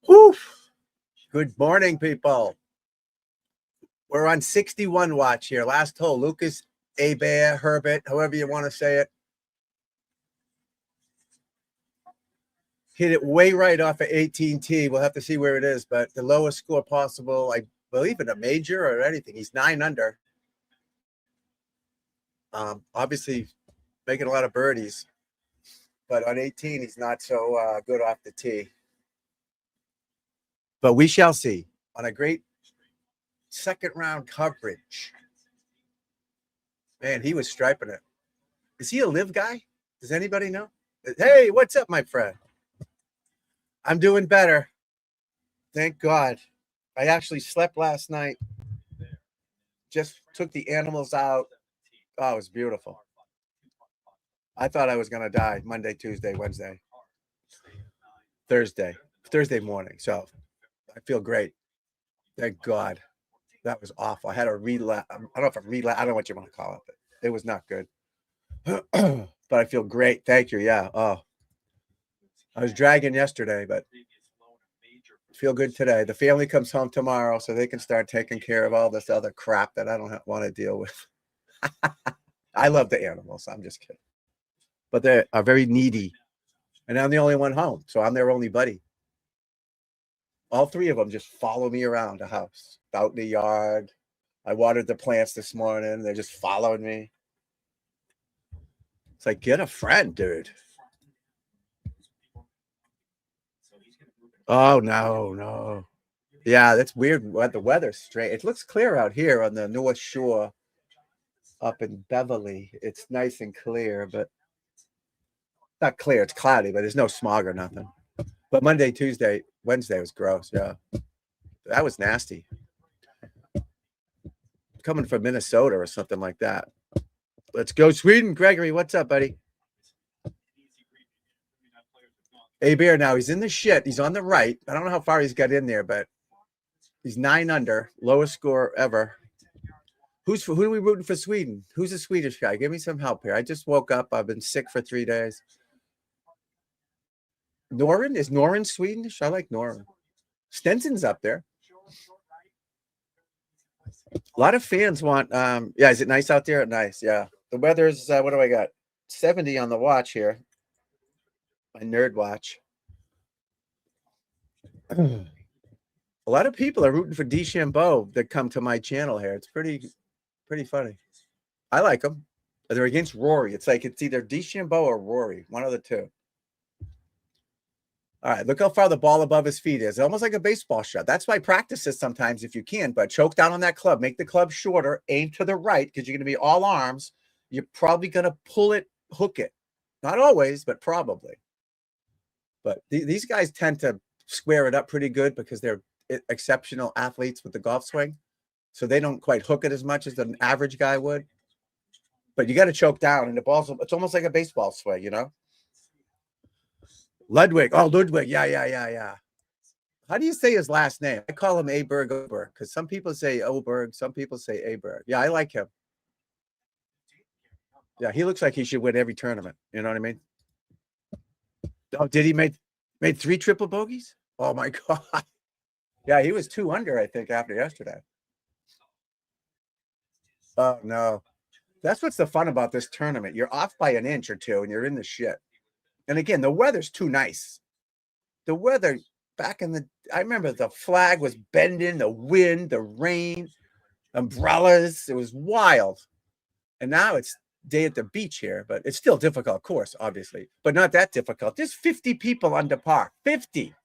Woof. Good morning, people. We're on 61 watch here. Last hole, Lucas, Bear, Herbert, however you want to say it. Hit it way right off of 18T. We'll have to see where it is, but the lowest score possible, I believe in a major or anything. He's 9 under. Obviously making a lot of birdies, but on 18, he's not so good off the tee. But we shall see on a great second round coverage. Man, he was striping it. Is he a live guy? Does anybody know? Hey, what's up, my friend? I'm doing better. Thank God. I actually slept last night. Just took the animals out. Oh, it was beautiful. I thought I was going to die Monday, Tuesday, Wednesday, Thursday morning. So I feel great. Thank God. That was awful. I had a relapse. I don't know if I'm relapse. I don't know what you want to call it, but it was not good. But I feel great. Thank you. Yeah. Oh, I was dragging yesterday, but feel good today. The family comes home tomorrow, so they can start taking care of all this other crap that I don't want to deal with. I love the animals. I'm just kidding. But they are very needy. And I'm the only one home, so I'm their only buddy. All three of them just follow me around the house, out in the yard. I watered the plants this morning. They're just following me. It's like, get a friend, dude. Oh, no. Yeah, that's weird. The weather's strange. It looks clear out here on the North Shore up in Beverly. It's nice and clear, but not clear. It's cloudy, but there's no smog or nothing. But Monday, Tuesday, Wednesday was gross. Yeah, that was nasty. Coming from Minnesota or something like that. Let's go, Sweden. Gregory, what's up, buddy? Bear now, he's in the shit. He's on the right. I don't know how far he's got in there, but he's 9 under, lowest score ever. Who are we rooting for Sweden? Who's a Swedish guy? Give me some help here. I just woke up. I've been sick for 3 days. Norin? Is Norin Swedish? I like Norin. Stenson's up there. A lot of fans want, yeah, is it nice out there? Nice, yeah. The weather's, what do I got? 70 on the watch here. My nerd watch. A lot of people are rooting for DeChambeau that come to my channel here. It's pretty funny. I like them. They're against Rory. It's like it's either DeChambeau or Rory, one of the two. All right, look how far the ball above his feet is. Almost like a baseball shot. That's why practice this sometimes if you can, but choke down on that club. Make the club shorter. Aim to the right because you're going to be all arms. You're probably going to pull it, hook it. Not always, but probably. But these guys tend to square it up pretty good because they're exceptional athletes with the golf swing. So they don't quite hook it as much as an average guy would. But you got to choke down, and the ball's, it's almost like a baseball swing, you know? Ludwig. Oh, Ludwig. Yeah. How do you say his last name? I call him Oberg because some people say Oberg, some people say Aberg. Yeah, I like him. Yeah, he looks like he should win every tournament. You know what I mean? Oh, did he make 3 triple bogeys? Oh my God. Yeah, he was 2 under, I think, after yesterday. Oh no. That's what's the fun about this tournament. You're off by an inch or two and you're in the shit. And again, the weather's too nice. the weather back in I remember the flag was bending, the wind, the rain, umbrellas. It was wild. And now it's day at the beach here, but it's still difficult course, obviously, but not that difficult. There's 50 people under par. 50.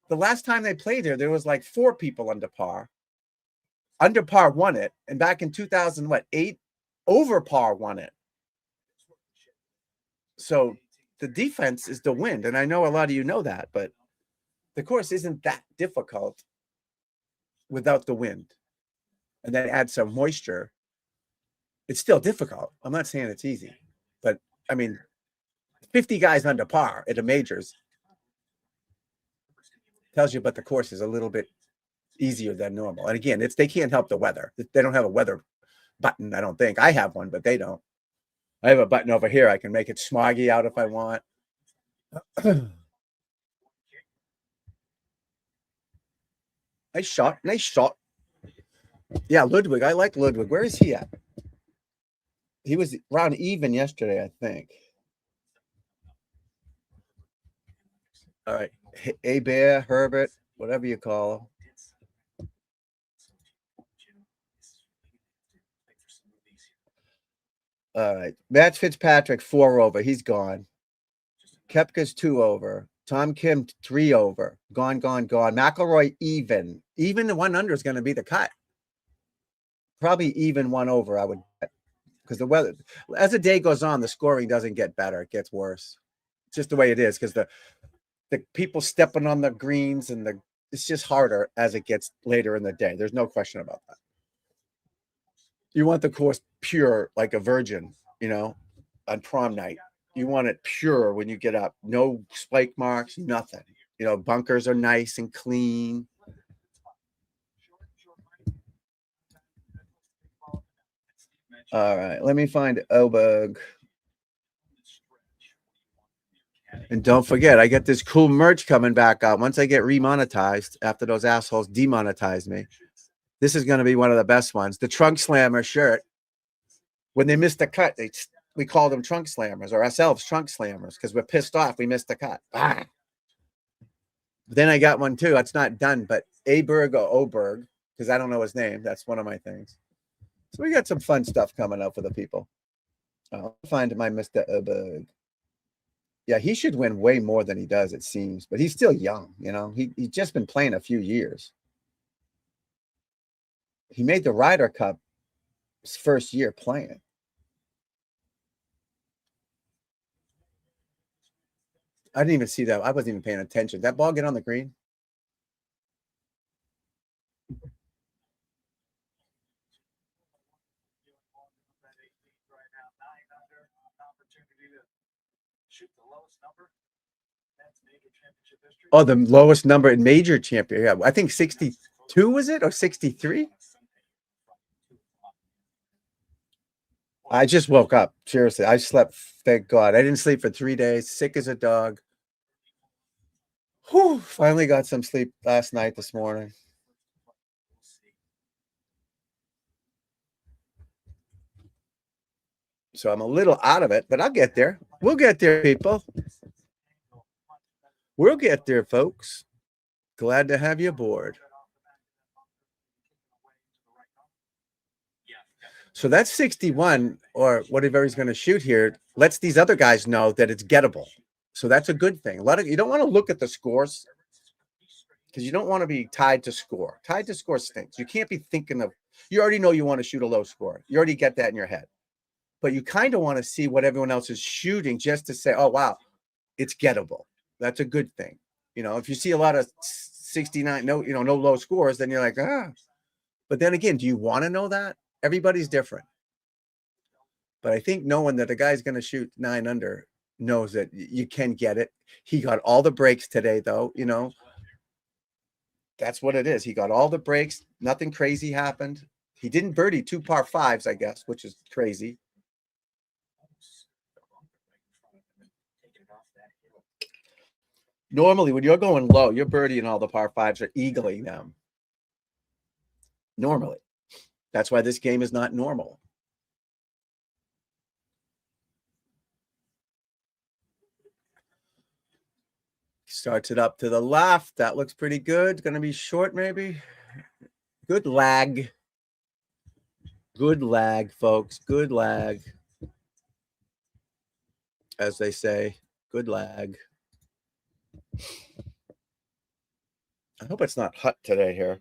The last time they played there was like 4 people under par. Under par won it, and back in 2008, over par won it. So the defense is the wind, and I know a lot of you know that, but the course isn't that difficult without the wind. And then add some moisture. It's still difficult. I'm not saying it's easy, but I mean, 50 guys under par at the majors tells you, but the course is a little bit easier than normal. And again, they can't help the weather. They don't have a weather button, I don't think. I have one, but they don't. I have a button over here. I can make it smoggy out if I want. Nice shot. Nice shot. Yeah, Ludwig. I like Ludwig. Where is he at? He was around even yesterday, I think. All right. Hey, Bear, Herbert, whatever you call him. All right. Matt Fitzpatrick, 4 over. He's gone. Koepka's 2 over. Tom Kim, 3 over. Gone, gone, gone. McIlroy, even. Even the 1 under is going to be the cut. Probably even 1 over, I would bet. Because the weather, as the day goes on, the scoring doesn't get better. It gets worse. It's just the way it is, because the people stepping on the greens and it's just harder as it gets later in the day. There's no question about that. You want the course pure, like a virgin, on prom night. You want it pure when you get up. No spike marks, nothing. Bunkers are nice and clean. All right, let me find Oberg. And don't forget, I get this cool merch coming back out. Once I get remonetized, after those assholes demonetized me, this is going to be one of the best ones. The Trunk Slammer shirt. When they missed the cut, we called them Trunk Slammers, or ourselves Trunk Slammers, because we're pissed off we missed the cut. Ah. Then I got one too. It's not done, but Aberg or Oberg, because I don't know his name. That's one of my things. So we got some fun stuff coming up for the people. I'll find my Mr. Oberg. Yeah, he should win way more than he does, it seems. But he's still young, He's just been playing a few years. He made the Ryder Cup his first year playing. I didn't even see that. I wasn't even paying attention. That ball get on the green? Oh, the lowest number in major champion. Yeah, I think 62 was it, or 63? I just woke up. Seriously, I slept. Thank God, I didn't sleep for 3 days. Sick as a dog. Whew, finally got some sleep last night. This morning. So I'm a little out of it, but I'll get there. We'll get there, people. We'll get there, folks. Glad to have you aboard. So that's 61, or whatever he's going to shoot here, lets these other guys know that it's gettable. So that's a good thing. You don't want to look at the scores, because you don't want to be tied to score. Tied to score stinks. You can't be thinking of, you already know you want to shoot a low score. You already get that in your head. But you kind of want to see what everyone else is shooting, just to say, oh, wow, it's gettable. That's a good thing. If you see a lot of 69, no low scores, then you're like, ah. But then again, do you want to know that? Everybody's different. But I think knowing that the guy's going to shoot 9 under knows that you can get it. He got all the breaks today, though. That's what it is. He got all the breaks. Nothing crazy happened. He didn't birdie 2 par 5s, I guess, which is crazy. Normally, when you're going low, you're birdieing all the par 5s, are eagling them. Normally. That's why this game is not normal. Starts it up to the left. That looks pretty good. Going to be short, maybe. Good lag. Good lag, folks. Good lag. As they say, good lag. I hope it's not hot today here.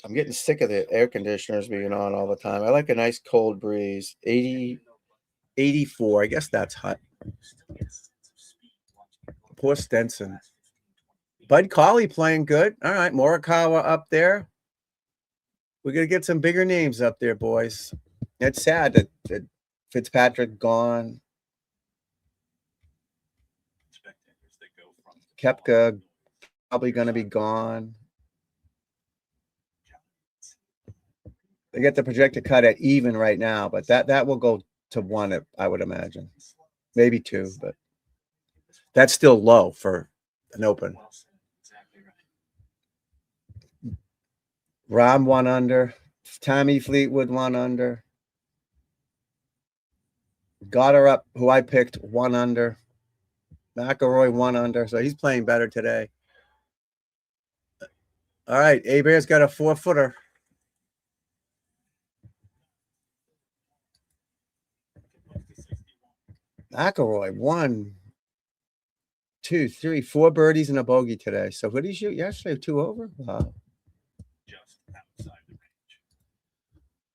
I'm getting sick of the air conditioners being on all the time. I like a nice cold breeze. 80, 84. I guess that's hot. Poor Stenson. Bud Cauley playing good. All right, Morikawa up there. We're going to get some bigger names up there, boys. It's sad that Fitzpatrick gone. Koepka probably going to be gone. They get the projected cut at even right now, but that will go to 1, I would imagine. Maybe 2, but that's still low for an Open. Rahm 1 under. Tommy Fleetwood 1 under. Got her up, who I picked 1 under. McIlroy 1 under, so he's playing better today. All right, Abear's got a 4-footer. McIlroy 1, 2, 3, 4 birdies and a bogey today. So what did he shoot yesterday? 2 over? Wow. Just outside the range.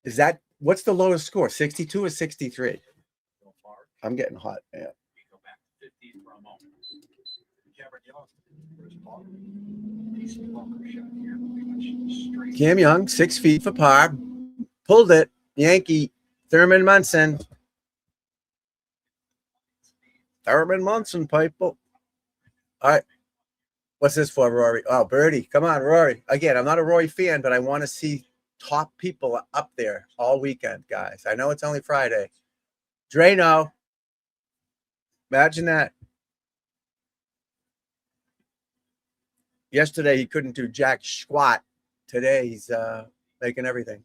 Is that what's the lowest score? 62 or 63? I'm getting hot, man. Cam Young, 6 feet for par. Pulled it. Yankee. Thurman Munson. Thurman Munson, people. All right. What's this for, Rory? Oh, birdie. Come on, Rory. Again, I'm not a Rory fan, but I want to see top people up there all weekend, guys. I know it's only Friday. Drano. Imagine that. Yesterday, he couldn't do jack squat. Today, he's making everything.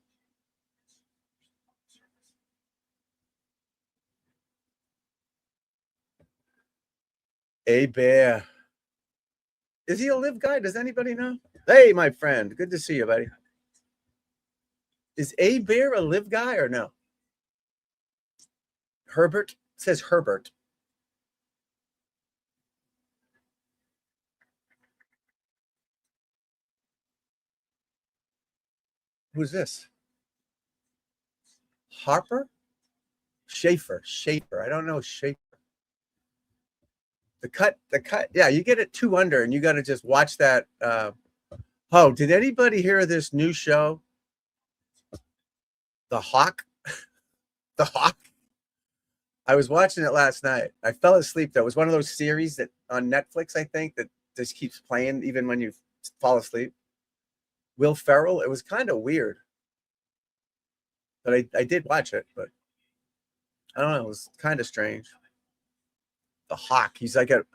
A Bear. Is he a live guy? Does anybody know? Hey, my friend. Good to see you, buddy. Is A Bear a live guy or no? Herbert? It says Herbert. Who's this? Harper? Schaefer. I don't know Schaefer. The cut. Yeah, you get it 2 under, and you got to just watch that. Oh, did anybody hear this new show? The Hawk? The Hawk? I was watching it last night. I fell asleep, though. It was one of those series that on Netflix, I think, that just keeps playing even when you fall asleep. Will Ferrell. It was kind of weird. But I did watch it, but I don't know. It was kind of strange. The Hawk. He's like a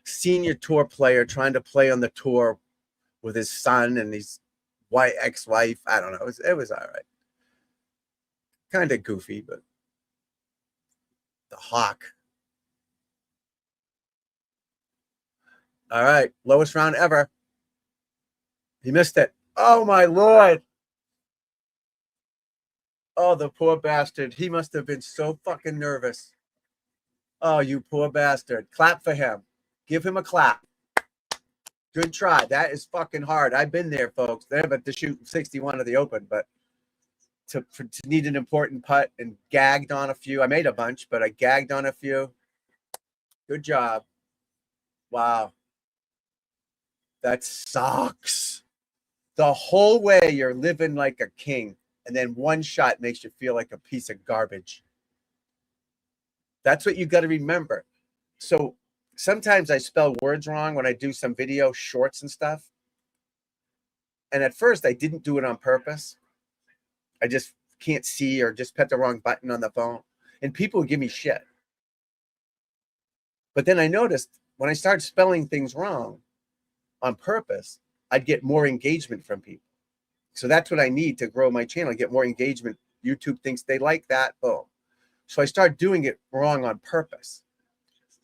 senior tour player trying to play on the tour with his son and his ex-wife. I don't know. It was all right. Kind of goofy, but the Hawk. All right. Lowest round ever. He missed it. Oh, my Lord. Oh, the poor bastard. He must have been so fucking nervous. Oh, you poor bastard. Clap for him. Give him a clap. Good try. That is fucking hard. I've been there, folks. They have to shoot 61 of the Open, but to need an important putt and gagged on a few. I made a bunch, but I gagged on a few. Good job. Wow. That sucks. The whole way you're living like a king, and then one shot makes you feel like a piece of garbage. That's what you got to remember. So sometimes I spell words wrong when I do some video shorts and stuff. And at first I didn't do it on purpose. I just can't see or just put the wrong button on the phone. And people would give me shit. But then I noticed when I started spelling things wrong on purpose, I'd get more engagement from people. So that's what I need to grow my channel, get more engagement. YouTube thinks they like that. Boom. So I started doing it wrong on purpose.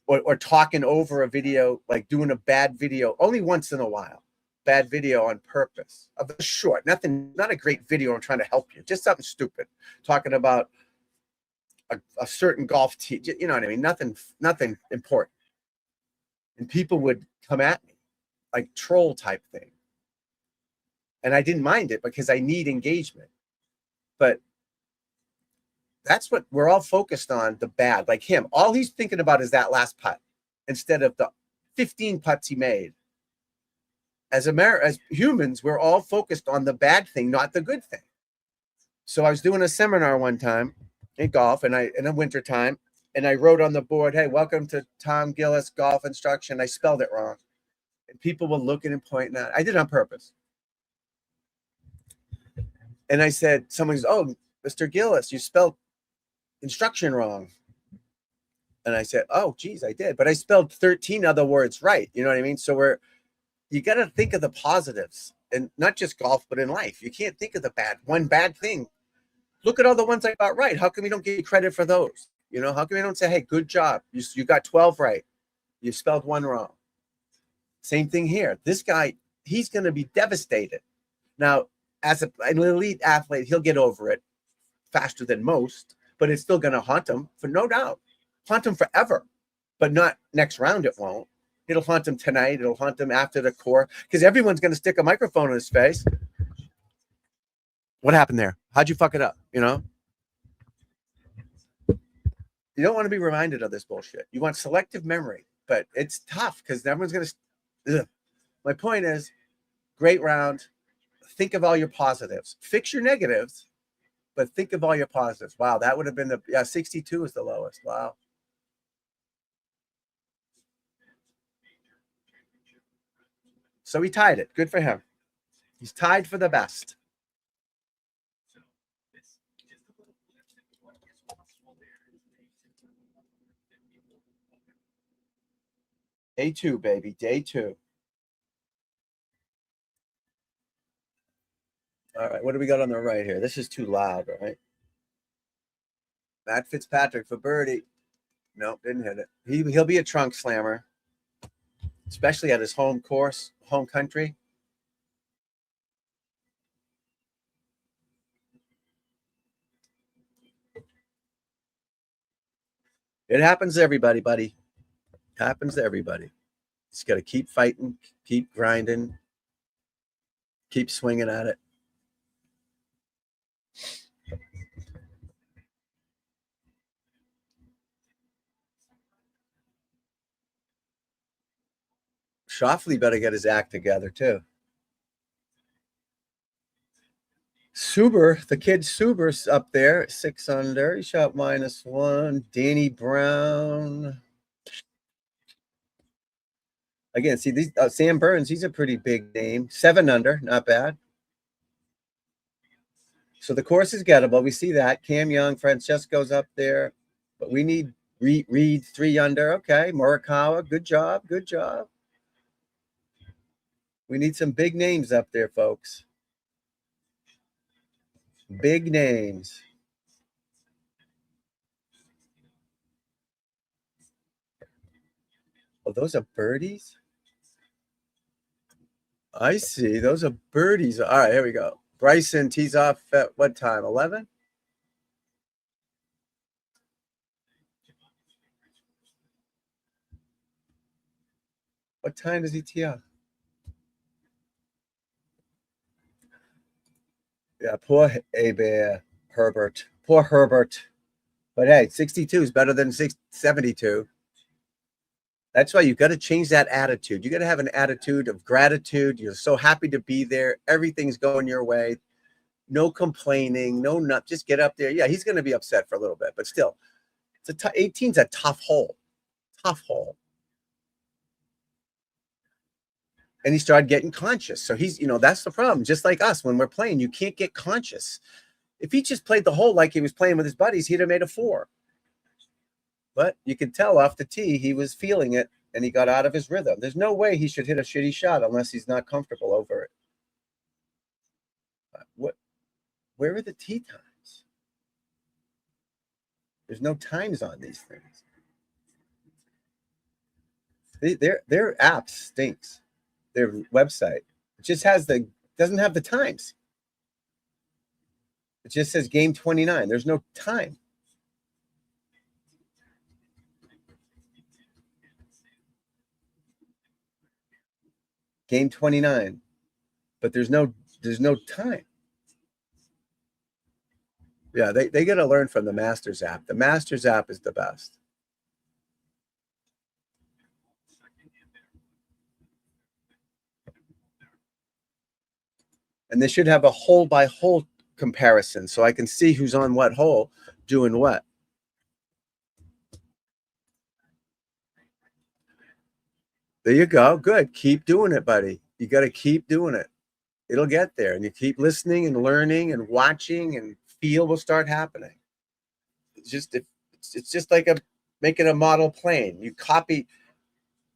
or talking over a video, like doing a bad video only once in a while. Bad video on purpose. Of a short, nothing, not a great video. I'm trying to help you. Just something stupid. Talking about a certain golf team. You know what I mean? Nothing important. And people would come at me like troll type thing. And I didn't mind it because I need engagement. But that's what we're all focused on, the bad. Like him, all he's thinking about is that last putt instead of the 15 putts he made. As humans, we're all focused on the bad thing, not the good thing. So I was doing a seminar one time in golf, and in the wintertime, and I wrote on the board, "Hey, welcome to Tom Gillis Golf Instruction." I spelled it wrong. And people were looking and pointing at it. I did it on purpose. And I said, someone goes, "Oh, Mr. Gillis, you spelled instruction wrong." And I said, "Oh, geez, I did. But I spelled 13 other words right." You know what I mean? So you got to think of the positives, and not just golf, but in life. You can't think of the one bad thing. Look at all the ones I got right. How come you don't get credit for those? You know, how come you don't say, "Hey, good job. You got 12 right. You spelled one wrong." Same thing here. This guy, he's going to be devastated. Now, as an elite athlete, he'll get over it faster than most, but it's still going to haunt him, for no doubt. Haunt him forever, but not next round. It won't. It'll haunt him tonight. It'll haunt him after the core, because everyone's going to stick a microphone in his face. What happened there? How'd you fuck it up? You know? You don't want to be reminded of this bullshit. You want selective memory, but it's tough because everyone's going to. My point is, great round. Think of all your positives. Fix your negatives, but think of all your positives. Wow, that would have been 62 is the lowest. Wow. So he tied it. Good for him. He's tied for the best. Day 2, baby. Day 2. All right, what do we got on the right here? This is too loud, right? Matt Fitzpatrick for birdie. Nope, didn't hit it. He'll be a trunk slammer, especially at his home course, home country. It happens to everybody, buddy. Happens to everybody. Just got to keep fighting, keep grinding, keep swinging at it. Schauffele better get his act together, too. Suber, the kid Suber's up there, 6 under. He shot -1. Danny Brown. Again, see these Sam Burns. He's a pretty big name. 7 under, not bad. So the course is gettable. We see that. Cam Young, Francesco's up there, but we need Reed 3 under. Okay, Morikawa, good job, good job. We need some big names up there, folks. Big names. Oh, those are birdies? I see. Those are birdies. All right, here we go. Bryson tees off at what time? 11? What time does he tee off? Yeah, poor Herbert. Poor Herbert. But hey, 62 is better than 72. That's why you've got to change that attitude. You got to have an attitude of gratitude. You're so happy to be there. Everything's going your way. No complaining. No, not just get up there. Yeah, he's going to be upset for a little bit, but still, 18's a tough hole. Tough hole. And he started getting conscious. So he's, that's the problem. Just like us, when we're playing, you can't get conscious. If he just played the hole like he was playing with his buddies, he'd have made a 4. But you could tell off the tee he was feeling it, and he got out of his rhythm. There's no way he should hit a shitty shot unless he's not comfortable over it. Where are the tee times? There's no times on these things. Their app stinks. Their website it just doesn't have the times. It just says game 29. There's no time. Game 29, but there's no time. Yeah, they got to learn from the Masters app. The Masters app is the best. And they should have a hole by hole comparison so I can see who's on what hole doing what. There you go. Good. Keep doing it, buddy. You got to keep doing it. It'll get there. And you keep listening and learning and watching, and feel will start happening. It's just like making a model plane. You copy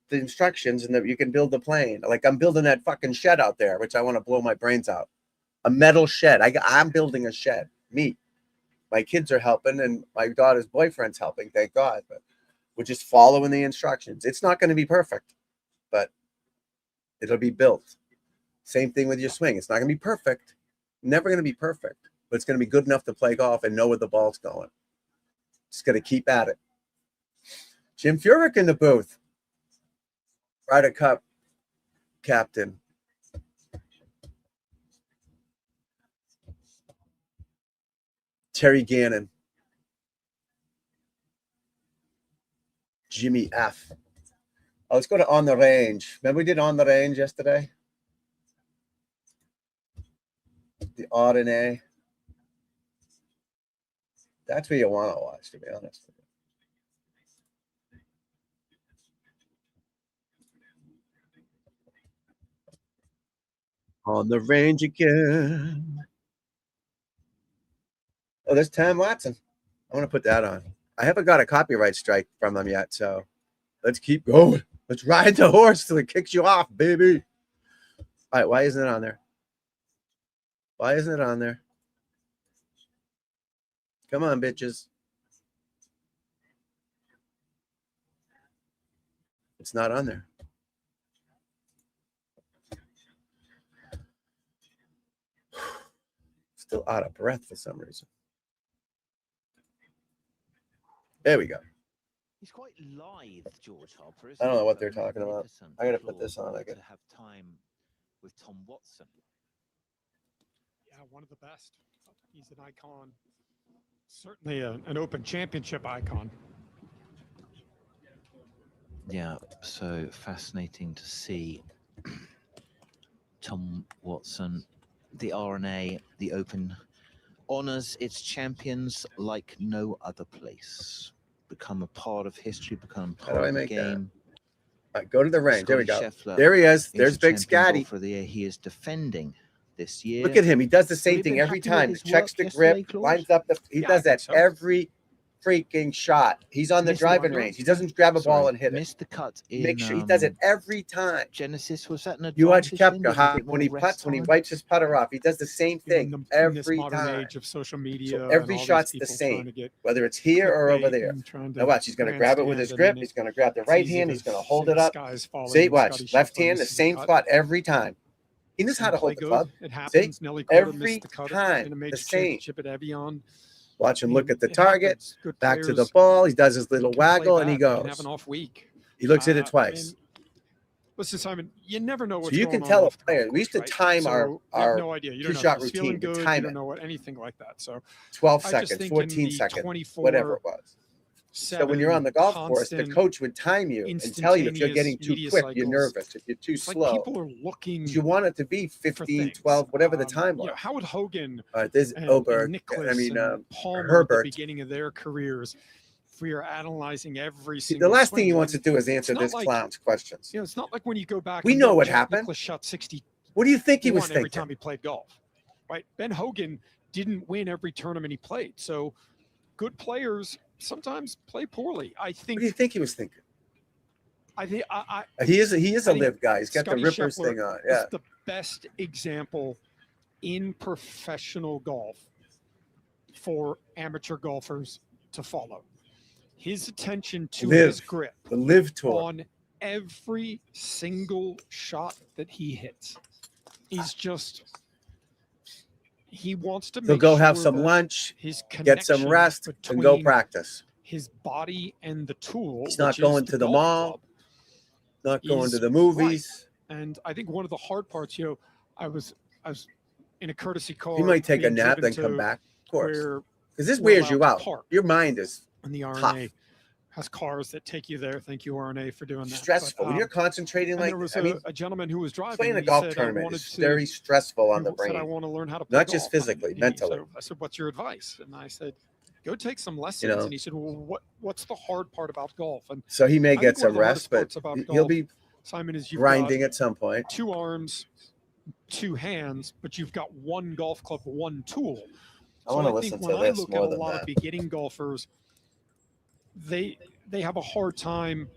the instructions and you can build the plane. Like I'm building that fucking shed out there, which I want to blow my brains out. A metal shed. I'm building a shed. Me. My kids are helping and my daughter's boyfriend's helping, thank God. But we're just following the instructions. It's not going to be perfect, but it'll be built. Same thing with your swing. It's not going to be perfect. Never going to be perfect, but it's going to be good enough to play golf and know where the ball's going. Just got to keep at it. Jim Furyk in the booth. Ryder Cup captain. Terry Gannon. Jimmy F. Oh, let's go to On the Range. Remember we did On the Range yesterday? The R&A. That's what you want to watch, to be honest. On the Range again. Oh, there's Tom Watson. I want to put that on. I haven't got a copyright strike from them yet, so let's keep going. Let's ride the horse till it kicks you off, baby. All right, why isn't it on there? Why isn't it on there? Come on, bitches. It's not on there. Still out of breath for some reason. There we go. He's quite lithe, George Harper. I don't know what they're talking about. I got to put this on. I got to have time with Tom Watson. Yeah, one of the best. He's an icon. Certainly an Open Championship icon. Yeah, so fascinating to see Tom Watson, the R&A, the Open, honors its champions like no other place. Become a part of history, become part of the game. All right, go to the range. There we go. Scheffler there he is. There's Big Scotty. For the year he is defending this year. Look at him. He does the same thing every time. Checks the grip, lines up he does that every freaking shot. He's on the driving range. He doesn't grab a ball and hit it. Missed the cut. Make sure he does it every time. Genesis, was that an advantage? You watch Koepka when he putts, when he wipes his putter off, he does the same thing every time. Age of social media, so every shot's the same, whether it's here or over there. Now watch, he's going to grab it with his grip. He's going to grab the right hand. He's going to hold it up. See, watch, left hand, the same spot every time. He knows how to hold the club. See, every time, the same. Watch him look at the target, back to the ball. He does his little waggle, and he goes. Have an off week. He looks at it twice. Listen, Simon, you never know what's so you going can tell a player. Course, We used to time so our no idea. You two-shot routine. Good, to time you it. don't know what anything like that. So 12 seconds, 14 seconds, whatever it was. So when you're on the golf course, the coach would time you and tell you if you're getting too quick, you're nervous. If you're too slow, people are looking. You want it to be 15, 12, whatever the time was. You know, Howard Hogan, there's Oberg, Palmer Herbert. At the beginning of their careers. If we are analyzing every See, single the last swing, thing he wants to do is answer this clown's questions. You know, it's not like when you go back. We know what happened. Nicklaus shot 60. What do you think he was thinking? Every time he played golf, right? Ben Hogan didn't win every tournament he played. So good players sometimes play poorly. I think. What do you think he was thinking? I think he is a live guy. He's got the Rippers Scheffler thing on. Yeah, is the best example in professional golf for amateur golfers to follow. His attention to his grip the live tour on every single shot that he hits, he's just, he wants to He'll make go sure have some that lunch, his get some connection rest, and go between practice. his body and the tool. He's not which is going to the golf mall, club, not going to is the movies. And I think one of the hard parts, I was in a courtesy car. He might take a being nap, driven then come to back, of course. where Because this we're wears you allowed to out. park. Your mind is And the tough. RNA has cars that take you there. Thank you, RNA, for doing that. Stressful. But, when you're concentrating and like there was I mean, a gentleman who was driving. playing a and he golf said, tournament I wanted is to, very stressful on he the said, I brain. want to learn how to play Not just golf." physically, And mentally. I said, what's your advice? And I said, go take some lessons. You know. And he said, well, what's the hard part about golf? And So he may I get think one of some the hardest rest, but parts about he'll golf, be Simon, is you've grinding got at some point. 2 arms, 2 hands, but you've got 1 golf club, 1 tool. I want to think listen when to I this look more at a than lot that. of beginning golfers, they have a hard time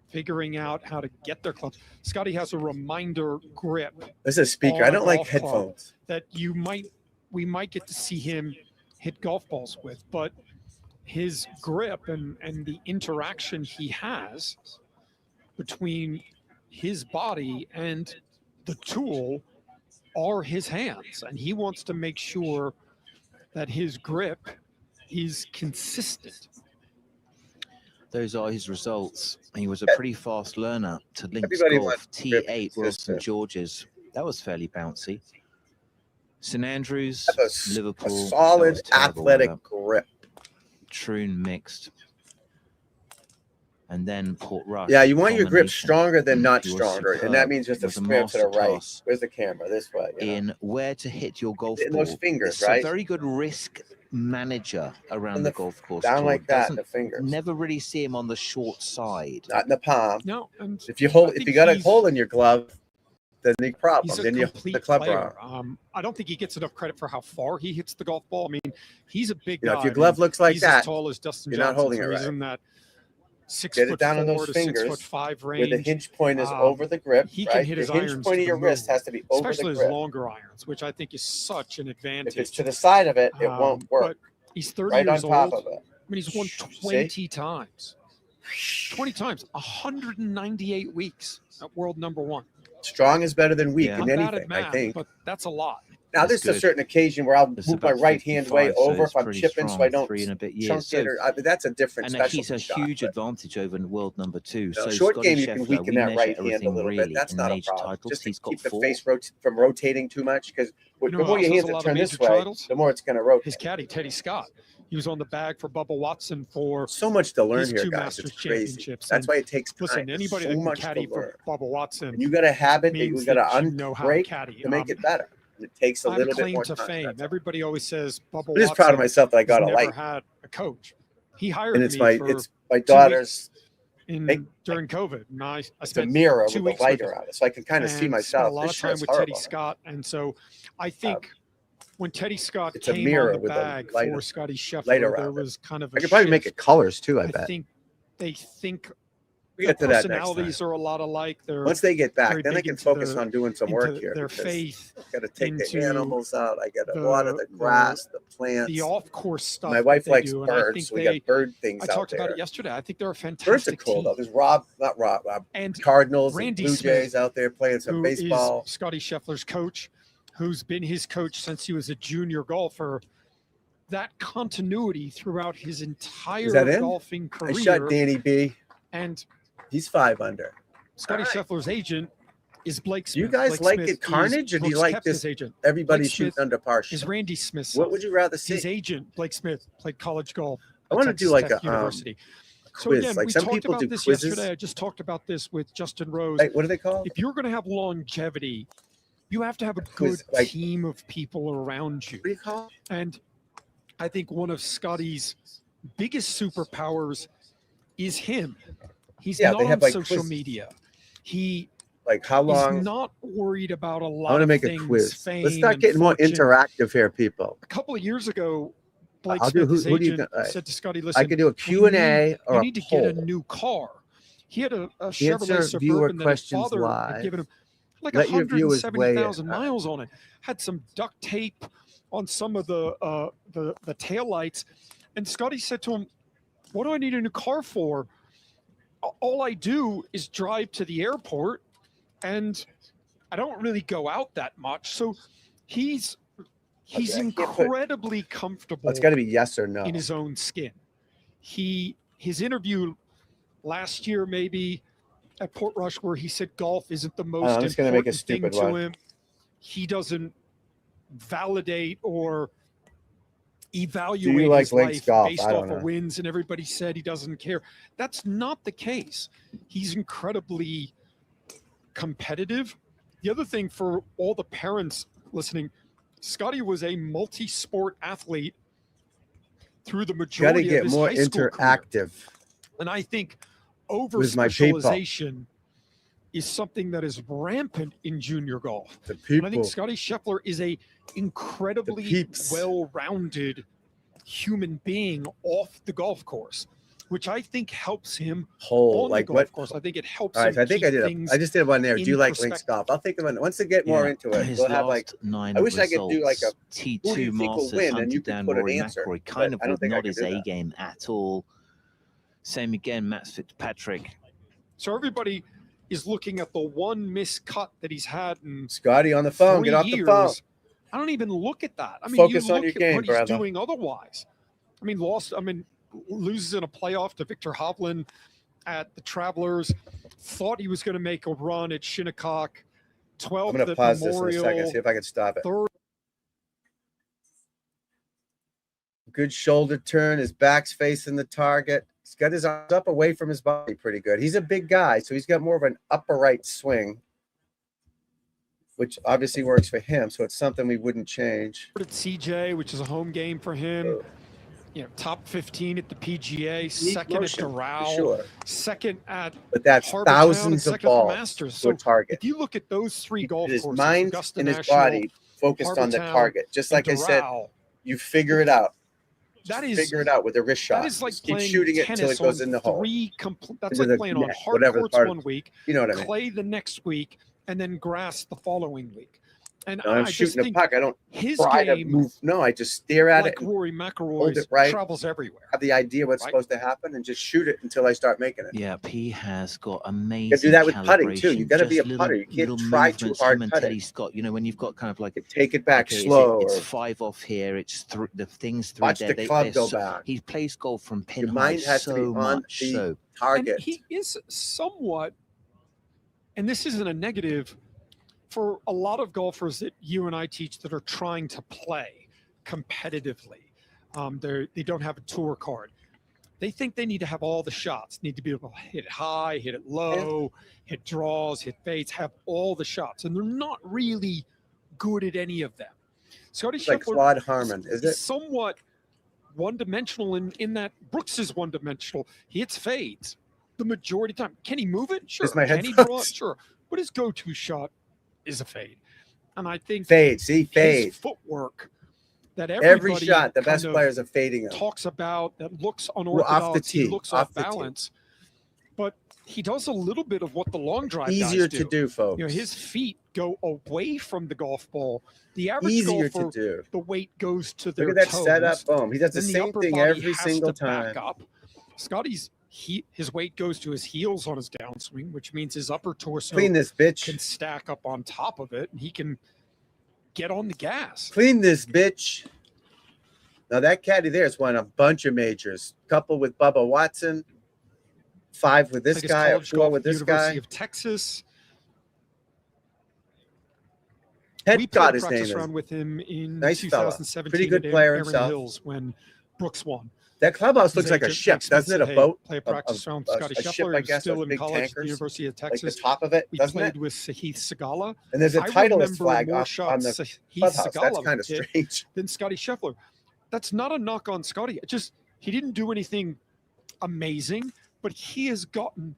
figuring out how to get their clubs. Scotty has a reminder grip This is a speaker. on I a don't like golf club headphones. that we might get to see him hit golf balls with, but his grip and the interaction he has between his body and the tool are his hands, and he wants to make sure that his grip is consistent. Those are his results. He was a pretty fast learner to Links Everybody Golf wants grip T8 Wilson consistent. George's. That was fairly bouncy. St Andrews, Have a Liverpool. that solid was terrible athletic weather. grip. Troon mixed. And then Port Rush. Yeah, you want your grip culmination. stronger than not He was stronger, and superb. that means just a Was a square to the right. masterclass Where's the camera? This way. You know? In where to hit your golf In ball. those fingers, It's right? a very good risk manager around And the the golf course. Down tour. like that, Doesn't the fingers. never really see him on the short side. Not in the palm. No, and If you hold, I if think you got a he's- hole in your glove, then the problem. he's a Then you complete the club player. wrong. I don't think he gets enough credit for how far he hits the golf ball. I mean, he's a big You know, guy. if your I glove mean, looks like he's that, as tall as Dustin you're not Johnson, holding so it he's right. in that 6 Get foot it down on 4 those to fingers 6'5" where range. the hinge point is Um, over the grip. he can right? hit The his hinge irons point to of your the wrist moon, has to be over especially the his grip. longer irons, which I think is such an advantage. If it's to the side of it, it won't work. But he's 30 Right on years top old. of it. I mean, he's won See? 20 times. 20 times, 198 weeks at world number 1. Strong is better than weak Yeah. in I'm bad anything, at math, I think. but that's a lot. Now, That's this is a good. certain occasion where I'll It's move my about right hand way 55, so over it's if I'm pretty chipping so I strong, don't 3 and a bit years. chunk So, it. Or, that's a different and specialty he's a shot, huge but, advantage over world number 2. So short Scotty game, you can Scheffler, weaken we that measure right hand a everything little really bit. That's in not a major problem. titles. Just to He's got keep the 4. face from rotating too much, because You the know, more your also hands has a are lot of turned this major way, titles. the more it's going to rotate. His caddy, Teddy Scott, he was on the bag for Bubba Watson for So much to learn his here, 2 guys. Masters It's crazy. championships. That's And why it takes time. listen, There's anybody so that can much caddy to learn. for Bubba Watson And you got a habit that means you got that to you know how to unbreak caddy. to make it better. And it takes a I have little a bit claim more to time. fame. That's all. Everybody always says Bubba I'm just Watson proud of myself that I got has a never light. had a coach. He hired And it's me my for my daughter's. Hey, during COVID, and I It's a spent mirror 2 with weeks a with lighter him on it, so I can kind of see and spent myself. a lot This of time shirt's with Teddy horrible. Scott, and so I think when Teddy Scott it's a came mirror on the with a bag light- for Scotty Scheffler, light there around it. was kind of a I could probably make shift. it colors too. I I bet. think they think We their get to that next time. personalities are a lot alike. They're Once they get back, very then I big can into focus the- on doing some work into here. their because faith, I got to take the into animals out. I got to the- water the the- grass, the plants. the off-course stuff. My wife that they likes do, and I birds, think so we they. got bird things I out talked there. about it yesterday. I think they're a Birds are fantastic cool team. though. There's not Rob, And Cardinals Randy and Blue Smith, Jays out there playing some who baseball. is Scotty Scheffler's coach, who's been his coach since he was a junior golfer. That continuity throughout his entire that in? golfing I career. shot Danny B. And He's 5 under. Scotty All right. Scheffler's agent is Blake Do Smith. you guys Blake like Smith it carnage, is or do you Brooks like Koepka's this? agent. Everybody Blake shooting Smith under par. is Randy Smith's What son. would you rather His see? agent, Blake Smith, played college golf. I at want to Texas do like Tech a University. So quiz. again, Like we some talked people about do this quizzes. yesterday. I just talked about this with Justin Rose. Hey, what are they called? If you're going to have longevity, you have to have a good Quiz, like- team of people around you. What do you call it? And I think one of Scotty's biggest superpowers is him. He's Yeah, not they on have, like, social quizzes. media. He Like how long? is not worried about a I lot want to of make things, a quiz. fame Let's start and getting more fortune. interactive here, people. A couple of years ago, Blake I'll do- Smith, his who do you agent, got? said to Scotty, listen, I could do a Q&A or you a need to poll. get a new car. He had a Chevrolet Answer viewer Suburban that his questions father live. had given him like Let your viewers weigh in. 170,000 miles on it. Had some duct tape on some of the taillights. And Scotty said to him, what do I need a new car for? all I do is drive to the airport, and I don't really go out that much. So he's Okay, I can't put- incredibly comfortable It's got to be yes or no. in his own skin. His interview last year, maybe at Portrush, where he said golf isn't the most I'm just gonna make a important thing stupid to one. him. He doesn't validate or evaluate like his links life golf? based I off don't of know. wins, and everybody said he doesn't care. That's not the case. He's incredibly competitive. The other thing for all the parents listening, Scotty was a multi-sport athlete through the Got to majority of get his more high school career. interactive. And I think With my people. over-specialization is something that is rampant in junior golf. The And I people. think Scotty Scheffler is a incredibly peeps. well-rounded human being off the golf course, which I think helps him Whole on like the golf what? course. I think it helps All right, him so I think keep I did. things I just did one there. Do in you like links perspective. golf? I'll think of it once to get more into it. His We'll have last like 9 I wish I could do like a results, T2 who do you think will Masters, win, and hunted you could down put an Rory answer, McIlroy, kind but of I don't with think I not could his do A that. game at all. Same again, Matt Fitzpatrick. So everybody is looking at the one miscut that he's had in Scotty on the phone. 3 Get off years. the phone. I don't even look at that. I mean, Focus you on look your at game, what he's brother. doing otherwise. I mean, loses in a playoff to Victor Hovland at the Travelers. Thought he was going to make a run at Shinnecock. 12th I'm going to at pause this in a Memorial. second. See if I can stop it. Third. Good shoulder turn. His back's facing the target. He's got his arms up away from his body pretty good. He's a big guy, so he's got more of an upper right swing, which obviously works for him. So it's something we wouldn't change. At CJ, which is a home game for him. You know, top 15 at the PGA, Neat second motion, at for Doral, sure. second at But that's Harbour Town, and thousands of second at the balls Masters. to So a target. if you look at those three golf His courses, mind Augusta and his National, body focused on the Harbour Town, target. Just like I and said, Doral, you figure it out. that Just is figure it out with a wrist shot. that is like Just keep playing shooting it until tennis it goes on in the hole. that's Into like the playing on net, hard whatever courts part- one week, You know what I mean? clay the next week, and then grass the following week. And No, I'm I just shooting a think puck. I don't his try to game, move. No, I just stare at like it and Rory hold McIlroy's, it right. travels everywhere. have the idea what's Right. supposed to happen and just shoot it until I start making it. Yeah, he has got amazing. You gotta do that with putting too. You calibration, gotta be just a putter. You can't little try too movements, hard him and putting. Teddy Scott. You know, when you've got kind of like Take it back okay, is it- slow. it's Or 5 off here. It's the things through watch there. the club go so, back. He plays golf from pin Your high mind has to be so on much. the So target. And he is somewhat, and this isn't a negative, for a lot of golfers that you and I teach that are trying to play competitively. They don't have a tour card. They think they need to have all the shots, need to be able to hit it high, hit it low, hit draws, hit fades, have all the shots. And they're not really good at any of them. Scotty It's like Scheffler Claude Harmon, is is it? somewhat one-dimensional in that Brooks is one-dimensional. He hits fades the majority of the time. Can he move it? Sure. Is my Can he draw it? headphones? Sure. But his go-to shot is a fade. And I think Fade. See, his fade. footwork that Every everybody shot, the kind best of players are fading him. talks about, that looks off the unorthodox, he tee, looks off off the tee. balance. But he does a little bit of what the long drive Easier guys to do, folks. You know, his feet go away from the golf ball. The average Easier to golfer, do. the weight goes to their Look at that toes. setup. Boom. He does the Then same upper thing body every has single to back time. up. Scotty's his weight goes to his heels on his downswing, which means his upper torso Clean this can bitch. stack up on top of it, and he can get on the gas. Clean this bitch. Now that caddy there has won a bunch of majors. Couple with Bubba Watson. 5 with I this think it's guy. Or college 4 golf with at the this University guy. of Texas. Head We God, played a his name practice is. round with him in Nice fella. 2017. Pretty good at player Erin himself. Hills when Brooks won. That clubhouse His looks like a agent, ship, Mike Smith, doesn't it? said, A "Hey, boat? play a practice round with Scotty a ship, Scheffler, I who's guess, still those in big college at the tankers, University of like Texas. the top of it, We doesn't played it? with Sahith Sagala. And there's a I Titleist remember flag more on shots the Sahith clubhouse. That's Sagala kind of hit strange. than Scotty Scheffler. That's not a knock on Scotty. It just, he didn't do anything amazing, but he has gotten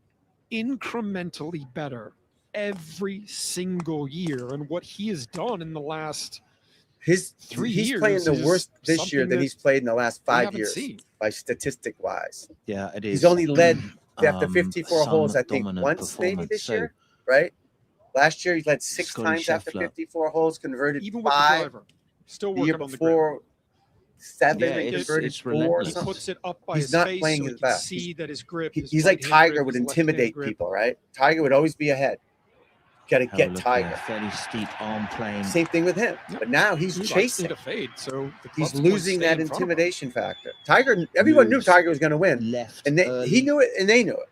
incrementally better every single year. And what he has done in the last He's 3 playing years the is worst this year something than that he's played in the last we 5 haven't years seen. by statistic wise. yeah, it is. He's only led after 54 some holes, I think, dominant once maybe performance. this So, year, right? Last year he led 6 Scotty times after Scheffler. 54 holes, converted Even with the 5. driver, still The year working on the grip. before, 37, Yeah, it's 34. relentless. He puts it up by He's his not face playing so his you can best. see that his grip. He's like right-hand Tiger grip, would his left-hand intimidate grip. people, right? Tiger would always be ahead. Got to Have a get look Tiger. there. Fairly steep arm plane. Same thing with him. Yep. But now he's He likes chasing. him to fade, so the He's club's going to losing stay that in front of him. intimidation factor. Tiger, everyone knew Moves Tiger was going to win, Left and he early. knew it, and they knew it.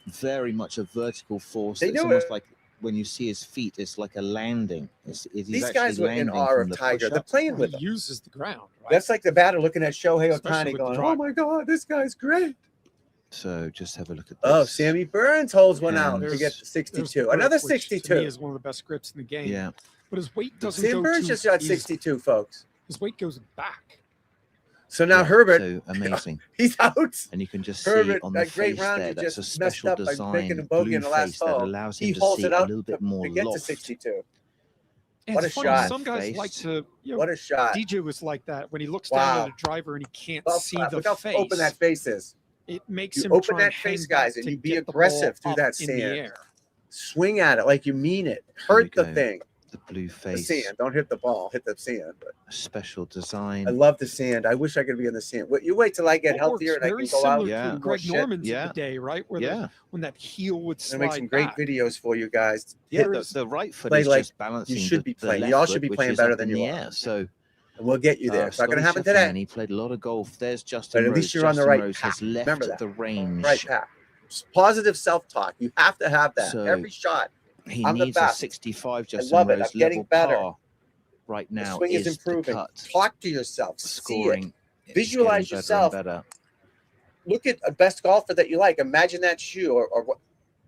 Very much a vertical force. They It's knew almost it. like when you see his feet, it's like a landing. He's These actually guys were in landing awe from of the Tiger. They're push-up. playing with He him. uses the ground, right? That's like the batter looking at Shohei Especially Ohtani with the going, drive. "Oh my God, this guy's great." So just have a look at this. Oh, Sammy Burns holds one out And to get to There's 62. the grip, Another which to me 62. is one of the best grips in the game. Yeah. But his weight doesn't Sam go Burns too, just got his- 62, folks. His weight goes back. So now Yeah, Herbert, So amazing. he's out. And you can just see Herbert, on the that great face round there, he that's a just messed special up by making a design bogey blue in the last face that hole. allows He him to holds see it a out little bit to more get to loft. 62. And What it's a funny, shot. some guys like Face. to, What a shot. DJ was like that when he looks Wow. down at a driver and he can't Well, see the look how face. open that face is. It makes You him open try that and hang face, guys, back and to you be get the aggressive ball through up that in the sand. air. Swing at it like you mean it. Here we Hurt the go. thing. The blue The face, sand. Don't hit the ball. Hit the sand. But a special I design. love the sand. I wish I could be in the sand. You wait till I get Well, healthier works and I very can go similar out. to Yeah. and do more Greg shit. Norman's Yeah. of the day, right? Where Yeah. when that heel would I'm slide gonna make some great back. videos for you guys. Yeah, There's- the right foot play is like just balancing. you should the, be the playing. left Y'all should foot, be which playing is better up than in you the are. air. So And we'll get you there. It's not going to happen today. He played a lot of golf. There's Justin But at Rose. least you're on the Justin right Rose path. has left Remember that. the range. Right path. Positive self-talk. You have to have that. So, Every shot. He I'm the needs a best. 65 Justin love it. Rose I'm getting level better. par right The now swing is is the improving. cut. Talk to yourself. See it. Scoring. is Visualize getting yourself. Better and better. Look at a best golfer that you like. Imagine that shoe or what.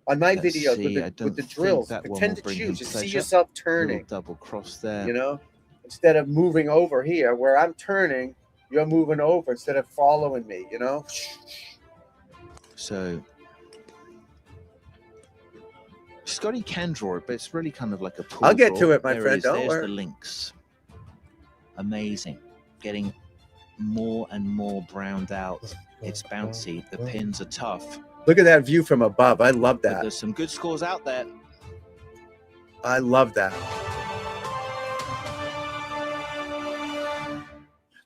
On my Let's videos see, I with don't the think drills, that one pretend will to bring him choose. Just see pleasure. yourself Little turning. double cross there. You know, instead of moving over here where I'm turning, you're moving over instead of following me. You know. So Scotty can draw it, but it's really kind of like a pull I'll get draw. to it, my There friend, is. don't There's worry. the links. Amazing. Getting more and more browned out. It's bouncy. The pins are tough. Look at that view from above. I love But that. there's some good scores out there. I love that.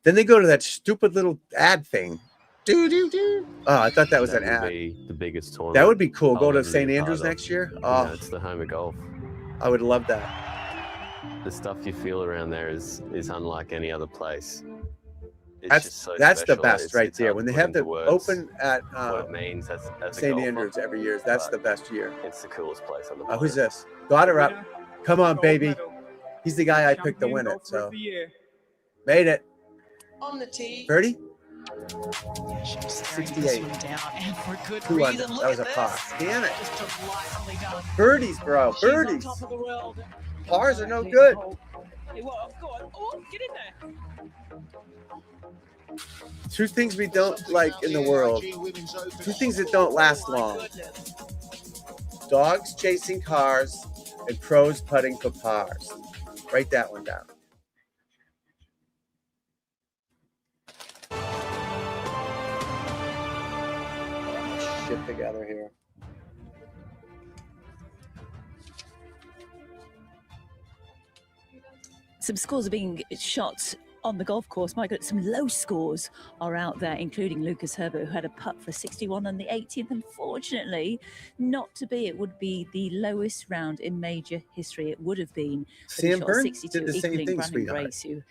Then they go to that stupid little ad thing. Do. Oh, I thought that was an That would ad. be the biggest tournament. That would be cool. Go I'll to ever be St. a Andrews part of. next year. Yeah, Oh, it's the home of golf. I would love that. The stuff you feel around there is unlike any other place. It's That's just so that's the special. best It's- right it's there. hard When to they put have the into words open at what it means as a St. golfer. Andrews every year, that's the best year. It's the coolest place on the Who's planet. this? Got her up. Come on, baby. He's the guy I picked to win it. So made it. On the tee. 30? Yeah, she was staring 68. this one down, and for good 2 under. reason. Look That was a at par. this. Damn it. Just delightfully done. Birdies, bro. She's on Birdies. top of the world. Pars are no good. Hey, whoa, go on. Oh, get in there. Two things we don't like in the world. Two things that don't last Oh, my long. goodness. Dogs chasing cars and pros putting for pars. Write that one down. Shit together here. Some scores are being shot on the golf course. My God, some low scores are out there, including Lucas Herbert, who had a putt for 61 on the 18th. Unfortunately, not to be. It would be the lowest round in major history. It would have been. But he Sam shot Burns 62, did the same equaling thing, Brandon sweetheart. Grace, who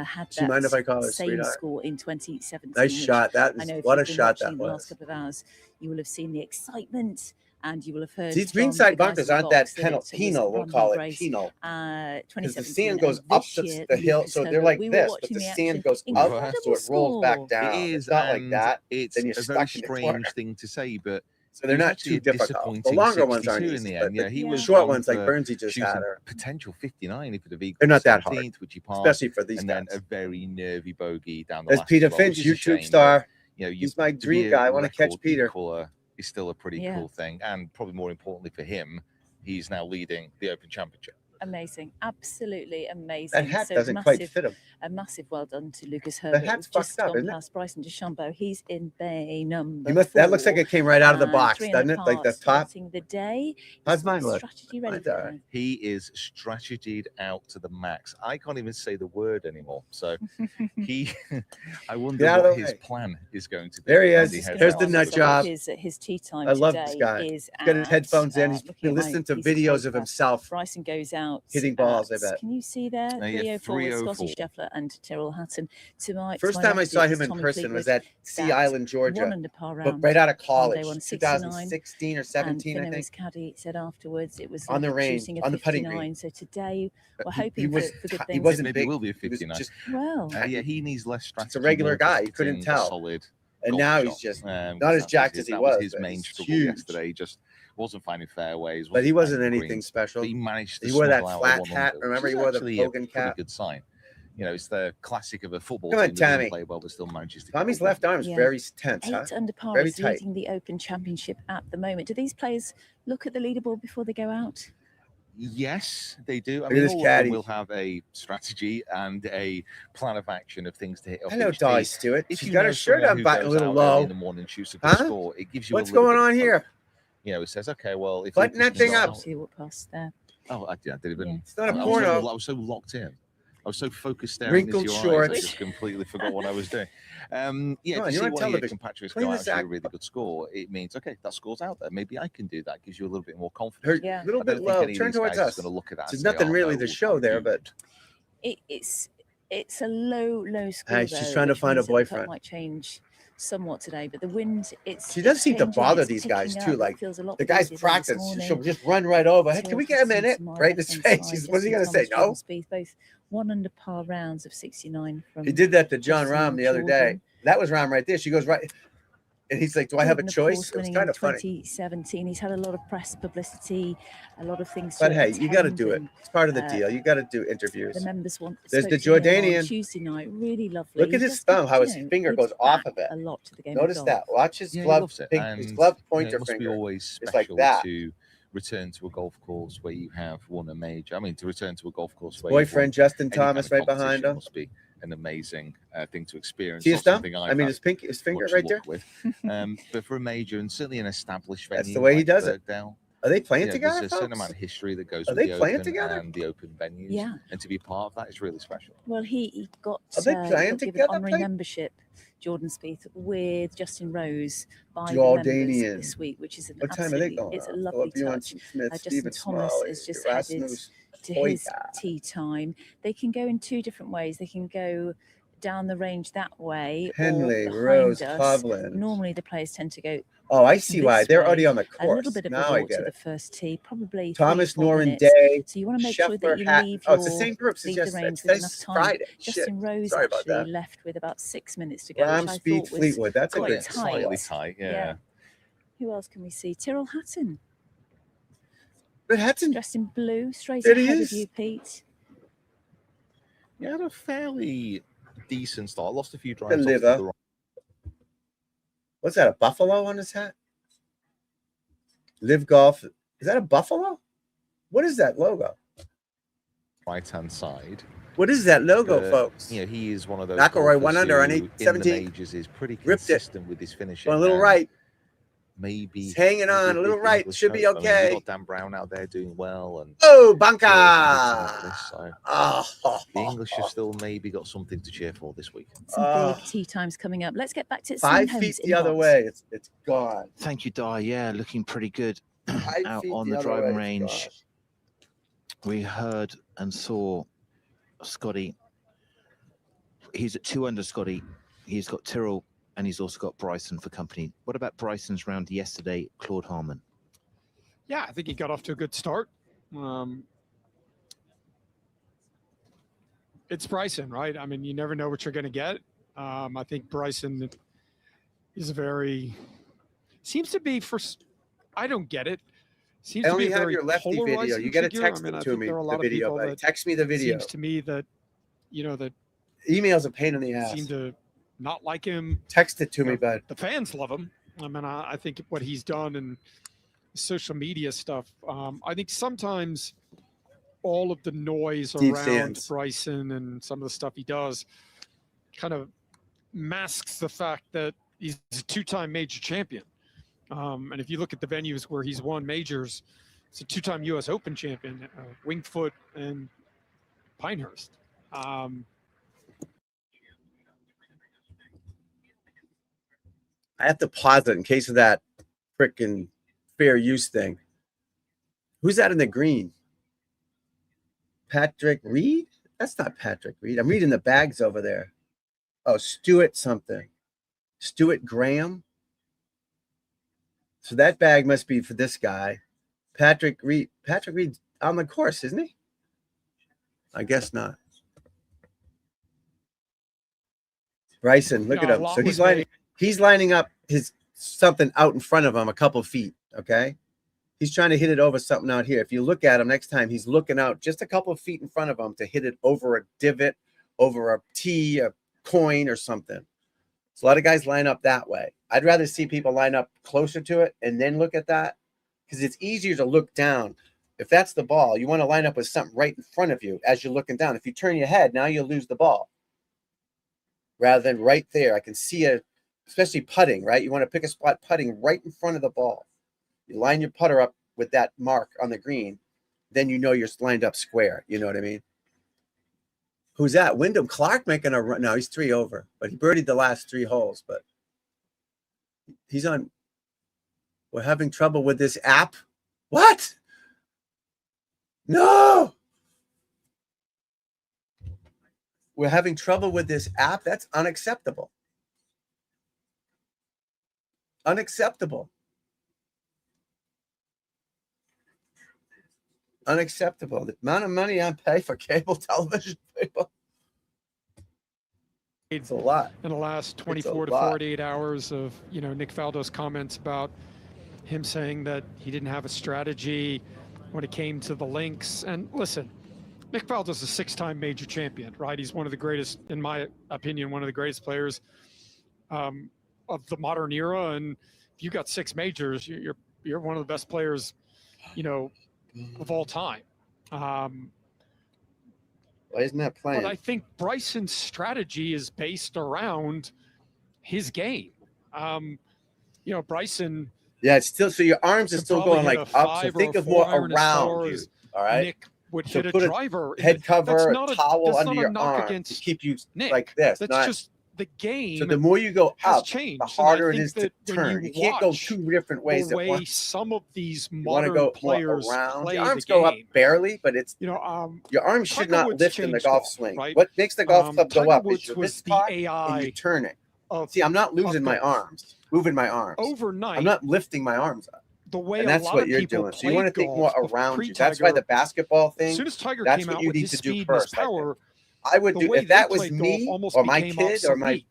had Do you mind if I call that her same sweetheart? score in 2017. Nice which shot. That I is know if what a you've been shot watching that the last was. couple of hours, you will have seen the excitement. And you will have heard These from greenside the guys bunkers in aren't that box that it was penal. We'll Brandon call it Grace, penal. 2017, Because the sand and goes up this to year, the hill, Lucas so they're Herbert, like we were this, but watching the the sand action. goes up, Incredible so it rolls back score. down. It is, It's not like and that. it's then you're a stuck very in the strange corner. thing to say, but So they're it was not actually too a difficult. The disappointing longer ones aren't 62 in easy, the but end. Yeah, the he was short on ones like for Burnsy just shooting had her, potential 59 if it had They're not that hard, 17th, which he passed, especially for these and guys. then a very nervy bogey down the There's last Peter as well, Finch, which is a YouTube shame, star. but, you know, He's my to be dream a guy. I want to catch record Peter. equaler is still a pretty Yeah. cool thing, and probably more importantly for him, he's now leading the Open Championship. Amazing, absolutely amazing. That hat So doesn't massive, quite fit him. A massive well done to Lucas Herbert. hat's We've just fucked up, gone isn't it? past Bryson DeChambeau. He's in bay number You must. That looks like 4. it came right out of the And box, 3 doesn't under it? Like the par, top. starting the day. How's Is mine look? strategy ready Mine's for all right. him? He is strategied out to the max. I can't even say the word anymore. So he, I wonder Get out of what the his way. plan is going to be. There he as is. Just heads There's out the to nut honest, job. His tee time I love today this guy. is He's got his at, headphones in. He's looking been at my listening to piece of videos of paper. himself Bryson goes out hitting balls. I at- bet. Can you see there? Yeah, 304 with Scotty 304. Scheffler and Tyrrell Hatton. First time I saw him in person was at Sea Island, Georgia, 1 under par but round. right out of on day college, 169, 2016 or And 17, I Finno, think. his caddy, said afterwards it was On the like range, shooting a on the putting 59. green. So today we're He hoping was for good he things. wasn't Maybe big. will be a He was 59. just, Well, Yeah, he needs less strategy. a regular more guy. You just couldn't hitting a tell. solid and golf now shot. he's just Not not as jacked as he that was. his but main he's struggle huge. yesterday. He just wasn't finding fairways. But he wasn't finding anything greens. special. But he managed to He wore that smuggle out a flat 1 hat. under, Remember, which he is wore the actually a Hogan pretty cap. good sign. You know, it's the classic of a football Come on, team that doesn't Tammy. play well but still manages to. Tommy's get left over. arm is Yeah. very tense, 8 huh? under par Very is tight. leading the Open Championship at the moment. Do these players look at the leaderboard before they go out? Yes, they do. I Look at mean, this all of caddy. them will have a strategy and a plan of action of things to hit off Hello, each Dolly tee. Stewart. If She's you got know her shirt someone who unbuttoned a goes little out early low. in the morning and shoots a good Huh? score, it gives you What's a little going bit of on hope. here? You know, it says, okay, well, if Button Lucas that thing can up. start- See what passed there. Oh, I didn't even. Yeah. It's not a I was porno. I was so locked in. I was so focused down Wrinkled into your shorts. eyes, I just completely forgot what I was doing. Yeah, Come if on, you see you're on one of your television. compatriots Clean go out this and shoot a act. really good score, it means, okay, that score's out there. Maybe I can do that. Gives you a little bit more Her confidence. Yeah. little I bit don't think low. any of Turn these towards guys us. is going to look at that. There's and say, nothing "Oh, really no, to show I'm there, huge." but It's a low score. Hey, she's though, trying to which find a means that the putt boyfriend. might change somewhat today, but the wind it's She does it's seem to changing, bother it's these guys picking too, up, it like, feels a lot the guy's breezier than this practice. She'll morning. just run right over. Hey, Tyrrell can we get a Hatton minute? to my Right in his left-hand face. side, He's, what's he Justin going to say? Thomas, No? Jordan Spieth, both 1 under par rounds of 69 from He did that to John Justin Rahm the other day. Jordan. That was Rahm right there. She goes right. And he's like, do I have a Jordan, of choice? course, It was winning kind in of funny. 2017. He's had a lot of press publicity, a lot of things. But to hey, you got to attend, do it. and It's part of the uh, deal. You got to do interviews. the members want. There's spoke the to him on Jordanian. Tuesday night. Really lovely. Look at He his does thumb, give, how you his know, finger gives goes off back of it. a lot to the game. Notice of golf. that. Watch his Yeah, he glove, loves it. his And, glove you know, pointer it must be finger. always It's like special that. to return to a golf course where you have won a major. I mean, to return to a golf course where Boyfriend Justin you've won any Thomas kind of right behind competition him. must be an amazing thing to experience. See his Not thumb? something I I've mean, had his finger much right luck there. with. But for a major and certainly an established venue, That's the way he like does it. Birkdale, Are they playing you know, together, there's a certain folks? amount of history that goes Are with they the playing Open together? and the Open venues. Yeah. And to be part of that is really special. Well, he got, Are they he playing got given together, honorary play? membership, Jordan Spieth, with Justin Rose by the Jordanian. members this week, which is an What time are they absolutely, going it's a on? lovely Philip Ewan touch. Smith, Justin Stephen Thomas Smalley, has just headed Rasmus to his Højgaard. tee time. They can go in 2 different ways. They can go down the range that way Henley, or behind Rose, us. Hovland. Normally the players tend to go Oh, I see why. this They're way, already on the a little course. bit of Now a I walk get to the it. first tee, probably Thomas, 3 or 4 Norman, minutes. Day, So you want to make sure that Scheffler, you Hatton. leave Oh, it's the your same group. It's leave just the range it's with this enough time. Friday. Shit. Justin Rose Sorry about actually that. left with about 6 minutes to go, Ram, which I Speed, thought was Fleetwood. That's a quite good tight. Slightly tight, yeah. Who else can we see? Tyrrell Hatton, But Hatton, dressed in blue, straight There he ahead is. of you, Pete. He had a fairly decent start. Lost a few drives off to liver. the right. what's that? A buffalo on his hat? Live Golf. Is that a buffalo? What is that logo? right-hand side. What is that logo, But, folks? You know, he is one of those. McIlroy golfers 1 under on who, 8, in the 17. majors is pretty Ripped it. consistent with his finishing. Going a little and right. Maybe He's hanging on, a little the right. English Should be Open. I mean, okay. you've got Dan Brown out there doing well, and Oh, Gillis bunker! and this, so Oh, the English have still maybe got something to cheer for this week. Some Oh. big tee times coming up. Let's get back to 5 Sam feet Holmes the other inbox. way. It's gone. Thank you, Di. Yeah, looking pretty good 5 out feet on the the other driving way, it's range. We heard and saw Scotty. He's at 2 under, Scotty. He's got Tyrrell and he's also got Bryson for company. What about Bryson's round yesterday, Claude Harmon? Yeah, I think he got off to a good start. It's Bryson, right? I mean, you never know what you're going to get. I think Bryson is seems to be I don't get it. Seems I to be only a have very your lefty video. polarizing You got to figure. text I mean, it I to think me. there are a The lot of video, people buddy. that Text me the video. seems to me that, that Email's a pain in the ass. seem to not like him. Text it to me, Yeah. bud. The fans love him. I mean, I think what he's done and social media stuff, I think sometimes all of the noise Steve around Sands. Bryson and some of the stuff he does kind of masks the fact that he's a two-time major champion. And if you look at the venues where he's won majors, it's a two-time U.S. Open champion, Winged Foot and Pinehurst. I have to pause it in case of that freaking fair use thing. Who's that in the green? Patrick Reed? That's not Patrick Reed. I'm reading the bags over there. Oh, Stuart something. Stuart Graham. So that bag must be for this guy. Patrick Reed. Patrick Reed's on the course, isn't he? I guess not. Bryson, look Yeah, at a him. lot So was he's lining up his something out in front of him a couple feet, okay? He's trying to hit it over something out here. If you look at him next time, he's looking out just a couple of feet in front of him to hit it over a divot, over a tee, a coin, or something. So a lot of guys line up that way. I'd rather see people line up closer to it and then look at that because it's easier to look down. If that's the ball, you want to line up with something right in front of you as you're looking down. If you turn your head, now you'll lose the ball. Rather than right there, I can see it, especially putting, right? You want to pick a spot putting right in front of the ball. You line your putter up with that mark on the green, then you know you're lined up square. You know what I mean? Who's that? Wyndham Clark making a run. No, he's 3 over, but he birdied the last 3 holes. But he's on. We're having trouble with this app. What? No. We're having trouble with this app. That's unacceptable. Unacceptable. Unacceptable. The amount of money I pay for cable television, people. It's a lot. In the last 24 to 48 hours of, Nick Faldo's comments about him saying that he didn't have a strategy when it came to the links. And listen, Nick Faldo's a 6-time major champion, right? He's one of the greatest, in my opinion, one of the greatest players of the modern era. And if you got 6 majors, you're one of the best players, of all time. Why isn't that playing? But I think Bryson's strategy is based around his game. Bryson. Yeah, it's still, so your arms are still going like up. So think of more around you. All right. Nick would so hit put a driver. Head cover, a towel under your arm against to keep you Nick. like this. That's just the game. So the more you go up, changed. the harder it is to turn. You can't go 2 different ways the at way once. some of these You want to modern go players more around. play Your arms the go up game. barely, but it's your arms should Tiger not Woods lift in the changed golf golf, swing. right? What makes the golf club go Tiger up Woods is your was wrist the cock AI and you turn it. of See, I'm not losing my golf. arms, moving my arms. Overnight, I'm not lifting my arms up. the way And that's a lot what of you're people doing. So you want to think golf more around you. That's pre-Tiger, why the basketball as thing, soon as Tiger that's came what out you with need his to do speed and his first, I think. power, I would the do way if that they was played me golf almost or my became kid or my obsolete.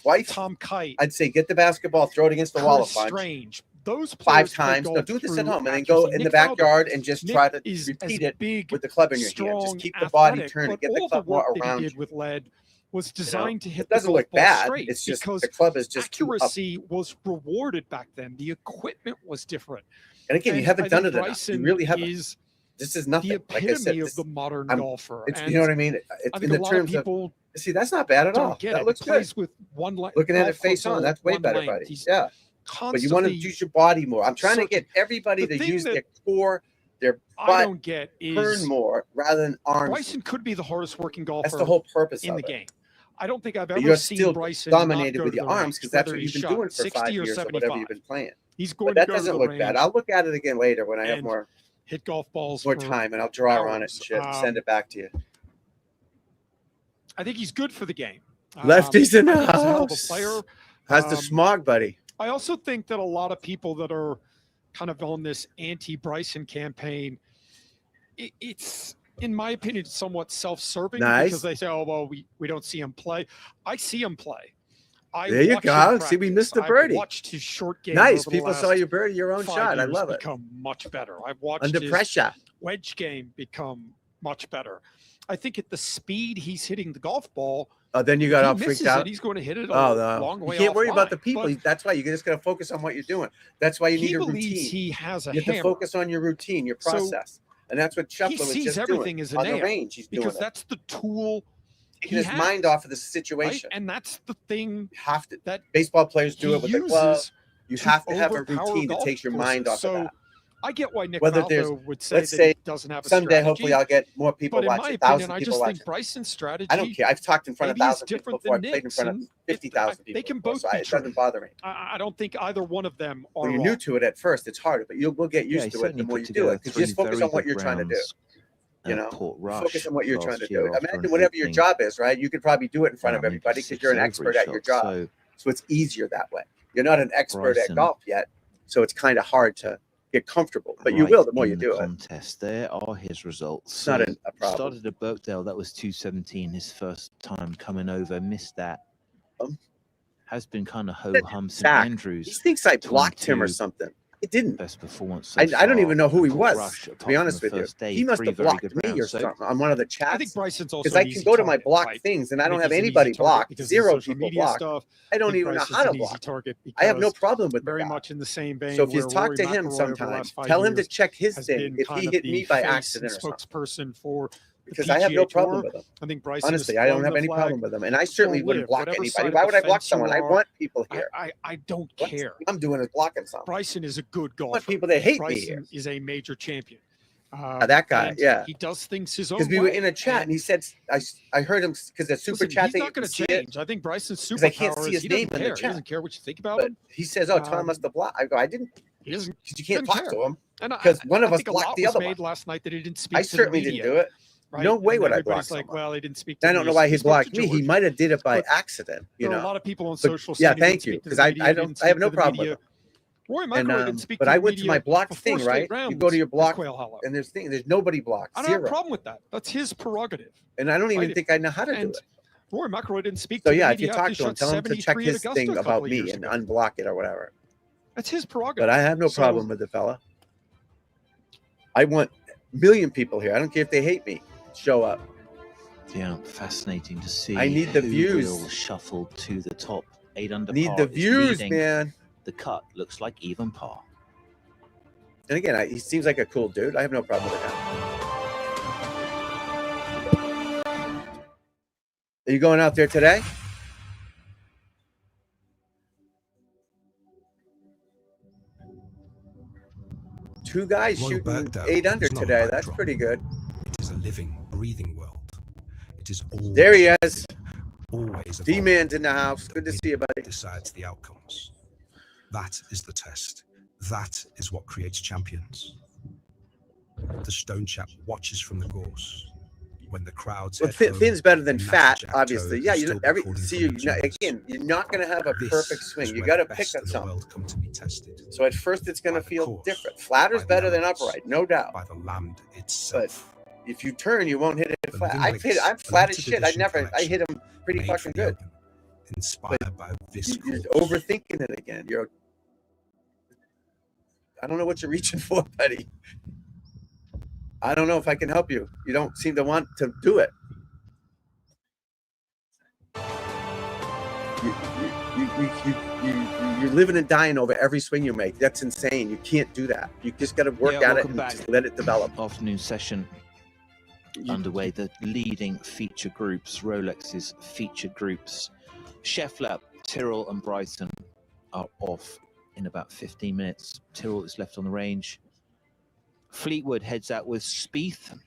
wife. Tom Kite, I'd say get the basketball, throw it against the wall a Curtis bunch. Strange, those 5 players play times. No, golf do this at through home and then go accuracy. in the Nick Faldo, backyard and just Nick try to is repeat as it big, with the club in your hand. strong, Just keep the body athletic, turning. but Get the all club the work more that he around did you. with lead was designed to hit It doesn't the golf look ball bad. straight It's just because the club is just too up. accuracy was rewarded back then. The equipment was different. And again, you And haven't I done think it enough. Bryson You really haven't. is This is nothing. the Like I epitome said, of the modern I'm- golfer. it's, And you know what I mean? I It's think in a the lot of terms of, people see, that's not bad at all. don't get That it. looks He good. plays with one leg. Looking at it golf face club on, ball, that's way one better, length. buddy. He's Yeah. But you want to constantly- use your body more. I'm trying to So- get everybody the to thing use that their core, their I butt, don't get turn is more rather than arms. Bryson could be the hardest working golfer That's the whole purpose in of the it. game. I don't think I've But ever you're seen still Bryson not dominated go with to your the arms range, because that's whether what he you've been shot doing for 60 5 or years or 75. whatever you've been playing. He's going But that to go to doesn't the look range bad. I'll look at it again later when I have and more hit golf balls more for time and I'll draw on it and hours. shit and send it back to you. I think he's good for the game. Lefty's in I the think he's a hell of a house. player. How's the smog, buddy? I also think that a lot of people that are kind of on this anti-Bryson campaign, it's, in my opinion, somewhat self-serving Nice. because they say, oh, well, we don't see him play. I see him play. There you go. See, we missed the birdie. I've watched his short game. Nice. over the People saw last your birdie, your own 5 shot. I years love it. become much better. I've watched Under his pressure. wedge game become much better. I think at the speed he's hitting the golf ball, Oh, then you got he all misses freaked out. It, he's going to hit it a Oh, no. long way You can't off worry about the line. people. But That's why you just got to focus on what you're doing. That's why you need he a believes routine. he has a You have to hammer. focus on your routine, your So, process. And that's what Scheffler was sees just everything doing as a on the nail, range. He's doing because it. that's the tool Taking his he mind has, off of the right? situation. And that's the thing You have to. that Baseball players do he it with the glove. uses You to have to have a overpower routine that golf takes your mind off courses. of So that. I get why Nick Whether there's- Faldo would say let's that say he doesn't have a Someday, strategy. hopefully, I'll get more people But in my watching. opinion, 1,000 I people just watching. think Bryson's strategy, I don't care. I've talked in front of maybe is 1,000 people different before. than I played in front of Nick's, and 50,000 people. they can before, both so be it true. doesn't bother me. I don't think either one of them are When you're wrong. new to it at first, it's harder, but you will get used he to it the certainly more put you do together it. Because three just focus very on what good you're trying to do. rounds You at know, Port you Rush focus on what you're trying last to year do. after Imagine an whatever your opening job is, right? You could probably do it in front of round, everybody because 6 you're an over expert he at your shot. job. So it's easier that way. You're not an expert Bryson, at golf yet, so it's kind of hard to get comfortable. But you right will the more you in do the it. contest. There are his results. It's not So a problem. started at Birkdale. That was 217. His first time coming over. Missed that. Has been kind of ho-hum. St Zach, He Andrews. thinks I blocked him or 22. something. I didn't. Best performance. So I don't far even know who he at Port was, Rush, to apart be from honest the with you. first day. He must 3 have very blocked good me or rounds. So something on one of the chats. I think Bryson's also Because I an can easy go to my target, blocked right? things and I I don't think have he's an easy anybody target blocked. because of 0 social people media blocked. stuff. I don't think even know Bryson's how to an easy block. target I have no because problem with the very guy. much in the same vein. So if you where talk Rory to him McIlroy over the sometime, last 5 tell him to years check his has thing been if kind he of hit the me by face accident and or something. spokesperson for the Because I have no PGA problem Tour. with him. I think Bryson Honestly, has I don't flown have the any flag problem with him. And I certainly full wouldn't live, block whatever anybody. side Why of would the I block fence you someone? I are. want people here. I don't What's- care. I'm doing is blocking someone. Bryson is a good I golfer. want people that hate me here. Bryson is a major champion. That guy, and yeah. he does things his own Because way. we were in a chat and he said, I heard him because the super Listen, chat he's thing, not you can going to see it. change. I think Bryson's 'Cause I can't superpower see is his he name doesn't in the care. He chat. doesn't care what you think about But him. he says, "Oh, Tom must have blocked." I go, "I didn't," He doesn't. because you can't Doesn't talk care. to him. And Because one of I us think a blocked lot the was other made one. last night that he didn't speak I to the certainly media, didn't do it. right? No way And would I everybody's block like, someone. well, he didn't speak to I me. don't know why he spoke to blocked me. He George. might have did it by But accident, you There are a know. lot of people on But social yeah, saying he didn't thank you, speak to because the I media, don't, didn't I have speak no to the problem with media. him. Rory And McIlroy didn't speak but to I the went to my media blocked for 4 thing, straight right? You go to rounds your at block, Quail Hollow. and there's nobody blocked, I don't have a zero, problem with that. That's his prerogative. and I don't even Right. think I know how to do And it. Rory McIlroy didn't speak So to yeah, the if you media talk after he to him, shot tell him to check 73 at his Augusta thing a couple about of me years and ago. unblock it or whatever. That's his prerogative. But I have no So- problem with the fella. I want a million people here. I don't care if they hate me. Show up. Yeah, fascinating to see. I need the who views. will shuffle to the top 8 under Need par. the It's views, leading. man. The cut looks like even par. And again, he seems like a cool dude. I have no problem with that. Are you going out there today? Two guys Royal shooting Birkdale 8 under is not a today. That's backdrop. pretty good. It is a living, breathing world. It is always There he is. always D-Man's in the house. Good to see you, buddy. decides the outcomes. That is the test. That is what creates champions. The Stone Chap watches from the course. When the crowds Well, head home, thin's better than the fat, Natterjack obviously. Toad Yeah, will you know, still be calling see, from the tunes. again, you're not going to have a This perfect is swing. You where got to the pick best on in the something. world come to be tested. So at first, it's going By to the feel course, different. Flatter's by the better than elements, upright, no doubt. by the land itself. If you turn, you won't hit it The flat. Living I'm Links flat as limited shit. I edition hit them pretty made for fucking the good. open, inspired by this You're course. overthinking it again. I don't know what you're reaching for, buddy. I don't know if I can help you. You don't seem to want to do it. You're living and dying over every swing you make. That's insane. You can't do that. You just got to work Yeah, at it welcome and back. just let it develop. Afternoon session underway. The leading feature groups, Rolex's feature groups, Scheffler, Tyrrell, and Bryson are off in about 15 minutes. Tyrrell is left on the range. Fleetwood heads out with Spieth.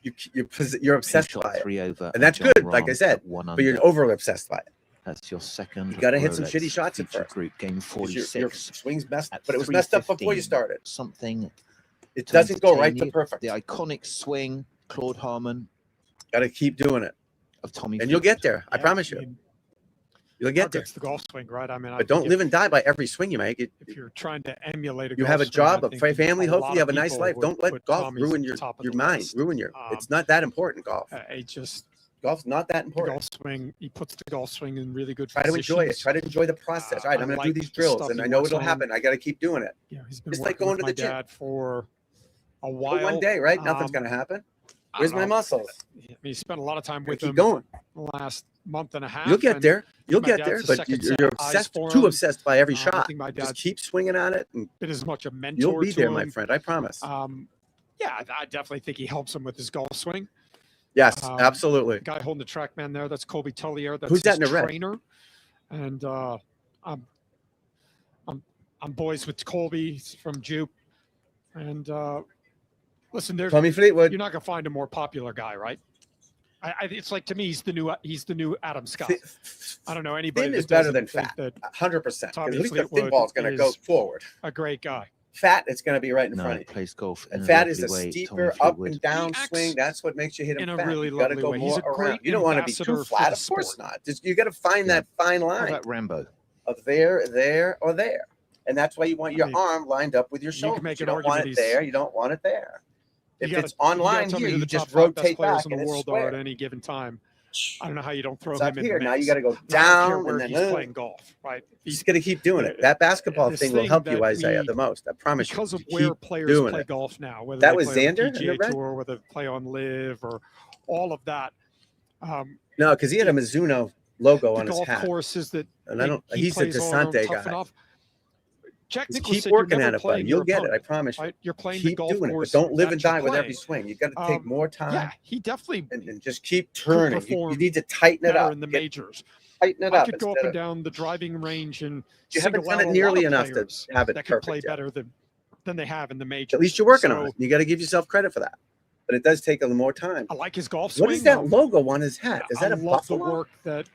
You're obsessed Shot by it. 3 over, And that's John good, like I Rahm said, at 1 but you're under. over obsessed by it. That's your second. You got to hit some Rolex shitty shots at feature first. Group game 'Cause Your 46. swing's messed, at but it was messed up before you 3:15. started. Something It to doesn't go right entertain to you. perfect. The iconic swing, Claude Harmon Got to keep doing it, of Tommy. and you'll get there. I Yeah, promise you, mean, you'll get there. target's the golf swing, right? I mean, I But don't think live and die by every swing you make. if you're trying to emulate a You golf have a swing, job, I a think family. a lot Hopefully, you have a of nice people life. would Don't let put golf Tommy's ruin at the your top of your the mind. list. Ruin your. It's not that important. Golf. It just Golf's not that the important. golf swing. He puts the golf swing in really good Try to enjoy it. positions. Try to enjoy the process. All right, I'm going to do unlike these the drills, stuff and he I know works it'll on. happen. I got to keep doing it. You know, he's been Just like working going with to my the gym. dad for a So while. one day, right? Nothing's going to happen. Where's my muscles? I mean, he spent a lot of time Gotta with keep him going. the last month and a half. You'll get and there. You'll my get dad's there. a But second set you're of eyes obsessed, for too him. obsessed by every I shot. think my Just dad's keep swinging at it, and been as much a mentor you'll be to there, him. my friend. I promise. Yeah, I definitely think he helps him with his golf swing. Yes, Um, absolutely. The guy holding the track man there, that's Colby Tullier. That's Who's that his in the red? trainer. And I'm boys with Colby from Jupe. And listen, Tommy Fleetwood. you're not gonna find a more popular guy, right? It's like, to me, he's the new Adam Scott. I don't know anybody Thin that is better doesn't than think fat. that 100%. Tommy At least the thin Fleetwood ball is going to go is forward. a great guy. Fat, it's going to be right in No, front he of you. plays golf in And a fat is a lovely way, steeper Tommy up Fleetwood. and down He acts swing. That's what makes you hit him in a fat. really You got to lovely go way. more He's a around. great You don't want to be ambassador too for flat. the Of course sport. not. Just you got to find Yeah. that fine How line about Rambo? of there, or there. And that's why you want your mean, arm lined up with your you can shoulders. make You an don't want argument it he's- there. You don't want it there. If You gotta- it's on you gotta line tell me here, who you the top just 5 best rotate players back in and the it's world are at square. any given time. I don't know how you don't throw It's him up in here. the Now mix. you got to go I don't care down where and then he's playing golf, right? you just got to keep doing it. That basketball this thing will thing help you, that Isaiah, we- the most. I promise because you. of where Keep players doing play it. golf now, whether That they was play on Xander the in the PGA red? Tour, whether they play on Live, or all of that. No, because he had a Mizuno logo The on his golf hat. courses that And I don't. he He's a plays on aren't Desante tough guy. enough. Jack Just Nicklaus keep said, "You're working never at it, buddy. playing You'll your get it. I opponent, promise you. right? You're playing Keep the golf doing it, but course don't live and that you're die with every playing." swing. You got to take more time Yeah, he definitely and just keep turning. You perform need to tighten it better up. in the Get- majors. tighten it I up. could go up instead and of- down the driving range and You haven't single done out it a lot nearly of enough to players have it that can play perfect yet. better than they have in the majors. At least you're working on So, it. You got to give yourself credit for that. But it does take a little more time. I like his golf swing. What is that logo on his hat? Is that I a love buffalo? the work that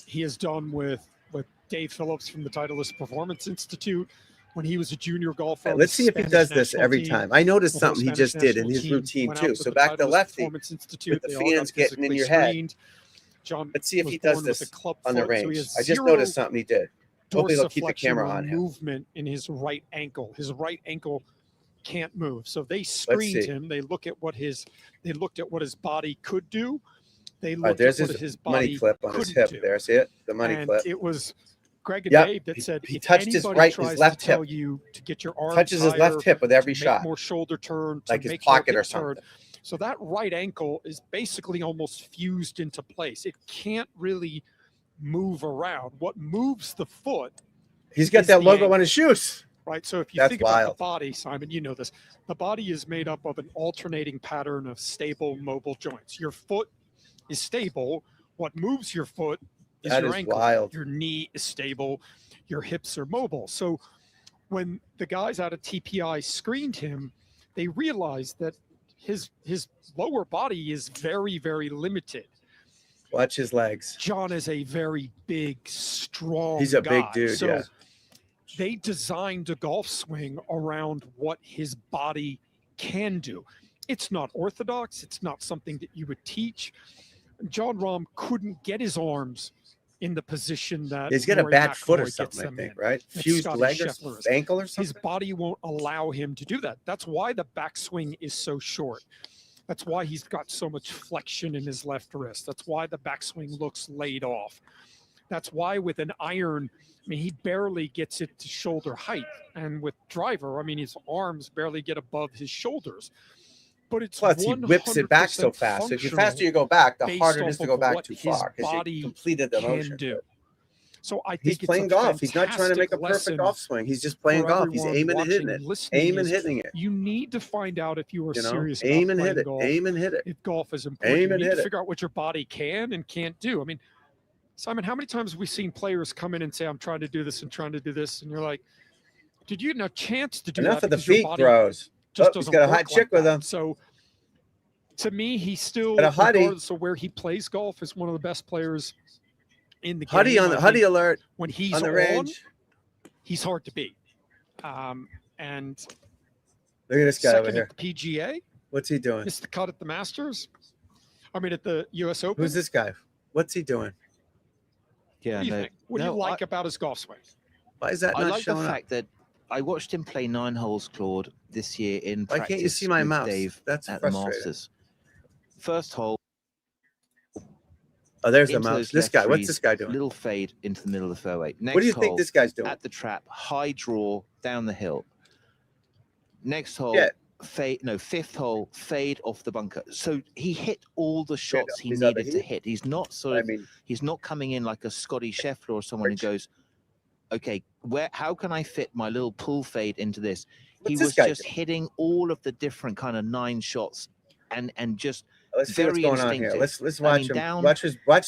he has done with Dave Phillips from the Titleist Performance Institute when he was a junior golfer. Right, on let's the see if he Spanish does this national every team. time. I noticed The whole something he Spanish just did in national his team routine went out too. to So the back to Titleist lefty Performance Institute. with the They all got fans getting in physically your head. screened. John Let's see if was he does born with this a club on the foot, so he range. has I just zero noticed something he did. Hopefully they'll keep the dorsiflexion camera or on him. movement in his right ankle. His right ankle can't move. So they screened see. him. They looked at what his body could do. They All right, looked there's at what his his money body clip on his couldn't hip. do. There, see it? The money And clip. it was Greg and Yep, Dave that said, he if touched his anybody right- his tries left to tell hip. you to get your arms Touches his higher, left hip with every to shot, make more shoulder turn, to like his make more pocket or hip turn. something. So that right ankle is basically almost fused into place. It can't really move around. What moves the foot, He's got is that the logo ankle. on his shoes. right? So if you That's think about wild. the body, Simon, you know this. The body is made up of an alternating pattern of stable, mobile joints. Your foot is stable. What moves your foot is That your is ankle. wild. Your knee is stable. Your hips are mobile. So when the guys out of TPI screened him, they realized that his lower body is very, very limited. Watch his legs. John is a very big, strong He's a big guy. dude, So yeah. they designed a golf swing around what his body can do. It's not orthodox. It's not something that you would teach. John Rahm couldn't get his arms in the position that He's got a Rory bad foot or McIlroy gets something, I them think, in. right? That Fused Scotty leg or Scheffler is. ankle or His something. body won't allow him to do that. That's why the backswing is so short. That's why he's got so much flexion in his left wrist. That's why the backswing looks laid off. That's why with an iron, I mean, he barely gets it to shoulder height. And with driver, I mean, his arms barely get above his shoulders. But it's Plus, he whips it back so 100% fast. So if the functional faster you go back, the based harder it is off to go of back what too his far because body you completed the can motion. do. So I think He's it's playing a golf. He's not trying to make a fantastic perfect lesson golf swing. He's just playing for golf. He's everyone aiming and hitting watching, it. listening Aim and is hitting it. You need to find out if you are You know, serious aim about and playing hit it. golf. Aim and hit it. If golf is important, Aim you and need hit to it. figure out what your body can and can't do. I mean, Simon, how many times have we seen players come in and say, I'm trying to do this and trying to do this? And you're like, did you have a chance to do Enough that? of the because your feet body throws. just Oh, he's doesn't got a work hot chick like with that. him. So to me, he's still, Got a hottie. regardless of where he plays golf, is one of the best players in the Huddy game. on the I Huddy think alert when he's on the on, range. he's hard to beat. And Look at this guy over second here. at the PGA, What's he doing? missed the cut at the Masters. I mean, at the U.S. Open. Who's this guy? What's he doing? Yeah, What do you no, think? What do no, you like about his golf swing? Why is that I not like the showing up? fact that I watched him play 9 holes, Claude, this year in Why practice can't you see my with mouse? Dave That's at the frustrating. Masters. First hole, Oh, there's the into mouse. those This left guy. What's trees, this guy doing? little fade into the middle of the fairway. Next What do you hole, think this guy's doing? at the trap, high draw down the hill. Next hole, Yeah. fade. No, fifth hole, fade off the bunker. So he hit all the shots he He's up needed a to heat. hit. He's not sort I of. mean, He's not coming in like a Scotty Scheffler or someone Rich. who goes, okay, how can I fit my little pull fade into this? he this was guy just do? hitting all of the different kind of 9 shots and just Let's see what's very going on here. instinctive. Let's I watch mean, him. down Watch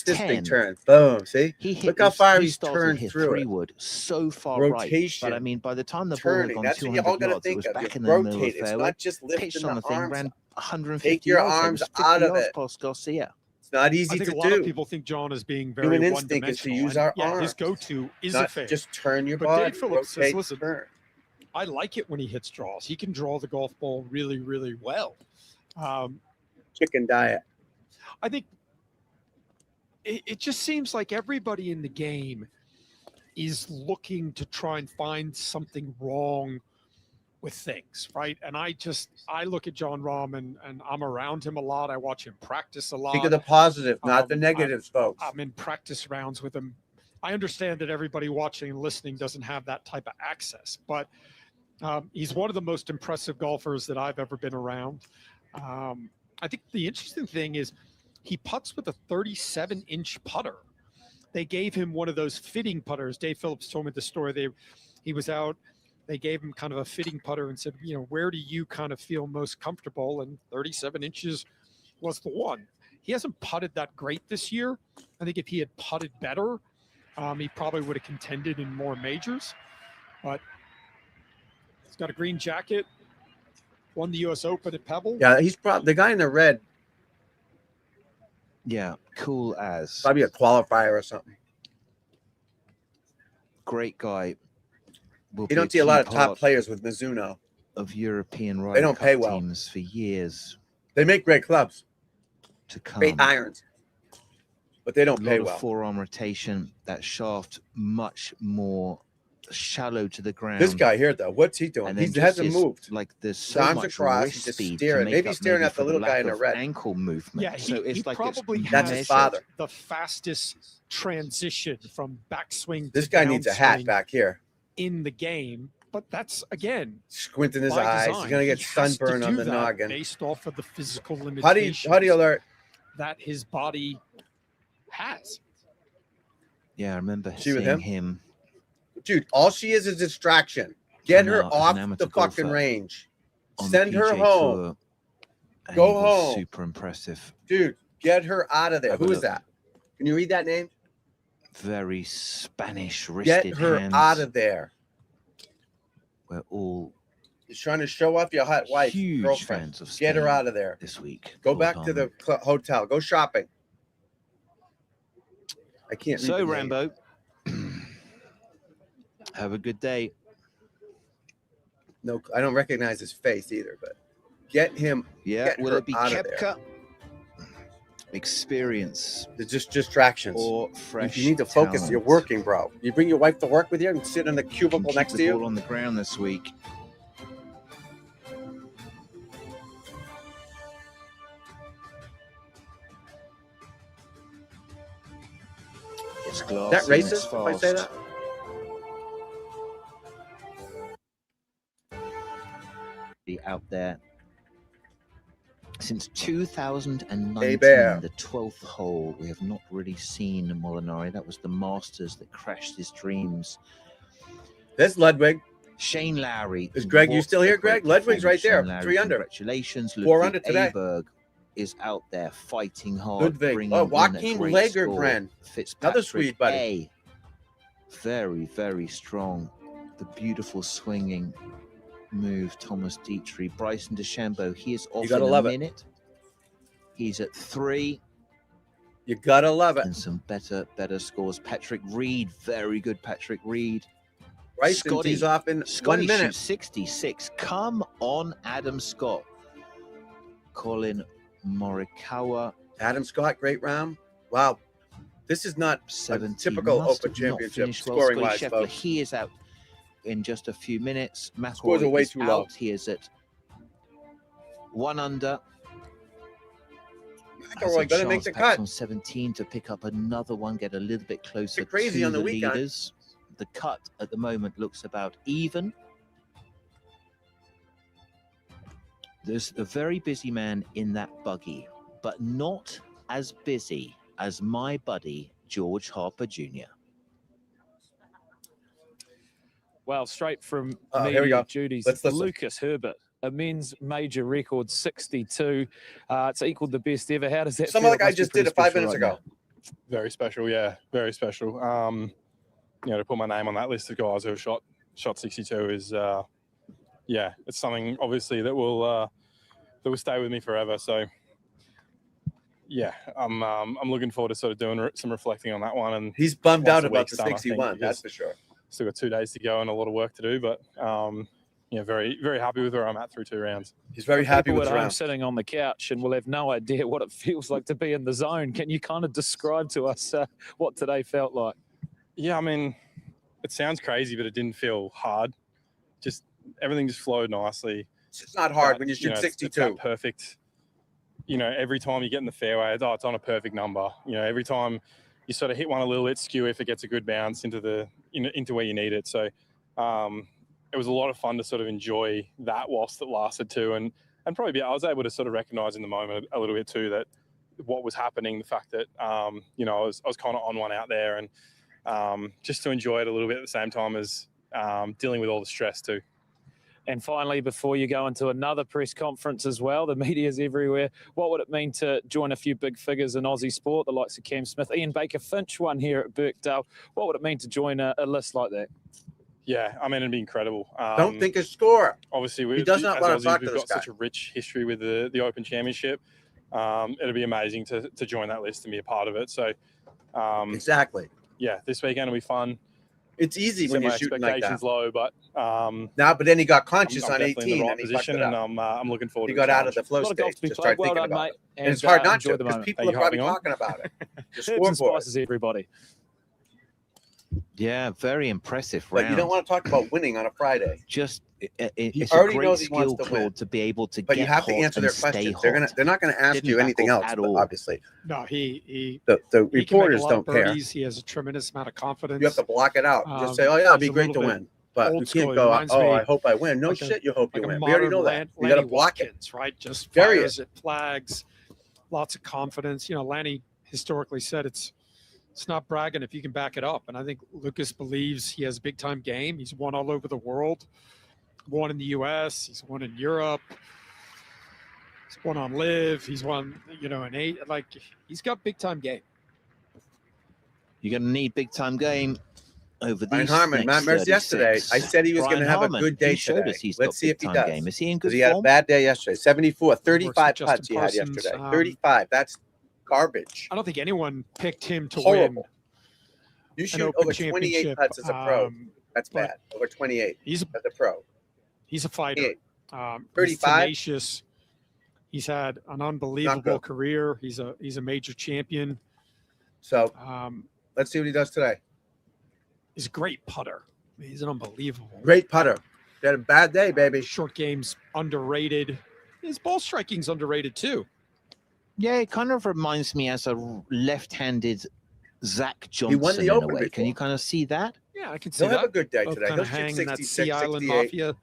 this thing 10. turn. Boom. See? he hit Look how far he he's started turned his through it. 3-wood so far right. Rotation. But I mean, by the time the ball Turning. had gone That's what you 200 all got to yards, it think was of. back You in the middle of the rotate. It's fairway. not just lifting Pitched the on the thing, arms. ran 150 Take your yards. So it arms was 50 out of yards it. past Garcia. It's not I easy think to a lot of do. people think John is being very Human instinct is to one-dimensional. use and our yeah, his arms. go-to is a Not fade. just turn your But body. Dave Phillips says, rotate, listen, turn. I like it when he hits draws. He can draw the golf ball really, really well. Chicken diet. I think it just seems like everybody in the game is looking to try and find something wrong with things, right? And I look at John Rahm and I'm around him a lot. I watch him practice a lot. Think of the positive, not the Um, negatives, folks. I'm in practice rounds with him. I understand that everybody watching and listening doesn't have that type of access, but he's one of the most impressive golfers that I've ever been around. I think the interesting thing is he putts with a 37-inch putter. They gave him one of those fitting putters. Dave Phillips told me the story. He was out. They gave him kind of a fitting putter and said, you know, where do you kind of feel most comfortable? And 37 inches was the one. He hasn't putted that great this year. I think if he had putted better, he probably would have contended in more majors. But he's got a green jacket, won the U.S. Open at Pebble. Yeah, he's probably the guy in the red. Yeah, cool as. Probably a qualifier or something. Great guy. Will You be don't see a lot of key top part players with Mizuno. of European Ryder They don't Cup pay well. teams for years They make great clubs, to come. great irons, but they don't A pay lot of well. forearm rotation. That shaft much more shallow to the ground. This guy here, though, what's he doing? And He then just hasn't his- moved. Like there's so Arms much across, wrist he's just speed staring. to make Maybe up he's staring maybe at the for little guy lack in the of red. ankle movement. Yeah, so it's he like probably it's That's his has father. the fastest transition from backswing This to guy needs a hat downswing back here. in the game. But that's, again, Squinting his by eyes. design. He's gonna get He has to sunburn on do the that noggin. based off of the physical limitations How do you alert? that his body has. Yeah, I remember She with seeing him? him. Dude, all she is a distraction. Get come her out as an off amateur the fucking golfer range. on the Send her PGA home. Tour, and Go he was home. Super impressive. Dude, get her out of there. Have a Who is look. that? Can you read that name? Very Spanish wristed Get her hands. out of there. We're all He's trying to show off your hot wife, huge girlfriend. fans of Get her Spain out of there. this week. Go Lord back to Harmon. the hotel. Go shopping. I can't read So, the name. Rambo, have a good day. No, I don't recognize his face either, but get him. Yeah, Get will her it be out of there. Kepka, experience, They're just distractions. or fresh You need to focus. talent? You're working, bro. You bring your wife to work with you and sit in the Can cubicle keep next the to ball you. on the ground this week. It's Is glassy that and it's racist if I say fast. that? Be out there since 2019, Hey, Bear. the 12th hole. We have not really seen Molinari. That was the Masters that crashed his dreams. There's Ludwig. Shane Lowry. Is Greg, you what still a here, great Greg? Ludwig's right performance. there, Shane 3 Lowry, under. Congratulations. 4 Ludwig under today. Aberg is out there fighting hard. Ludwig. bringing Oh, in a Joaquin great Lagergren. score. Fitzpatrick Swede buddy. A. Very, very strong. The beautiful swinging move, Thomas Dietrich. Bryson DeChambeau, he is off gotta in a love it. minute. He's at 3 You gotta love it. and some better scores. Patrick Reed, very good Patrick Reed. Bryson Scotty. tees off in Scotty 1 minute. shoots 66. Come on, Adam Scott. Colin Morikawa, Adam Scott, great round. Wow. This is not 70. typical Must Open have not Championship finished well. scoring Scotty wise, Scheffler, folks. he is out in just a few minutes. Scores are McIlroy way is too low. out. He is at 1 under. McIlroy gonna make the cut. On 17 to pick up another one, get a little bit closer crazy to on the the weekend. leaders. The cut at the moment looks about even. There's a very busy man in that buggy, but not as busy as my buddy George Harper Jr. Well, straight from Oh, me here we to go. Judy's, Let's listen. Lucas Herbert, a men's major record 62. It's equaled the best ever. How does that Some feel? other guy Must be just pretty did it 5 special minutes right ago. now. Very special, yeah, very special. You know, to put my name on that list of guys who have shot 62 is, yeah, it's something obviously that will stay with me forever. So, yeah, I'm looking forward to sort of doing some reflecting on that one. And He's bummed once out the about week's the done, I think, 61. That's because for sure. still got 2 days to go and a lot of work to do, but yeah, very, very happy with where I'm at through 2 rounds. He's very happy People with at the home round. sitting on the couch and will have no idea what it feels like to be in the zone. Can you kind of describe to us what today felt like? Yeah, I mean, it sounds crazy, but it didn't feel hard. Just everything just flowed nicely. It's just not hard That, when you shoot know, it's 62. that perfect. You know, every time you get in the fairway, it's on a perfect number. You know, every time you sort of hit one a little bit skew if it gets a good bounce into the into where you need it. So it was a lot of fun to sort of enjoy that whilst it lasted too, and probably I was able to sort of recognise in the moment a little bit too that what was happening, the fact that you know I was kind of on one out there, and just to enjoy it a little bit at the same time as dealing with all the stress too. And finally, before you go into another press conference as well, the media's everywhere. What would it mean to join a few big figures in Aussie sport, the likes of Cam Smith, Ian Baker Finch won here at Birkdale? What would it mean to join a list like that? Yeah, I mean, it'd be incredible. Don't think a score. Obviously, He does not want to talk to we've this got guy. such a rich history with the Open Championship. It'd be amazing to join that list and be a part of it. So, Exactly. yeah, this weekend will be fun. It's easy when Set you're my shooting like expectations that. low, but Now, but then he got I'm conscious on definitely 18 in the right and he fucked position, it up. and I'm looking forward He to the got out of challenge. the flow A lot of golf stage to be to played. start Well thinking done, about mate. it. And it's hard not to because people are probably talking about it. The Herbs and scoreboard. spices, everybody. Yeah, very impressive But round. you don't want to talk about winning on a Friday. Just it's a already great knows he wants skill, to win. Claude, to be able to But get you have to hot answer and their stay questions. hot. They're not going to ask Didn't you back anything off else, at but all. obviously. No, The he can make reporters a lot don't of care. birdies. He has a tremendous amount of confidence. You have to block it out. Just say, Um, oh, yeah, it'd he's be a great to little bit win. But old you school. can't He go, reminds oh, me I hope I win. No like a- shit, you hope like you a win. We already know modern that. You got to Lanny block it. Watkins, right? Just Bury fires at flags, lots of confidence. You know, Lanny historically said it's not bragging if you can back it up. And I think Lucas believes he has a big time game. He's won all over the world, won in the US, he's won in Europe, he's won on Live, he's won, you know, in 8. Like, he's got big time game. You're going to need big time game over Brian these Harmon, next Matt Mercer yesterday. 36. I said he was going to Brian have Harmon, a good day he showed today. us he's Let's got see if he big-time does. game. Is he in Because good he had a form? bad day yesterday. 74, 35 Justin putts he had Parsons, yesterday. 35. That's garbage. I don't think anyone picked him to Horrible. You win shoot an Open over 28 Championship. putts as a pro. That's but bad. Over 28 He's as a pro. a fighter. 28. He's 35? tenacious. He's had an unbelievable good. career. He's a major champion. So Um, let's see what he does today. he's a great putter. He's an unbelievable. Great putter. He had a bad day, baby. Short game's underrated. His ball striking's underrated too. Yeah, it kind of reminds me as a left-handed Zach He won Johnson the in a Open way. Can before. you kind of see that? Yeah, I can see He'll have a that. good day Both today. kind He'll of shoot hang in that 66, Sea Island 68. Mafia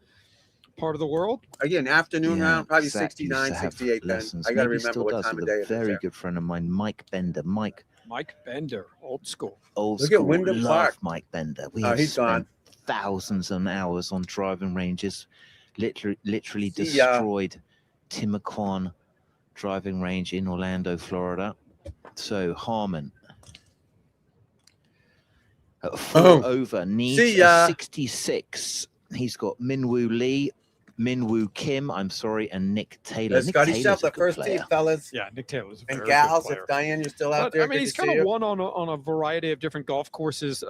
part of the world. Again, afternoon Yeah, round, probably Zach used to 69, have 68 then. lessons. I got to Maybe he remember still what does time with of day a it is very there. good friend of mine, Mike Bender. Mike, Mike Bender, old school. old Look at school. Wyndham Love Clark. Mike Bender. We Oh, have he's gone. spent thousands of hours on driving ranges. Literally See ya. destroyed Timaquan driving range in Orlando, Florida. So Harmon. At 4 Oh. over, needs See ya. a 66. He's got Minwoo Lee, Minwoo Kim, I'm sorry, and Nick Taylor. Let's Nick got Taylor's yourself a the good first player. team, fellas. Yeah, Nick Taylor's a And very gals, good if player. Diane, you're still out But, there, I mean, good he's to kind see of you. won on a variety of different golf courses.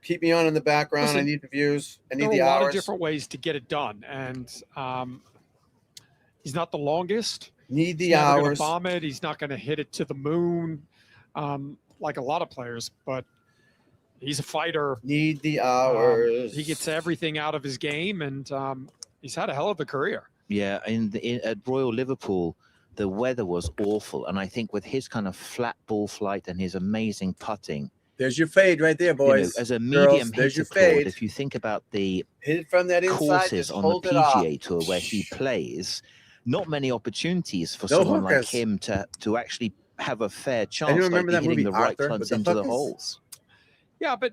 Keep me on in the background. I Listen, need the views. I need There are the a lot of hours. different ways to get it done, and he's not the longest. Need the He's never going hours. to bomb it. He's not going to hit it to the moon, like a lot of players. But he's a fighter. Need the hours. He gets everything out of his game, and he's had a hell of a career. Yeah, at Royal Liverpool, the weather was awful. And I think with his kind of flat ball flight and his amazing putting, There's your fade right there, boys. as a Girls, medium there's hitter, your Claude, fade. if you think about the Hit it from that inside. courses Just on the hold it off. PGA Tour where he plays, not many opportunities for No someone like hookers. him to actually have a fair chance, remember like that hitting movie the right Arthur clubs with the into the hookers? holes. Yeah, but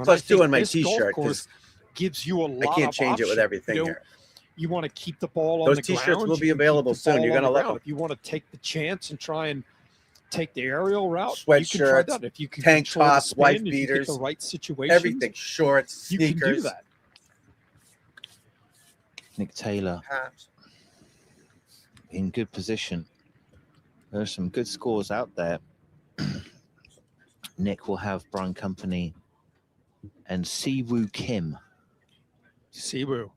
And Plus I two think on my this golf T-shirt course because gives you a I lot can't of change it with options. everything You know, here. you want to keep the ball on Those the T-shirts ground. will be you can keep available the soon. ball You're on gonna the love ground. them. If you want to take the chance and try and take the aerial route, you can try Sweatshirts, that. If you can tank control the tops, spin, wife if you get beaters, the right situation, everything, shorts, you can sneakers. do that. Nick Taylor Hats. in good position. There's some good scores out there. Nick will have Brian Company and Siwoo Kim. Siwoo.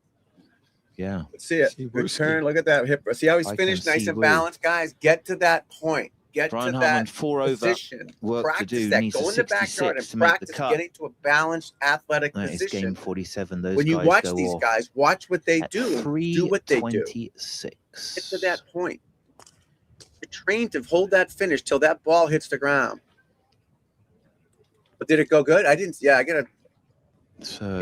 Yeah. Let's see it. Siwoo Good ski. turn. Look at that hip. See how he's I finished, can nice see and Woo. balanced, guys. Get to that point. Get Brian to Hartman, that 4 over. position. Work to Practice do. that. Needs Go a in the backyard 66 and to make the practice cut. getting to a balanced athletic That is position. game 47. Those When you guys watch go these off guys, watch what they at do. Do what they do. 3:26. Get to that point. You're trained to hold that finish till that ball hits the ground. But did it go good? I didn't. Yeah, I got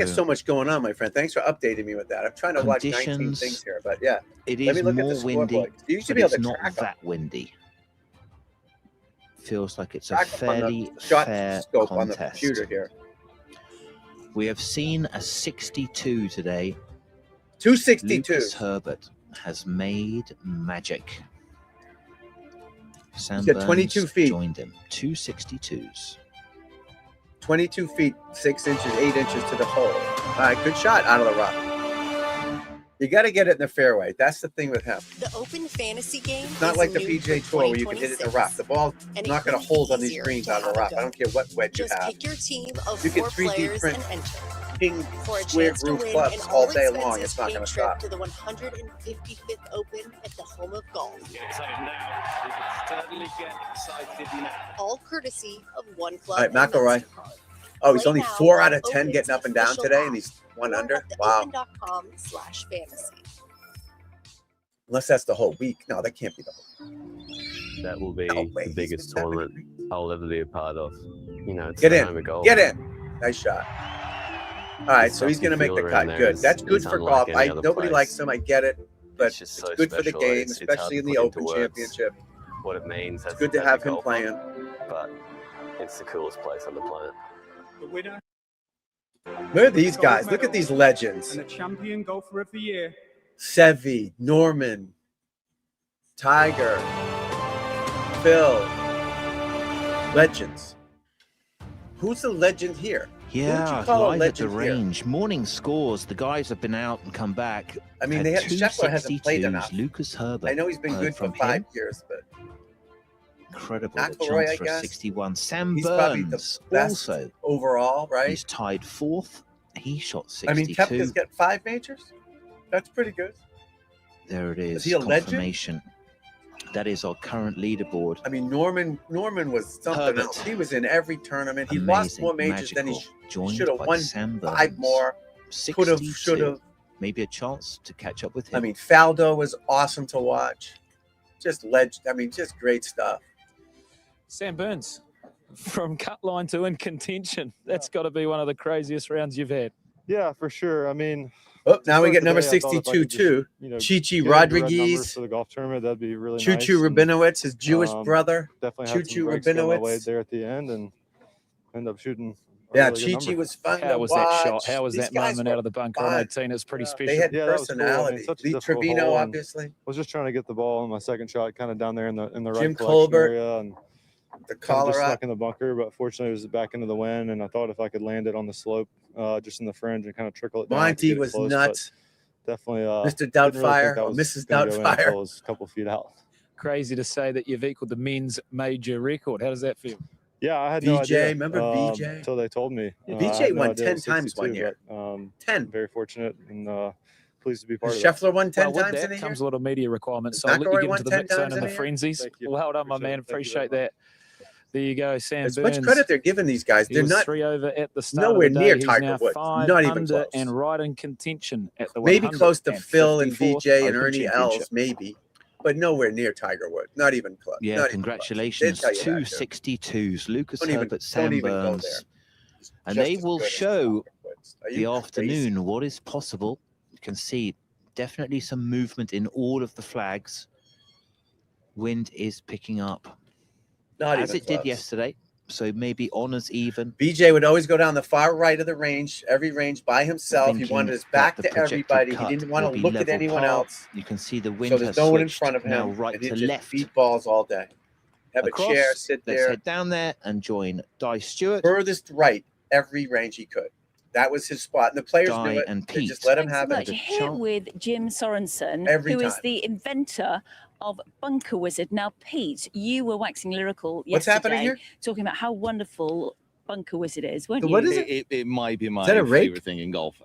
so much going on, my friend. Thanks for updating me with that. I'm trying to watch 19 Conditions, things here, but yeah. It Let is me look at more the windy, scoreboard. You should but be able it's to not track them. that windy. Feels like it's a Track up on fairly the shot fair scope on the contest. computer here. We have seen a 62 today. 262. Lucas Herbert has made magic. Sam He's got 22 Burns feet. joined him. 262s. 22 feet, 6 inches, 8 inches to the hole. All right, good shot out of the rough. You got to get it in the fairway. That's the thing with him. The Open Fantasy game It's not is like the new PGA for Tour where you can hit it in the rough. The ball's and not it going to couldn't hold be on these easier greens to out of the have a rough. go. I don't care what wedge you Just have. pick your team of You can 4 3D players print and enter. King For a square chance to groove win clubs an all day long. all-expenses It's not paid going to trip stop. to the 155th Open at the home of golf. All courtesy of One Club. All right, and McIlroy. MasterCard. Oh, he's Right only now, 4 out of Open's 10 getting up and down official today, app and he's 1 or under. at Wow. theopen.com/fantasy. Unless that's the whole week. No, that can't be the whole week. That will be No way. the biggest He's been that many tournament I'll ever be a part of. You know, it's Get the in. home of golf. Get in. Nice shot. All right, The so he's stuff going to you make the feel cut. around there Good. is- That's good is for unlike golf. any other Nobody place. likes him. I get it. But It's just it's so good for the special. game, It's hard to especially in the put Open into words Championship. what it means. It's good to have him playing. But it's the coolest place on the planet. The winner Look at these guys. Look at these legends. and the champion golfer of the year. Seve, Norman, Tiger, Phil. Legends. Who's the legend here? Who would Yeah, you call a live at the legend here? range. Morning scores. The guys have been out and come back. I mean, Had Scheffler hasn't played 262s. enough. Lucas Herbert. I know he's been good for from 5 him. years, but Incredible. The McIlroy, chance I for a guess. 61. Sam he's probably the Burns best also. overall, right? He's tied 4th. He shot I mean, 62. Koepka's got 5 majors. That's pretty good. There it is. Is he a legend? Confirmation. That is our current leaderboard. I mean, Norman was something Herbert. else. He was in every tournament. He lost Amazing, more majors than he magical. Joined should have by won. Sam 5 Burns. more. Could have, 62. should have. Maybe a chance to catch up with him. I mean, Faldo was awesome to watch. Just legend. I mean, just great stuff. Sam Burns, from cut line to in contention. That's got to be one of the craziest rounds you've had. Yeah, for sure. I mean, Oh, now we start get number the day, I thought if I 62 could just, too. you know, Chichi get into red numbers Rodriguez. for the golf tournament, that'd be really Choo nice. Choo and, Rabinowitz, his Jewish brother. Definitely had Choo some Choo breaks going my way Rabinowitz. there at the end, and end up shooting. A Yeah, really good Chichi number. was fun How to was watch. that shot? How was These that guys moment were out of the bunker on fun. 18? It's pretty special. They had Yeah, that was cool. I mean, personality. such a Lee difficult Trevino, hole, and obviously. I was just trying to get the ball on my second shot, kind of down there in the right Jim collection Colbert, area, and the kind of collar just up. stuck in the bunker. But fortunately, it was back into the wind, and I thought if I could land it on the slope, just in the fringe, and kind of trickle it down. I could Monty get it was close, nuts. but definitely, Mr. didn't really Doubtfire think that or was Mrs. gonna go in Doubtfire. until it was a couple feet out. Crazy to say that you've equaled the men's major record. How does that feel? Yeah, I had no VJ, idea. remember VJ? Until they told me. Yeah, I VJ had no won idea it 10 was times one 62, year. but, 10. Very fortunate and pleased to be part of that. Scheffler won 10 Well, with times that in a year. comes a lot of media requirements. So Has I'll let you McIlroy get won into the 10 mix zone times and in the a year? frenzies. Thank you. Well, hold on, my Appreciate man. it. Thank you very Appreciate much. that. There you go, Sam As Burns. much credit they're giving these guys. He They're was not 3 over at the start nowhere of the day. near He's Tiger now Woods. 5 Not even under close. and right in contention at the maybe close to Phil and 154th VJ and Open Ernie Championship. Els, maybe, but nowhere near Tiger Woods. Not even close. Yeah, Not even congratulations. close. They'll tell you that, 262s. Lucas Don't even- Herbert, don't Sam even go Burns. there. And Just they as will good as show Tiger Woods. Are the you crazy? afternoon what is possible. You can see definitely some movement in all of the flags. Wind is picking up. Not as even it did close. yesterday. So maybe honors even. BJ would always go down the far right of the range, every range by himself. He Thinking wanted his that back the to projected everybody. He cut didn't want will to be look at level anyone par. else. You can see the wind So has there's no one in switched front of now him. right And he'd to just left. beat balls all day. Have Across. a chair, sit Let's there. head down there and join Di Stewart. Furthest right, every range he could. That was his spot. And the players Di knew it. and They just Pete. let him Thanks so have much. it. Here with Jim Sorensen, Every who is time. the inventor of Bunker Wizard. Now, Pete, you were waxing lyrical What's yesterday, happening here? talking about how wonderful Bunker Wizard is, weren't you? What is It might be my that a rake? favorite thing in golf.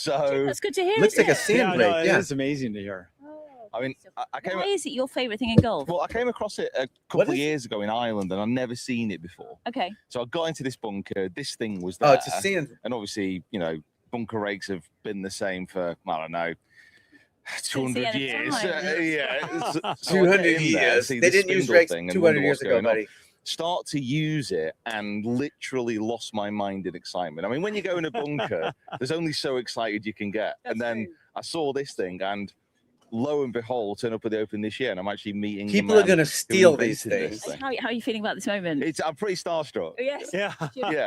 So That's good to hear. Looks isn't like a it? sand rake. It Yeah. is amazing to hear. I mean, I came. Why is it your favourite thing in golf? Well, I came across it a What couple of is it? years ago in Ireland, and I'd never seen it before. Okay. So I got into this bunker. This thing was there. Oh, it's a sand. And obviously, you know, bunker rakes have been the same for, I don't know, 200 end of years. time. Yeah. So I 200 get in there, years. see They the didn't use spindle rakes thing and 200 wonder years what's ago, going on. buddy. Start to use it and literally lost my mind in excitement. I mean, when you go in a bunker, there's only so excited you can get. And then I saw this thing, and lo and behold, turn up at the Open this year, and I'm actually meeting the People are man going to who steal these invented this things. thing. How are you feeling about this moment? I'm pretty starstruck. Yes. Yeah.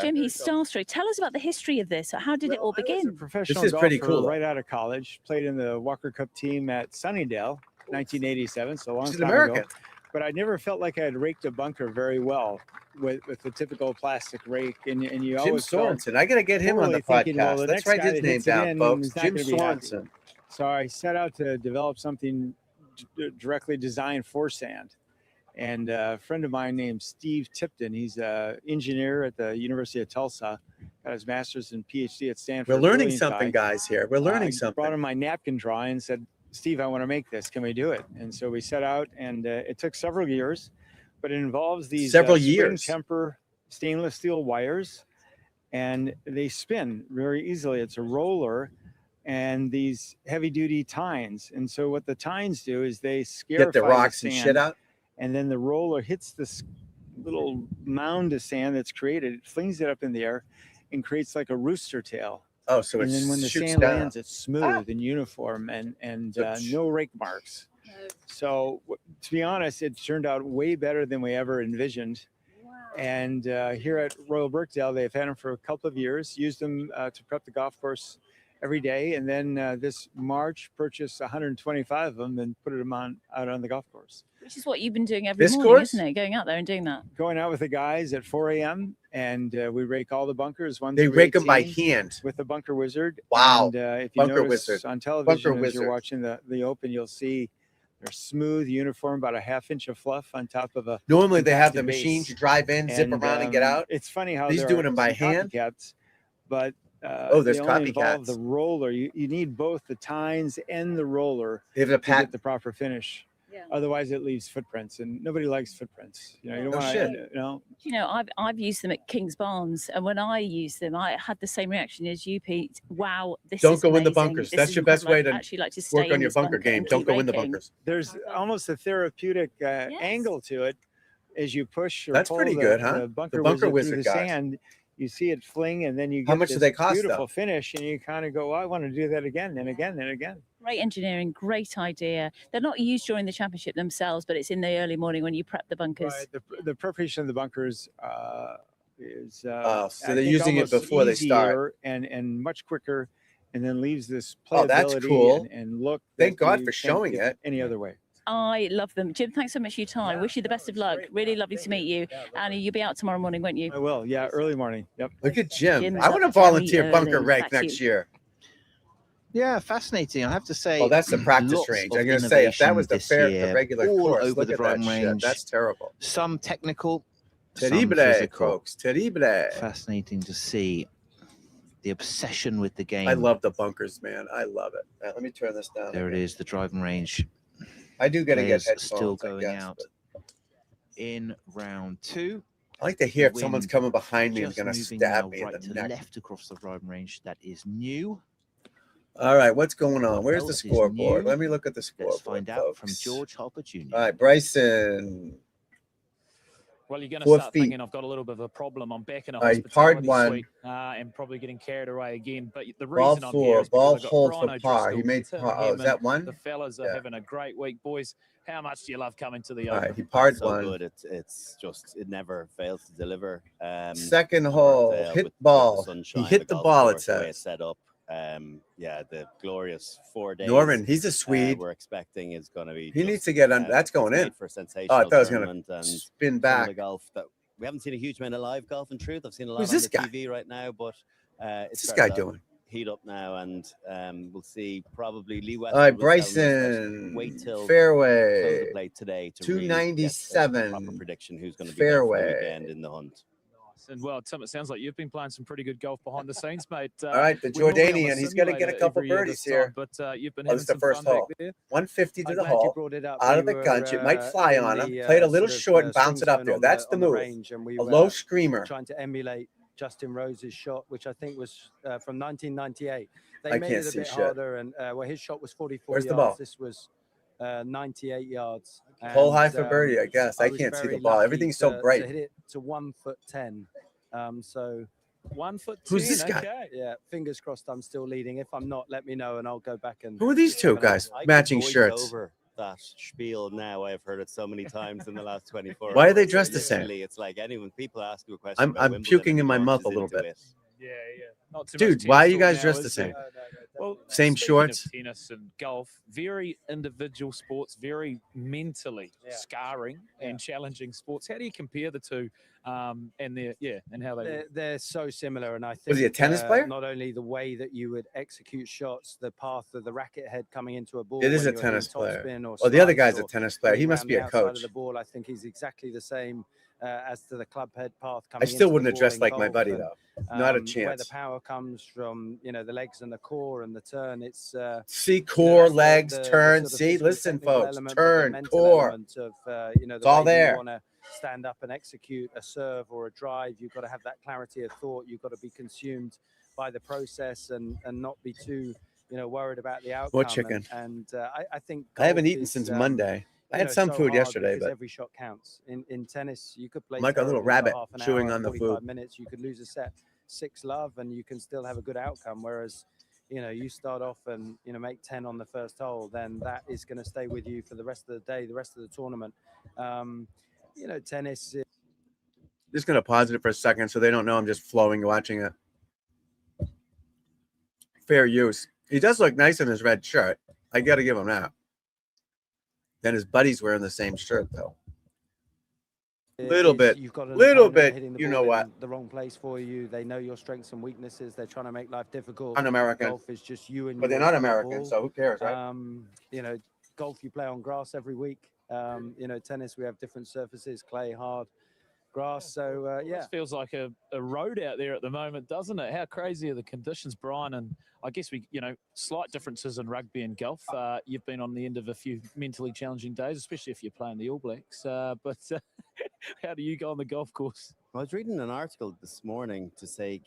Jim, he's starstruck. Tell us about the history of this. How did it all I was a begin? professional This is pretty golfer cool, though. right out of college. Played in the Walker Cup team at Sunnydale, 1987, so a long She's an time American. ago. But I never felt like I had raked a bunker very well with the typical plastic rake. And you Jim always felt Sorensen. I got to get him on the poorly thinking, well, podcast. the Let's next write guy his that name hits it down, in folks. is not Jim gonna be happy. Sorensen. So I set out to develop something directly designed for sand. And a friend of mine named Steve Tipton, he's an engineer at the University of Tulsa, got his master's and PhD at Stanford. We're learning Brilliant something, guy. guys, here. We're learning I something. brought him my napkin drawing and said, Steve, I want to make this. Can we do it? And so we set out, and it took several years, but it involves these Several spring years. temper stainless steel wires, and they spin very easily. It's a roller and these heavy duty tines. And so what the tines do is they scarify Get the rocks and sand, shit out. and then the roller hits this little mound of sand that's created, it flings it up in the air and creates like a rooster tail. Oh, so And it then when the shoots sand down. lands, it's smooth and uniform and no rake marks. So to be honest, it turned out way better than we ever envisioned. And here at Royal Birkdale, they've had them for a couple of years, used them to prep the golf course every day. And then this March, purchased 125 of them and put them out on the golf course. Which is what you've been doing every This morning, course? isn't it? Going out there and doing that. Going out with the guys at 4 a.m. and we rake all the bunkers. They rake them by hand. with the Bunker Wizard. Wow. And if you Bunker notice Wizard. on television Bunker as you're Wizard. watching the Open, you'll see they're smooth, uniform, about a half inch of fluff on top of a. Normally they have the compacted base. machines. You drive in, zip around, and get out. It's funny how He's there doing are them by some hand? copycats, but There's they only involve copycats. the roller. You need both the tines and the roller They have a to patent. get the proper finish. Yeah. Otherwise, it leaves footprints, and nobody likes footprints. You know, you don't No want shit. to. You know, You know, I've used them at King's Barnes, and when I used them, I had the same reaction as you, Pete. Wow, this Don't is go in the amazing. bunkers. This That's is your best way incredible. to I'd actually like to stay Work in on your this bunker bunker game. and Don't keep go in the raking. bunkers. there's almost a therapeutic angle to it as you push or That's pull pretty the, good, huh? the bunker, The Bunker wizard through Wizard the guys. sand. You see it fling, and then you get How much do this they cost, beautiful though? finish, and you kind of go, well, I want to do that again and again and again. Great engineering, great idea. They're not used during the championship themselves, but it's in the early morning when you prep the bunkers. Right. The preparation of the bunkers is So I they're think using it almost before they start. easier and much quicker, and then leaves this Oh, that's playability cool. and look. Thank that God you for can't showing get it. any other way. I love them. Jim, thanks so much for your time. Wish you the best of luck. Really lovely to meet you. And you'll be out tomorrow morning, won't you? I will. Yeah, early morning. Yep. Look at Jim. Jim's I want to up very volunteer bunker early. rake Back to next you. year. Yeah, fascinating. I have to say. Oh, that's the practice lots range. of I'm going to say if that innovation was the this fair, year, the regular all course, over look the at that driving shit. range. That's terrible. Some technical, some Terrible, physical. folks. Terrible. Fascinating to see the obsession with the game. I love the bunkers, man. I love it. Let me turn this down. There it is, the driving range. I do got to get Players headphones. still I going guess, out but in round two. I like to hear if The someone's wind coming behind me and just going to moving stab now me in right the to neck. left across the driving range. That is new. All right, what's going on? Where's the Else is scoreboard? new. Let me look at the scoreboard. Let's find out from folks. George Harper Jr. All right, Bryson. Well, you're going to 4 start feet. thinking I've got a little bit of a problem. I'm back in a He parred hospitality one. suite and probably getting carried away again. But the Ball reason I'm 4, here is ball because I've got hold Brian for par. He O'Driscoll, made Tim par. Oh, is Hammond. that one? The fellas are Yeah. having a great week, boys. How much do you love coming to the All Open? right, he parred So one. good. It's just it never fails to deliver. Second on hole, Birkdale hit with the ball. sunshine, He hit the golf ball, it course, the way says. it's set up. Yeah, the glorious 4 days. Norman, he's a Swede. We're expecting is going to be. He needs to get on. That's going in. For a Oh, I sensational thought it was going tournament to and spin some of back. the golf that we haven't seen a huge amount of live golf. In truth, I've seen a lot Who's on this the guy? TV right now, but it's What's this starting guy to doing? heat up now, and we'll see probably Lee West. All right, Bryson. Wait till fairway. close of play today to really get a 297. proper prediction who's going to be there for the Fairway. weekend in the hunt. And well, Tim, it sounds like you've been playing some pretty good golf behind the scenes, mate. All right, the we're normally on Jordanian. the He's got to get a simulator couple every year birdies this here. time, but you've been Oh, having this is the some first fun hole. back there. 150 to I'm the glad you hole. brought it up. Out of We the gunch. It might were, fly in on him. the, Played a little sort of, short and swing bounced it up zone there. on That's the on the move. range, and we A were low screamer. trying to emulate Justin Rose's shot, which I think was from 1998. They I made can't it a see bit shit. harder, and well, his shot was 44 Where's the yards. ball? This was 98 yards. Hole And, high for birdie, I guess. I was can't see very the ball. lucky Everything's so to bright. hit it to 1 foot 10. So 1 foot 10. Who's this guy? Okay. yeah, fingers crossed I'm still leading. If I'm not, let me know and I'll go back and. Who are these two guys? I could Matching voice shirts. Over that spiel now. I've heard it so many times in the last 24 Why are they hours. dressed the same? Literally, it's like anyone people ask you a question. about I'm Wimbledon puking and in my he mouth a launches little into bit. it. Yeah. Not too Dude, much why are tennis you talk guys now, dressed the is same? there? Well, Same speaking shorts? Of tennis and golf, very individual sports, very mentally scarring and challenging sports. How do you compare the two? And how they They're so similar, and I think Was he a tennis player? not only the way that you would execute shots, the path of the racket head coming into a ball. It is when a you're tennis hitting player. topspin or Oh, the other slice guy's a or tennis player. He hitting must around be the a outside coach. of the ball. I think he's exactly the same as to the club head path I coming. still into wouldn't the have dressed ball like in my golf, buddy, and, though. Not a where the chance. power comes from, the legs and the core and the turn. It's See, core, that's legs, the turn. sort of See, physical, listen, technical folks. element, but the Turn, mental core. element of the It's all way that there. you want to stand up and execute a serve or a drive. You've got to have that clarity of thought. You've got to be consumed by the process and not be too worried about the outcome. More chicken. And I think I haven't golf eaten is, since Monday. I had so some food hard yesterday, because but every shot counts. In tennis, you could play I'm like a little terribly rabbit for half an chewing hour, on the 45 food. minutes. You could lose a set 6-love, and you can still have a good outcome. Whereas you start off and make 10 on the first hole, then that is going to stay with you for the rest of the day, the rest of the tournament. Tennis. Just going to pause it for a second so they don't know I'm just flowing watching it. Fair use. He does look nice in his red shirt. I got to give him that. Then his buddy's wearing the same shirt, though. Little bit. You've got an Little opponent bit. hitting the You ball know what? in the wrong place for you. They know your strengths and weaknesses. They're trying to make life difficult. Un-American. Golf is just you and But they're your not American, ball. so who cares, right? Golf you play on grass every week. Tennis we have different surfaces: clay, hard, grass. So This feels like a road out there at the moment, doesn't it? How crazy are the conditions, Brian? And I guess slight differences in rugby and golf. You've been on the end of a few mentally challenging days, especially if you're playing the All Blacks. But how do you go on the golf course? I was reading an article this morning to say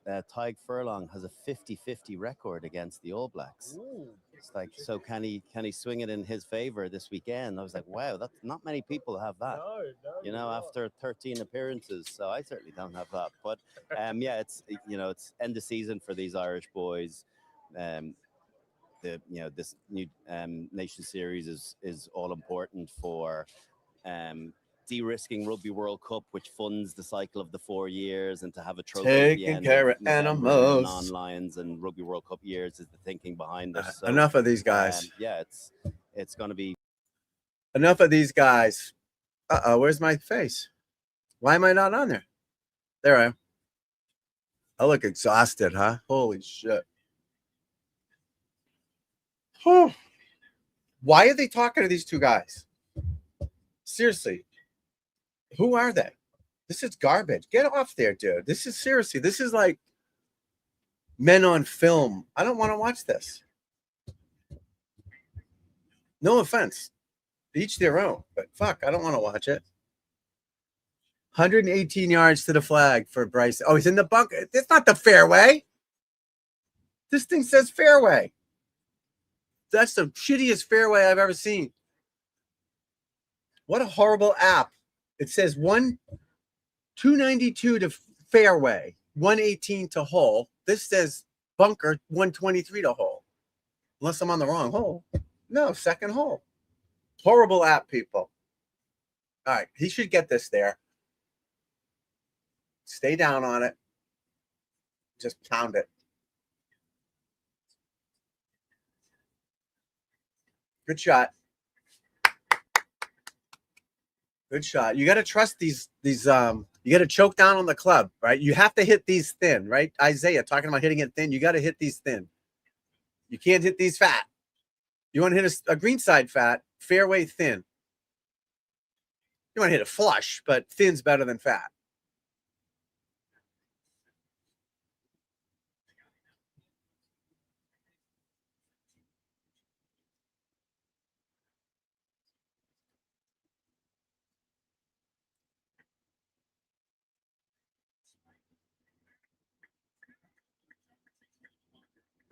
Tyg Furlong has a 50-50 record against the All Blacks. It's like, so can he swing it in his favor this weekend? I was like, wow, that's not many people have that. After 13 appearances. So I certainly don't have that. But it's end of season for these Irish boys. This new Nation Series is all important for de-risking Rugby World Cup, which funds the cycle of the 4 years, and to have a trophy at the Taking end care of November, animals. non-Lions and Rugby World Cup years is the thinking behind this. So, Enough of these guys. It's going to be Enough of these guys. Where's my face? Why am I not on there? There I am. I look exhausted, huh? Holy shit. Why are they talking to these two guys? Seriously. Who are they? This is garbage. Get off there, dude. This is like men on film. I don't want to watch this. No offense. Each their own. But fuck, I don't want to watch it. 118 yards to the flag for Bryce. Oh, he's in the bunker. It's not the fairway. This thing says fairway. That's the shittiest fairway I've ever seen. What a horrible app. It says 292 to fairway, 118 to hole. This says bunker 123 to hole. Unless I'm on the wrong hole. No, second hole. Horrible app, people. All right, he should get this there. Stay down on it. Just pound it. Good shot. Good shot. You got to trust these you got to choke down on the club, right? You have to hit these thin, right? Isaiah talking about hitting it thin. You got to hit these thin. You can't hit these fat. You want to hit a green side fat, fairway thin. You want to hit a flush, but thin's better than fat.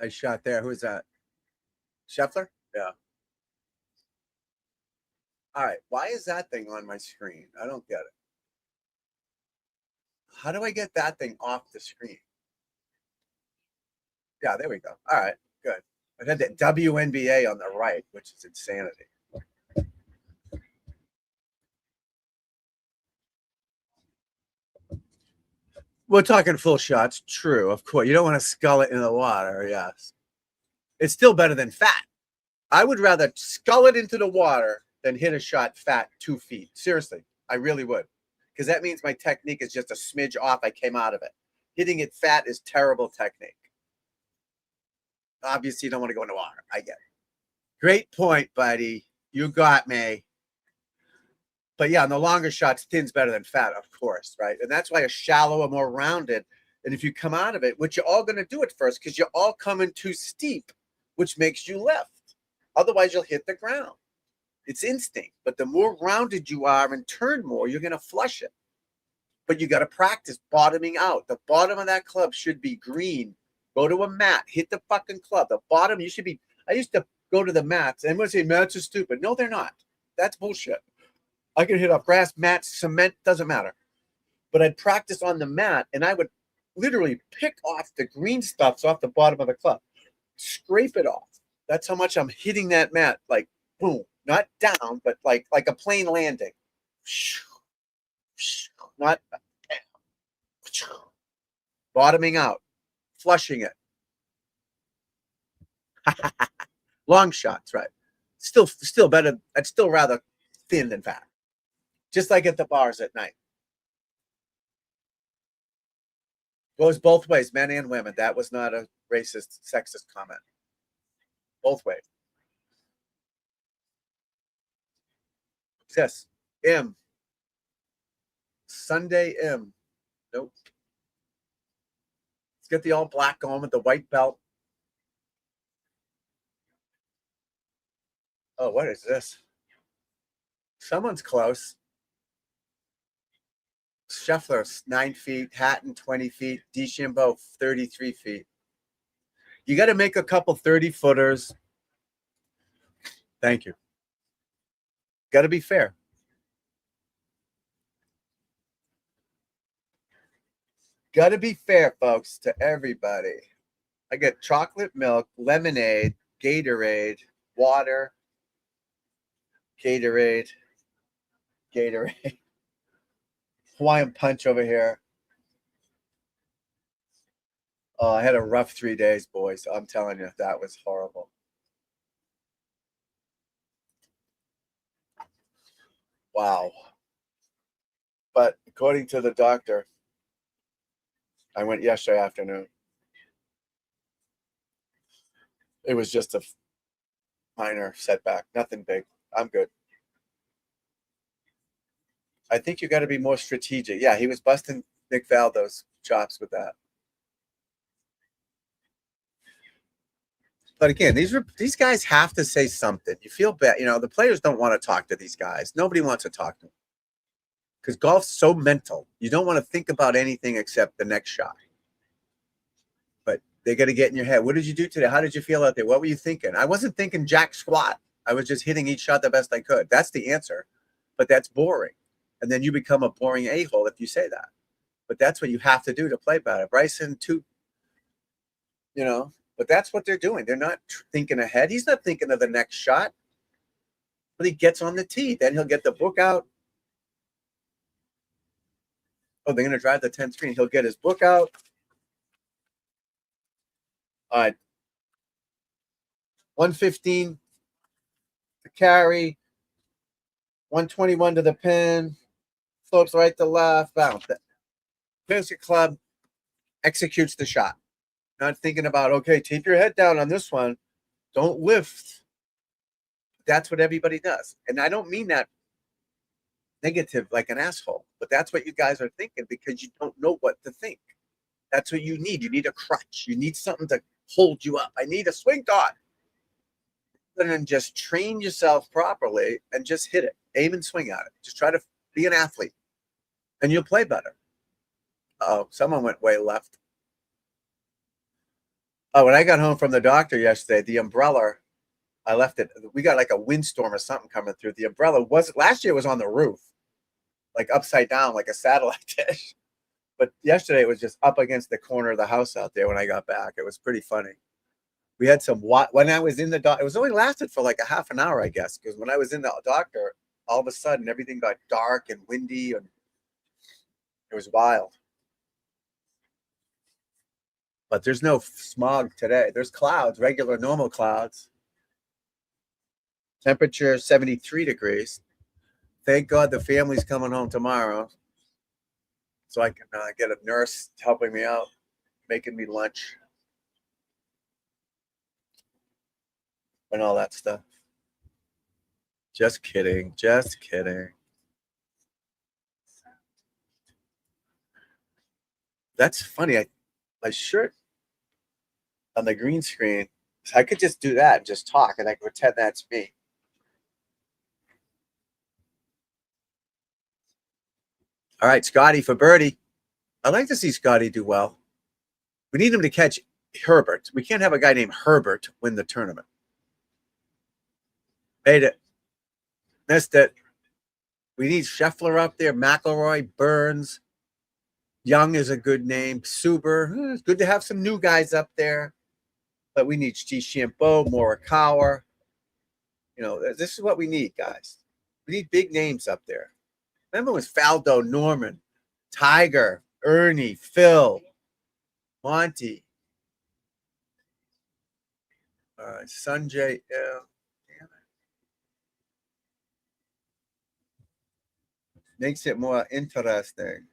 Nice shot there. Who is that? Scheffler? Yeah. All right. Why is that thing on my screen? I don't get it. How do I get that thing off the screen? Yeah, there we go. All right, good. I had that WNBA on the right, which is insanity. We're talking full shots. True, of course. You don't want to scull it in the water. Yes. It's still better than fat. I would rather scull it into the water than hit a shot fat 2 feet. Seriously, I really would. Because that means my technique is just a smidge off. I came out of it. Hitting it fat is terrible technique. Obviously, you don't want to go in the water. I get it. Great point, buddy. You got me. But yeah, on the longer shots, thin's better than fat, of course, right? And that's why a shallower, more rounded. And if you come out of it, which you're all going to do at first, because you're all coming too steep, which makes you lift. Otherwise, you'll hit the ground. It's instinct. But the more rounded you are and turn more, you're going to flush it. But you got to practice bottoming out. The bottom of that club should be green. Go to a mat. Hit the fucking club. The bottom, you should be. I used to go to the mats. Everyone say mats are stupid. No, they're not. That's bullshit. I could hit off grass, mats, cement, doesn't matter. But I'd practice on the mat, and I would literally pick off the green stuffs off the bottom of the club. Scrape it off. That's how much I'm hitting that mat. Like, boom. Not down, but like a plane landing. Not bottoming out. Flushing it. Long shots, right? Still better. I'd still rather thin than fat. Just like at the bars at night. Goes both ways, men and women. That was not a racist, sexist comment. Both ways. Yes. M. Sunday M. Nope. Let's get the all black on with the white belt. Oh, what is this? Someone's close. Scheffler, 9 feet. Hatton, 20 feet. DeChambeau, 33 feet. You got to make a couple 30-footers. Thank you. Got to be fair. Got to be fair, folks, to everybody. I get chocolate milk, lemonade, Gatorade, water, Gatorade, Hawaiian punch over here. Oh, I had a rough 3 days, boys. I'm telling you, that was horrible. Wow. But according to the doctor, I went yesterday afternoon. It was just a minor setback, nothing big. I'm good. I think you got to be more strategic. Yeah, he was busting Nick Faldo's chops with that. But again, these guys have to say something. You feel bad. You know, the players don't want to talk to these guys. Nobody wants to talk to them. Because golf's so mental. You don't want to think about anything except the next shot. But they got to get in your head. What did you do today? How did you feel out there? What were you thinking? I wasn't thinking jack squat. I was just hitting each shot the best I could. That's the answer. But that's boring. And then you become a boring a-hole if you say that. But that's what you have to do to play better. Bryson, too, you know, but that's what they're doing. They're not thinking ahead. He's not thinking of the next shot. But he gets on the tee. Then he'll get the book out. Oh, they're going to drive the 10th green. He'll get his book out. All right. 115 to carry. 121 to the pin. Slopes right to left. Bounce. Biscuit Club executes the shot. Not thinking about, okay, keep your head down on this one. Don't lift. That's what everybody does. And I don't mean that negative like an asshole, but that's what you guys are thinking because you don't know what to think. That's what you need. You need a crutch. You need something to hold you up. I need a swing dot. And then just train yourself properly and just hit it. Aim and swing at it. Just try to be an athlete and you'll play better. Oh, someone went way left. Oh, when I got home from the doctor yesterday, the umbrella, I left it. We got like a windstorm or something coming through. The umbrella last year was on the roof, like upside down, like a satellite dish. But yesterday it was just up against the corner of the house out there when I got back. It was pretty funny. We had some when I was in the doctor, it was only lasted for like a half an hour, I guess, because when I was in the doctor, all of a sudden everything got dark and windy and it was wild. But there's no smog today. There's clouds, regular, normal clouds. Temperature 73 degrees. Thank God the family's coming home tomorrow. So I can get a nurse helping me out, making me lunch. And all that stuff. Just kidding. Just kidding. That's funny. My shirt on the green screen, I could just do that and just talk and I can pretend that's me. All right, Scotty for birdie. I'd like to see Scotty do well. We need him to catch Herbert. We can't have a guy named Herbert win the tournament. Made it. Missed it. We need Scheffler up there, McIlroy, Burns. Young is a good name. Suber. It's good to have some new guys up there. But we need DeChambeau, Morikawa. You know, this is what we need, guys. We need big names up there. Remember it was Faldo, Norman, Tiger, Ernie, Phil, Monty. Sanjay. Damn it. Makes it more interesting.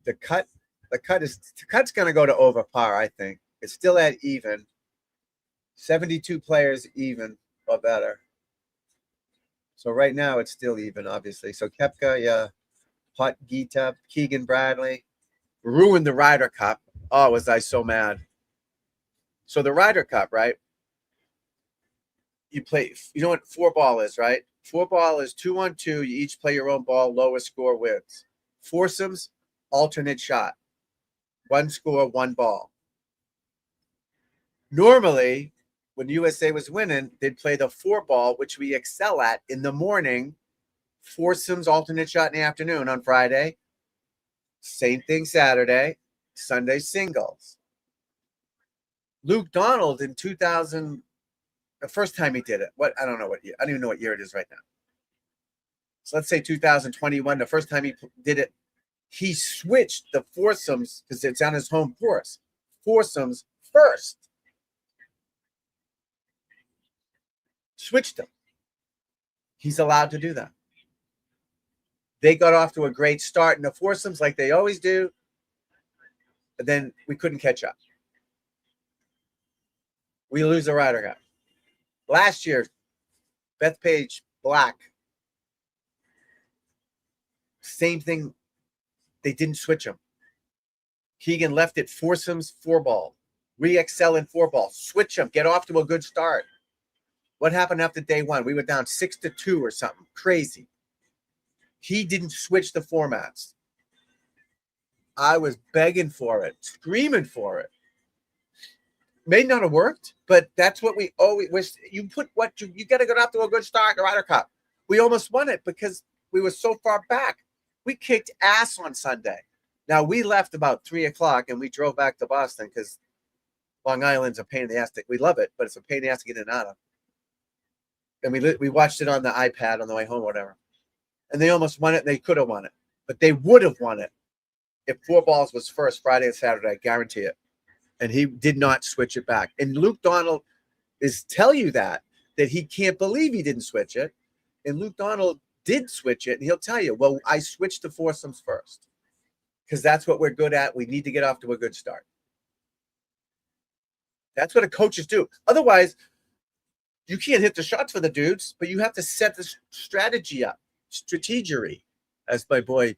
The cut's going to go to over par, I think. It's still at even. 72 players even or better. So right now it's still even, obviously. So Koepka, yeah. Hot Gita, Keegan Bradley. Ruined the Ryder Cup. Oh, was I so mad. So the Ryder Cup, right? You play, you know what 4-ball is, right? 4-ball is 2-on-2. You each play your own ball. Lowest score wins. Foursomes, alternate shot. One score, one ball. Normally, when USA was winning, they'd play the 4-ball, which we excel at in the morning. Foursomes, alternate shot in the afternoon on Friday. Same thing Saturday. Sunday singles. Luke Donald in 2000, the first time he did it. I don't know what year. I don't even know what year it is right now. So let's say 2021, the first time he did it, he switched the foursomes because it's on his home course. Foursomes first. Switched them. He's allowed to do that. They got off to a great start in the foursomes like they always do. But then we couldn't catch up. We lose the Ryder Cup. Last year, Bethpage Black. Same thing. They didn't switch them. Keegan left it foursomes, 4-ball. We excel in 4-ball. Switch them. Get off to a good start. What happened after day one? We were down 6-2 or something. Crazy. He didn't switch the formats. I was begging for it, screaming for it. May not have worked, but that's what we always wish. You put what you got to go off to a good start, the Ryder Cup. We almost won it because We were so far back. We kicked ass on Sunday. Now, we left about 3 o'clock and we drove back to Boston because Long Island's a pain in the ass. We love it, but it's a pain in the ass to get in and out of. And we watched it on the iPad on the way home or whatever. And they almost won it. And they could have won it. But they would have won it if 4 balls was first Friday and Saturday. I guarantee it. And he did not switch it back. And Luke Donald is tell you that he can't believe he didn't switch it. And Luke Donald did switch it. And he'll tell you, well, I switched to foursomes first because that's what we're good at. We need to get off to a good start. That's what the coaches do. Otherwise, you can't hit the shots for the dudes, but you have to set the strategy up. Strategery, as my boy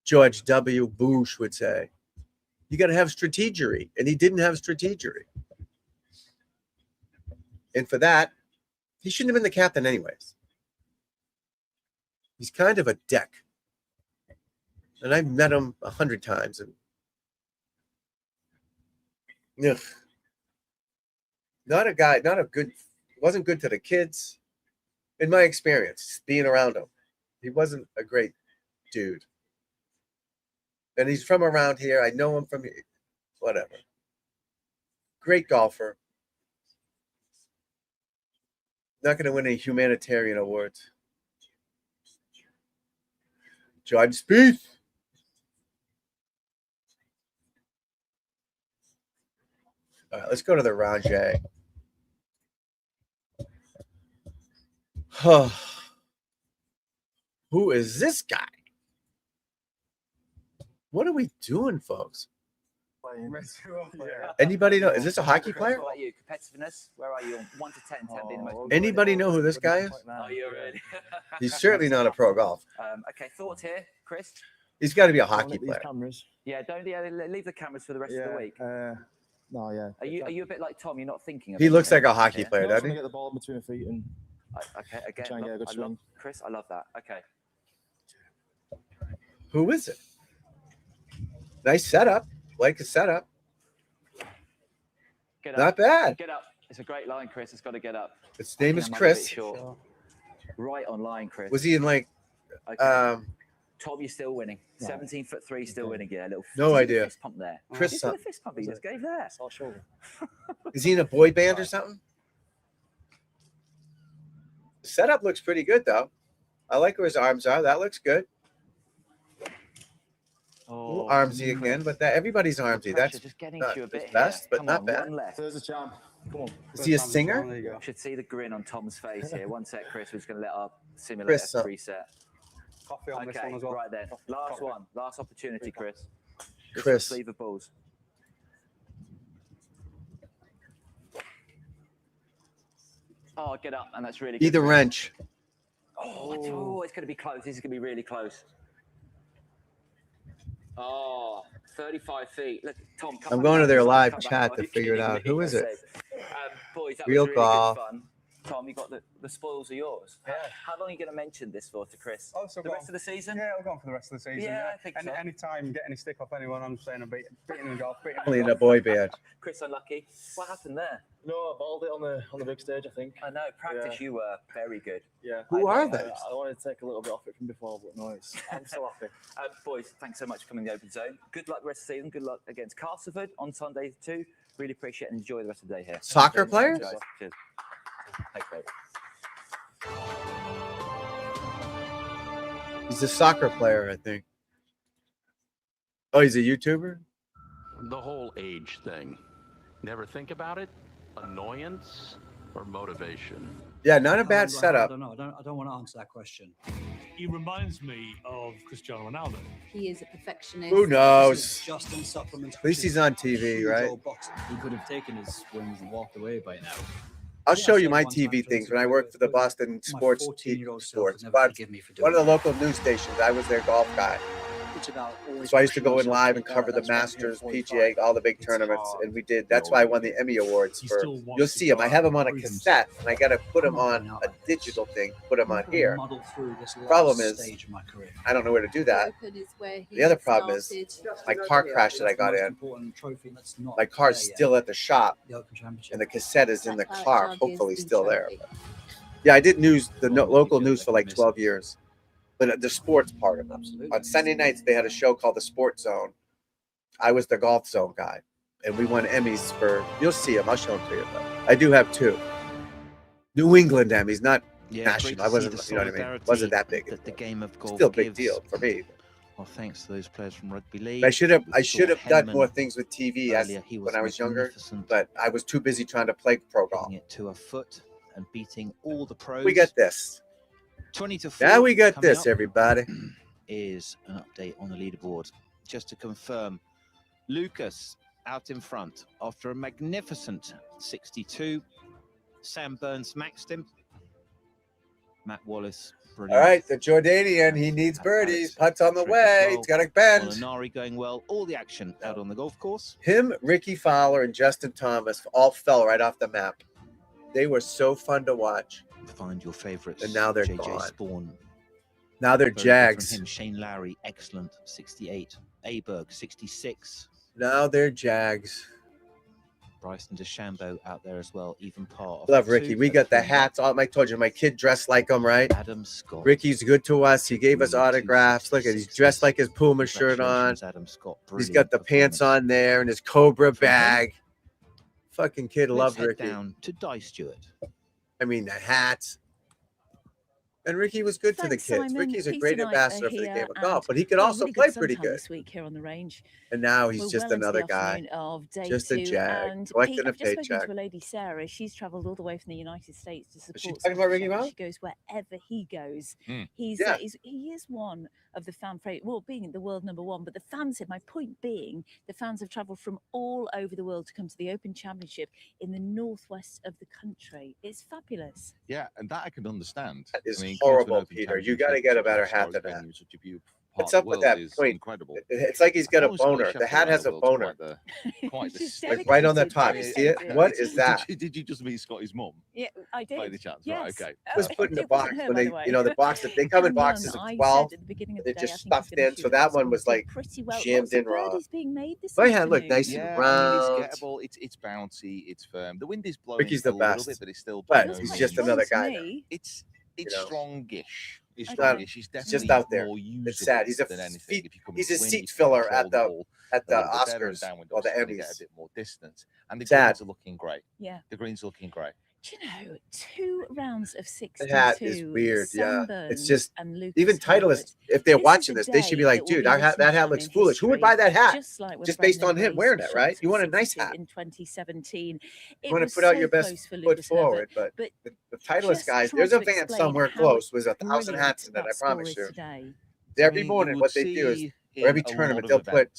George W. Bush would say. You got to have strategery, and he didn't have strategery. And for that, he shouldn't have been the captain anyways. He's kind of a dick. And I've met him 100 times. And ugh. Not a guy, wasn't good to the kids. In my experience, being around him, he wasn't a great dude. And he's from around here. I know him from here. Whatever. Great golfer. Not going to win any humanitarian awards. John Spieth. All right, let's go to the round J. Who is this guy? What are we doing, folks? Anybody know? Is this a hockey player? What about you? Competitiveness? Where are you? 1 to 10, 10 being the most. Anybody know who this guy is? Oh, you're ready. He's certainly not a pro golf. Okay, thoughts here, Chris? He's got to be a hockey player. Yeah, leave the cameras for the rest of the week. No, yeah. Are you a bit like Tom? You're not thinking. He looks like a hockey player, doesn't he? Get the ball between the feet and okay, again, try and get a good swing. Chris, I love that. Okay. Who is it? Nice setup. Like a setup. Get up. Not bad. Get up. It's a great line, Chris. It's got to get up. Its name is Chris. Right on line, Chris. Was he in like? Okay. Tom, you're still winning. 17'3", still winning. Yeah, little. No idea. Fist pump there. Chris, the fist pump he just gave there. Is he in a boy band or something? The setup looks pretty good though. I like where his arms are. That looks good. Oh, armsy again, but that everybody's armsy. That's just getting not to a bit his best, but Come not on, bad. one left. There's a champ. Come on. Is he a singer? You should see the grin on Tom's face here. One sec, Chris. We're just going to let our simulator Chris, preset. Coffee on this Okay, one as well. right then. Last one. Last opportunity, Chris. Chris. Sleeve of balls. Oh, get up, and that's really good. Either wrench. Oh, it's going to be close. This is going to be really close. Oh, 35 feet. Look, Tom, come I'm back going to up. their Come live back chat up. to You figure it kidding out. me? Who is it? Boys, that Real was really golf. good fun. Tom, you got the spoils are yours. Yeah. How long are you going to mention this for to Chris? Oh, so the rest of the season? Yeah, we're going for the rest of the season. Yeah, I think so. Anytime get any stick off anyone, I'm saying I'm beating in golf. Only in a boy band. Chris, unlucky. What happened there? No, I bowled it on the big stage, I think. I know. Practice, you were very good. Yeah. Who are they? I wanted to take a little bit off it from before, but no, I'm so happy. Boys, thanks so much for coming in the open zone. Good luck the rest of the season. Good luck against Castleford on Sunday too. Really appreciate it and enjoy the rest of the day here. Soccer players? Guys. Cheers. Thanks, mate. He's a soccer player, I think. Oh, he's a YouTuber? The whole age thing. Never think about it? Annoyance or motivation? Yeah, not a bad I setup. don't know. I don't want to answer that question. He reminds me of Cristiano Ronaldo. He is a perfectionist. Who knows? Just in supplements. At least he's on TV, right? He could have taken his wings and walked away by now. I'll show you my TV things when I worked for the Boston Sports. But one of the local news stations, I was their golf guy. So I used to go in live and cover the Masters, PGA, all the big tournaments, and we did. That's why I won the Emmy Awards for. You'll see them. I have them on a cassette, and I got to put them on a digital thing. Put them on here. Problem is, I don't know where to do that. The other problem is, my car crash that I got in. My car's still at the shop, and the cassette is in the car. Hopefully, still there. Yeah, I did the local news for like 12 years. but the sports part of them. On Sunday nights, they had a show called The Sports Zone. I was the golf zone guy, and we won Emmys for. You'll see them. I'll show them to you. But I do have 2 New England Emmys, not national. I wasn't. You know what I mean? Wasn't that big. That the game of golf Still a big gives. deal for me. Well, thanks to those players from rugby league. I should have done Henman more things with TV earlier. He was when I was younger, magnificent. but I was too busy trying to play pro golf. Hitting it to a foot and beating all the pros. We got this. 20 to 4. Now we got coming this, up everybody. Is an update on the leaderboard. Just to confirm, Lucas out in front after a magnificent 62. Sam Burns maxed him. Matt Wallace, brilliant. All right, the Jordanian, he needs birdies. Putts on the way. He's got a bend. Molinari going well. All the action out on the golf course. Him, Ricky Fowler, and Justin Thomas all fell right off the map. They were so fun to watch. Find your favorites. And now they're JJ gone. Spawn. Now they're Very good Jags. From him, Shane Lowry, excellent, 68. Aberg, 66. Now they're Jags. Bryson DeChambeau out there as well, even par. Love Ricky. We got the hats. I told you, my kid dressed like him, right? Adam Scott. Ricky's good to us. He gave us autographs. Look at, he's dressed like his Puma shirt on. Adam Scott. He's got the pants on there and his Cobra bag. Fucking kid loved Let's head Ricky. down to Di Stewart. I mean, the hats. And Ricky was good for the Thanks, kids. Simon. Ricky's a Peter great and I are ambassador for the here game of and golf, but he could had a also really play good pretty suntan good. this week here on the range. And now he's We're just well into the another guy, afternoon of day just a 2, jag, and collecting Pete, a I've just spoken paycheck. to a lady, Sarah. She's travelled all the way from the United States to support. she talking about Ricky Scott. Mouse? She goes wherever he goes. Mm. He is one of the fan favorite. Well, being the world number 1, but the fans said. My point being, the fans have travelled from all over the world to come to the Open Championship in the northwest of the country. It's fabulous. Yeah, and that I can understand. That is I mean, coming to an horrible, Open Peter. You Championship, got to get a such better a hat than historic that. venue, such a beautiful What's part up of with the world that is point? incredible. It's like he's got a Almost got boner. Sheffield The hat has a Wednesday's boner. Quite the Like right on the top. You Dedicated, see it? dedicated. What is that? Did you just meet Scotty's mum? Yeah, I did. By any chance? Yes. Right, okay. It was put in the It wasn't box her, when by they, the way. you know, the box that they come in Hang on, boxes of I 12. said at the beginning of They're the day, I just think he's stuffed gonna in. shoot So it. that It's one gonna was do like pretty well. jammed Lots of in raw. birdies being made this My hand looked afternoon. nice and Yeah, round. it's gettable. It's bouncy. It's firm. The wind is blowing Ricky's the a little best. bit, but it's still. But by no he's means- just another guy. It's You know? strongish. It's He's not- strongish. He's He's definitely just out there. more It's sad. He's a usable than anything. feet, If you come he's into a wind, seat you can filler control at the ball at the a little bit better, and Oscars downwind or the obviously gonna get Emmys. a bit more distance. And the Sad. greens are looking great. Yeah. The greens are looking great. Do you know, 2 rounds of 62. The hat is weird. Yeah, it's just and Lucas even Titleist. If they're watching this, they should be like, dude, that hat looks foolish. Who would buy that hat? Just based on him wearing it, right? You want a nice hat. In 2017, You want to put out your best foot forward, but the Titleist guys, there's a van somewhere close with 1,000 hats in it. I promise you. Every morning, what they do is, or every tournament, they'll put,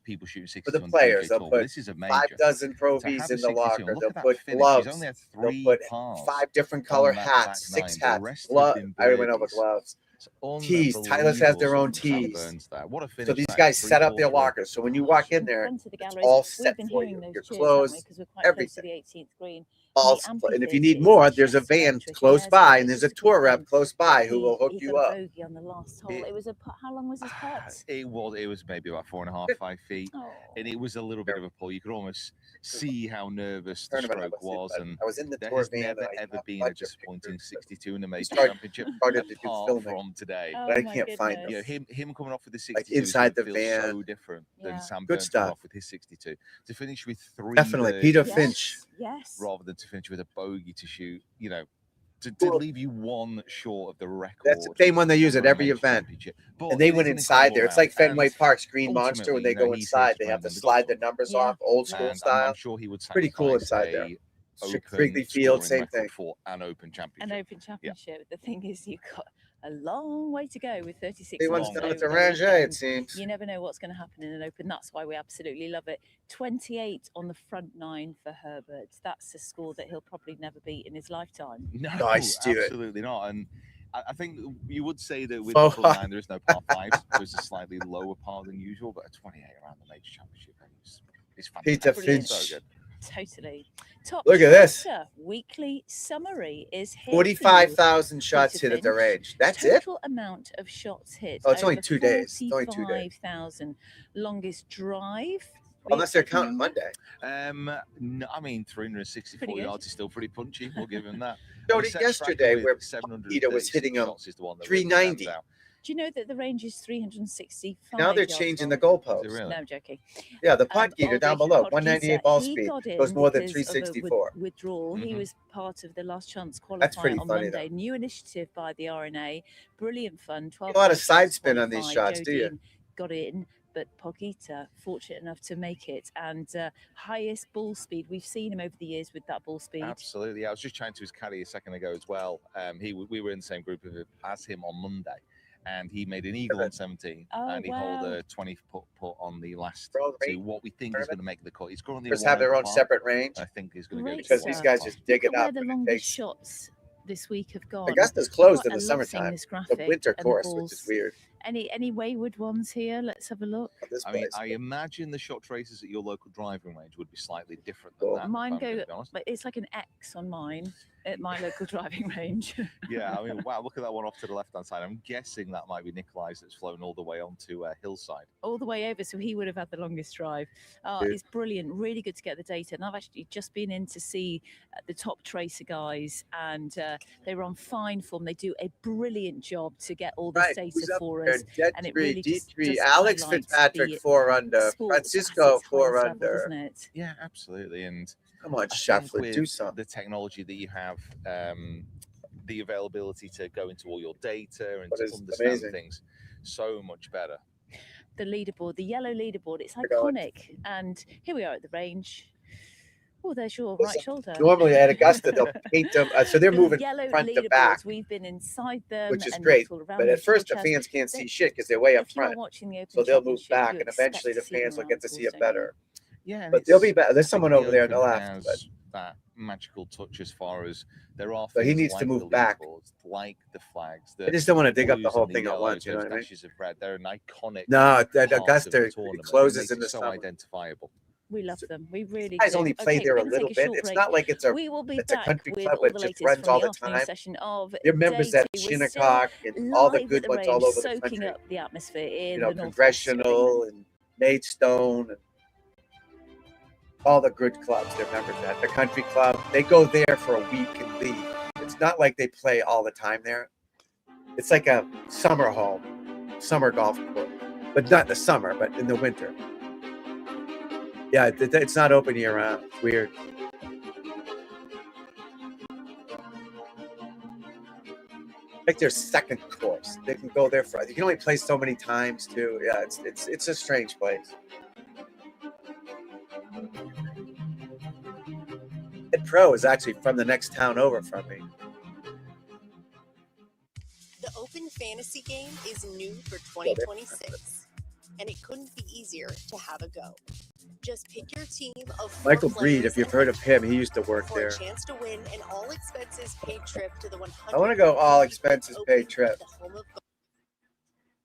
people shooting 60 for the players, they'll put this is a 5 dozen Pro To Vs have in a the 62, locker. look They'll at that put finish. He's gloves. only had They'll 3 put pars 5 different color on that back hats, 6 nine. The hats, rest have gloves. been I went over birdies. gloves. Tees. Titleist has their own tees. What a finish So these that guys is. set up their 3-4. lockers. So when you walk in there, front of the it's galleries. all We've set been for hearing you. those Your cheers, clothes, haven't we? 'Cause we're quite close to everything. the 18th green. All The split. And if you amphitheatre need more, is there's a just van electric. close Yes, by, it and there's is a a tour good rep one. close by who will hook He you got up. a bogey on the last hole. It was a how long was his putt? It was maybe about 4.5, 5 feet, and it was a little bit of a pull. You could almost see how nervous the Tournament I stroke was, and I was in the there tour has van. never and I ever got been a a bunch of disappointing pictures. 62 in the major Started- championship. started to do apart filming. from today, Oh But I my can't find goodness. them. you know, him coming off with the Like 62 inside the feels van. so different Yeah. than Sam Good Burns coming stuff. off with his 62. To finish with 3 Definitely. birdies Peter Yes, Finch. Yes. rather than to finish with a bogey to shoot, to leave you 1 short of the record. That's the same one they use at for a every major event. championship. But And they it went is an inside there. incredible It's like round, Fenway and Park's Green Monster when they ultimately, go he's here inside. to They have to strengthen the slide golf the numbers Yeah. off, old school and style. I'm sure he would Pretty cool sacrifice inside there. a Wrigley open Field, scoring same record thing. for an Open Championship. An Open Championship. The thing is, you've got a long way to go with 36 He holes wants to to go to in the Ranger, weekend. it seems. You never know what's going to happen in an Open. That's why we absolutely love it. 28 on the front 9 for Herbert. That's a score that he'll probably never beat in his lifetime. No, Nice, Stuart. absolutely not. And I think you would say that with Oh, the front 9, there is no par 5s. There's a slightly lower par than usual, but a 28 around the major championship is fantastic. Peter Brilliant. Finch. So good. Totally. Top Look at this. Shotter weekly summary is here. 45,000 shots Peter hit at the Finch. range. That's it? Total amount of shots hit. Oh, it's only over 2 days. It's only 2 days. 45,000. Longest drive. Unless they're counting Monday. No, I mean, 364 Pretty good. yards is still pretty punchy. We'll give him that. Showed He it set yesterday Straka where with 736 Peter was hitting him shots is the one that really 390. stands out. Do you know that the range is 365? Now they're yards changing long? the goalposts. No, I'm joking. Yeah, the Podgeeter down below, Podgeeter, 198 ball he speed, got in goes more than because of a 364. withdrawal. He was part of the last chance That's qualifier pretty on funny, Monday. New initiative by the RNA. Brilliant fun. 12 A lot of races side spin on these qualified. shots, Joe do you? Dean got in, but Podgeeter fortunate enough to make it, and highest ball speed. We've seen him over the years with that ball speed. Absolutely. I was just chatting to his caddy a second ago as well. We were in the same group as him on Monday, and he made an eagle on 17, and he holed a 20 put on the last two. What we think is going to make the cut. He's currently Just have their own separate range. I think he's going to go because these guys just dig it Look at up. where the longest shots this week have gone. Augusta's closed What in the I love seeing summertime. this The graphic winter and the course, which is balls. weird. Any wayward ones here? Let's have a look. I mean, I imagine the shot traces at your local driving range would be slightly different than that. Mine if I'm gonna go, be honest. but it's like an X on mine at my local driving range. Yeah, I mean, wow, look at that one off to the left-hand side. I'm guessing that might be Nikolai's that's flown all the way onto Hillside. All the way over, so he would have had the longest drive. It's brilliant, really good to get the data. And I've actually just been in to see the top tracer guys, and they were on fine form. They do a brilliant job to get all this data for us, and it really just Alex Fitzpatrick 4 under, Francisco 4 under. Isn't it? Yeah, absolutely. And come on, I Shuffler, think do with something. the technology that you have, the availability to go into all your data and to understand amazing. things so much better. The leaderboard, the yellow leaderboard, it's going. iconic. And here we are at the range. Oh, there's your right shoulder. Normally at Augusta, they'll paint them, so they're The moving yellow front to leaderboards, back, we've been inside them, which is and great. looked all around But them, at first, the George has- fans can't see shit because they're way up if you are front. watching the Open So they'll move Championship, back, you and expect eventually the to see them fans will around get to the see it course, don't better. Yeah, and But there'll it's- be better. There's I think someone the over there on the Open left. But has that magical touch as far as there are. But he things needs to like move the back. leaderboards, like the flags. I just don't want to dig up the blues whole and the thing at yellows, once. You know those what I mean? dashes of red. They're an iconic. No, that part of Augusta the it tournament. closes makes in it the so summer. identifiable. We love them. We really Guys do. only play Okay, there we're a gonna little take bit. short It's break. not like it's a We will be it's a back country with club all which the just latest runs from all the the afternoon time. session of Your members day at two. We're still Shinnecock and all the live good at ones all range, over the soaking country. up the atmosphere in You know, the Northwest. Congressional and Maidstone and all the good clubs. They're members at the country club. They go there for a week and leave. It's not like they play all the time there. It's like a summer home, summer golf course, but not in the summer, but in the winter. Yeah, it's not open year round. It's weird. Like their second course, they can go there for. You can only play so many times too. Yeah, it's a strange place. Ed Pro is actually from the next town over from me. The Open Fantasy game is new for 2026, and it couldn't be easier to have a go. Just pick your team of 4 Michael Breed, if players you've heard of him, he used to work for there. a chance to win an all-expenses-paid trip to the 100. I want to go all expenses paid trip.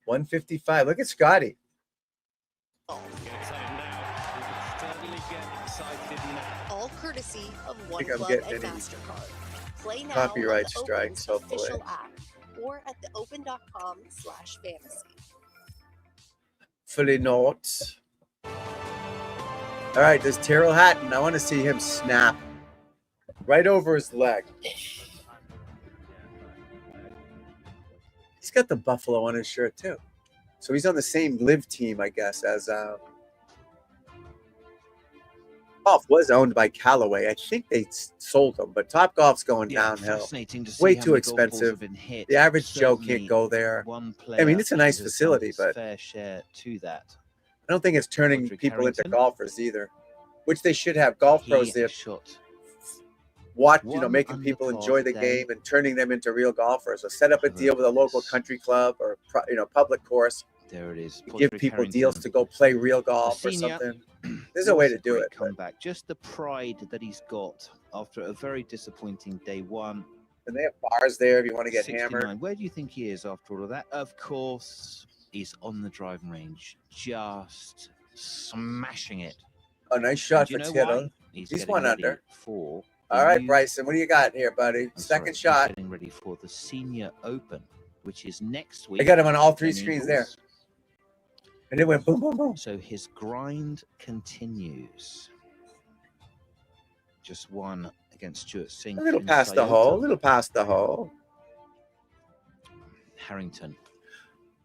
155. Look at Scotty. All courtesy of One think I'm Club getting and any MasterCard. Play now copyright on the strikes, Open's hopefully. official app or at theopen.com/fantasy. Fully notes. All right, there's Tyrrell Hatton. I want to see him snap right over his leg. He's got the buffalo on his shirt too, so he's on the same live team, I guess, as Golf was owned by Callaway. I think they sold them, but Top Golf's going downhill. Fascinating to see Way how too many golf balls expensive. have been hit. The average Joe Certainly can't go there. One I mean, it's a nice player has facility, done his but fair share to that. I don't think it's turning Roderick people into Harrington. golfers either, which they should have. Golf pros there Shot making people enjoy the game and turning them into real golfers. So set up a deal with a local country club or public course. There it is. Give Roderick people Harrington. deals to go play real golf or Senior. something. There's a way to do Great it. but- Comeback. Just the pride that he's got after a very disappointing day one. And they have bars there if you want to get 69. hammered. Where do you think he is after all of that? Of course, he's on the driving range, just smashing it. Oh, nice shot And you for know Tittle. why? He's getting one ready under. For All the right, new- Bryson, what do you got here, buddy? I'm Second sorry, shot. he's getting ready for the Senior Open, which is next week. I got him on all three 10 screens Eagles. there. And it went boom, boom, boom. So his grind continues. Just one against Stuart Singh. A little from past the Toyota. hole. A little past the hole. Harrington.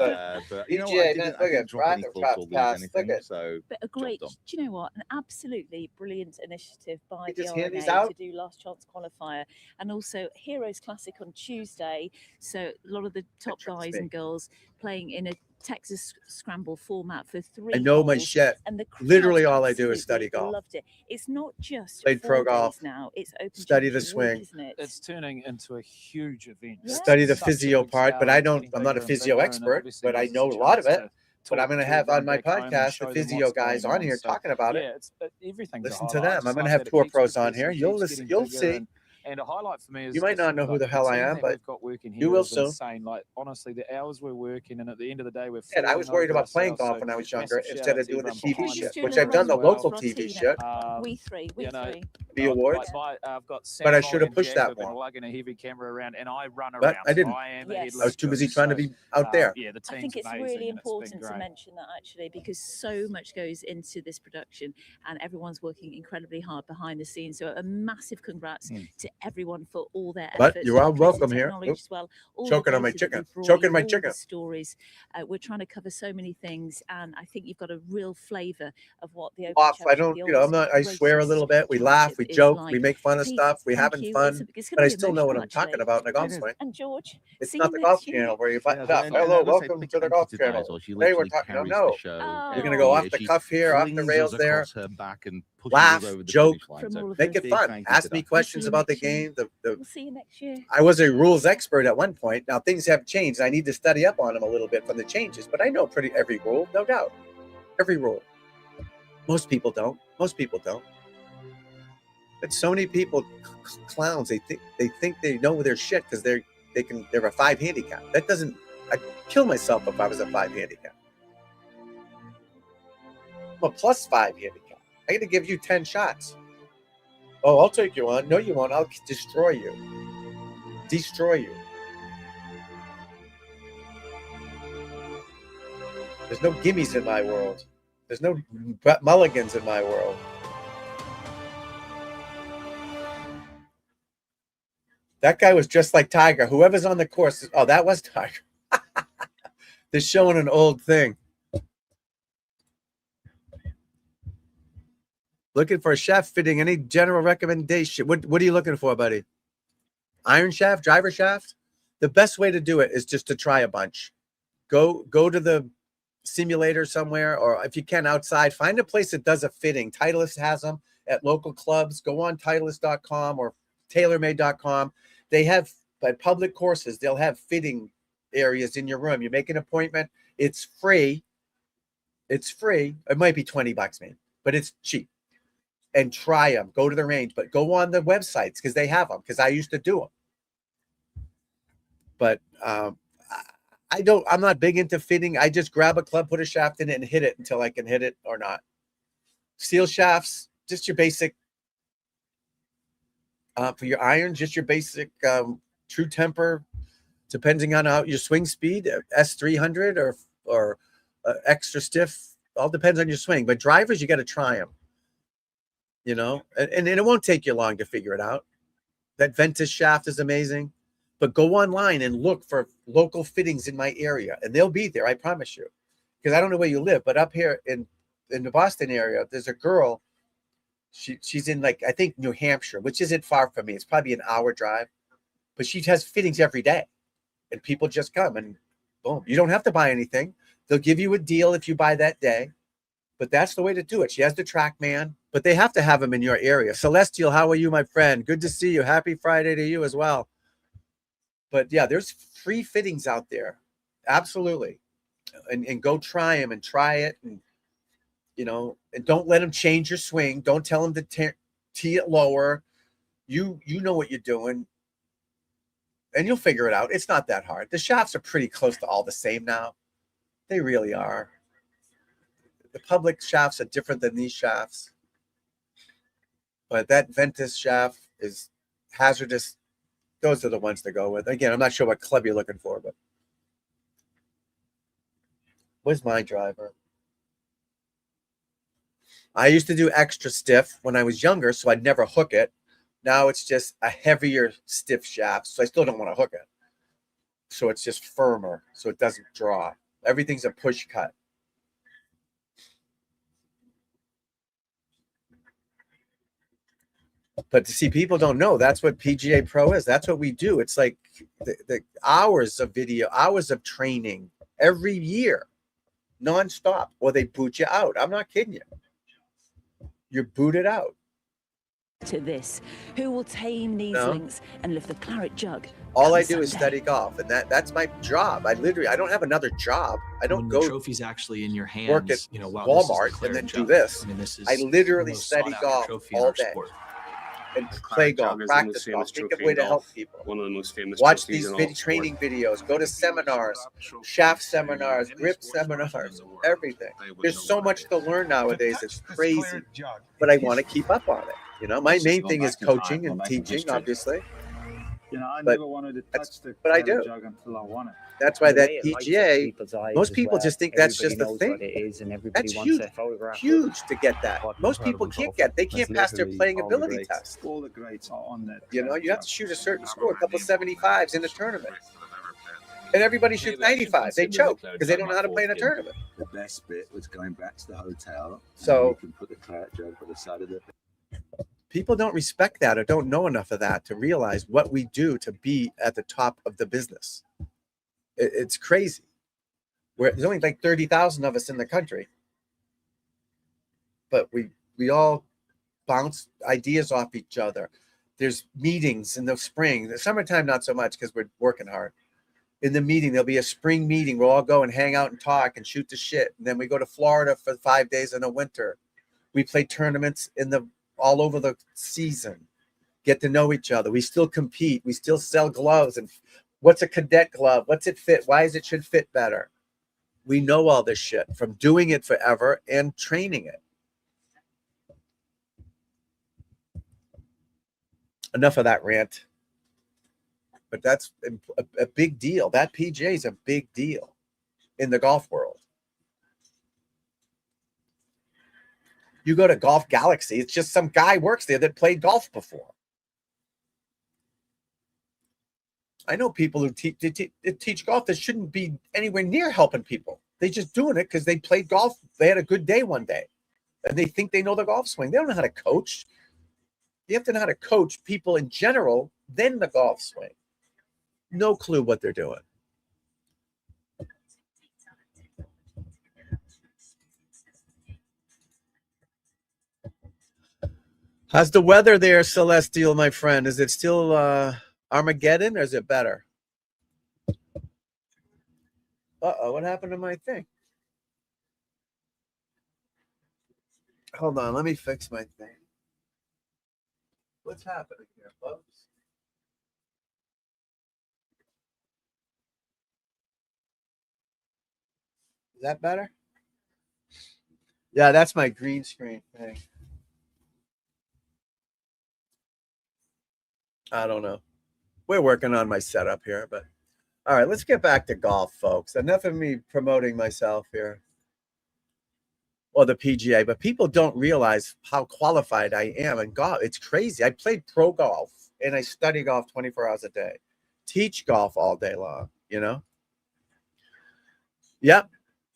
But you know what? PGA, I man, didn't look at drop any Brandon clubs or Trout lose pass. Look anything. at So But a great, do you know what? An absolutely brilliant initiative by He the just hit these RNA to out. do last chance qualifier, and also Heroes Classic on Tuesday. So a lot of the top guys and girls playing in a Texas Scramble format for 3 I know my holes, shit. and the Literally crowd all I do is absolutely study golf. Loved it. It's not just Played 4 pro days golf, now. It's open study the championship swing. week, isn't it? It's turning into a huge event. Yeah. Study the Such a physio big part, but scale, I it's don't. getting I'm not a bigger and physio bigger, and expert, obviously but I this is know a lot of chance it. to But I'm talk going to to have on everyone my back home and podcast show the them physio what's guys going on here So, talking about yeah, it. everything's Listen a to highlight. I them. I'm just going to like have that it tour keeps pros on progressing, here. You'll keeps listen. getting You'll bigger, see. and a highlight for me is You might just, not know who like, the hell I team am, that but we've got working you here will is soon. insane. Like, honestly, the hours we're working, and at the end of the day, we're And I falling was worried over about playing ourselves. golf So when I was younger massive shout instead out of to doing the everyone TV behind shit, the which camera I've done as the well. local TV shit. We three. You know, Be awards. I've got Sam But I should have and pushed Jack that have been more. lugging a heavy camera around, and I run But around. I didn't. So I am a Yes. I was too busy trying to be out there. Yeah, the team's I think it's amazing, really and it's been important to great. mention that actually, because so much goes into this production and everyone's working incredibly hard behind the scenes. So a massive congrats to everyone for all their But efforts. you're to all the Twisted welcome here. Technology Oop. as well. All Choking the on my data that chicken. we've brought Choking you, my all chicken. the stories. We're trying to cover so many things, and I think you've got a real flavour of what the Open Off. I Championship, don't. the You know, I'm oldest, not. I swear a greatest little bit. We laugh. We championship is joke. We like. make fun of Pete, stuff. We thank having you. fun. It's But going I to be still know what emotional, I'm talking actually. about in the golf swing. And George, It's see not you the next golf year. channel where you button Yeah, up. and Hello, as I say, welcome big to the thank you golf to channel. Dizzo. She Today we're literally talking. carries No, the show Oh. you're gonna go off every the year. cuff here, off the Flings rails us there. across her back and pushes Laugh, us over the joke, finish line. From So all of make us. it big fun. thank you Ask to me that. questions you about the next year. game. We'll see you next year. I was a rules expert at one point. Now things have changed. I need to study up on them a little bit from the changes, but I know pretty every rule, no doubt. Every rule. Most people don't. Most people don't. But so many people, clowns, they think they know their shit because they're a 5 handicap. That doesn't. I'd kill myself if I was a 5 handicap. I'm a +5 handicap. I got to give you 10 shots. Oh, I'll take you on. No, you won't. I'll destroy you. Destroy you. There's no gimmies in my world. There's no mulligans in my world. That guy was just like Tiger. Whoever's on the course. Oh, that was Tiger. They're showing an old thing. Looking for a shaft fitting. Any general recommendation? What are you looking for, buddy? Iron shaft, driver shaft? The best way to do it is just to try a bunch. Go to the simulator somewhere, or if you can outside, find a place that does a fitting. Titleist has them at local clubs. Go on Titleist.com or TaylorMade.com. They have, at public courses, they'll have fitting areas in your room. You make an appointment. It's free. It's free. It might be $20 maybe, but it's cheap. And try them. Go to the range, but go on the websites because they have them. Because I used to do them. But I'm not big into fitting. I just grab a club, put a shaft in it, and hit it until I can hit it or not. Steel shafts, just your basic. For your irons, just your basic true temper, depending on how your swing speed, S300 or extra stiff. All depends on your swing. But drivers, you got to try them. You know, and it won't take you long to figure it out. That Ventus shaft is amazing. But go online and look for local fittings in my area, and they'll be there. I promise you. Because I don't know where you live, but up here in the Boston area, there's a girl. She's in, like, I think New Hampshire, which isn't far from me. It's probably an hour drive, but she has fittings every day, and people just come and boom. You don't have to buy anything. They'll give you a deal if you buy that day, but that's the way to do it. She has the TrackMan, but they have to have them in your area. Celestial, how are you, my friend? Good to see you. Happy Friday to you as well. But yeah, there's free fittings out there. Absolutely. And go try them and try it. And, you know, and don't let them change your swing. Don't tell them to tee it lower. You know what you're doing. And you'll figure it out. It's not that hard. The shafts are pretty close to all the same now. They really are. The public shafts are different than these shafts. But that Ventus shaft is hazardous. Those are the ones to go with. Again, I'm not sure what club you're looking for, but where's my driver? I used to do extra stiff when I was younger, so I'd never hook it. Now it's just a heavier stiff shaft, so I still don't want to hook it. So it's just firmer, so it doesn't draw. Everything's a push cut. But to see, people don't know that's what PGA Pro is. That's what we do. It's like the hours of video, hours of training every year. nonstop, or they boot you out. I'm not kidding you. You're booted out. To this, who will tame these No. links and lift the claret jug? All come I do is Sunday? study golf, and that's my job. I don't have another job. I don't when go the trophy's actually in your hands, work at wow, this is the Walmart and claret then do jug. this. I mean, this is I literally the most study sought-after golf trophy in all our day sport. and play golf, Jug is the most practice golf, famous think of trophy way in to help golf. people. One of the most famous Watch trophies these in all video sport. training videos, go to seminars, shaft seminars, grip seminars, everything. There's so much to learn nowadays. It's crazy, but I want to keep up on it. My main thing is coaching and teaching, obviously. I But never wanted to that's touch the what I claret do. jug until I won it. That's why The that way it lights up PGA, people's eyes most is people where just think that's everybody just a knows thing. what it is and everybody That's wants huge, their photograph. huge to get that. What Most people incredible can't golfer. get. They can't pass their Literally playing all the ability greats. test. All the greats are on that. You claret have jug. to shoot a certain score, a couple 75s in a tournament. And everybody shoots 95. They choke because they don't know how to play in a tournament. The best bit was going back to the hotel. So- and you can put the claret jug by the side of the. People don't respect that or don't know enough of that to realize what we do to be at the top of the business. It's crazy. There's only like 30,000 of us in the country, but we all bounce ideas off each other. There's meetings in the spring. The summertime, not so much because we're working hard. In the meeting, there'll be a spring meeting. We'll all go and hang out and talk and shoot the shit. And then we go to Florida for 5 days in the winter. We play tournaments all over the season. Get to know each other. We still compete. We still sell gloves. And what's a cadet glove? What's it fit? Why is it should fit better? We know all this shit from doing it forever and training it. Enough of that rant. But that's a big deal. That PGA is a big deal in the golf world. You go to Golf Galaxy, it's just some guy works there that played golf before. I know people who teach golf that shouldn't be anywhere near helping people. They're just doing it because they played golf. They had a good day one day, and they think they know the golf swing. They don't know how to coach. You have to know how to coach people in general, then the golf swing. No clue what they're doing. How's the weather there, Celestial, my friend? Is it still Armageddon or is it better? Uh-oh, what happened to my thing? Hold on, let me fix my thing. What's happening here, folks? Is that better? Yeah, that's my green screen thing. I don't know. We're working on my setup here, but all right, let's get back to golf, folks. Enough of me promoting myself here. Or the PGA, but people don't realize how qualified I am in golf. It's crazy. I played pro golf and I study golf 24 hours a day. Teach golf all day long, Yep.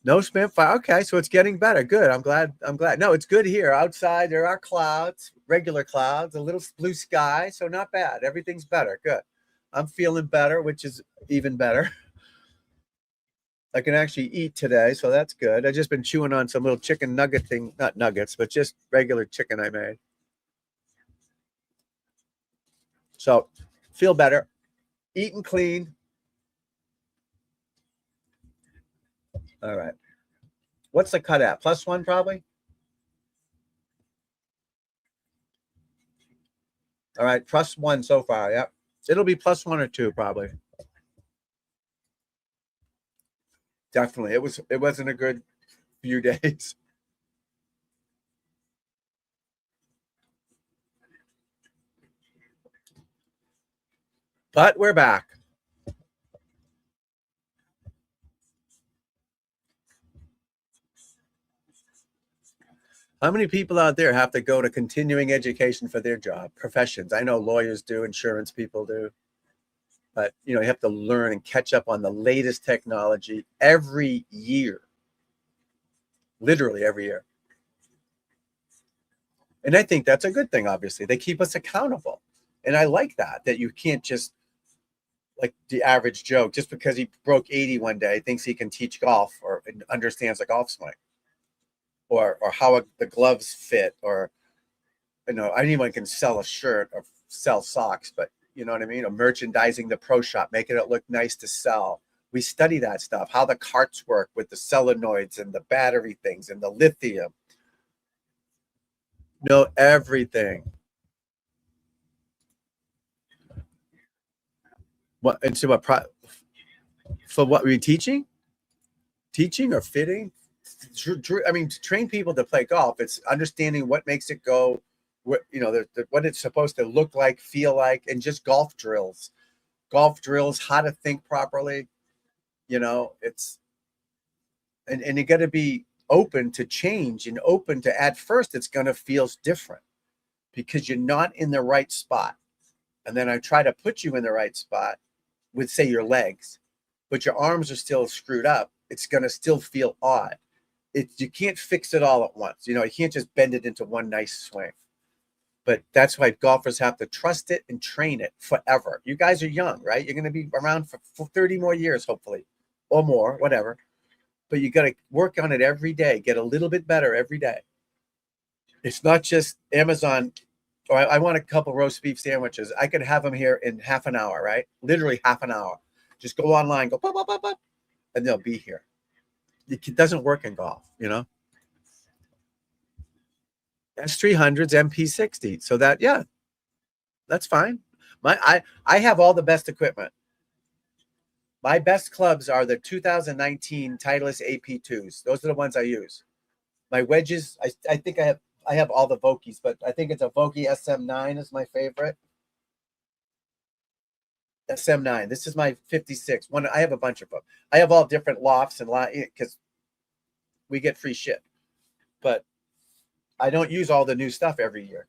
No spam fire. Okay, so it's getting better. Good. I'm glad. No, it's good here. Outside, there are clouds, regular clouds, a little blue sky. So not bad. Everything's better. Good. I'm feeling better, which is even better. I can actually eat today, so that's good. I've just been chewing on some little chicken nugget thing. Not nuggets, but just regular chicken I made. So feel better. Eating clean. All right. What's the cut at? +1 probably? All right, +1 so far. Yep. It'll be +1 or 2 probably. Definitely. It wasn't a good few days. But we're back. How many people out there have to go to continuing education for their job, professions? I know lawyers do, insurance people do. But, you have to learn and catch up on the latest technology every year. Literally every year. And I think that's a good thing, obviously. They keep us accountable. And I like that you can't just like the average Joe, just because he broke 80 one day, thinks he can teach golf or understands a golf swing, or how the gloves fit, or anyone can sell a shirt or sell socks, but you know what I mean? Or merchandising the pro shop, making it look nice to sell. We study that stuff, how the carts work with the solenoids and the battery things and the lithium. Know everything. What into what? For what were you teaching? Teaching or fitting? I mean, to train people to play golf, it's understanding what makes it go, what what it's supposed to look like, feel like, and just golf drills, how to think properly. It's and you got to be open to change and open to, at first it's going to feel different because you're not in the right spot, and then I try to put you in the right spot with, say, your legs, but your arms are still screwed up. It's going to still feel odd. You can't fix it all at once. You can't just bend it into one nice swing. But that's why golfers have to trust it and train it forever. You guys are young, right? You're going to be around for 30 more years, hopefully, or more, whatever. But you got to work on it every day, get a little bit better every day. It's not just Amazon, or I want a couple roast beef sandwiches. I could have them here in half an hour, right? Literally half an hour. Just go online, go, pop, pop, pop, pop, and they'll be here. It doesn't work in golf, S300s, MP60. So that's fine. I have all the best equipment. My best clubs are the 2019 Titleist AP2s. Those are the ones I use. My wedges, I think I have all the Vokeys, but I think it's a Vokey SM9 is my favorite. SM9. This is my 56. I have a bunch of them. I have all different lofts and because we get free shit. But I don't use all the new stuff every year.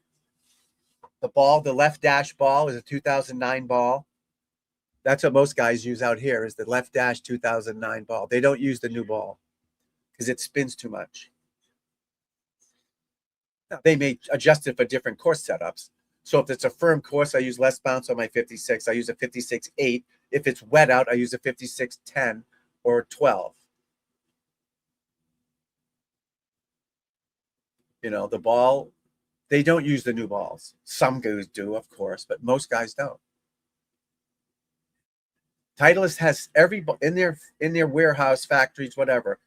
The left dash ball is a 2009 ball. That's what most guys use out here, is the left dash 2009 ball. They don't use the new ball because it spins too much. Now, they may adjust it for different course setups. So if it's a firm course, I use less bounce on my 56. I use a 56.8. If it's wet out, I use a 56.10 or 12. The ball, they don't use the new balls. Some guys do, of course, but most guys don't. Titleist has in their warehouse, factories, whatever,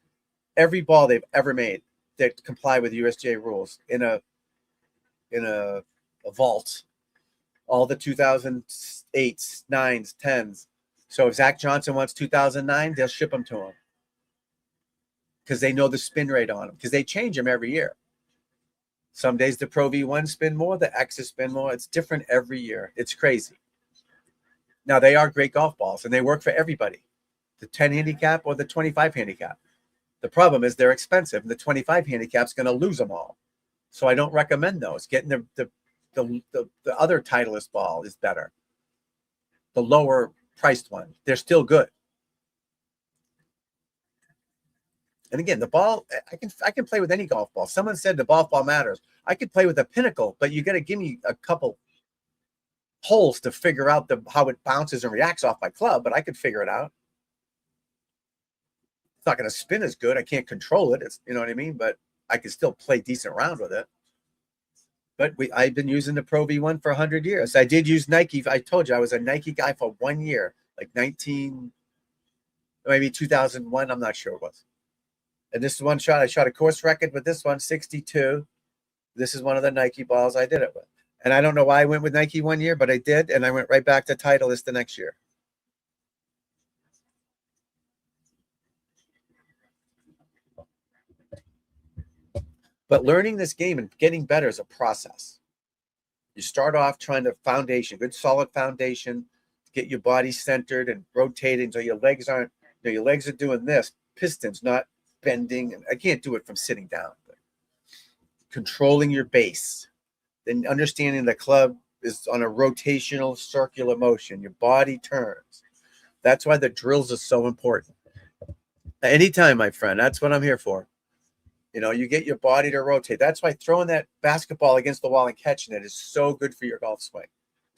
every ball they've ever made that comply with USGA rules in a vault. All the 2008s, 9s, 10s. So if Zach Johnson wants 2009, they'll ship them to him because they know the spin rate on them, because they change them every year. Some days the Pro V1 spin more, the X's spin more. It's different every year. It's crazy. Now, they are great golf balls, and they work for everybody, the 10 handicap or the 25 handicap. The problem is they're expensive, and the 25 handicap's going to lose them all. So I don't recommend those. Getting the other Titleist ball is better. The lower priced one. They're still good. And again, the ball, I can play with any golf ball. Someone said the golf ball matters. I could play with a Pinnacle, but you got to give me a couple holes to figure out how it bounces and reacts off my club, but I could figure it out. It's not going to spin as good. I can't control it. It's, you know what I mean? But I can still play decent round with it. But I've been using the Pro V1 for 100 years. I did use Nike. I told you I was a Nike guy for 1 year, like 2001. I'm not sure it was. And this is one shot. I shot a course record with this one, 62. This is one of the Nike balls I did it with. And I don't know why I went with Nike 1 year, but I did. And I went right back to Titleist the next year. But learning this game and getting better is a process. You start off trying to good solid foundation, get your body centered and rotating so your legs aren't, your legs are doing this, pistons, not bending. And I can't do it from sitting down. But controlling your base, then understanding the club is on a rotational circular motion. Your body turns. That's why the drills are so important. Anytime, my friend, that's what I'm here for. You get your body to rotate. That's why throwing that basketball against the wall and catching it is so good for your golf swing.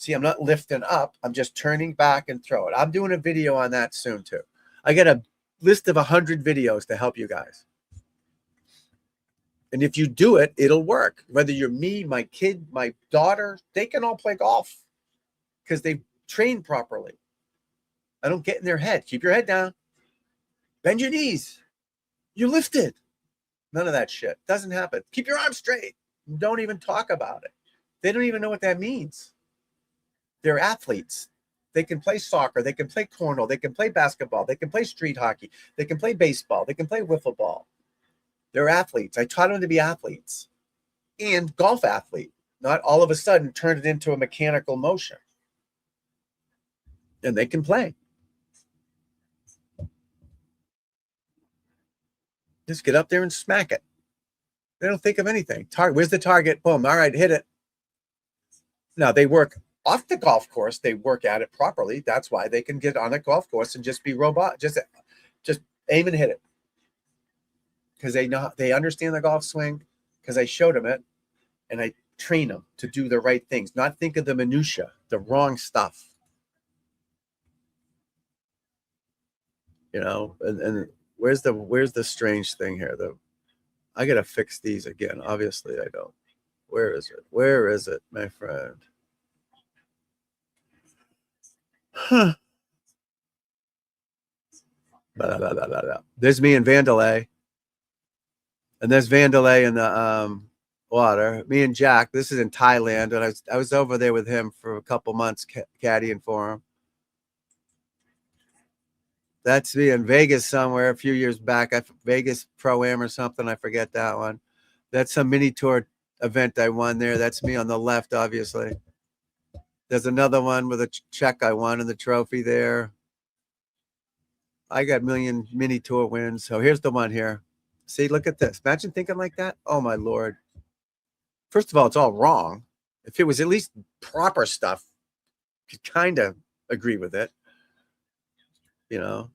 See, I'm not lifting up. I'm just turning back and throw it. I'm doing a video on that soon too. I got a list of 100 videos to help you guys. And if you do it, it'll work. Whether you're me, my kid, my daughter, they can all play golf because they've trained properly. I don't get in their head. Keep your head down. Bend your knees. You lifted. None of that shit. Doesn't happen. Keep your arms straight. Don't even talk about it. They don't even know what that means. They're athletes. They can play soccer. They can play cornhole. They can play basketball. They can play street hockey. They can play baseball. They can play wiffle ball. They're athletes. I taught them to be athletes and golf athlete, not all of a sudden turn it into a mechanical motion. And they can play. Just get up there and smack it. They don't think of anything. Target. Where's the target? Boom. All right, hit it. Now they work off the golf course. They work at it properly. That's why they can get on a golf course and just be robot. Just aim and hit it. Because they understand the golf swing. Because I showed them it, and I train them to do the right things. Not think of the minutia, the wrong stuff. You know, and where's the strange thing here? I gotta fix these again. Obviously, I don't. Where is it? Where is it, my friend? Huh. There's me and Vandalay. And there's Vandalay in the water. Me and Jack. This is in Thailand, and I was over there with him for a couple months, caddying for him. That's me in Vegas somewhere a few years back. Vegas Pro-Am or something. I forget that one. That's some mini tour event I won there. That's me on the left, obviously. There's another one with a check I won in the trophy there. I got million mini tour wins. So here's the one here. See, look at this. Imagine thinking like that. Oh, my Lord. First of all, it's all wrong. If it was at least proper stuff, you could kind of agree with it. You know.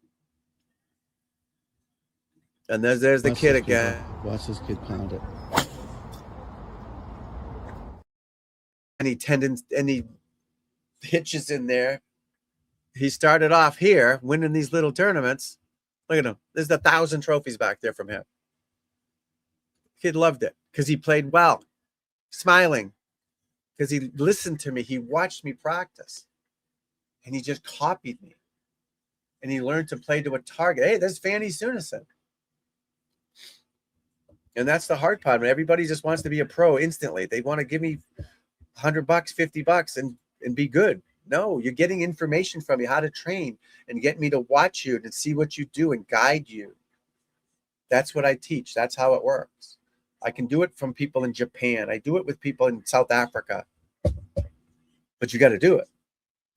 And there's the kid again. Watch this kid pound it. Any hitches in there. He started off here winning these little tournaments. Look at him. There's 1,000 trophies back there from him. Kid loved it because he played well, smiling, because he listened to me. He watched me practice, and he just copied me. And he learned to play to a target. Hey, there's Fanny Sunison. And that's the hard part. When everybody just wants to be a pro instantly. They want to give me $100, $50 and be good. No, you're getting information from me, how to train, and get me to watch you and see what you do and guide you. That's what I teach. That's how it works. I can do it from people in Japan. I do it with people in South Africa. But you got to do it.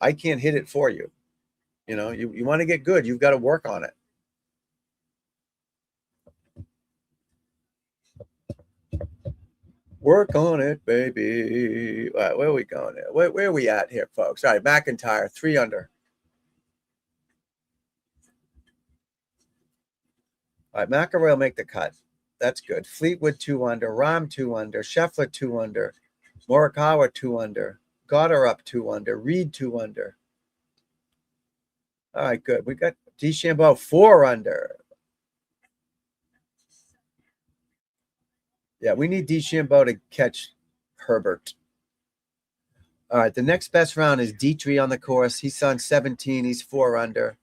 I can't hit it for you. You know, you want to get good, you've got to work on it. Work on it, baby. All right, where are we going here? Where are we at here, folks? All right, McIntyre, 3 under. All right, McElroy will make the cut. That's good. Fleetwood, 2 under. Rahm, 2 under. Scheffler, 2 under. Morikawa, 2 under. Goddard up 2 under. Reed, 2 under. All right, good. We got DeChambeau, 4 under. Yeah, we need DeChambeau to catch Herbert. All right, the next best round is Dietrich on the course. He's on 17. He's 4 under.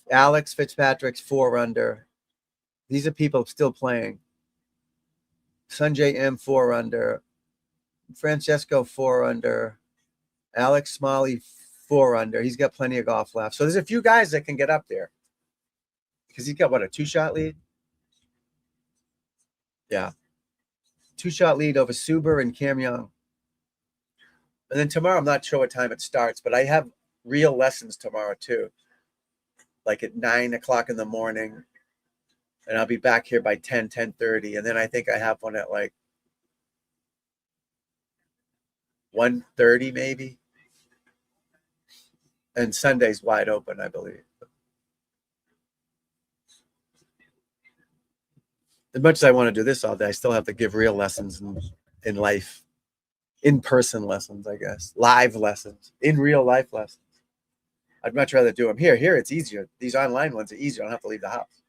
Alex Fitzpatrick's 4 under. These are people still playing. Sanjay M, 4 under. Francesco, 4 under. Alex Smalley, 4 under. He's got plenty of golf left. So there's a few guys that can get up there. Because he's got, what, a 2-shot lead? Yeah. 2-shot lead over Suber and Cam Young. And then tomorrow, I'm not sure what time it starts, but I have real lessons tomorrow too. Like at 9 o'clock in the morning. And I'll be back here by 10:30. And then I think I have one at like 1:30 maybe. And Sunday's wide open, I believe. As much as I want to do this all day, I still have to give real lessons in life. in-person lessons, I guess, live lessons, in real life lessons. I'd much rather do them here. Here, it's easier. These online ones are easier. I don't have to leave the house.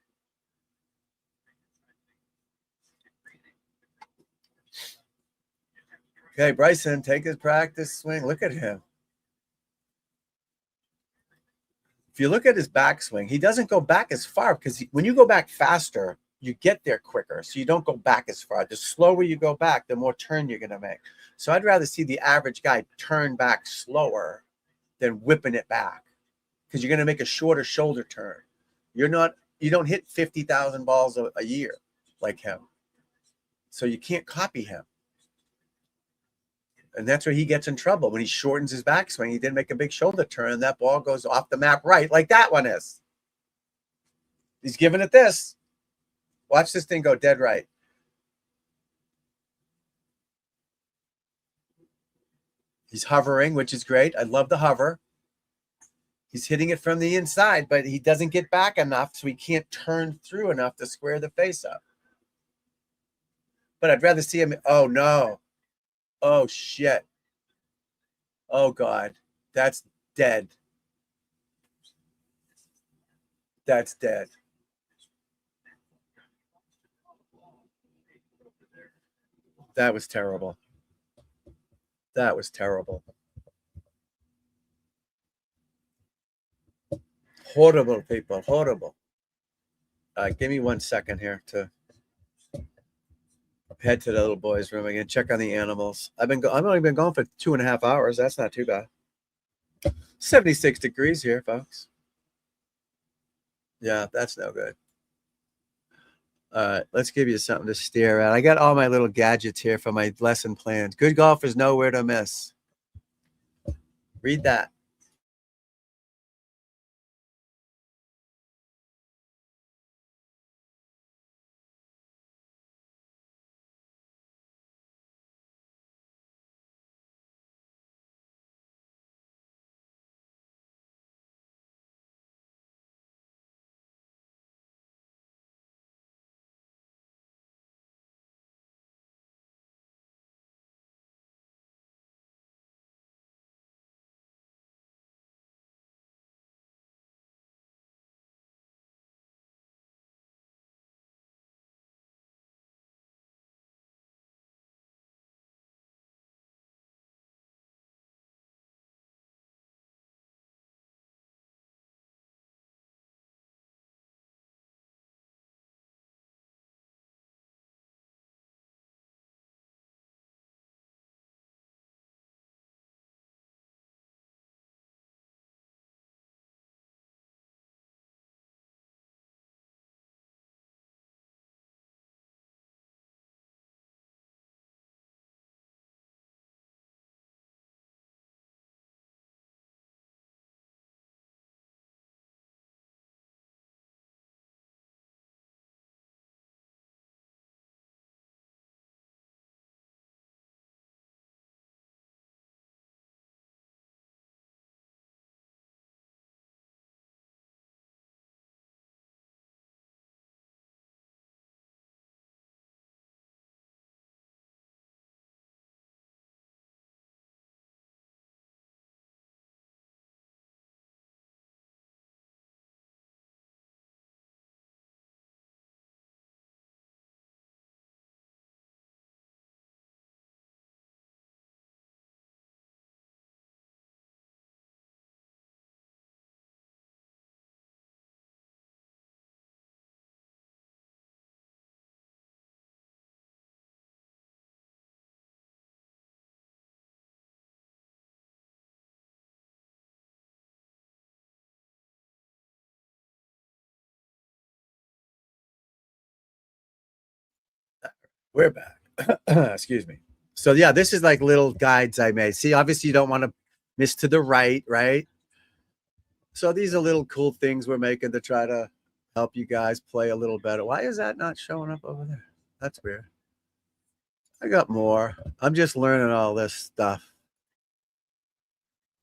Okay, Bryson, take his practice swing. Look at him. If you look at his backswing, he doesn't go back as far because when you go back faster, you get there quicker. So you don't go back as far. The slower you go back, the more turn you're going to make. So I'd rather see the average guy turn back slower than whipping it back because you're going to make a shorter shoulder turn. You don't hit 50,000 balls a year like him. So you can't copy him. And that's where he gets in trouble. When he shortens his backswing, he didn't make a big shoulder turn, and that ball goes off the map right, like that one is. He's giving it this. Watch this thing go dead right. He's hovering, which is great. I love the hover. He's hitting it from the inside, but he doesn't get back enough, so he can't turn through enough to square the face up. But I'd rather see him. Oh, no. Oh, shit. Oh, God. That's dead. That's dead. That was terrible. That was terrible. Horrible, people. Horrible. Give me 1 second here to head to the little boy's room again. Check on the animals. I've only been gone for 2.5 hours. That's not too bad. 76 degrees here, folks. Yeah, that's no good. All right, let's give you something to stare at. I got all my little gadgets here for my lesson plans. Good golfers know where to miss. Read that. We're back. Excuse me. So yeah, this is like little guides I made. See, obviously you don't want to miss to the right, right? So these are little cool things we're making to try to help you guys play a little better. Why is that not showing up over there? That's weird. I got more. I'm just learning all this stuff.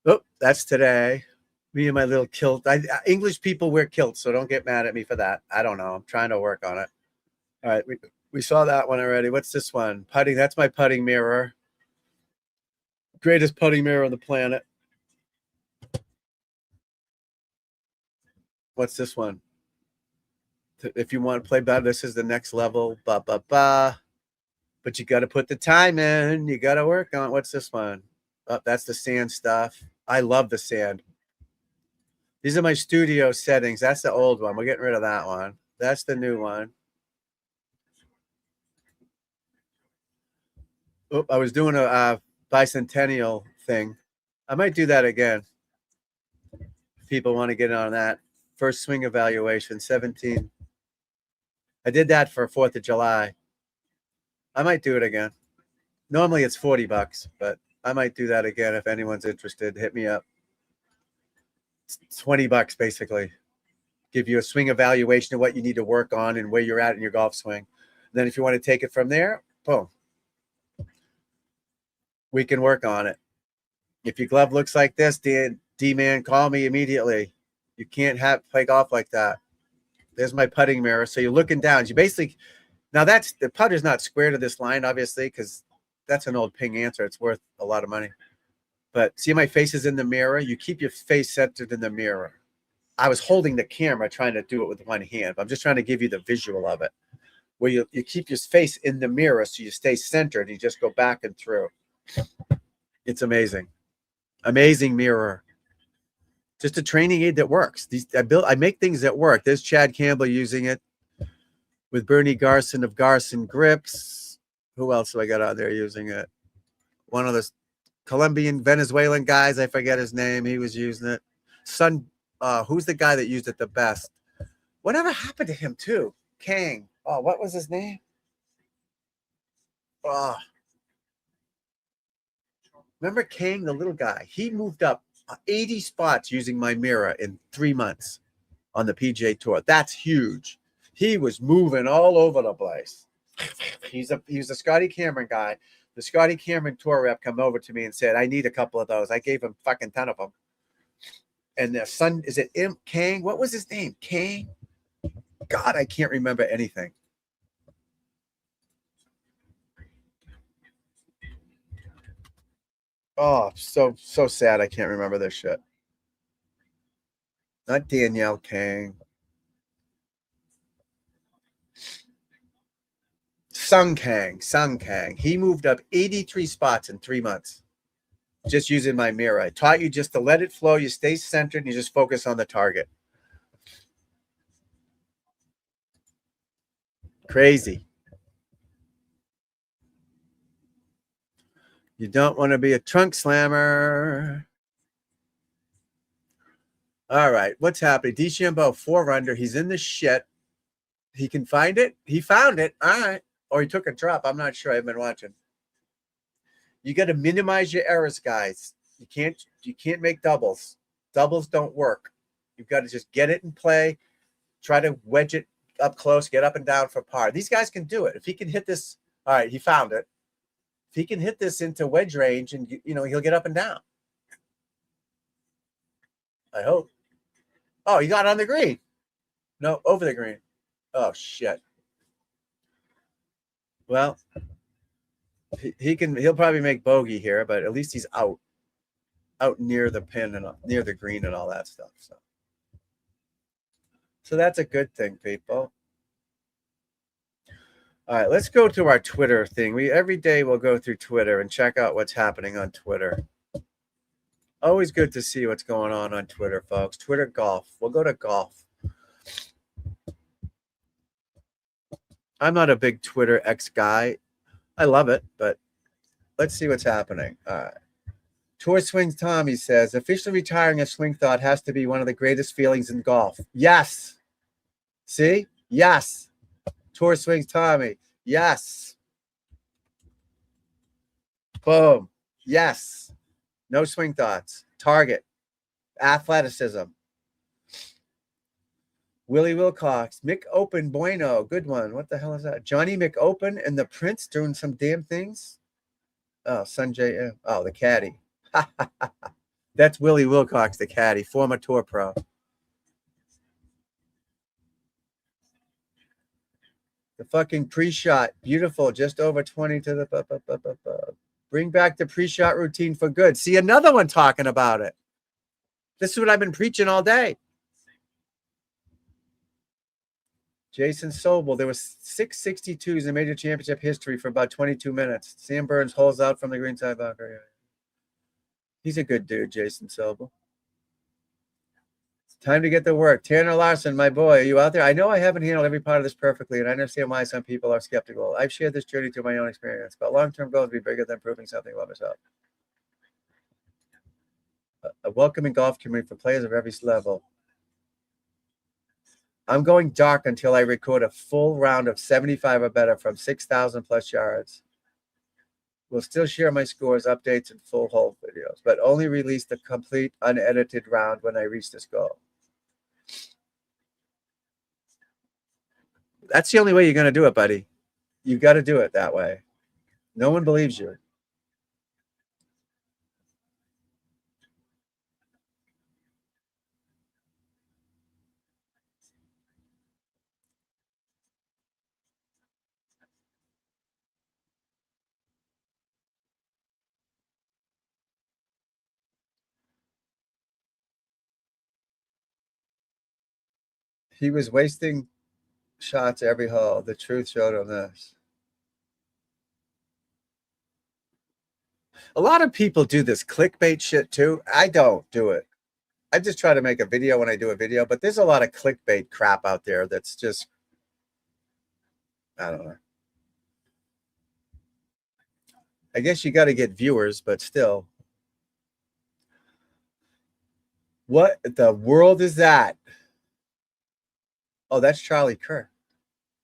Oh, that's today. Me and my little kilt. English people wear kilts, so don't get mad at me for that. I don't know. I'm trying to work on it. All right, we saw that one already. What's this one? Putting. That's my putting mirror. Greatest putting mirror on the planet. What's this one? If you want to play better, this is the next level. Ba ba ba. But you got to put the time in. You got to work on. What's this one? Oh, that's the sand stuff. I love the sand. These are my studio settings. That's the old one. We're getting rid of that one. That's the new one. Oh, I was doing a bicentennial thing. I might do that again. If people want to get on that. First swing evaluation, 17. I did that for 4th of July. I might do it again. Normally it's $40, but I might do that again if anyone's interested. Hit me up. It's $20 basically. Give you a swing evaluation of what you need to work on and where you're at in your golf swing. And then if you want to take it from there, boom. We can work on it. If your glove looks like this, D-man, call me immediately. You can't play golf like that. There's my putting mirror. So you're looking down. You basically, now that's, the putter's not square to this line, obviously, because that's an old ping answer. It's worth a lot of money. But see my face is in the mirror? You keep your face centered in the mirror. I was holding the camera trying to do it with one hand. But I'm just trying to give you the visual of it. Where you keep your face in the mirror so you stay centered. You just go back and through. It's amazing. Amazing mirror. Just a training aid that works. I make things that work. There's Chad Campbell using it with Bernie Garson of Garson Grips. Who else do I got out there using it? One of the Colombian, Venezuelan guys. I forget his name. He was using it. Who's the guy that used it the best? Whatever happened to him too? Kang. Oh, what was his name? Oh. Remember Kang, the little guy? He moved up 80 spots using my mirror in 3 months on the PGA Tour. That's huge. He was moving all over the place. He's a Scotty Cameron guy. The Scotty Cameron tour rep come over to me and said, I need a couple of those. I gave him fucking 10 of them. And their son, is it Kang? What was his name? Kang? God, I can't remember anything. Oh, so sad. I can't remember this shit. Not Danielle Kang. Sung Kang. He moved up 83 spots in 3 months just using my mirror. I taught you just to let it flow. You stay centered and you just focus on the target. Crazy. You don't want to be a trunk slammer. All right. What's happening? DeChambeau, 4 under. He's in the shit. He can find it. He found it. All right. Or he took a drop. I'm not sure. I've been watching. You got to minimize your errors, guys. You can't make doubles. Doubles don't work. You've got to just get it in play. Try to wedge it up close. Get up and down for par. These guys can do it. If he can hit this. All right. He found it. If he can hit this into wedge range and, he'll get up and down. I hope. Oh, he got on the green. No, over the green. Oh, shit. Well, he'll probably make bogey here, but at least he's out near the pin and near the green and all that stuff. So that's a good thing, people. All right, let's go to our Twitter thing. Every day we'll go through Twitter and check out what's happening on Twitter. Always good to see what's going on Twitter, folks. Twitter golf. We'll go to golf. I'm not a big Twitter X guy. I love it, but let's see what's happening. All right. Tour Swings Tommy says, officially retiring a swing thought has to be one of the greatest feelings in golf. Yes. See? Yes. Tour Swings Tommy. Yes. Boom. Yes. No swing thoughts. Target. Athleticism. Willie Wilcox. Mick Open Bueno. Good one. What the hell is that? Johnny McOpen and the Prince doing some damn things. Oh, Sanjay. Oh, the caddy. That's Willie Wilcox, the caddy, former tour pro. The fucking pre-shot. Beautiful. Just over 20 to the Bring back the pre-shot routine for good. See, another one talking about it. This is what I've been preaching all day. Jason Sobel, there was 6 62s in major championship history for about 22 minutes. Sam Burns holds out from the green side bunker. He's a good dude, Jason Sobel. It's time to get to work. Tanner Larson, my boy, are you out there? I know I haven't handled every part of this perfectly, and I understand why some people are skeptical. I've shared this journey through my own experience, but long-term goals be bigger than proving something about myself. A welcoming golf community for players of every level. I'm going dark until I record a full round of 75 or better from 6,000 plus yards. We'll still share my scores, updates, and full hole videos, but only release the complete unedited round when I reach this goal. That's the only way you're going to do it, buddy. You got to do it that way. No one believes you. He was wasting shots every hole. The truth showed him this. A lot of people do this clickbait shit too. I don't do it. I just try to make a video when I do a video, but there's a lot of clickbait crap out there that's just, I don't know. I guess you got to get viewers, but still. What the world is that? Oh, that's Charlie Kirk.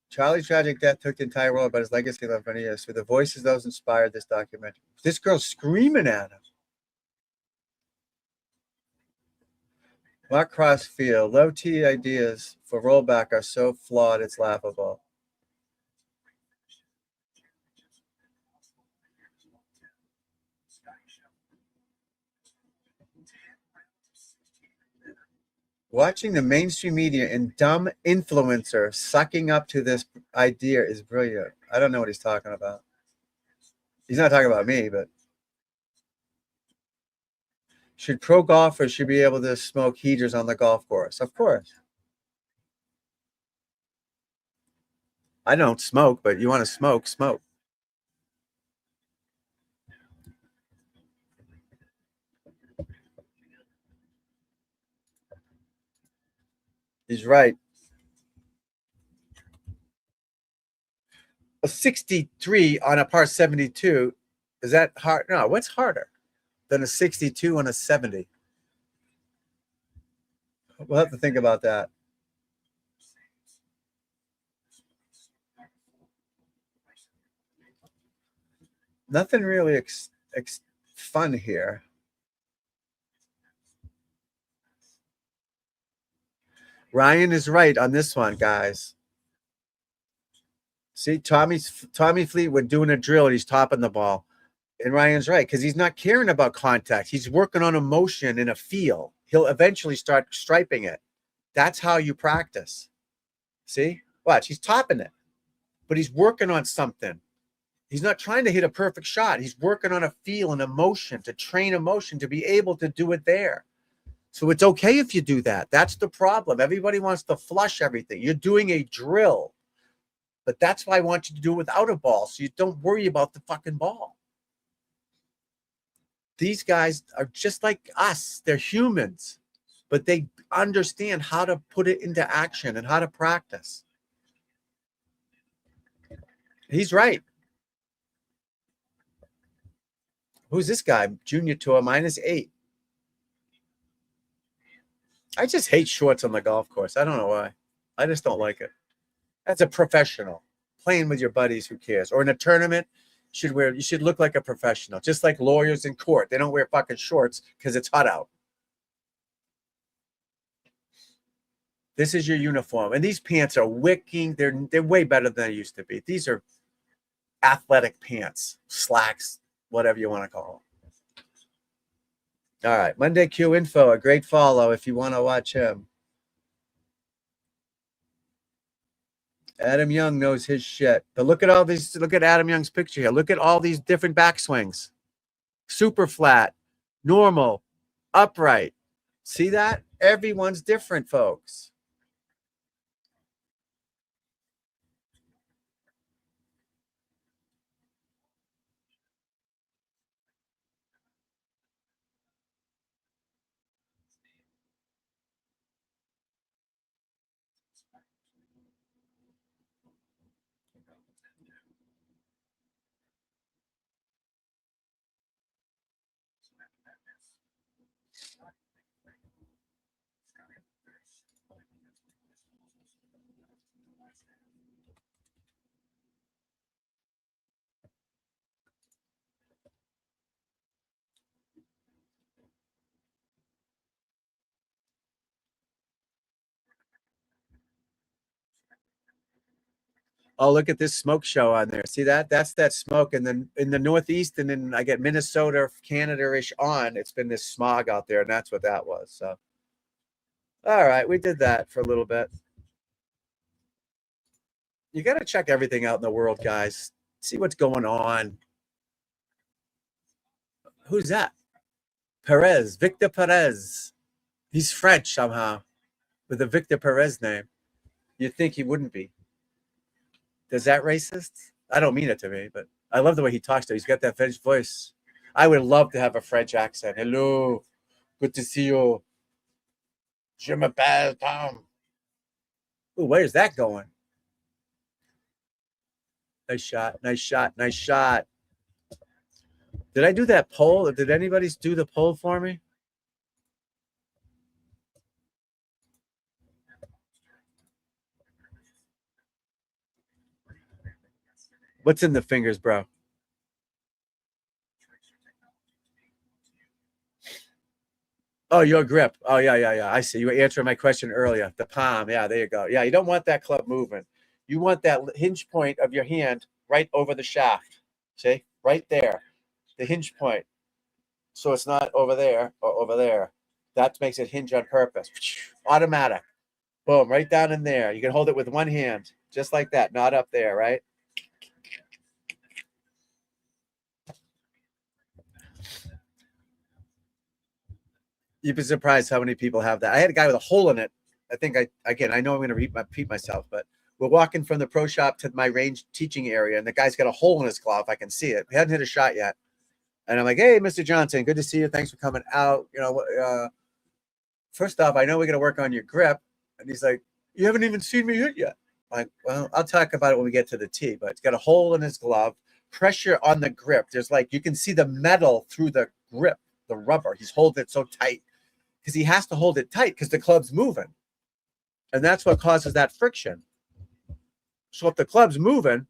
Charlie's tragic death took the entire world, but his legacy lived for many years. Through the voices those inspired this documentary. This girl's screaming at him. Mark Crossfield, low T ideas for rollback are so flawed it's laughable. Watching the mainstream media and dumb influencer sucking up to this idea is brilliant. I don't know what he's talking about. He's not talking about me, but should pro golfers should be able to smoke heaters on the golf course? Of course. I don't smoke, but you want to smoke, smoke. He's right. A 63 on a par 72, is that hard? No, what's harder than a 62 on a 70? We'll have to think about that. Nothing really fun here. Ryan is right on this one, guys. See, Tommy Fleetwood doing a drill. He's topping the ball. And Ryan's right, because he's not caring about contact. He's working on emotion in a feel. He'll eventually start striping it. That's how you practice. See? Watch, he's topping it. But he's working on something. He's not trying to hit a perfect shot. He's working on a feel and emotion, to train emotion, to be able to do it there. So it's okay if you do that. That's the problem. Everybody wants to flush everything. You're doing a drill. But that's why I want you to do it without a ball, so you don't worry about the fucking ball. These guys are just like us. They're humans, but they understand how to put it into action and how to practice. He's right. Who's this guy? Junior Tour -8. I just hate shorts on the golf course. I don't know why. I just don't like it. As a professional, playing with your buddies, who cares? Or in a tournament, you should look like a professional, just like lawyers in court. They don't wear fucking shorts because it's hot out. This is your uniform. And these pants are wicking. They're way better than they used to be. These are athletic pants, slacks, whatever you want to call them. All right. Monday Q Info, a great follow if you want to watch him. Adam Young knows his shit. But look at all these. Look at Adam Young's picture here. Look at all these different backswings. super flat, normal, upright. See that? Everyone's different, folks. Oh, look at this smoke show on there. See that? That's that smoke. And then in the Northeast, and then I get Minnesota, Canada-ish on. It's been this smog out there, and that's what that was. So, all right, we did that for a little bit. You got to check everything out in the world, guys. See what's going on. Who's that? Perez, Victor Perez. He's French somehow with a Victor Perez name. You'd think he wouldn't be. Is that racist? I don't mean it to be, but I love the way he talks to. He's got that French voice. I would love to have a French accent. Hello, good to see you. Je m'appelle Tom. Ooh, where's that going? Nice shot, nice shot, nice shot. Did I do that poll? Did anybody do the poll for me? What's in the fingers, bro? Oh, your grip. Oh, yeah. I see. You were answering my question earlier. The palm. Yeah, there you go. Yeah, you don't want that club moving. You want that hinge point of your hand right over the shaft. See? Right there. The hinge point. So it's not over there or over there. That makes it hinge on purpose. Automatic. Boom, right down in there. You can hold it with one hand, just like that. Not up there, right? You'd be surprised how many people have that. I had a guy with a hole in it. I think I know I'm going to repeat myself, but we're walking from the pro shop to my range teaching area, and the guy's got a hole in his glove. I can see it. He hadn't hit a shot yet. And I'm like, hey, Mr. Johnson, good to see you. Thanks for coming out. You know, first off, I know we're going to work on your grip. And he's like, you haven't even seen me hit yet. I'm like, well, I'll talk about it when we get to the tee, but it's got a hole in his glove, pressure on the grip. There's like, you can see the metal through the grip, the rubber. He's holding it so tight because he has to hold it tight because the club's moving. And that's what causes that friction. So if the club's moving,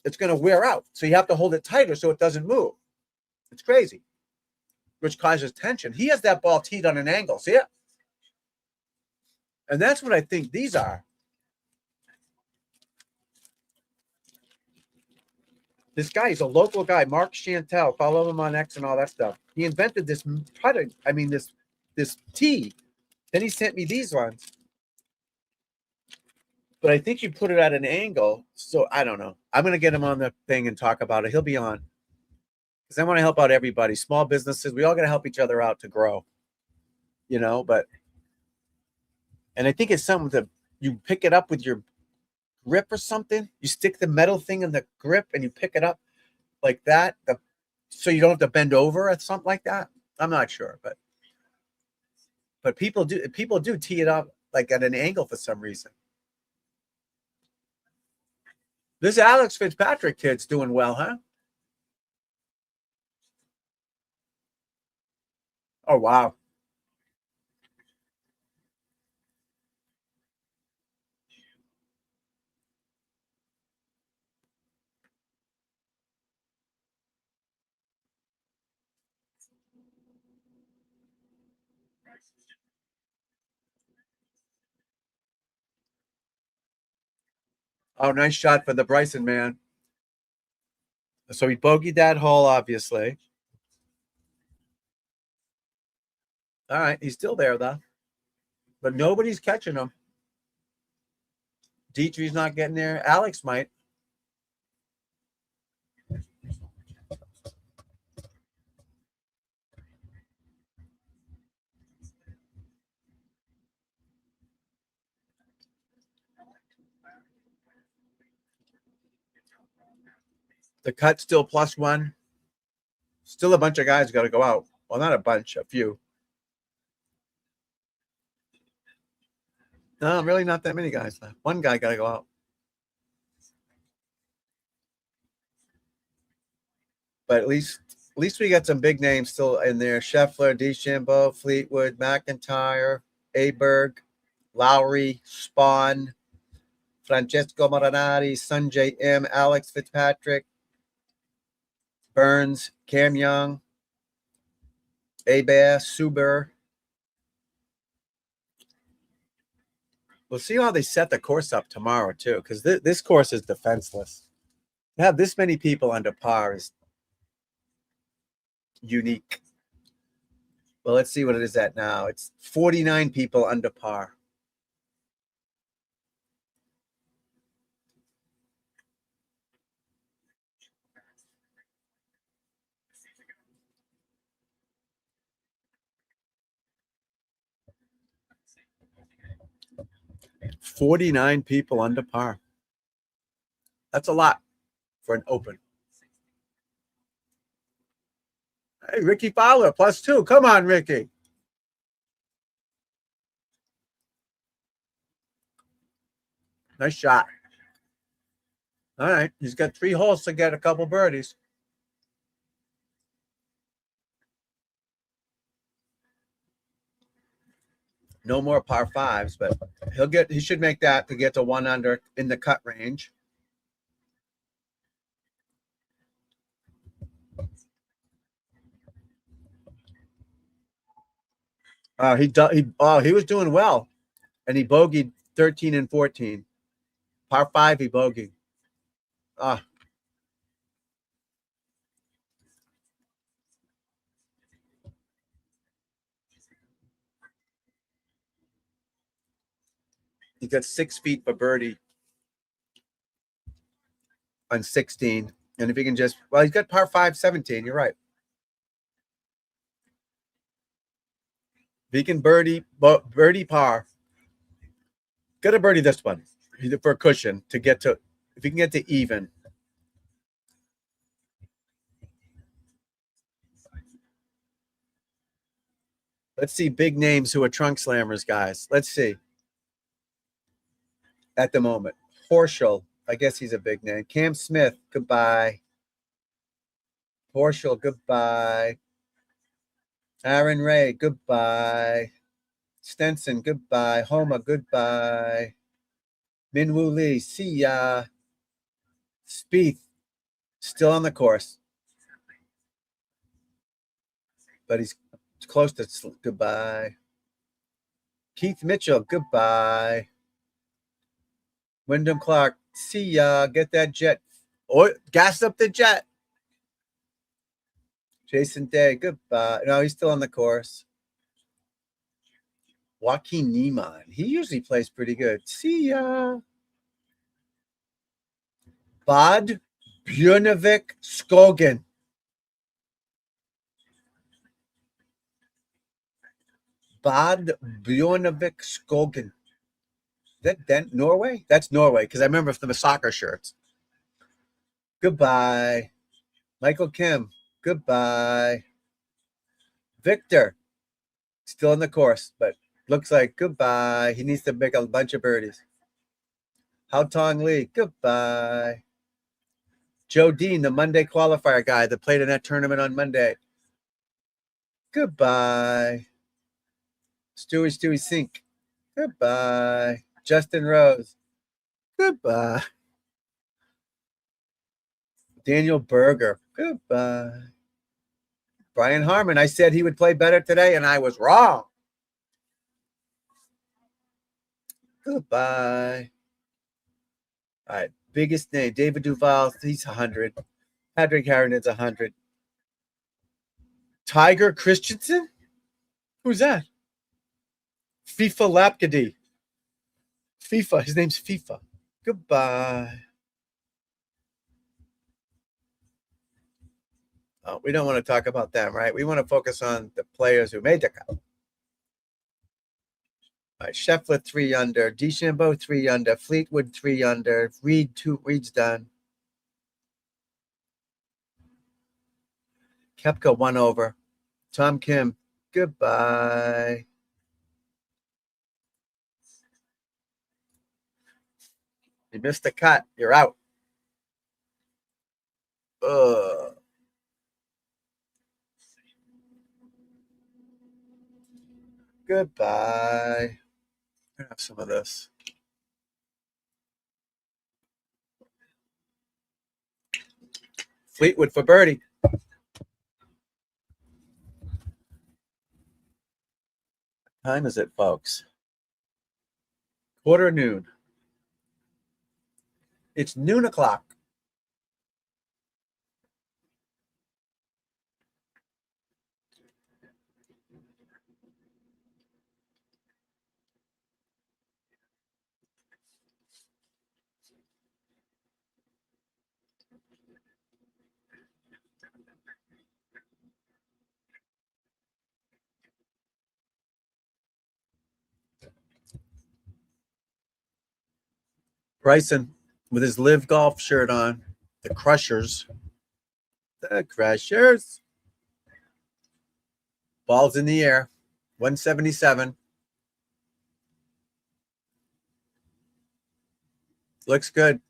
it's going to wear out. So you have to hold it tighter so it doesn't move. It's crazy, which causes tension. He has that ball teed on an angle. See it? And that's what I think these are. This guy is a local guy, Mark Chantel. Follow him on X and all that stuff. He invented this product. I mean, this tee. Then he sent me these ones. But I think you put it at an angle. So I don't know. I'm going to get him on the thing and talk about it. He'll be on. Because I want to help out everybody. Small businesses. We all got to help each other out to grow. You know, but. And I think it's something that you pick it up with your grip or something. You stick the metal thing in the grip and you pick it up like that. So you don't have to bend over or something like that. I'm not sure, but people do tee it up like at an angle for some reason. This Alex Fitzpatrick kid's doing well, huh? Oh, wow. Oh, nice shot for the Bryson man. So he bogeyed that hole, obviously. All right, he's still there, though. But nobody's catching him. Dietrich's not getting there. Alex might. The cut still +1. Still a bunch of guys got to go out. Well, not a bunch, a few. No, really not that many guys left. One guy got to go out. But at least we got some big names still in there. Scheffler, DeChambeau, Fleetwood, McIntyre, Aberg, Lowry, Spawn, Francesco Molinari, Sanjay M, Alex Fitzpatrick, Burns, Cam Young, Abass, Suber. We'll see how they set the course up tomorrow, too, because this course is defenseless. To have this many people under par is unique. Well, let's see what it is at now. It's 49 people under par. $49 people under par. That's a lot for an open. Hey, Ricky Fowler, +2. Come on, Ricky. Nice shot. All right. He's got 3 holes to get a couple birdies. No more par 5s, but he should make that to get to 1 under in the cut range. He was doing well, and he bogeyed 13 and 14. Par 5, he bogeyed. He got 6 feet for birdie on 16, and if he can just he's got par 5, 17. You're right. If he can birdie par, got to birdie this one for a cushion to get to. If he can get to even. Let's see big names who are trunk slammers, guys. Let's see. At the moment, Horschel, I guess he's a big name. Cam Smith, goodbye. Horschel, goodbye. Aaron Ray, goodbye. Stenson, goodbye. Homa, goodbye. Minwoo Lee, see ya. Spieth, still on the course. But he's close to goodbye. Keith Mitchell, goodbye. Wyndham Clark, see ya. Get that jet. Oh, gas up the jet. Jason Day, goodbye. No, he's still on the course. Joaquin Niemann, he usually plays pretty good. See ya. Bod Bjornevik Skogen. Bod Bjornevik Skogen. Is that Norway? That's Norway, because I remember from the soccer shirts. Goodbye. Michael Kim, goodbye. Victor, still on the course, but looks like goodbye. He needs to make a bunch of birdies. Hao Tong Lee, goodbye. Joe Dean, the Monday qualifier guy that played in that tournament on Monday. Goodbye. Stewie Sink, goodbye. Justin Rose, goodbye. Daniel Berger, goodbye. Brian Harmon, I said he would play better today, and I was wrong. Goodbye. All right, biggest name, David Duval, he's 100. Patrick Harrington's 100. Tiger Christensen? Who's that? FIFA Lapkady. FIFA, his name's FIFA. Goodbye. Oh, we don't want to talk about them, right? We want to focus on the players who made the cut. All right, Scheffler 3 under, DeChambeau 3 under, Fleetwood 3 under, Reed's done. Kepka 1 over. Tom Kim, goodbye. You missed the cut. You're out. Ugh. Goodbye. I'm gonna have some of this. Fleetwood for birdie. Time is it, folks? 12:45. It's noon o'clock. Bryson with his Live Golf shirt on. The Crushers. The Crushers. Ball's in the air. 177. Looks good.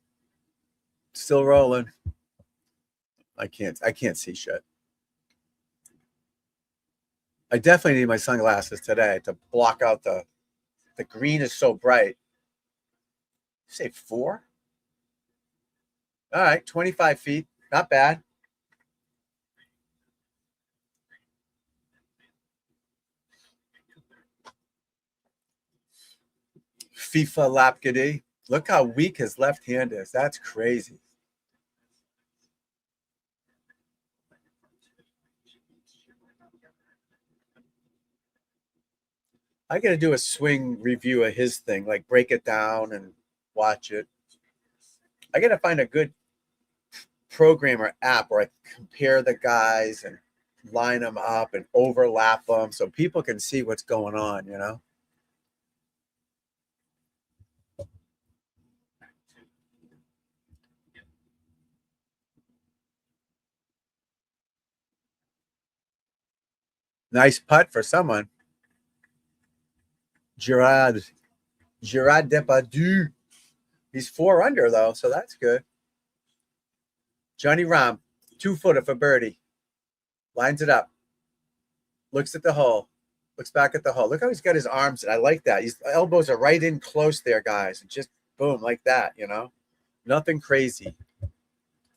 Still rolling. I can't see shit. I definitely need my sunglasses today to block out the green is so bright. You say 4? All right, 25 feet. Not bad. FIFA Lapkady. Look how weak his left hand is. That's crazy. I got to do a swing review of his thing, like break it down and watch it. I got to find a good program or app where I compare the guys and line them up and overlap them so people can see what's going on, you know? Nice putt for someone. Gerard Depardieu. He's 4 under, though, so that's good. Johnny Rahm, 2-footer for birdie. Lines it up. Looks at the hole. Looks back at the hole. Look how he's got his arms in. I like that. His elbows are right in close there, guys. And just boom, like that, you know? Nothing crazy.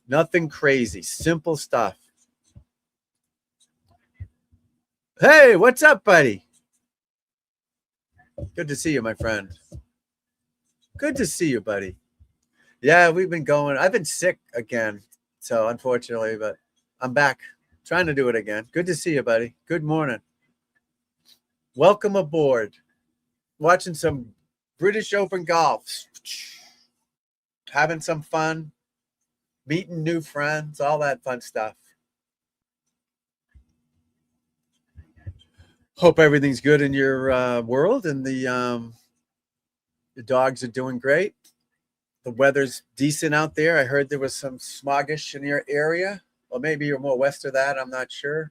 Nothing crazy. Simple stuff. Hey, what's up, buddy? Good to see you, my friend. Good to see you, buddy. Yeah, we've been going. I've been sick again, so unfortunately, but I'm back. Trying to do it again. Good to see you, buddy. Good morning. Welcome aboard. Watching some British Open golf. Having some fun. Meeting new friends. All that fun stuff. Hope everything's good in your world and the dogs are doing great. The weather's decent out there. I heard there was some smoggish in your area. Well, maybe you're more west of that. I'm not sure.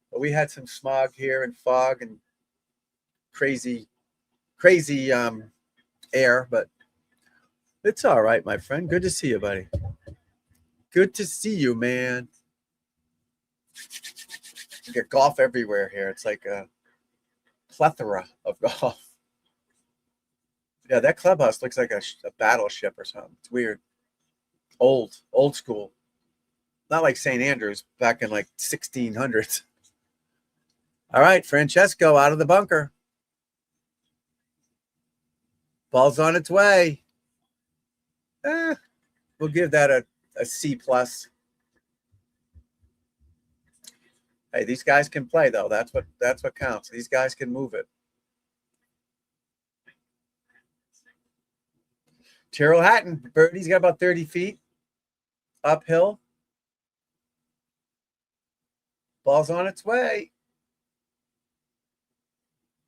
But we had some smog here and fog and crazy air. But it's all right, my friend. Good to see you, buddy. Good to see you, man. You get golf everywhere here. It's like a plethora of golf. Yeah, that clubhouse looks like a battleship or something. It's weird. Old school. Not like St. Andrews back in like 1600s. All right, Francesco out of the bunker. Ball's on its way. We'll give that a C+. Hey, these guys can play though. That's what counts. These guys can move it. Tyrrell Hatton, birdie's got about 30 feet uphill. Ball's on its way.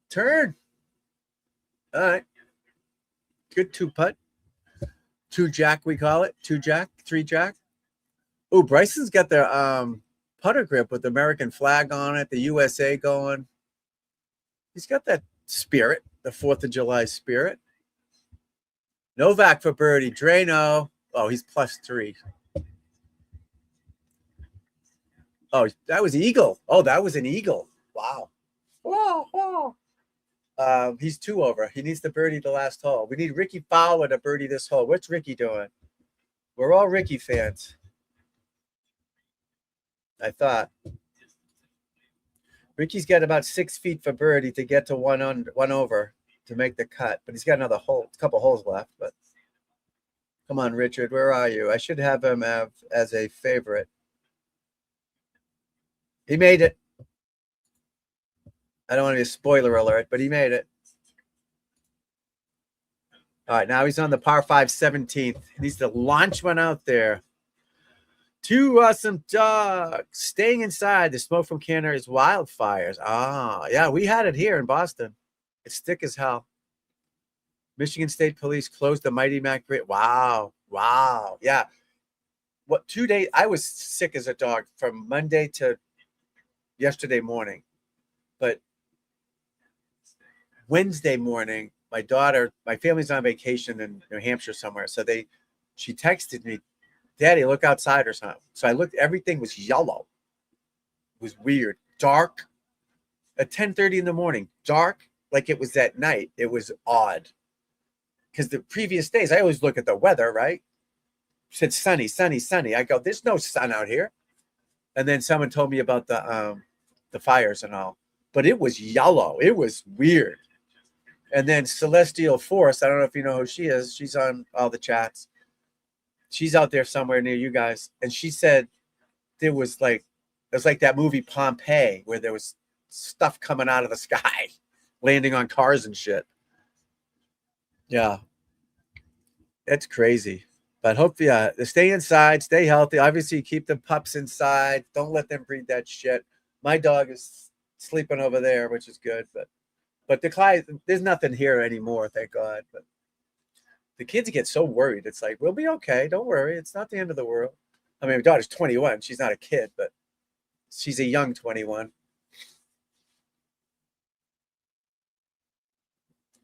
Turn. All right. Good 2-putt. 2-jack, we call it. 2-jack, 3-jack. Oh, Bryson's got their putter grip with the American flag on it, the USA going. He's got that spirit, the 4th of July spirit. Novak for birdie. Drano. Oh, he's +3. Oh, that was eagle. Oh, that was an eagle. Wow. He's 2 over. He needs to birdie the last hole. We need Ricky Fowler to birdie this hole. What's Ricky doing? We're all Ricky fans. I thought. Ricky's got about 6 feet for birdie to get to one over to make the cut, but he's got another couple holes left. But come on, Richard, where are you? I should have him as a favorite. He made it. I don't want to be a spoiler alert, but he made it. All right, now he's on the par 5 17th. He needs to launch one out there. 2 awesome dogs. Staying inside. The smoke from Canada is wildfires. Ah, yeah, we had it here in Boston. It's thick as hell. Michigan State Police closed the Mighty Mac Bridge. Wow. Yeah. 2 days? I was sick as a dog from Monday to yesterday morning. But Wednesday morning, my family's on vacation in New Hampshire somewhere. So she texted me, Daddy, look outside or something. So I looked, everything was yellow. It was weird. Dark at 10:30 in the morning. Dark like it was at night. It was odd. Because the previous days, I always look at the weather, right? It said sunny, sunny, sunny. I go, there's no sun out here. And then someone told me about the fires and all. But it was yellow. It was weird. And then Celestial Force, I don't know if you know who she is. She's on all the chats. She's out there somewhere near you guys. And she said it was like that movie Pompeii, where there was stuff coming out of the sky, landing on cars and shit. Yeah. It's crazy. But hopefully, stay inside, stay healthy. Obviously, keep the pups inside. Don't let them breed that shit. My dog is sleeping over there, which is good. But the client, there's nothing here anymore, thank God. But the kids get so worried. It's like, we'll be okay. Don't worry. It's not the end of the world. I mean, my daughter's 21. She's not a kid, but she's a young 21.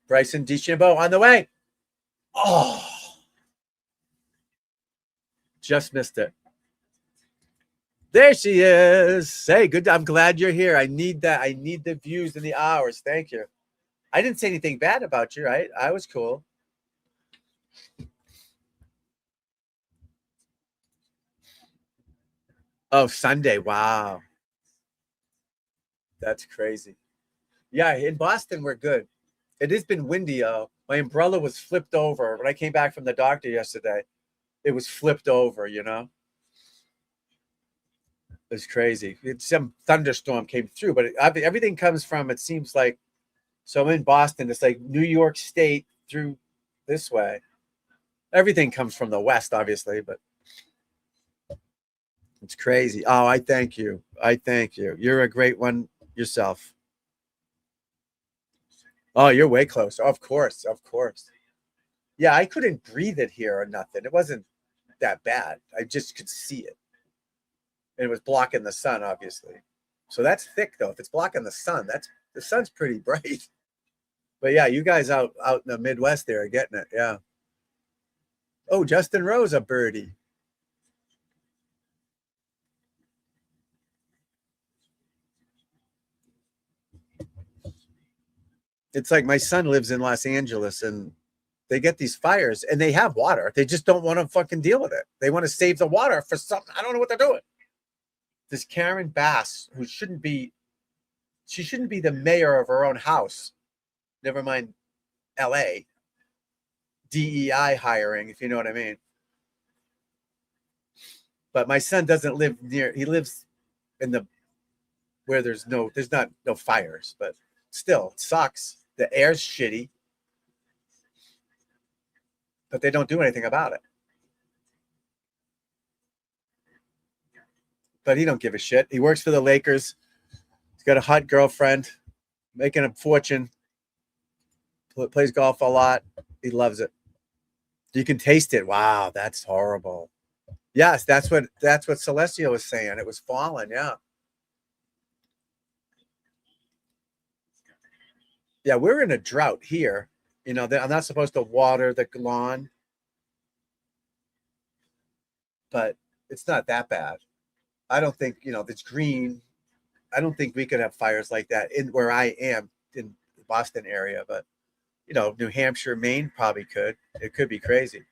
Bryson DeChambeau on the way. Oh, just missed it. There she is. Hey, good. I'm glad you're here. I need that. I need the views and the hours. Thank you. I didn't say anything bad about you, right? I was cool. Oh, Sunday. Wow. That's crazy. Yeah, in Boston, we're good. It has been windy. My umbrella was flipped over. When I came back from the doctor yesterday, it was flipped over, you know? It was crazy. Some thunderstorm came through, but everything comes from, it seems like, so I'm in Boston. It's like New York State through this way. Everything comes from the West, obviously, but it's crazy. Oh, I thank you. I thank you. You're a great one yourself. Oh, you're way closer. Of course. Of course. Yeah, I couldn't breathe it here or nothing. It wasn't that bad. I just could see it. And it was blocking the sun, obviously. So that's thick, though. If it's blocking the sun, the sun's pretty bright. But yeah, you guys out in the Midwest there are getting it. Yeah. Oh, Justin Rose, a birdie. It's like my son lives in Los Angeles and they get these fires and they have water. They just don't want to fucking deal with it. They want to save the water for something. I don't know what they're doing. This Karen Bass, who shouldn't be the mayor of her own house. Never mind LA. DEI hiring, if you know what I mean. But my son doesn't live near, he lives in where there's not no fires, but still it sucks. The air's shitty. But they don't do anything about it. But he don't give a shit. He works for the Lakers. He's got a hot girlfriend, making a fortune. Plays golf a lot. He loves it. You can taste it. Wow, that's horrible. Yes, that's what Celestia was saying. It was falling. Yeah. Yeah, we're in a drought here. You know, I'm not supposed to water the lawn, but it's not that bad. I don't think, you know, it's green. I don't think we could have fires like that in where I am in the Boston area, but you know, New Hampshire, Maine probably could. It could be crazy.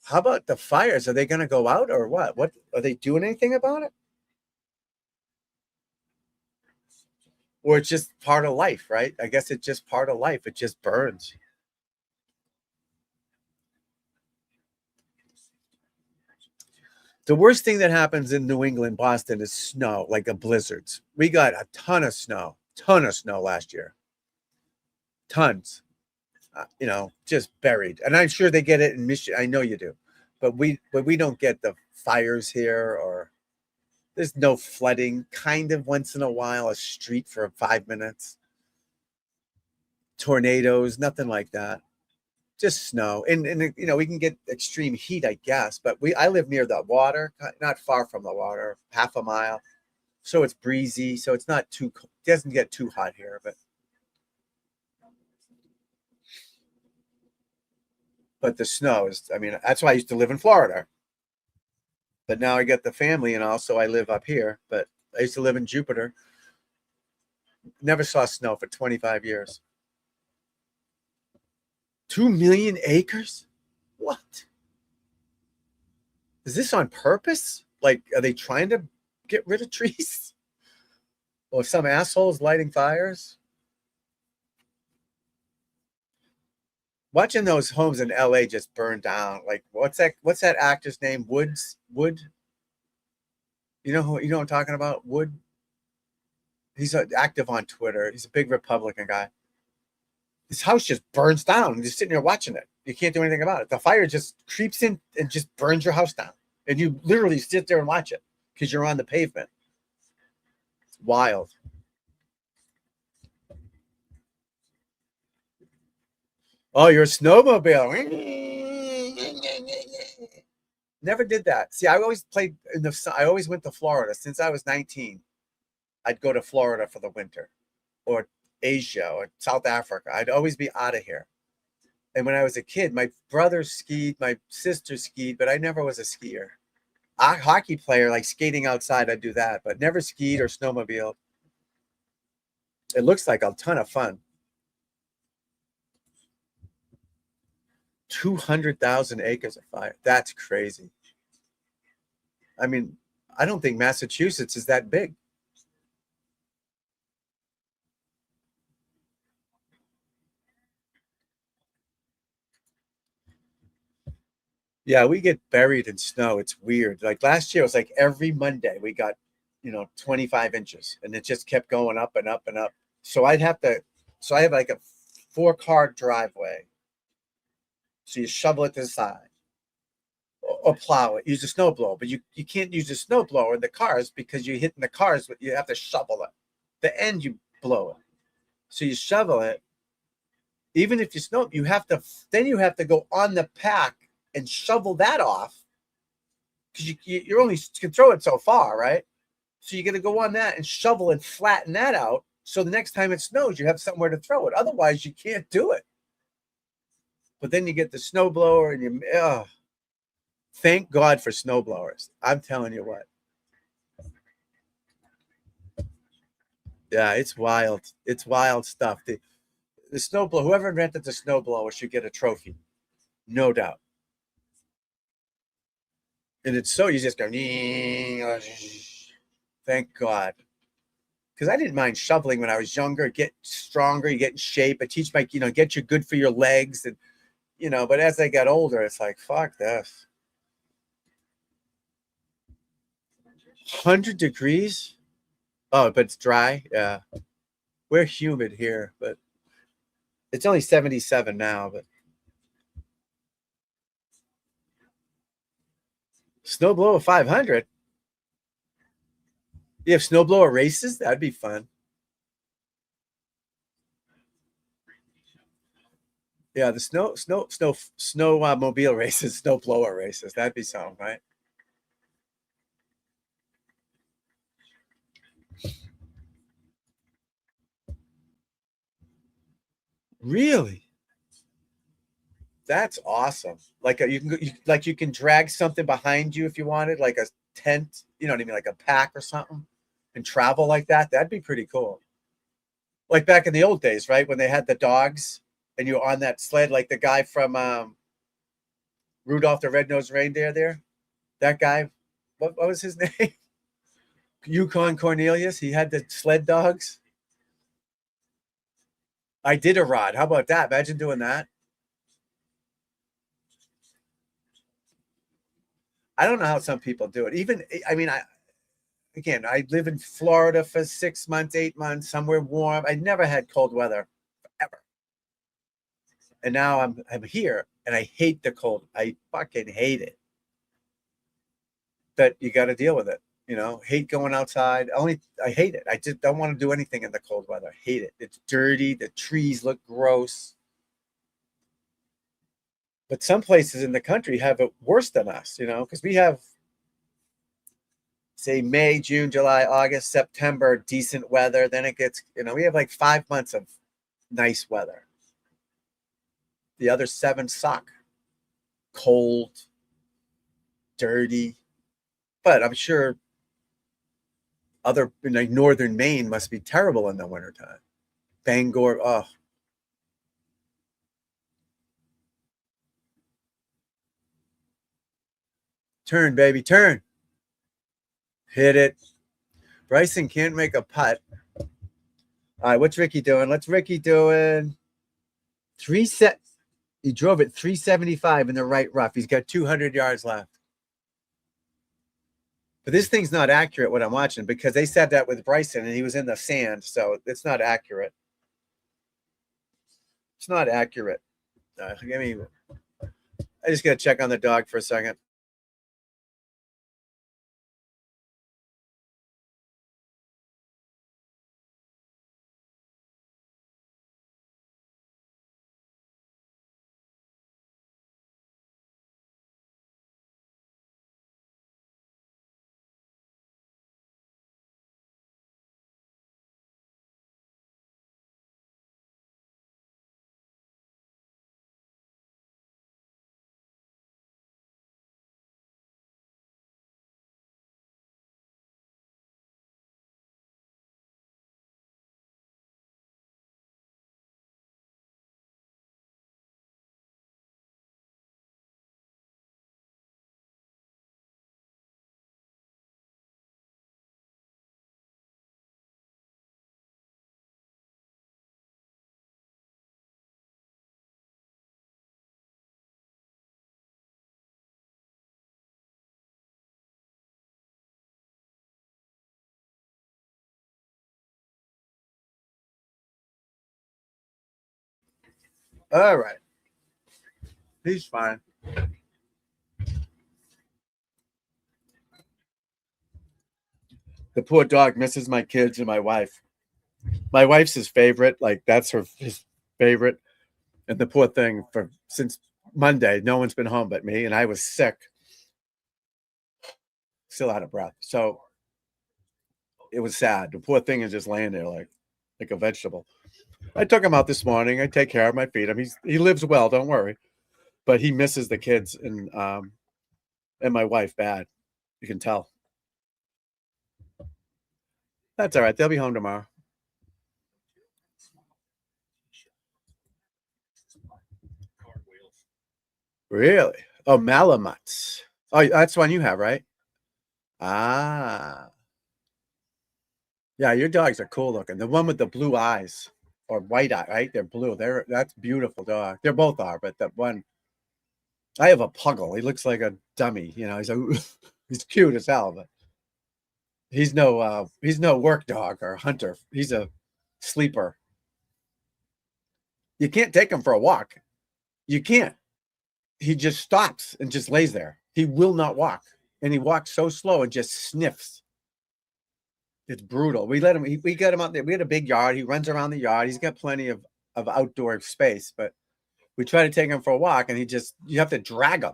How about the fires? Are they going to go out or what? What are they doing anything about it? Or it's just part of life, right? I guess it's just part of life. It just burns. The worst thing that happens in New England, Boston is snow, like a blizzards. We got a ton of snow last year. Tons. You know, just buried. And I'm sure they get it in Michigan. I know you do. But we don't get the fires here, or there's no flooding, kind of once in a while, a street for 5 minutes. Tornadoes, nothing like that. Just snow. And you know, we can get extreme heat, I guess, but I live near the water, not far from the water, half a mile. So it's breezy, so it's not too, it doesn't get too hot here, but the snow is, I mean, that's why I used to live in Florida. But now I get the family and also I live up here, but I used to live in Jupiter. Never saw snow for 25 years. 2 million acres? What? Is this on purpose? Like, are they trying to get rid of trees? Or some assholes lighting fires? Watching those homes in LA just burn down. Like, what's that actor's name? Wood? You know what I'm talking about? Wood. He's active on Twitter. He's a big Republican guy. His house just burns down. You're just sitting there watching it. You can't do anything about it. The fire just creeps in and just burns your house down. And you literally sit there and watch it because you're on the pavement. It's wild. Oh, you're a snowmobile. Never did that. See, I always played in the sun. I always went to Florida. Since I was 19, I'd go to Florida for the winter, or Asia or South Africa. I'd always be out of here. And when I was a kid, my brother skied, my sister skied, but I never was a skier. A hockey player, like skating outside, I'd do that, but never skied or snowmobiled. It looks like a ton of fun. 200,000 acres of fire. That's crazy. I mean, I don't think Massachusetts is that big. Yeah, we get buried in snow. It's weird. Like last year, it was like every Monday we got, 25 inches, and it just kept going up and up and up. So I have like a 4-car driveway. So you shovel it to the side or plow it, use a snowblower, but you can't use a snowblower in the cars because you're hitting the cars, you have to shovel it. The end, you blow it. So you shovel it. Even if you have to go on the pack and shovel that off because you only can throw it so far, right? So you're going to go on that and shovel and flatten that out. So the next time it snows, you have somewhere to throw it. Otherwise, you can't do it. But then you get the snowblower and thank God for snowblowers. I'm telling you what. Yeah, it's wild. It's wild stuff. The snowblower, whoever invented the snowblower should get a trophy. No doubt. And it's so you just go, thank God. Because I didn't mind shoveling when I was younger. Get stronger, you get in shape. I teach get you good for your legs. And, but as I got older, it's like, fuck this. 100 degrees? Oh, but it's dry. Yeah. We're humid here, but it's only 77 now, but snowblower 500. You have snowblower races? That'd be fun. Yeah, the snow mobile races, snow blower races. That'd be something, right? Really? That's awesome. Like you can drag something behind you if you wanted, like a tent, you know what I mean, like a pack or something, and travel like that. That'd be pretty cool. Like back in the old days, right? When they had the dogs and you were on that sled, like the guy from Rudolph the Red-Nosed Reindeer there. That guy, what was his name? Yukon Cornelius. He had the sled dogs. I did a rod. How about that? Imagine doing that. I don't know how some people do it. Even, I mean, I live in Florida for 6 months, 8 months, somewhere warm. I never had cold weather ever. And now I'm here and I hate the cold. I fucking hate it. But you got to deal with it. You know, hate going outside. I hate it. I just don't want to do anything in the cold weather. I hate it. It's dirty. The trees look gross. But some places in the country have it worse than us, you know, because we have, say, May, June, July, August, September, decent weather. Then it gets, you know, we have like 5 months of nice weather. The other 7 suck. Cold, dirty. But I'm sure other, like northern Maine must be terrible in the wintertime. Bangor, oh. Turn, baby, turn. Hit it. Bryson can't make a putt. All right, what's Ricky doing? Ricky doing 3 set. He drove it 375 in the right rough. He's got 200 yards left. But this thing's not accurate, what I'm watching, because they said that with Bryson, and he was in the sand, so it's not accurate. It's not accurate. I just got to check on the dog for a second. All right. He's fine. The poor dog misses my kids and my wife. My wife's his favorite. Like, that's his favorite. And the poor thing, since Monday, no one's been home but me, and I was sick. Still out of breath. So it was sad. The poor thing is just laying there like a vegetable. I took him out this morning. I take care of him. I feed him. He lives well, don't worry. But he misses the kids and my wife bad. You can tell. That's all right. They'll be home tomorrow. Really? Oh, Malamutes. Oh, that's one you have, right? Ah. Yeah, your dogs are cool looking. The one with the blue eyes or white eye, right? They're blue. That's beautiful dog. They both are, but that one. I have a puggle. He looks like a dummy. You know, he's cute as hell, but he's no work dog or hunter. He's a sleeper. You can't take him for a walk. You can't. He just stops and just lays there. He will not walk. And he walks so slow and just sniffs. It's brutal. We got him out there. We had a big yard. He runs around the yard. He's got plenty of outdoor space, but We try to take him for a walk, and you have to drag him.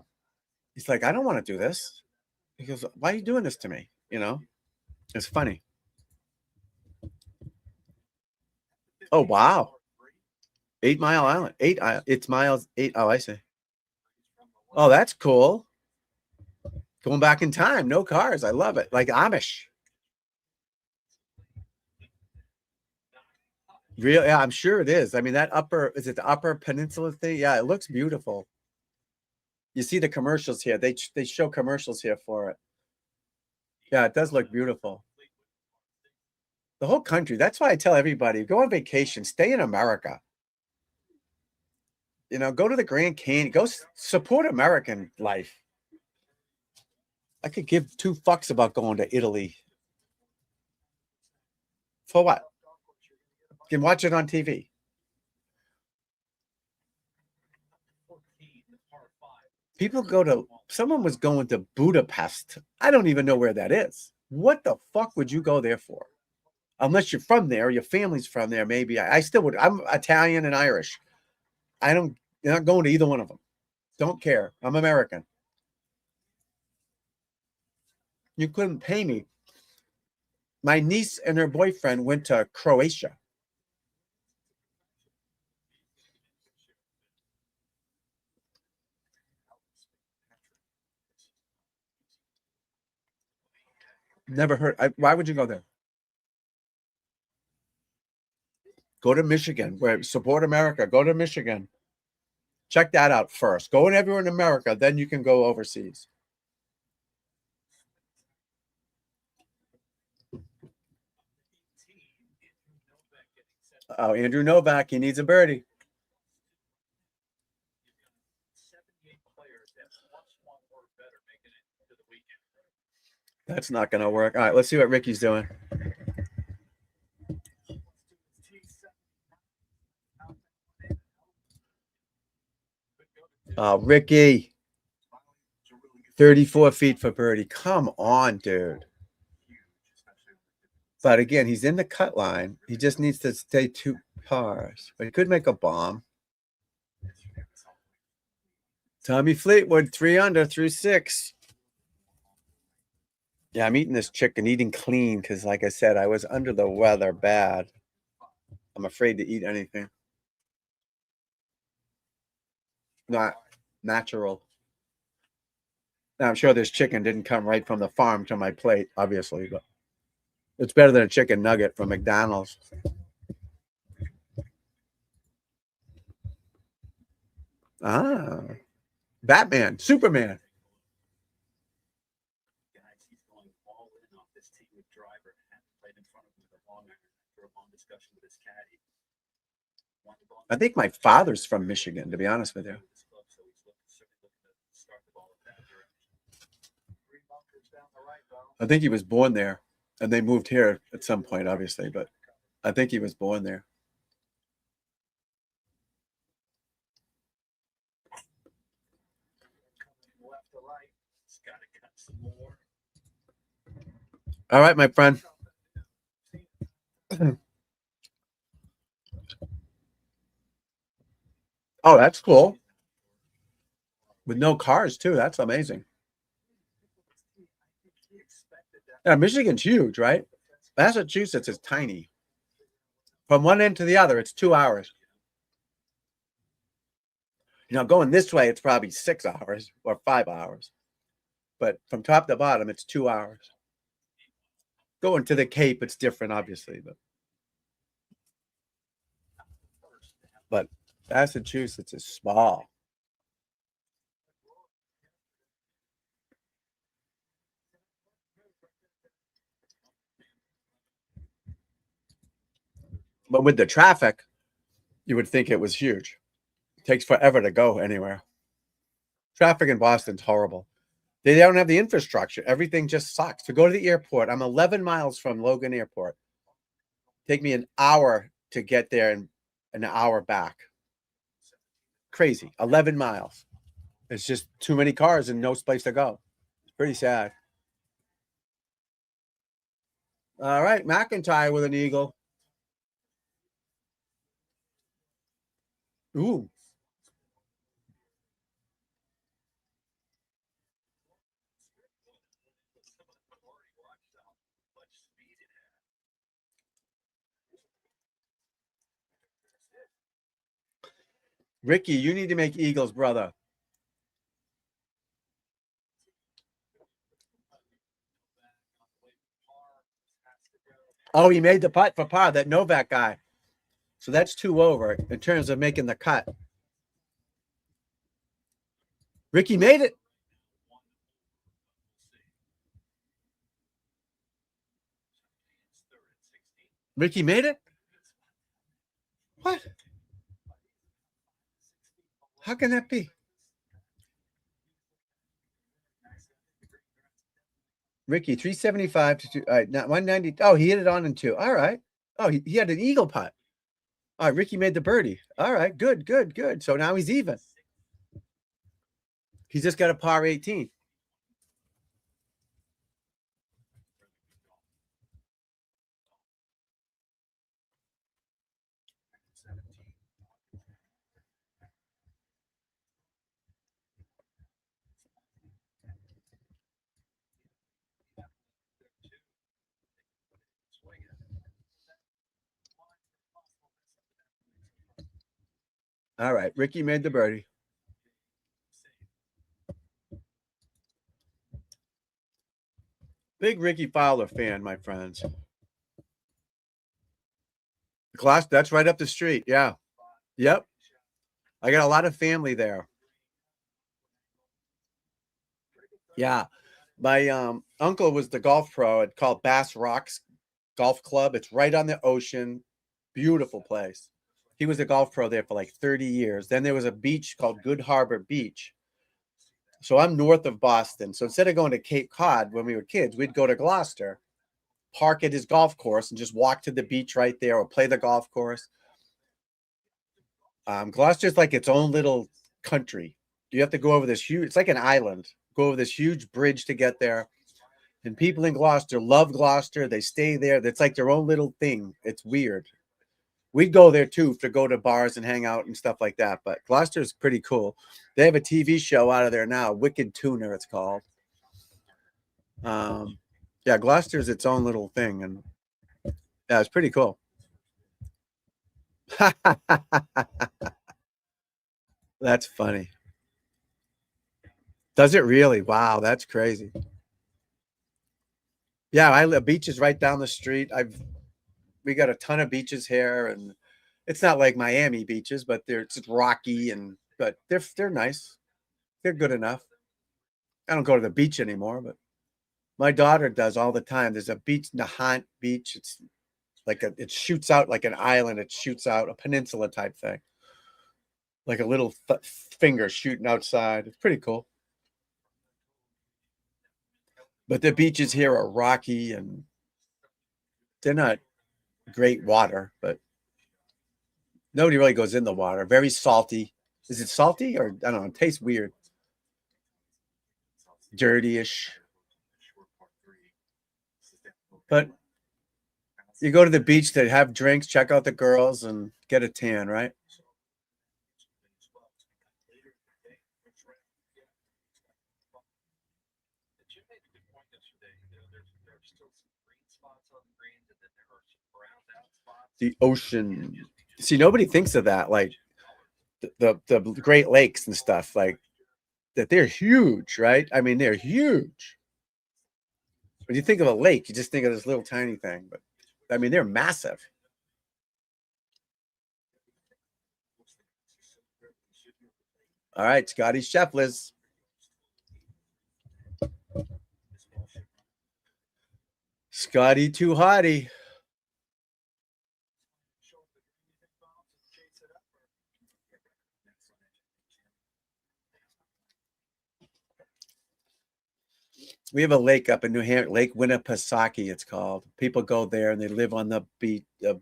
He's like, I don't want to do this. He goes, why are you doing this to me? You know, it's funny. Oh, wow. 8 Mile Island. It's miles. 8. Oh, I see. Oh, that's cool. Going back in time. No cars. I love it. Like Amish. Real, yeah, I'm sure it is. I mean, is it the Upper Peninsula thing? Yeah, it looks beautiful. You see the commercials here. They show commercials here for it. Yeah, it does look beautiful. The whole country. That's why I tell everybody, go on vacation, stay in America. You know, go to the Grand Canyon, go support American life. I could give 2 fucks about going to Italy. For what? You can watch it on TV. Someone was going to Budapest. I don't even know where that is. What the fuck would you go there for? Unless you're from there, your family's from there, maybe. I still would. I'm Italian and Irish. You're not going to either one of them. Don't care. I'm American. You couldn't pay me. My niece and her boyfriend went to Croatia. Never heard. Why would you go there? Go to Michigan. Where support America. Go to Michigan. Check that out first. Go everywhere in America, then you can go overseas. Oh, Andrew Novak, he needs a birdie. That's not going to work. All right, let's see what Ricky's doing. Oh, Ricky. 34 feet for birdie. Come on, dude. But again, he's in the cut line. He just needs to stay 2 pars. But he could make a bomb. Tommy Fleetwood, 3 under through 6. Yeah, I'm eating this chicken, eating clean, because like I said, I was under the weather bad. I'm afraid to eat anything. Not natural. Now, I'm sure this chicken didn't come right from the farm to my plate, obviously, but it's better than a chicken nugget from McDonald's. Ah, Batman, Superman. I think my father's from Michigan, to be honest with you. I think he was born there, and they moved here at some point, obviously, but I think he was born there. All right, my friend. Oh, that's cool. With no cars, too. That's amazing. Yeah, Michigan's huge, right? Massachusetts is tiny. From one end to the other, it's 2 hours. You know, going this way, it's probably 6 hours or 5 hours. But from top to bottom, it's 2 hours. Going to the Cape, it's different, obviously. But Massachusetts is small. But with the traffic, you would think it was huge. It takes forever to go anywhere. Traffic in Boston's horrible. They don't have the infrastructure. Everything just sucks. To go to the airport, I'm 11 miles from Logan Airport. Take me an hour to get there and an hour back. Crazy. 11 miles. It's just too many cars and no place to go. It's pretty sad. All right, McIntyre with an eagle. Ooh. Ricky, you need to make eagles, brother. Oh, he made the putt for par, that Novak guy. So that's 2 over in terms of making the cut. Ricky made it. Ricky made it? What? How can that be? Ricky, 375 to 2. All right, now 190. Oh, he hit it on in 2. All right. Oh, he had an eagle putt. All right, Ricky made the birdie. All right, good, good, good. So now he's even. He's just got a par 18. All right, Ricky made the birdie. Big Ricky Fowler fan, my friends. Class, that's right up the street. Yeah. Yep. I got a lot of family there. Yeah. My uncle was the golf pro. It's called Bass Rocks Golf Club. It's right on the ocean. Beautiful place. He was a golf pro there for like 30 years. Then there was a beach called Good Harbor Beach. So I'm north of Boston. So instead of going to Cape Cod when we were kids, we'd go to Gloucester, park at his golf course, and just walk to the beach right there or play the golf course. Gloucester's like its own little country. You have to go over this huge, it's like an island, go over this huge bridge to get there. And people in Gloucester love Gloucester. They stay there. It's like their own little thing. It's weird. We'd go there too to go to bars and hang out and stuff like that. But Gloucester is pretty cool. They have a TV show out of there now, Wicked Tuner, it's called. Yeah, Gloucester is its own little thing, and yeah, it's pretty cool. That's funny. Does it really? Wow, that's crazy. Yeah, I live beaches right down the street. We got a ton of beaches here, and it's not like Miami beaches, but it's rocky but they're nice. They're good enough. I don't go to the beach anymore, but my daughter does all the time. There's a beach, Nahant Beach. It's like it shoots out like an island. It shoots out a peninsula type thing, like a little finger shooting outside. It's pretty cool. But the beaches here are rocky and they're not great water, but nobody really goes in the water. Very salty. Is it salty or I don't know? It tastes weird. Dirty-ish. But you go to the beach to have drinks, check out the girls, and get a tan, right? The ocean. See, nobody thinks of that. Like the Great Lakes and stuff, like that they're huge, right? I mean, they're huge. When you think of a lake, you just think of this little tiny thing, but I mean, they're massive. All right, Scotty Scheffler's. Scotty too hotty. We have a lake up in New Hampshire, Lake Winnipesaukee, it's called. People go there and they live on the beach, the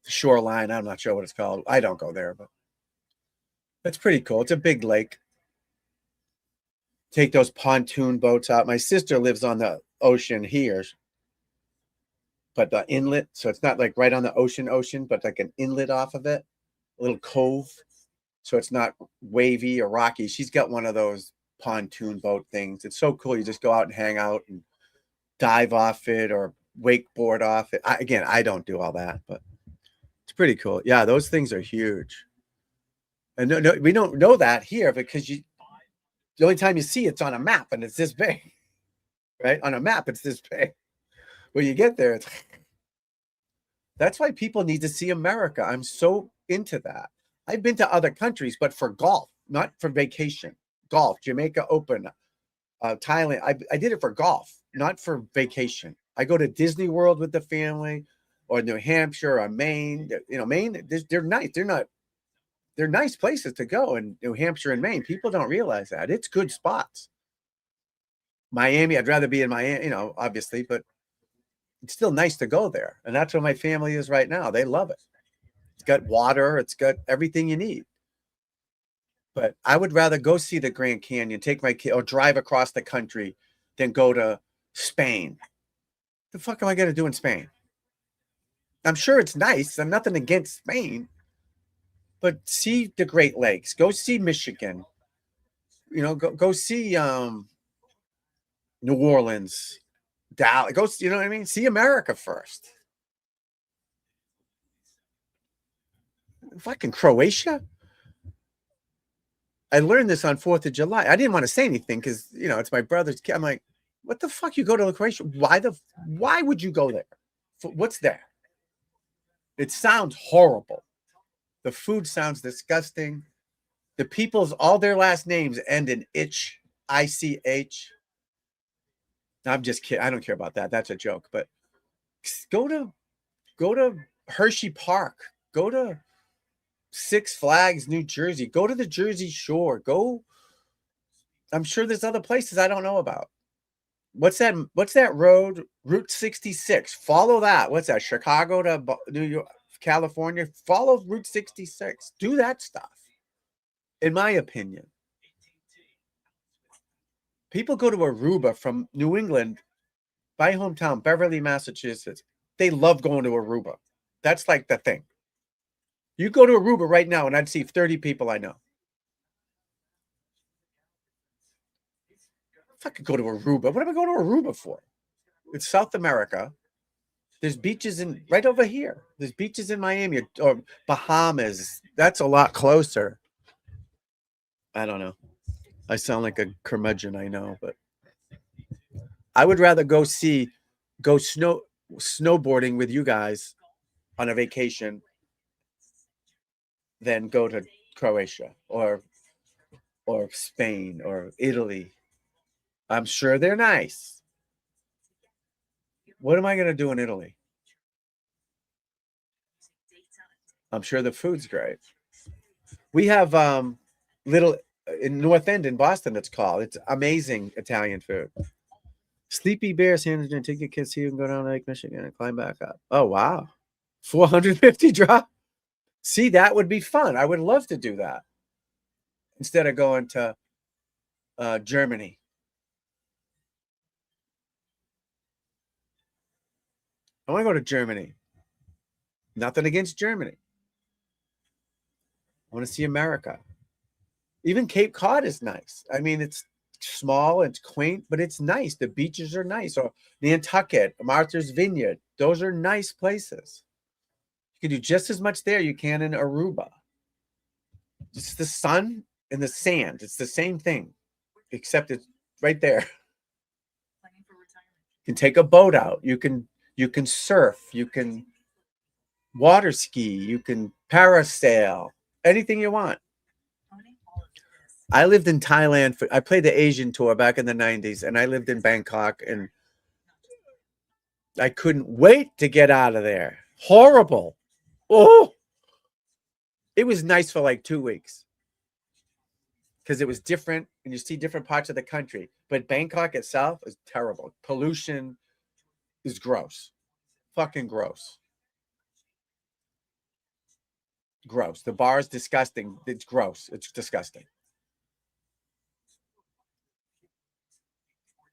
shoreline. I'm not sure what it's called. I don't go there, but it's pretty cool. It's a big lake. Take those pontoon boats out. My sister lives on the ocean here, but the inlet, so it's not like right on the ocean, but like an inlet off of it, a little cove. So it's not wavy or rocky. She's got one of those pontoon boat things. It's so cool. You just go out and hang out and dive off it or wakeboard off it. I don't do all that, but it's pretty cool. Yeah, those things are huge. And no, we don't know that here because the only time you see it's on a map and it's this big, right? On a map, it's this big. When you get there, that's why people need to see America. I'm so into that. I've been to other countries, but for golf, not for vacation. Golf, Jamaica Open, Thailand. I did it for golf, not for vacation. I go to Disney World with the family, or New Hampshire, or Maine. Maine, they're nice. They're nice places to go in New Hampshire and Maine. People don't realize that. It's good spots. Miami, I'd rather be in Miami, obviously, but it's still nice to go there. And that's where my family is right now. They love it. It's got water. It's got everything you need. But I would rather go see the Grand Canyon, take my kid, or drive across the country than go to Spain. The fuck am I going to do in Spain? I'm sure it's nice. I'm nothing against Spain. But see the Great Lakes. Go see Michigan. Go see New Orleans. Dallas. Go, you know what I mean? See America first. Fucking Croatia. I learned this on 4th of July. I didn't want to say anything because, it's my brother's kid. I'm like, what the fuck? You go to Croatia? Why would you go there? What's there? It sounds horrible. The food sounds disgusting. The people's, all their last names end in ich, I-C-H. I'm just kidding. I don't care about that. That's a joke. But go to Hershey Park. Go to Six Flags, New Jersey. Go to the Jersey Shore. Go. I'm sure there's other places I don't know about. What's that road? Route 66. Follow that. What's that? Chicago to New York, California. Follow Route 66. Do that stuff. In my opinion. People go to Aruba from New England, my hometown, Beverly, Massachusetts. They love going to Aruba. That's like the thing. You go to Aruba right now, and I'd see 30 people I know. If I could go to Aruba, what am I going to Aruba for? It's South America. There's beaches right over here. There's beaches in Miami or Bahamas. That's a lot closer. I don't know. I sound like a curmudgeon, I know, but I would rather go snowboarding with you guys on a vacation than go to Croatia or Spain or Italy. I'm sure they're nice. What am I going to do in Italy? I'm sure the food's great. We have little in North End in Boston, it's called. It's amazing Italian food. Sleepy Bear Sandwich, and take your kids here and go down to Lake Michigan and climb back up. Oh, wow. 450 drop. See, that would be fun. I would love to do that instead of going to Germany. I want to go to Germany. Nothing against Germany. I want to see America. Even Cape Cod is nice. I mean, it's small, it's quaint, but it's nice. The beaches are nice. Or Nantucket, Martha's Vineyard. Those are nice places. You can do just as much there you can in Aruba. It's the sun and the sand. It's the same thing, except it's right there. You can take a boat out. You can surf. You can water ski. You can parasail. Anything you want. I lived in Thailand. I played the Asian tour back in the 90s, and I lived in Bangkok, and I couldn't wait to get out of there. Horrible. Oh, it was nice for like 2 weeks because it was different, and you see different parts of the country. But Bangkok itself is terrible. Pollution is gross. Fucking gross. Gross. The bar is disgusting. It's gross. It's disgusting.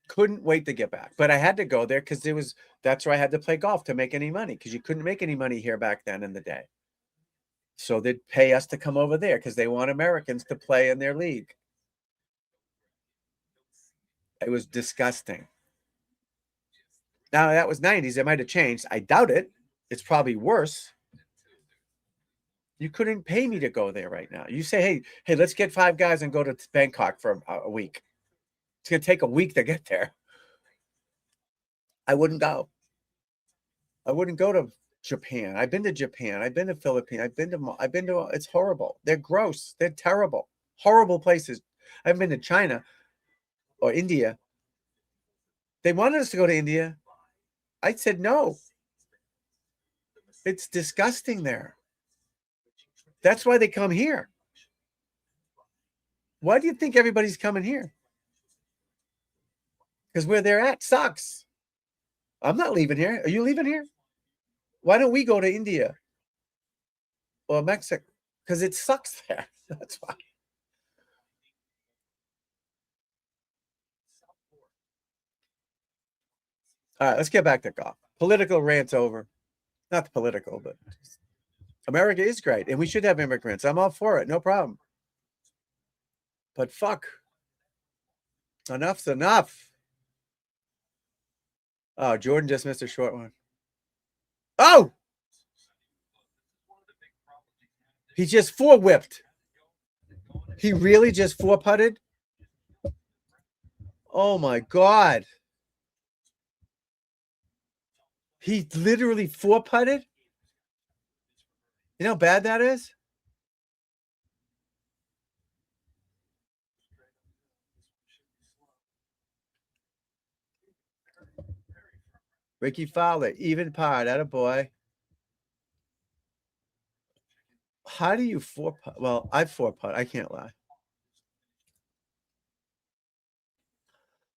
Couldn't wait to get back, but I had to go there because that's where I had to play golf to make any money, because you couldn't make any money here back then in the day. So they'd pay us to come over there because they want Americans to play in their league. It was disgusting. Now that was 90s. It might have changed. I doubt it. It's probably worse. You couldn't pay me to go there right now. You say, hey, let's get 5 guys and go to Bangkok for a week. It's going to take a week to get there. I wouldn't go. I wouldn't go to Japan. I've been to Japan. I've been to Philippines. I've been to, it's horrible. They're gross. They're terrible. Horrible places. I've been to China or India. They wanted us to go to India. I said no. It's disgusting there. That's why they come here. Why do you think everybody's coming here? Because where they're at sucks. I'm not leaving here. Are you leaving here? Why don't we go to India or Mexico? Because it sucks there. That's why. All right, let's get back to golf. Political rant's over. Not the political, but America is great, and we should have immigrants. I'm all for it. No problem. But fuck. Enough's enough. Oh, Jordan just missed a short one. Oh! He just 4-whipped. He really just 4-putted? Oh, my God. He literally 4-putted? You know how bad that is? Ricky Fowler, even par, that a boy. How do you 4-putt? Well, I 4-putt. I can't lie.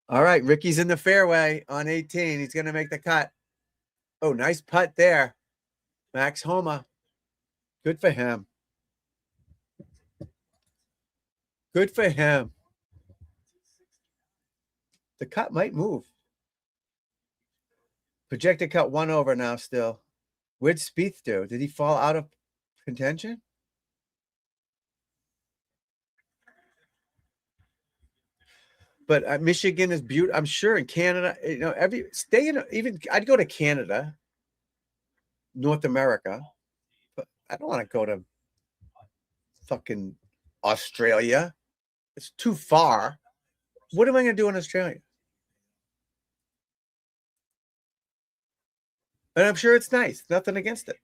All right, Ricky's in the fairway on 18. He's going to make the cut. Oh, nice putt there. Max Homa. Good for him. Good for him. The cut might move. Projected cut 1 over now still. Where'd Spieth do? Did he fall out of contention? But Michigan is beautiful. I'm sure in Canada, you know, I'd go to Canada, North America, but I don't want to go to fucking Australia. It's too far. What am I going to do in Australia? And I'm sure it's nice. Nothing against it.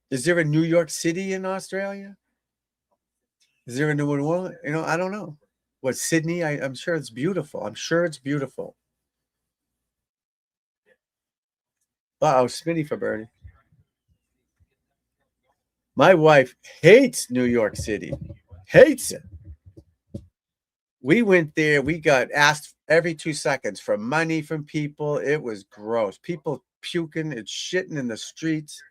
Is there a New York City in Australia? Is there a New Orleans? You know, I don't know. What, Sydney? I'm sure it's beautiful. I'm sure it's beautiful. Uh-oh, Smitty for birdie. My wife hates New York City. Hates it. We went there. We got asked every 2 seconds for money from people. It was gross. People puking and shitting in the streets.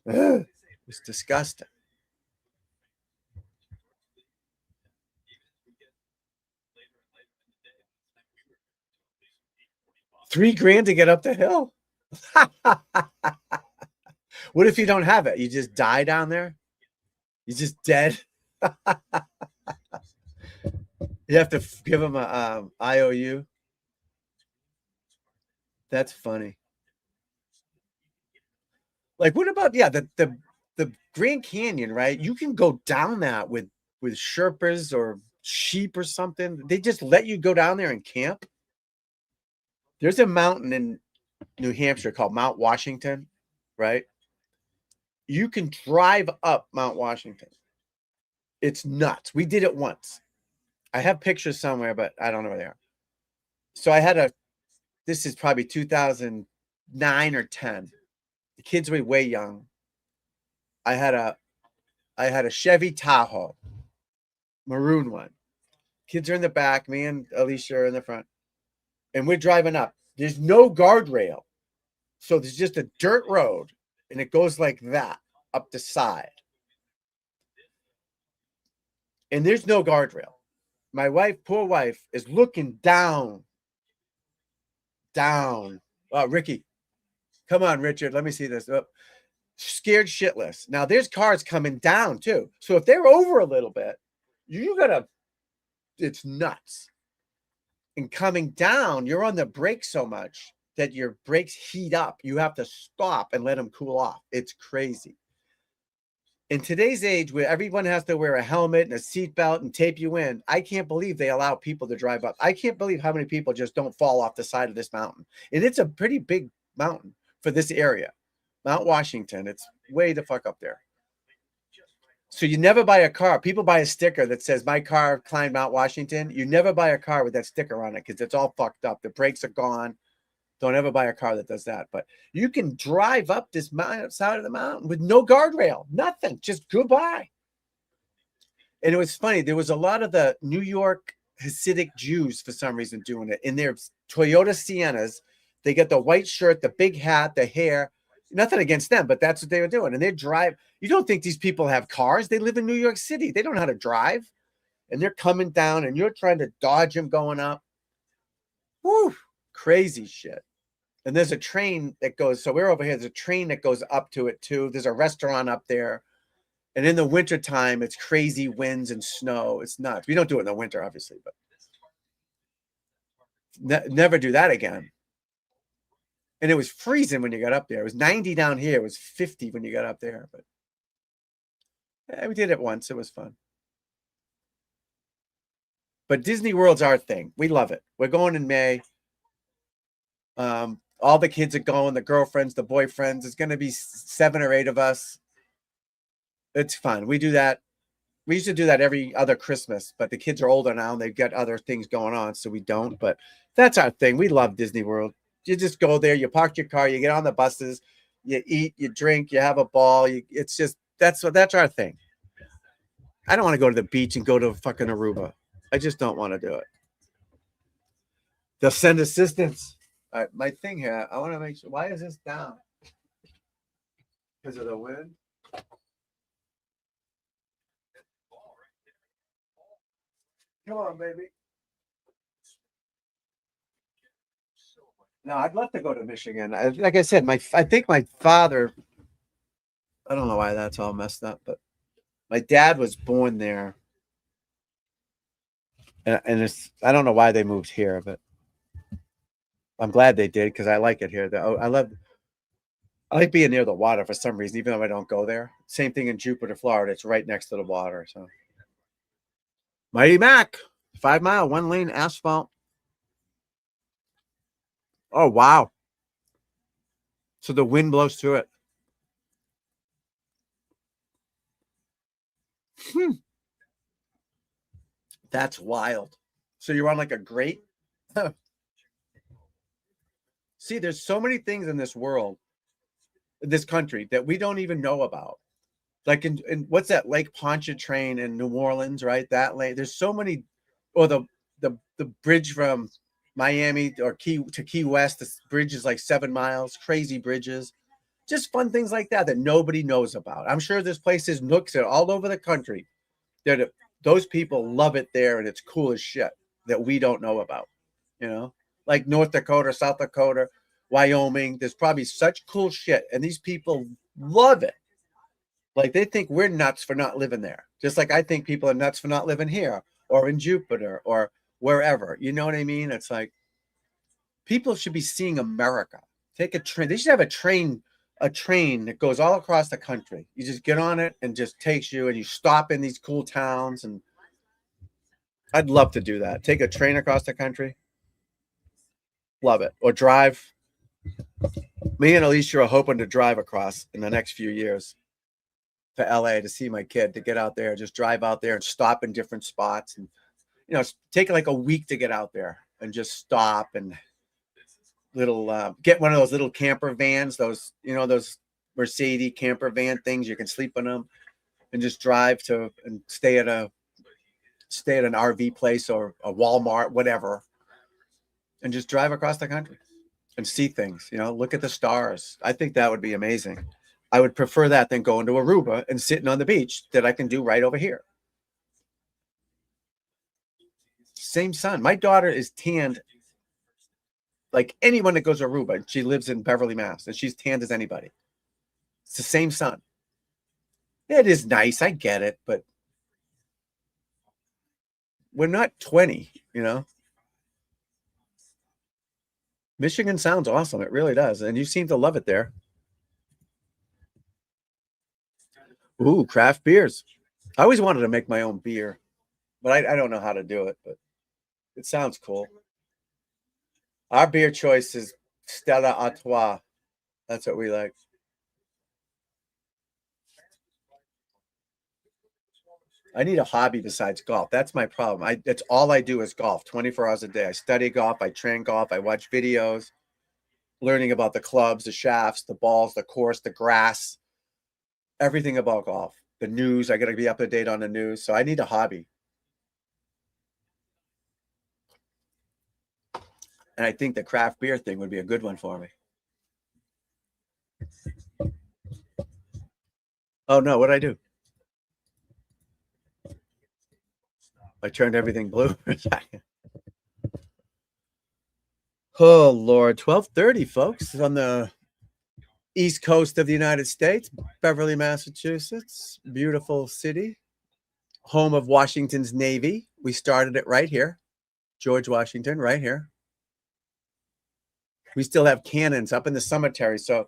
Ugh, it was disgusting. $3,000 to get up the hill. What if you don't have it? You just die down there? You're just dead? You have to give them a IOU. That's funny. Like, what about the Grand Canyon, right? You can go down that with Sherpas or sheep or something. They just let you go down there and camp. There's a mountain in New Hampshire called Mount Washington, right? You can drive up Mount Washington. It's nuts. We did it once. I have pictures somewhere, but I don't know where they are. So I had this is probably 2009 or 10. The kids were way young. I had a Chevy Tahoe, maroon one. Kids are in the back. Me and Alicia are in the front. And we're driving up. There's no guardrail. So there's just a dirt road. And it goes like that up the side. And there's no guardrail. My wife, poor wife, is looking down. Down. Oh, Ricky. Come on, Richard. Let me see this. Oh, scared shitless. Now, there's cars coming down, too. So if they're over a little bit, it's nuts. And coming down, you're on the brake so much that your brakes heat up. You have to stop and let them cool off. It's crazy. In today's age where everyone has to wear a helmet and a seatbelt and tape you in, I can't believe they allow people to drive up. I can't believe how many people just don't fall off the side of this mountain. And it's a pretty big mountain for this area. Mount Washington, it's way the fuck up there. So you never buy a car. People buy a sticker that says, my car climbed Mount Washington. You never buy a car with that sticker on it because it's all fucked up. The brakes are gone. Don't ever buy a car that does that. But you can drive up this side of the mountain with no guardrail, nothing, just goodbye. And it was funny. There was a lot of the New York Hasidic Jews for some reason doing it in their Toyota Siennas. They get the white shirt, the big hat, the hair. Nothing against them, but that's what they were doing. And they drive. You don't think these people have cars? They live in New York City. They don't know how to drive. And they're coming down, and you're trying to dodge them going up. Woo, crazy shit. And there's a train that goes. So we're over here. There's a train that goes up to it too. There's a restaurant up there. And in the wintertime, it's crazy winds and snow. It's nuts. We don't do it in the winter, obviously, but never do that again. And it was freezing when you got up there. It was 90 down here. It was 50 when you got up there. But yeah, we did it once. It was fun. But Disney World's our thing. We love it. We're going in May. All the kids are going, the girlfriends, the boyfriends. It's going to be 7 or 8 of us. It's fun. We do that. We used to do that every other Christmas, but the kids are older now and they've got other things going on, so we don't. But that's our thing. We love Disney World. You just go there, you park your car, you get on the buses, you eat, you drink, you have a ball. It's just that's our thing. I don't want to go to the beach and go to fucking Aruba. I just don't want to do it. They'll send assistants. All right, my thing here, I want to make sure. Why is this down? Because of the wind? Come on, baby. No, I'd love to go to Michigan. Like I said, I think my father, I don't know why that's all messed up, but my dad was born there. And it's, I don't know why they moved here, but I'm glad they did because I like it here. I like being near the water for some reason, even though I don't go there. Same thing in Jupiter, Florida. It's right next to the water. So Mighty Mac, 5 mile, 1 lane asphalt. Oh, wow. So the wind blows through it. That's wild. So you're on like a grate? See, there's so many things in this world, this country, that we don't even know about. Like in what's that Lake Pontchartrain in New Orleans, right? That lake. There's so many, or the bridge from Miami or Key West. This bridge is like 7 miles. Crazy bridges, just fun things like that that nobody knows about. I'm sure there's places, nooks all over the country that those people love it there, and it's cool as shit that we don't know about. You know, like North Dakota, South Dakota, Wyoming. There's probably such cool shit, and these people love it. Like they think we're nuts for not living there. Just like I think people are nuts for not living here or in Jupiter or wherever. You know what I mean? It's like people should be seeing America. Take a train. They should have a train that goes all across the country. You just get on it and just takes you, and you stop in these cool towns. And I'd love to do that. Take a train across the country. Love it. Or drive. Me and Alicia are hoping to drive across in the next few years to LA to see my kid, to get out there, just drive out there and stop in different spots. And, you know, take like a week to get out there and just stop and get one of those little camper vans, those Mercedes camper van things. You can sleep in them and just drive to and stay at an RV place or a Walmart, whatever, and just drive across the country and see things, look at the stars. I think that would be amazing. I would prefer that than going to Aruba and sitting on the beach that I can do right over here. Same sun. My daughter is tanned like anyone that goes to Aruba. She lives in Beverly, Mass, and she's tanned as anybody. It's the same sun. It is nice. I get it, but we're not 20, Michigan sounds awesome. It really does. And you seem to love it there. Ooh, craft beers. I always wanted to make my own beer, but I don't know how to do it, but it sounds cool. Our beer choice is Stella Artois. That's what we like. I need a hobby besides golf. That's my problem. That's all I do is golf 24 hours a day. I study golf, I train golf, I watch videos, learning about the clubs, the shafts, the balls, the course, the grass, everything about golf. The news, I got to be up to date on the news. So I need a hobby. And I think the craft beer thing would be a good one for me. Oh, no, what'd I do? I turned everything blue. Oh, Lord. 12:30, folks, on the East Coast of the United States, Beverly, Massachusetts. Beautiful city. Home of Washington's Navy. We started it right here. George Washington, right here. We still have cannons up in the cemetery. So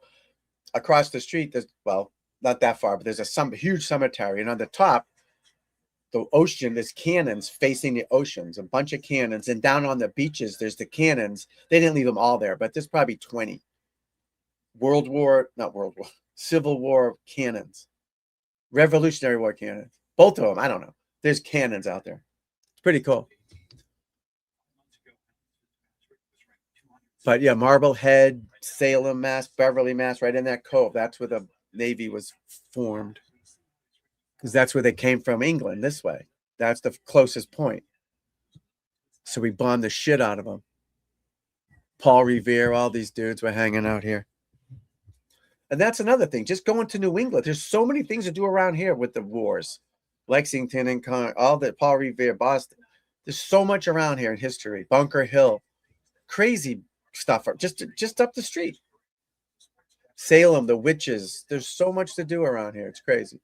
across the street, there's, well, not that far, but there's a huge cemetery. And on the top, the ocean, there's cannons facing the oceans, a bunch of cannons. And down on the beaches, there's the cannons. They didn't leave them all there, but there's probably 20. Civil War cannons. Revolutionary War cannons. Both of them, I don't know. There's cannons out there. It's pretty cool. But yeah, Marblehead, Salem, Mass, Beverly, Mass, right in that cove. That's where the Navy was formed. Because that's where they came from, England, this way. That's the closest point. So we bombed the shit out of them. Paul Revere, all these dudes were hanging out here. And that's another thing. Just going to New England. There's so many things to do around here with the wars. Lexington and all the Paul Revere, Boston. There's so much around here in history. Bunker Hill. Crazy stuff. Just up the street. Salem, the witches. There's so much to do around here. It's crazy.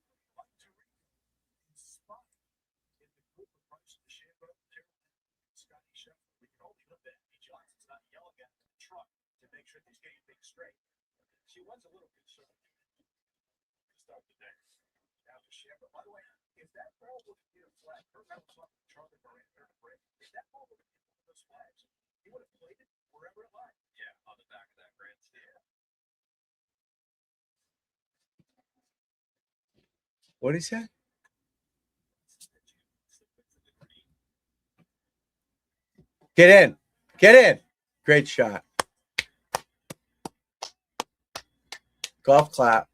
What did he say? Get in. Get in. Great shot. Golf clap.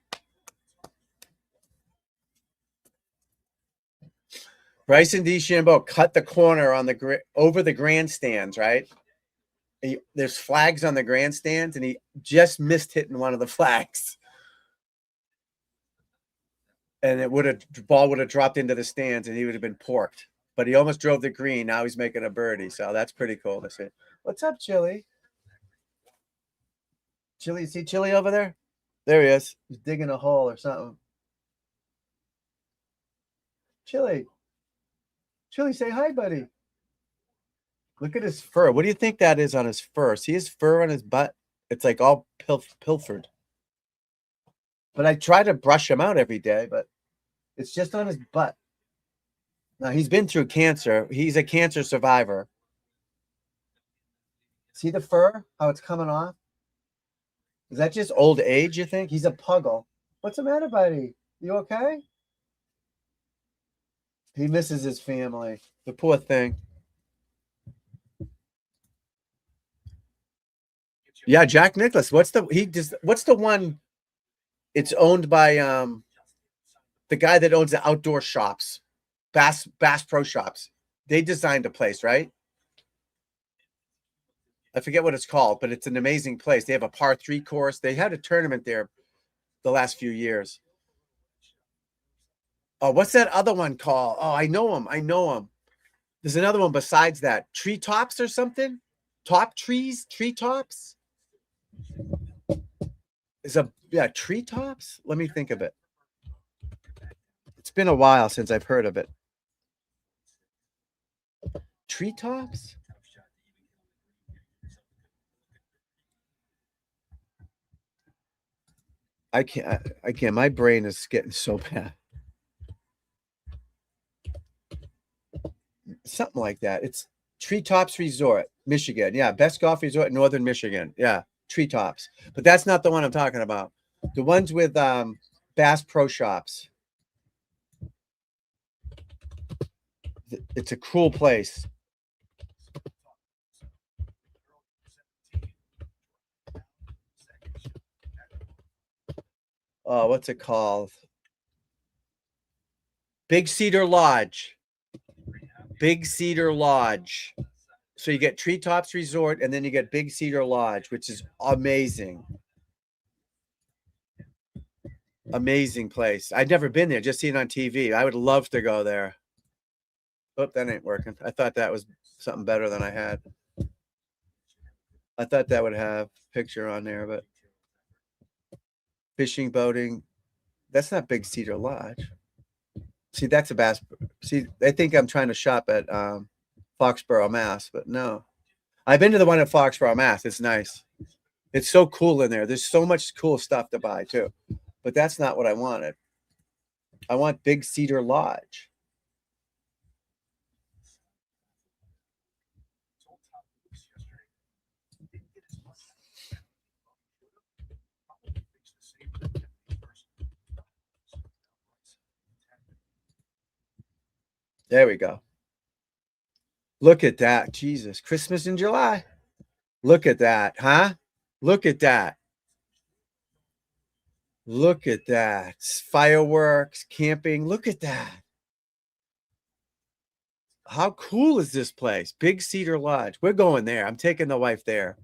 Bryson DeChambeau cut the corner on over the grandstands, right? There's flags on the grandstands, and he just missed hitting one of the flags. And the ball would have dropped into the stands, and he would have been porked. But he almost drove the green. Now he's making a birdie, so that's pretty cool to see. What's up, Chili? Chili, see Chili over there? There he is. He's digging a hole or something. Chili. Chili, say hi, buddy. Look at his fur. What do you think that is on his fur? See his fur on his butt? It's like all pilfered. But I try to brush him out every day, but it's just on his butt. Now, he's been through cancer. He's a cancer survivor. See the fur? How it's coming off? Is that just old age, you think? He's a puggle. What's the matter, buddy? You okay? He misses his family. The poor thing. Yeah, Jack Nicklaus. What's the one? It's owned by the guy that owns the outdoor shops, Bass Pro Shops. They designed a place, right? I forget what it's called, but it's an amazing place. They have a par 3 course. They had a tournament there the last few years. Oh, what's that other one called? Oh, I know him. There's another one besides that. Treetops or something? Top trees? Treetops? Treetops? Let me think of it. It's been a while since I've heard of it. Treetops? I can't. My brain is getting so bad. Something like that. It's Treetops Resort, Michigan. Yeah, best golf resort in northern Michigan. Yeah, Treetops. But that's not the one I'm talking about. The ones with Bass Pro Shops. It's a cool place. Oh, what's it called? Big Cedar Lodge. Big Cedar Lodge. So you get Treetops Resort and then you get Big Cedar Lodge, which is amazing. Amazing place. I'd never been there, just seen it on TV. I would love to go there. Oh, that ain't working. I thought that was something better than I had. I thought that would have picture on there, but fishing, boating. That's not Big Cedar Lodge. See, that's a bass. See, they think I'm trying to shop at Foxborough, Mass, but no. I've been to the one at Foxborough, Mass. It's nice. It's so cool in there. There's so much cool stuff to buy too. But that's not what I wanted. I want Big Cedar Lodge. There we go. Look at that. Jesus. Christmas in July. Look at that, huh? Look at that. Look at that. Fireworks, camping. Look at that. How cool is this place? Big Cedar Lodge. We're going there. I'm taking the wife there.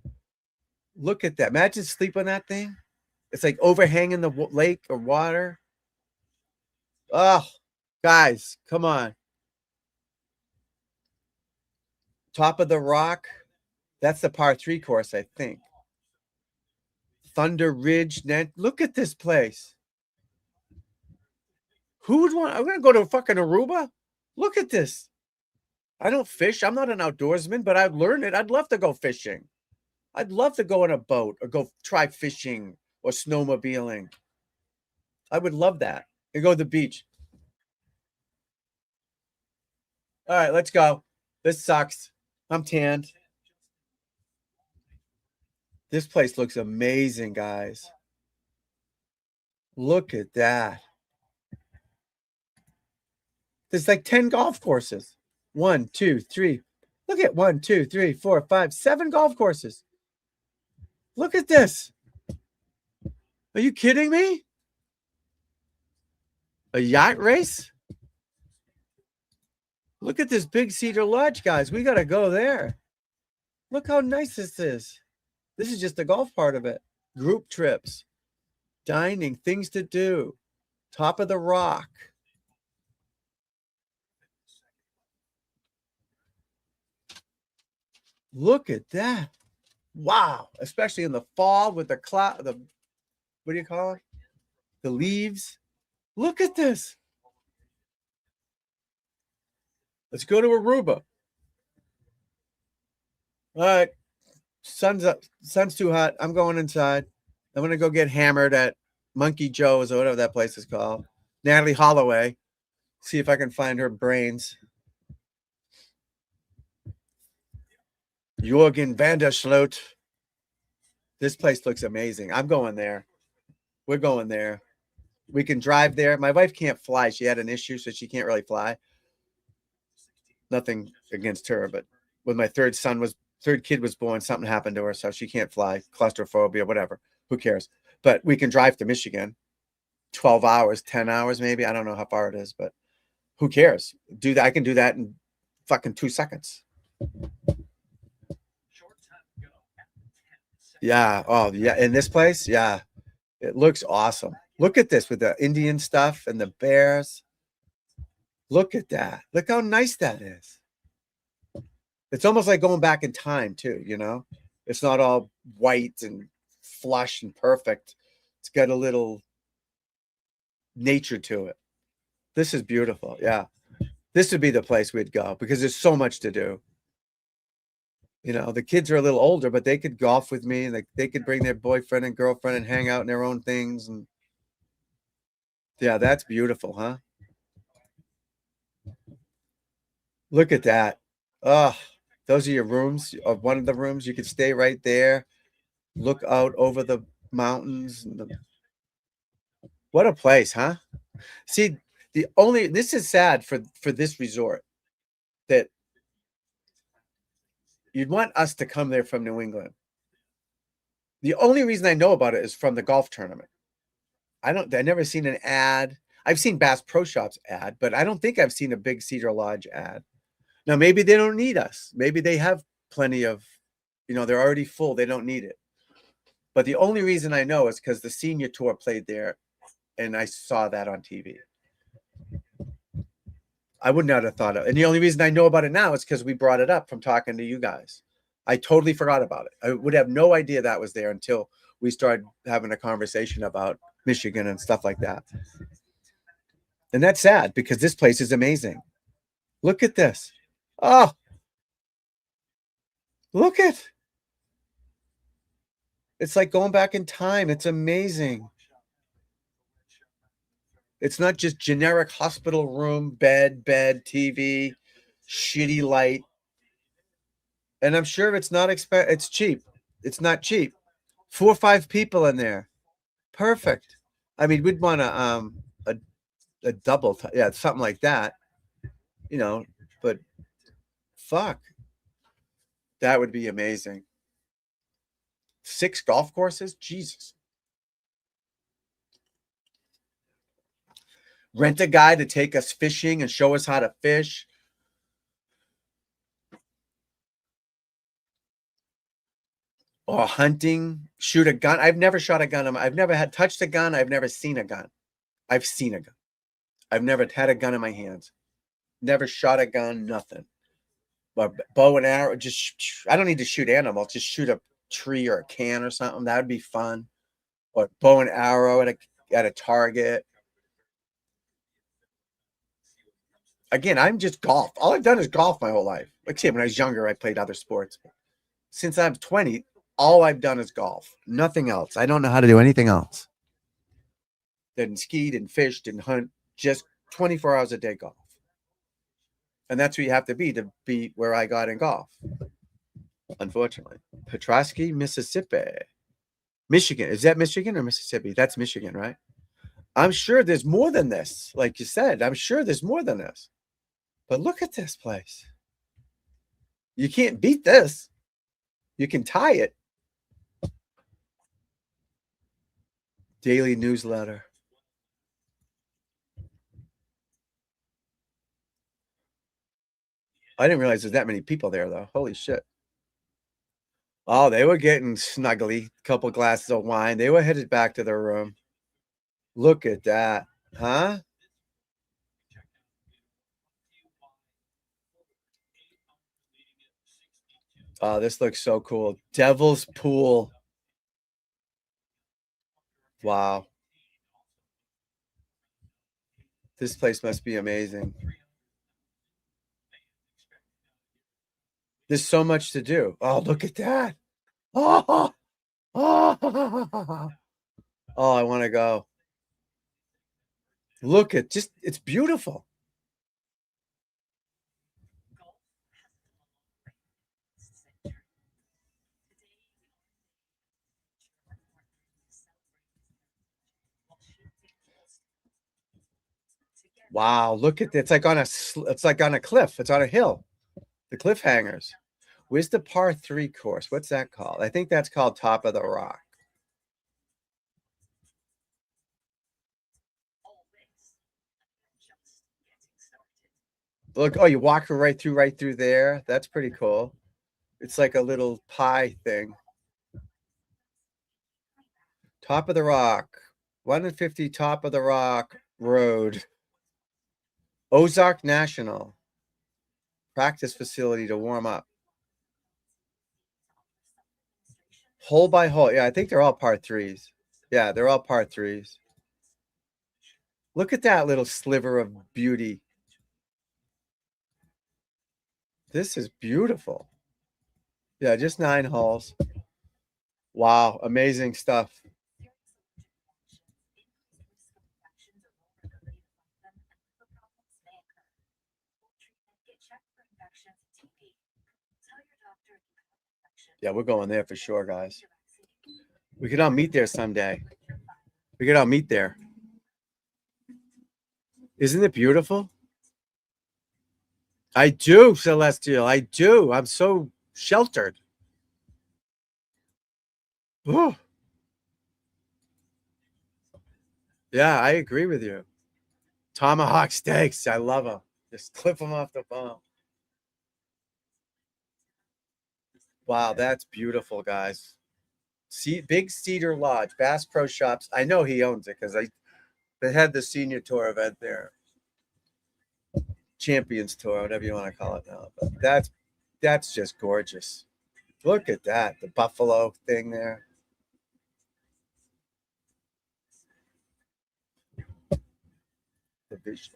Look at that. Imagine sleep on that thing. It's like overhanging the lake or water. Oh, guys, come on. Top of the Rock. That's the par 3 course, I think. Thunder Ridge. Look at this place. Who would want? I'm going to go to fucking Aruba. Look at this. I don't fish. I'm not an outdoorsman, but I've learned it. I'd love to go fishing. I'd love to go on a boat or go try fishing or snowmobiling. I would love that. And go to the beach. All right, let's go. This sucks. I'm tanned. This place looks amazing, guys. Look at that. There's like 10 golf courses. 1, 2, 3. Look at 1, 2, 3, 4, 5, 7 golf courses. Look at this. Are you kidding me? A yacht race? Look at this Big Cedar Lodge, guys. We got to go there. Look how nice this is. This is just the golf part of it. Group trips, dining, things to do, Top of the Rock. Look at that. Wow. Especially in the fall with the cloud, what do you call it? The leaves. Look at this. Let's go to Aruba. All right. Sun's up. Sun's too hot. I'm going inside. I'm going to go get hammered at Monkey Joe's or whatever that place is called. Natalie Holloway. See if I can find her brains. Jorgen Vandersloot. This place looks amazing. I'm going there. We're going there. We can drive there. My wife can't fly. She had an issue, so she can't really fly. Nothing against her, but when my third kid was born, something happened to her, so she can't fly. Claustrophobia, whatever. Who cares? But we can drive to Michigan. 12 hours, 10 hours maybe. I don't know how far it is, but who cares? Do that. I can do that in fucking 2 seconds. Yeah. Oh, yeah. In this place, yeah. It looks awesome. Look at this with the Indian stuff and the bears. Look at that. Look how nice that is. It's almost like going back in time too, you know? It's not all white and flush and perfect. It's got a little nature to it. This is beautiful. Yeah. This would be the place we'd go because there's so much to do. You know, the kids are a little older, but they could golf with me and they could bring their boyfriend and girlfriend and hang out in their own things. And Yeah, that's beautiful, huh? Look at that. Oh, those are your rooms, or one of the rooms. You could stay right there, look out over the mountains. What a place, huh? See, this is sad for this resort that you'd want us to come there from New England. The only reason I know about it is from the golf tournament. I never seen an ad. I've seen Bass Pro Shops ad, but I don't think I've seen a big Cedar Lodge ad. Now, maybe they don't need us. Maybe they have plenty of, they're already full. They don't need it. But the only reason I know is because the senior tour played there, and I saw that on TV. I would not have thought of it. And the only reason I know about it now is because we brought it up from talking to you guys. I totally forgot about it. I would have no idea that was there until we started having a conversation about Michigan and stuff like that. And that's sad because this place is amazing. Look at this. Oh, look at. It's like going back in time. It's amazing. It's not just generic hospital room, bed, TV, shitty light. And I'm sure it's not it's cheap. It's not cheap. 4 or 5 people in there. Perfect. I mean, we'd want a double, yeah, something like that. But fuck. That would be amazing. 6 golf courses? Jesus. Rent a guy to take us fishing and show us how to fish. Or hunting, shoot a gun. I've never shot a gun. I've never touched a gun. I've never seen a gun. I've seen a gun. I've never had a gun in my hands. Never shot a gun, nothing. But bow and arrow, I don't need to shoot animals. Just shoot a tree or a can or something. That would be fun. Or bow and arrow at a target. Again, I'm just golf. All I've done is golf my whole life. Like I said, when I was younger, I played other sports. Since I'm 20, all I've done is golf. Nothing else. I don't know how to do anything else. Then skied and fished and hunt. Just 24 hours a day golf. And that's where you have to be where I got in golf. Unfortunately. Petrosky, Mississippi. Michigan. Is that Michigan or Mississippi? That's Michigan, right? I'm sure there's more than this. Like you said, I'm sure there's more than this. But look at this place. You can't beat this. You can tie it. Daily newsletter. I didn't realize there's that many people there, though. Holy shit. Oh, they were getting snuggly. Couple glasses of wine. They were headed back to their room. Look at that. Huh? Oh, this looks so cool. Devil's Pool. Wow. This place must be amazing. There's so much to do. Oh, look at that. Oh, I want to go. Look at it's beautiful. Wow, look at it's like on a cliff. It's on a hill. The cliffhangers. Where's the par 3 course? What's that called? I think that's called Top of the Rock. Look, oh, you walk right through there. That's pretty cool. It's like a little pie thing. Top of the Rock. 150 Top of the Rock Road. Ozark National. Practice facility to warm up. Hole by hole. Yeah, I think they're all par 3s. Yeah, they're all par 3s. Look at that little sliver of beauty. This is beautiful. Yeah, just 9 holes. Wow, amazing stuff. Yeah, we're going there for sure, guys. We could all meet there someday. We could all meet there. Isn't it beautiful? I do, Celestial. I do. I'm so sheltered. Ooh. Yeah, I agree with you. Tomahawk steaks. I love them. Just clip them off the bone. Wow, that's beautiful, guys. See, Big Cedar Lodge, Bass Pro Shops. I know he owns it because they had the senior tour event there. Champions Tour, whatever you want to call it now. But that's just gorgeous. Look at that. The buffalo thing there. The vision.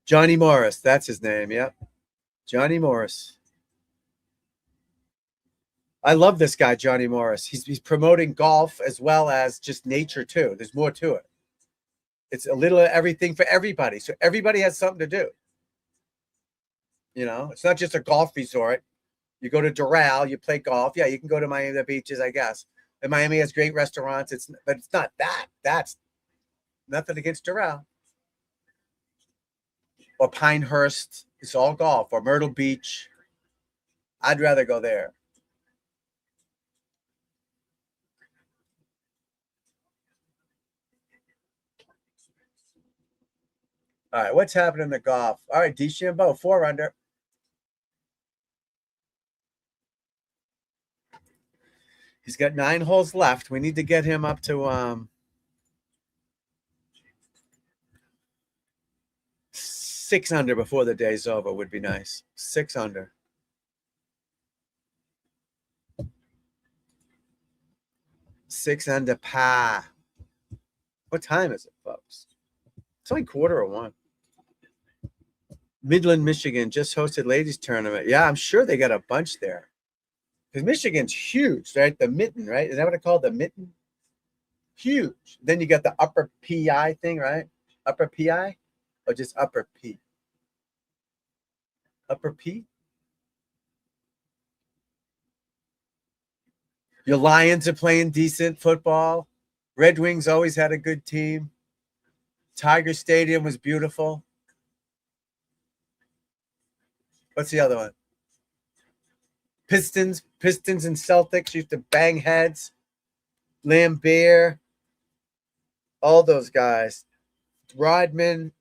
Johnny Morris, that's his name. Yep. Johnny Morris. I love this guy, Johnny Morris. He's promoting golf as well as just nature too. There's more to it. It's a little of everything for everybody. So everybody has something to do. You know, it's not just a golf resort. You go to Doral, you play golf. Yeah, you can go to Miami the beaches, I guess. And Miami has great restaurants. But it's not that. That's nothing against Doral. Or Pinehurst. It's all golf. Or Myrtle Beach. I'd rather go there. All right, what's happening in the golf? All right, DeChambeau, 4 under. He's got 9 holes left. We need to get him up to 6 under before the day's over would be nice. 6 under. Six under par. What time is it, folks? It's only 1:15. Midland, Michigan just hosted ladies tournament. Yeah, I'm sure they got a bunch there. Because Michigan's huge, right? The mitten, right? Is that what it's called? The mitten? Huge. Then you got the upper PI thing, right? Upper PI? Or just upper P? Upper P? Your Lions are playing decent football. Red Wings always had a good team. Tiger Stadium was beautiful. What's the other one? Pistons and Celtics used to bang heads. Lambert, all those guys. Rodman,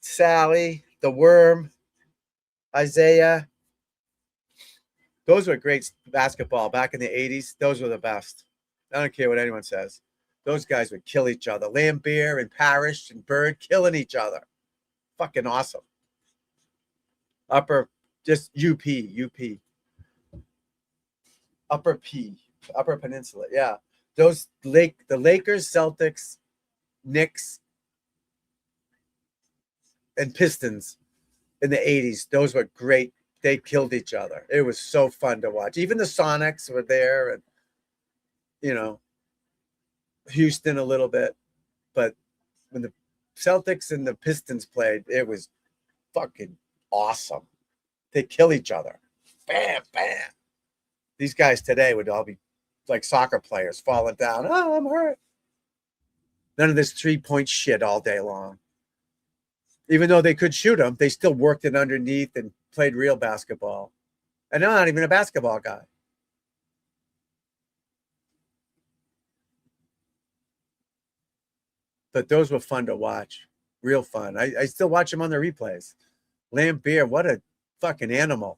Sally, the Worm, Isaiah. Those were great basketball back in the 80s. Those were the best. I don't care what anyone says. Those guys would kill each other. Lambert and Parrish and Bird killing each other. Fucking awesome. Just UP. Upper P, Upper Peninsula. Yeah. The Lakers, Celtics, Knicks, and Pistons in the 80s. Those were great. They killed each other. It was so fun to watch. Even the Sonics were there and, Houston a little bit. But when the Celtics and the Pistons played, it was fucking awesome. They kill each other. Bam, bam. These guys today would all be like soccer players falling down. Oh, I'm hurt. None of this 3-point shit all day long. Even though they could shoot them, they still worked it underneath and played real basketball. And I'm not even a basketball guy. But those were fun to watch. Real fun. I still watch them on the replays. Lambert, what a fucking animal.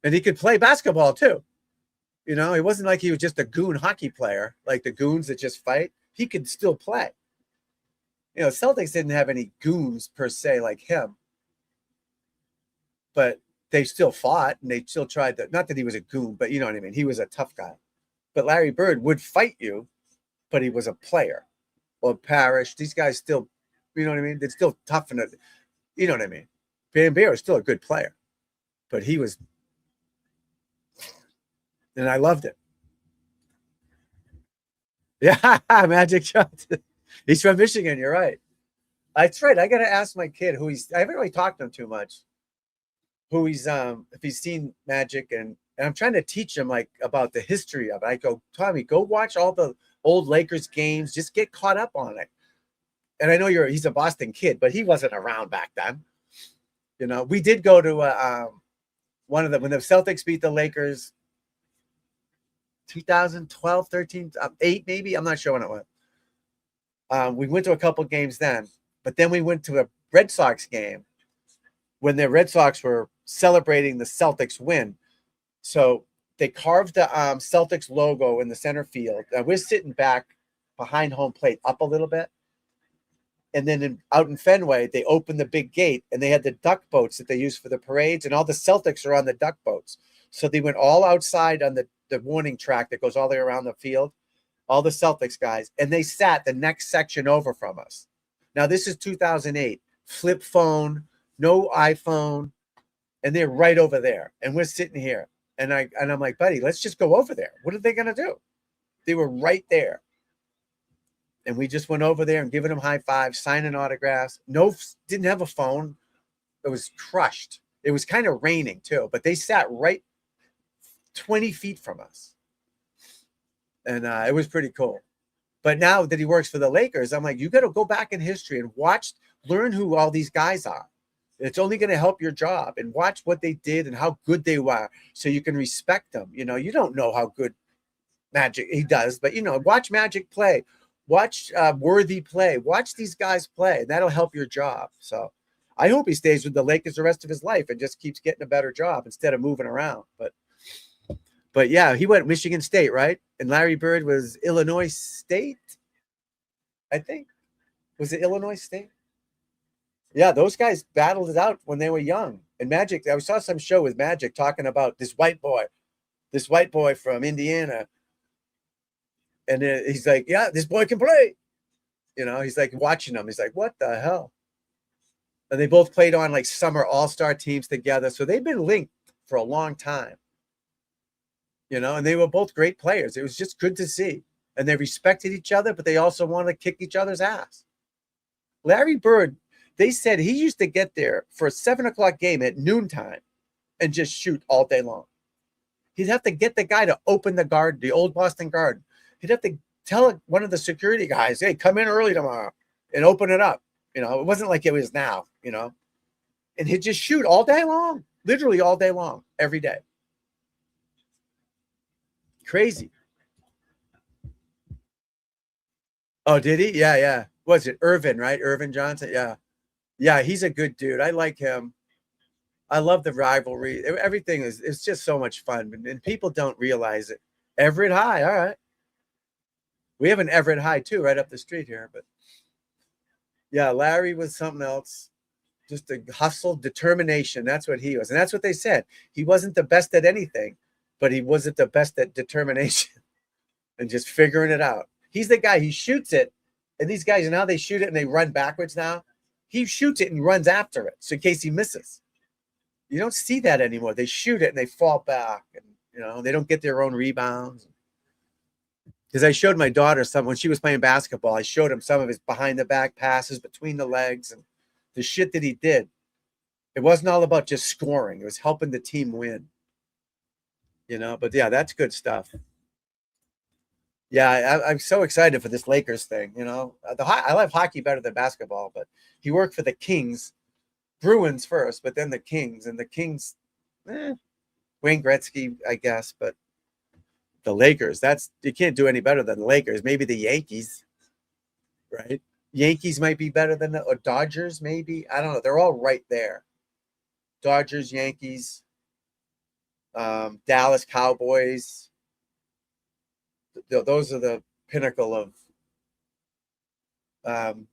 And he could play basketball too. It wasn't like he was just a goon hockey player, like the goons that just fight. He could still play. Celtics didn't have any goons per se like him. But they still fought and they still tried to, not that he was a goon, but you know what I mean? He was a tough guy. But Larry Bird would fight you, but he was a player. Or Parrish, these guys still, you know what I mean? They're still tough and, you know what I mean? Van Beer was still a good player, but he was, and I loved it. Yeah, Magic Johnson. He's from Michigan, you're right. That's right. I got to ask my kid who he's. I haven't really talked to him too much. Who he's if he's seen Magic, and I'm trying to teach him like about the history of it. I go, Tommy, go watch all the old Lakers games. Just get caught up on it. And I know he's a Boston kid, but he wasn't around back then. You know, we did go to one of the when the Celtics beat the Lakers 2012, 13, 8 maybe. I'm not sure when it was. We went to a couple games then, but then we went to a Red Sox game when the Red Sox were celebrating the Celtics win. So they carved the Celtics logo in the center field. We're sitting back behind home plate up a little bit. And then out in Fenway, they opened the big gate and they had the duck boats that they use for the parades, and all the Celtics are on the duck boats. So they went all outside on the warning track that goes all the way around the field, all the Celtics guys, and they sat the next section over from us. Now, this is 2008, flip phone, no iPhone, and they're right over there. And we're sitting here. And I'm like, buddy, let's just go over there. What are they going to do? They were right there. And we just went over there and giving them high fives, signing autographs. Didn't have a phone. It was crushed. It was kind of raining too, but they sat right 20 feet from us. And it was pretty cool. But now that he works for the Lakers, I'm like, you got to go back in history and learn who all these guys are. It's only going to help your job, and watch what they did and how good they were so you can respect them. You know, you don't know how good Magic he does, but, you know, watch Magic play. Watch Worthy play. Watch these guys play. And that'll help your job. So I hope he stays with the Lakers the rest of his life and just keeps getting a better job instead of moving around. But yeah, he went Michigan State, right? And Larry Bird was Illinois State, I think. Was it Illinois State? Yeah, those guys battled it out when they were young. And Magic, I saw some show with Magic talking about this white boy from Indiana. And he's like, yeah, this boy can play. You know, he's like watching them. He's like, what the hell? And they both played on like summer all-star teams together. So they've been linked for a long time. You know, and they were both great players. It was just good to see. And they respected each other, but they also wanted to kick each other's ass. Larry Bird, they said he used to get there for a 7:00 game at noontime and just shoot all day long. He'd have to get the guy to open the garden, the old Boston Garden. He'd have to tell one of the security guys, hey, come in early tomorrow and open it up. You know, it wasn't like it was now, you know. And he'd just shoot all day long, literally all day long, every day. Crazy. Oh, did he? Yeah, yeah. Was it Irvin, right? Irvin Johnson? Yeah. Yeah, he's a good dude. I like him. I love the rivalry. Everything it's just so much fun. And people don't realize it. Everett High, all right. We have an Everett High too, right up the street here. But yeah, Larry was something else. Just a hustle, determination. That's what he was. And that's what they said. He wasn't the best at anything, but he wasn't the best at determination and just figuring it out. He's the guy, he shoots it. And these guys, now they shoot it and they run backwards now. He shoots it and runs after it. So in case he misses. You don't see that anymore. They shoot it and they fall back. And, you know, they don't get their own rebounds. Because I showed my daughter some, when she was playing basketball, I showed him some of his behind the back passes between the legs and the shit that he did. It wasn't all about just scoring. It was helping the team win. You know, but yeah, that's good stuff. Yeah, I'm so excited for this Lakers thing. You know, I love hockey better than basketball, but he worked for the Kings, Bruins first, but then the Kings, and the Kings, Wayne Gretzky, I guess, but the Lakers, you can't do any better than the Lakers. Maybe the Yankees, right? Yankees might be better than or Dodgers, maybe. I don't know. They're all right there. Dodgers, Yankees, Dallas Cowboys. Those are the pinnacle of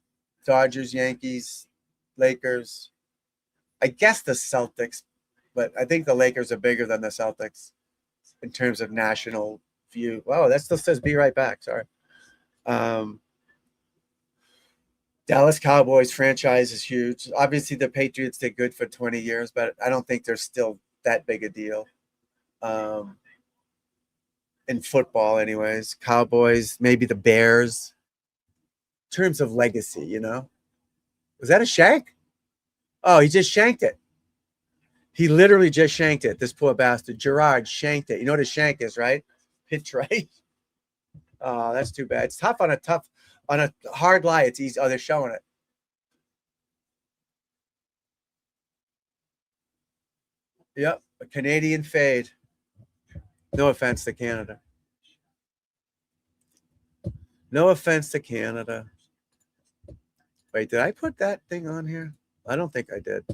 Dodgers, Yankees, Lakers. I guess the Celtics, but I think the Lakers are bigger than the Celtics in terms of national view. Wow, that still says be right back. Sorry. Dallas Cowboys franchise is huge. Obviously, the Patriots did good for 20 years, but I don't think they're still that big a deal. In football, anyways. Cowboys, maybe the Bears. In terms of legacy, you know? Was that a shank? Oh, he just shanked it. He literally just shanked it. This poor bastard. Gerard shanked it. You know what a shank is, right? Pitch right. Oh, that's too bad. It's tough on a hard lie. It's easy. Oh, they're showing it. Yep, a Canadian fade. No offense to Canada. No offense to Canada. Wait, did I put that thing on here? I don't think I did.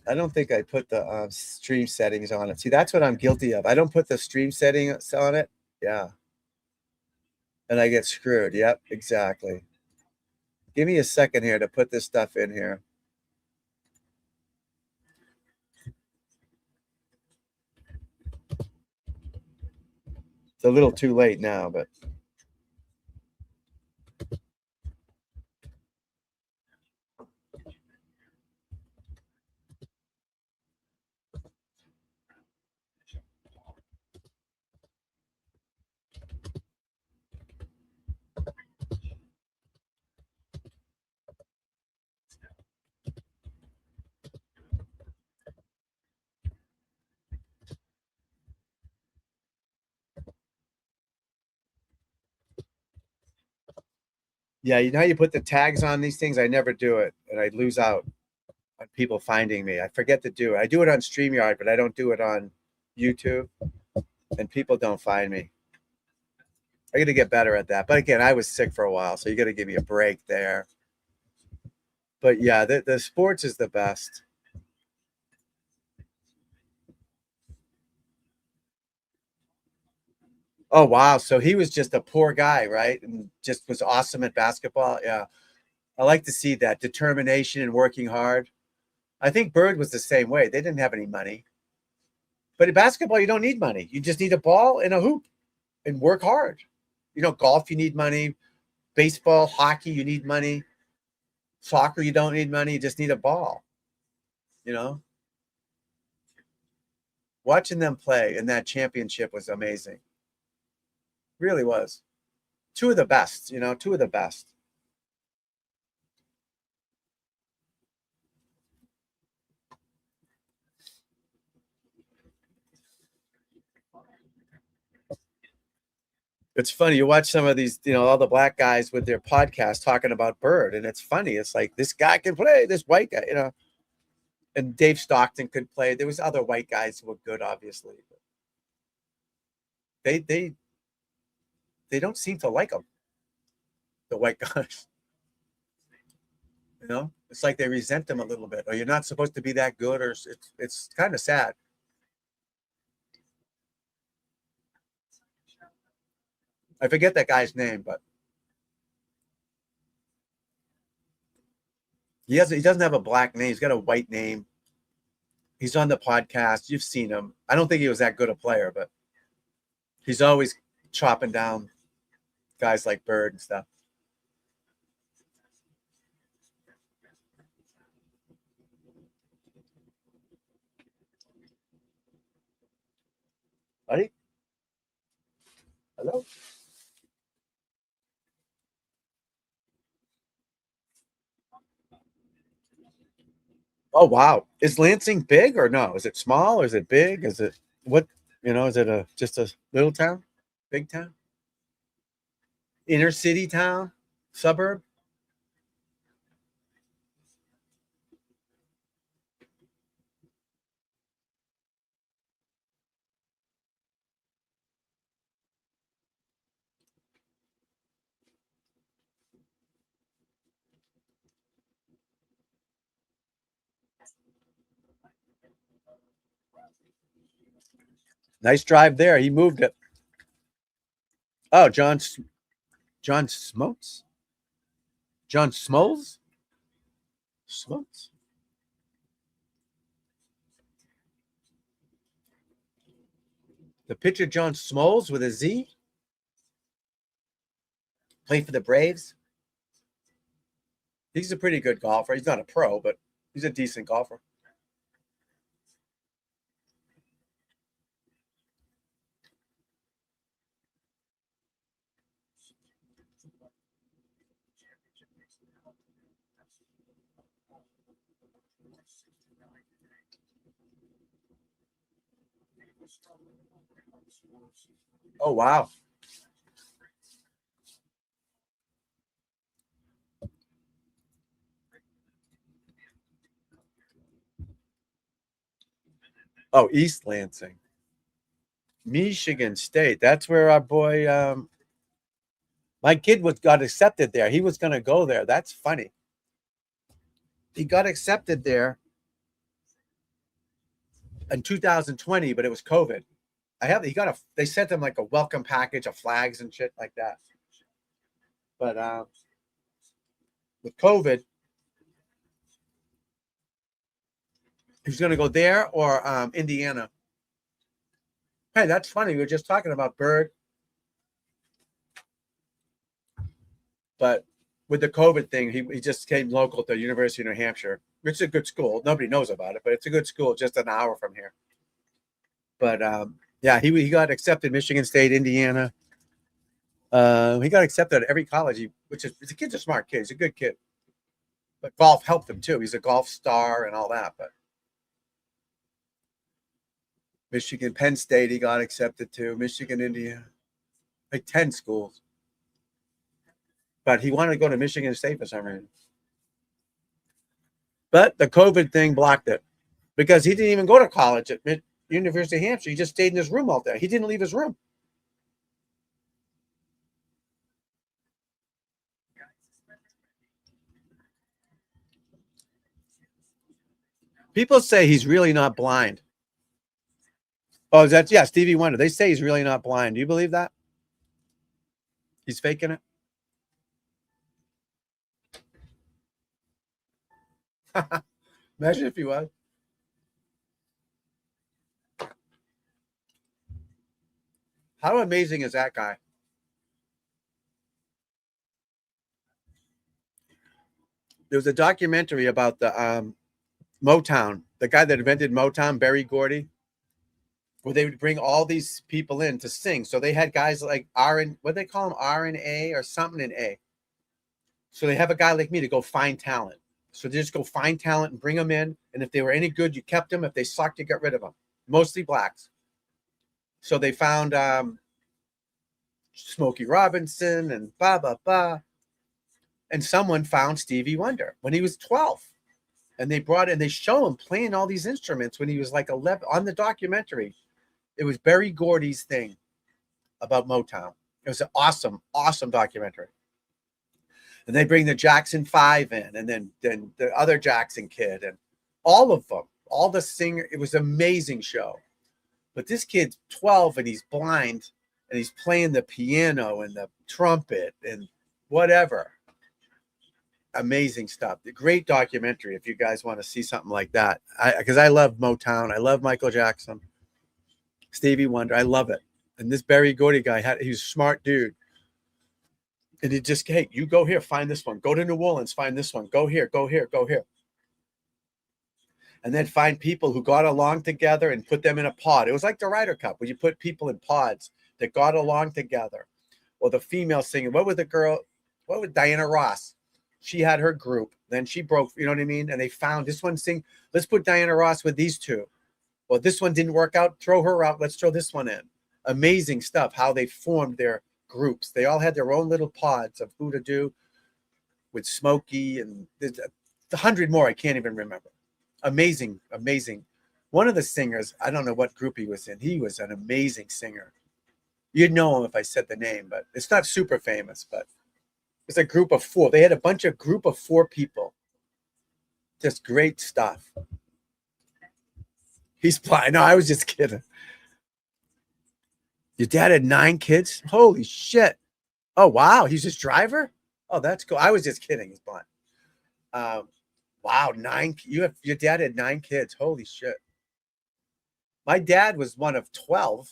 I don't think I put the stream settings on it. See, that's what I'm guilty of. I don't put the stream settings on it. Yeah. And I get screwed. Yep, exactly. Give me a second here to put this stuff in here. It's a little too late now, but yeah, you know how you put the tags on these things? I never do it, and I lose out on people finding me. I forget to do it. I do it on StreamYard, but I don't do it on YouTube, and people don't find me. I got to get better at that. But again, I was sick for a while, so you got to give me a break there. But yeah, the sports is the best. Oh, wow. So he was just a poor guy, right? And just was awesome at basketball. Yeah. I like to see that determination and working hard. I think Bird was the same way. They didn't have any money. But in basketball, you don't need money. You just need a ball and a hoop and work hard. You know, golf, you need money. Baseball, hockey, you need money. Soccer, you don't need money. You just need a ball. You know? Watching them play in that championship was amazing. Really was. Two of the best, you know, two of the best. It's funny. You watch some of these, you know, all the black guys with their podcasts talking about Bird, and it's funny. It's like this guy can play, this white guy, you know, and Dave Stockton could play. There was other white guys who were good, obviously. But they don't seem to like them, the white guys. You know, it's like they resent them a little bit. Or you're not supposed to be that good, or it's kind of sad. I forget that guy's name, but he doesn't have a black name. He's got a white name. He's on the podcast. You've seen him. I don't think he was that good a player, but he's always chopping down guys like Bird and stuff. Buddy? Hello? Oh, wow. Is Lansing big or no? Is it small or is it big? Is it what, you know, is it just a little town? Big town? Inner city town? Suburb? Nice drive there. He moved it. Oh, John Smoltz? John Smoltz? Smoltz? The pitcher John Smoltz with a Z? Played for the Braves? He's a pretty good golfer. He's not a pro, but he's a decent golfer. Oh, wow. Oh, East Lansing. Michigan State. That's where our boy, my kid got accepted there. He was going to go there. That's funny. He got accepted there in 2020, but it was COVID. They sent him like a welcome package of flags and shit like that. But with COVID, he was going to go there or Indiana. Hey, that's funny. We were just talking about Bird. But with the COVID thing, he just came local to University of New Hampshire, which is a good school. Nobody knows about it, but it's a good school just an hour from here. But yeah, he got accepted Michigan State, Indiana. He got accepted at every college. The kid's a smart kid. He's a good kid. But golf helped him too. He's a golf star and all that. But Michigan, Penn State, he got accepted to. Michigan, Indiana, like 10 schools. But he wanted to go to Michigan State for some reason. But the COVID thing blocked it because he didn't even go to college at University of Hampshire. He just stayed in his room all day. He didn't leave his room. People say he's really not blind. Oh, yeah, Stevie Wonder. They say he's really not blind. Do you believe that? He's faking it? Imagine if he was. How amazing is that guy? There was a documentary about the Motown, the guy that invented Motown, Berry Gordy, where they would bring all these people in to sing. So they had guys like what they call them, R and A or something in A. So they have a guy like me to go find talent. So they just go find talent and bring them in. And if they were any good, you kept them. If they sucked, you got rid of them. Mostly blacks. So they found Smokey Robinson and blah, blah, blah. And someone found Stevie Wonder when he was 12. And they show him playing all these instruments when he was like 11 on the documentary. It was Berry Gordy's thing about Motown. It was an awesome, awesome documentary. And they bring the Jackson 5 in, and then the other Jackson kid, and all of them, all the singer. It was an amazing show. But this kid's 12 and he's blind, and he's playing the piano and the trumpet and whatever. Amazing stuff. The great documentary if you guys want to see something like that. Because I love Motown. I love Michael Jackson, Stevie Wonder. I love it. And this Berry Gordy guy, he was a smart dude. And he just, hey, you go here, find this one. Go to New Orleans, find this one. Go here, go here, go here. And then find people who got along together and put them in a pod. It was like the Ryder Cup, where you put people in pods that got along together. Or the female singer. What was Diana Ross? She had her group. Then she broke, you know what I mean? And they found this one let's put Diana Ross with these two. Well, this one didn't work out. Throw her out. Let's throw this one in. Amazing stuff, how they formed their groups. They all had their own little pods of who to do with Smokey, and there's 100 more I can't even remember. Amazing, amazing. One of the singers, I don't know what group he was in. He was an amazing singer. You'd know him if I said the name, but it's not super famous, but it's a group of 4. They had a group of 4 people. Just great stuff. He's blind. No, I was just kidding. Your dad had 9 kids? Holy shit. Oh, wow. He's his driver? Oh, that's cool. I was just kidding. He's blind. Wow, 9. Your dad had 9 kids. Holy shit. My dad was one of 12.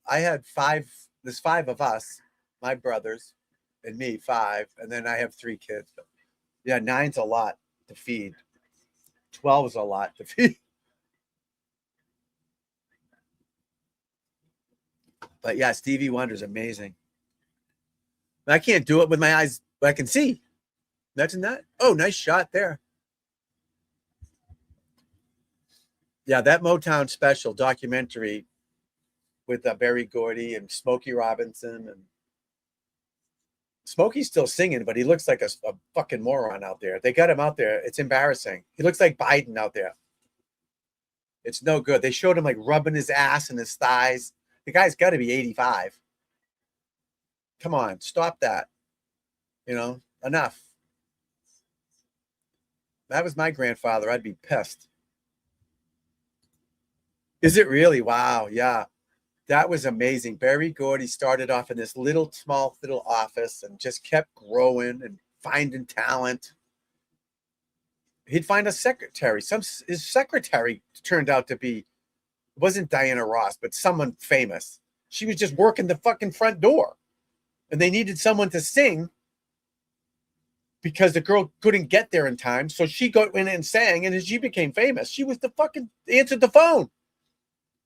I had 5. There's 5 of us, my brothers and me, 5. And then I have 3 kids. But yeah, 9's a lot to feed. 12 is a lot to feed. But yeah, Stevie Wonder's amazing. I can't do it with my eyes, but I can see. Imagine that. Oh, nice shot there. Yeah, that Motown special documentary with Berry Gordy and Smokey Robinson, and Smokey's still singing, but he looks like a fucking moron out there. They got him out there. It's embarrassing. He looks like Biden out there. It's no good. They showed him like rubbing his ass and his thighs. The guy's got to be 85. Come on, stop that. You know, enough. That was my grandfather. I'd be pissed. Is it really? Wow. Yeah. That was amazing. Berry Gordy started off in this small little office and just kept growing and finding talent. He'd find a secretary. His secretary turned out to be, it wasn't Diana Ross, but someone famous. She was just working the fucking front door. And they needed someone to sing because the girl couldn't get there in time. So she got in and sang, and she became famous. She was answered the phone.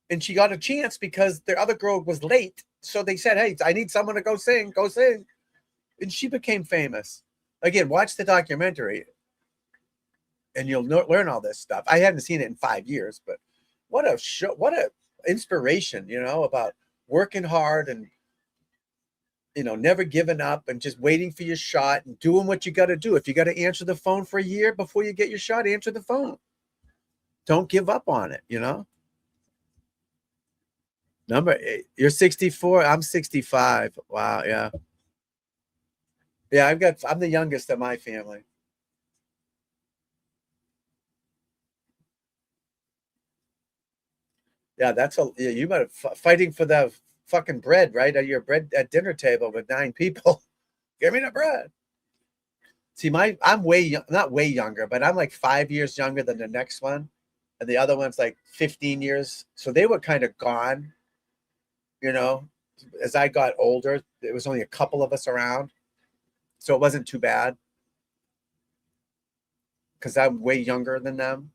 And she got a chance because the other girl was late. So they said, hey, I need someone to go sing. Go sing. And she became famous. Again, watch the documentary and you'll learn all this stuff. I haven't seen it in 5 years, but what a show, what a inspiration, about working hard and, never giving up and just waiting for your shot and doing what you got to do. If you got to answer the phone for a year before you get your shot, answer the phone. Don't give up on it, Number 8. You're 64. I'm 65. Wow. Yeah. Yeah. I'm the youngest of my family. Yeah. You might have fighting for the fucking bread, right? Your bread at dinner table with 9 people. Give me the bread. See, I'm not way younger, but I'm like 5 years younger than the next one. And the other one's like 15 years. So they were kind of gone. As I got older, there was only a couple of us around. So it wasn't too bad because I'm way younger than them.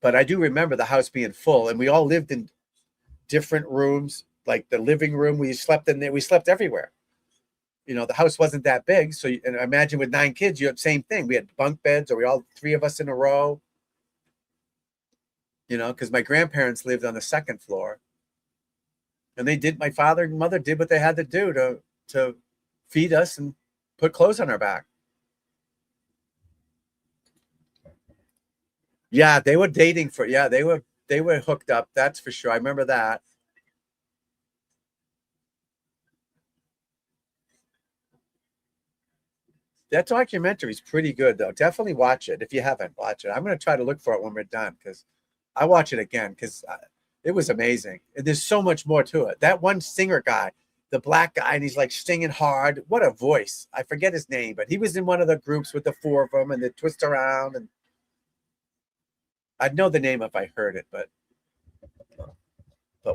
But I do remember the house being full, and we all lived in different rooms, like the living room. We slept in there. We slept everywhere. The house wasn't that big. So and imagine with 9 kids, you had the same thing. We had bunk beds, or we all 3 of us in a row. Because my grandparents lived on the 2nd floor. And my father and mother did what they had to do to feed us and put clothes on our back. Yeah, they were dating they were hooked up. That's for sure. I remember that. That documentary is pretty good, though. Definitely watch it if you haven't watched it. I'm going to try to look for it when we're done because I watch it again because it was amazing. There's so much more to it. That one singer guy, the black guy, and he's like singing hard. What a voice. I forget his name, but he was in one of the groups with the 4 of them, and they twist around. And I'd know the name if I heard it, but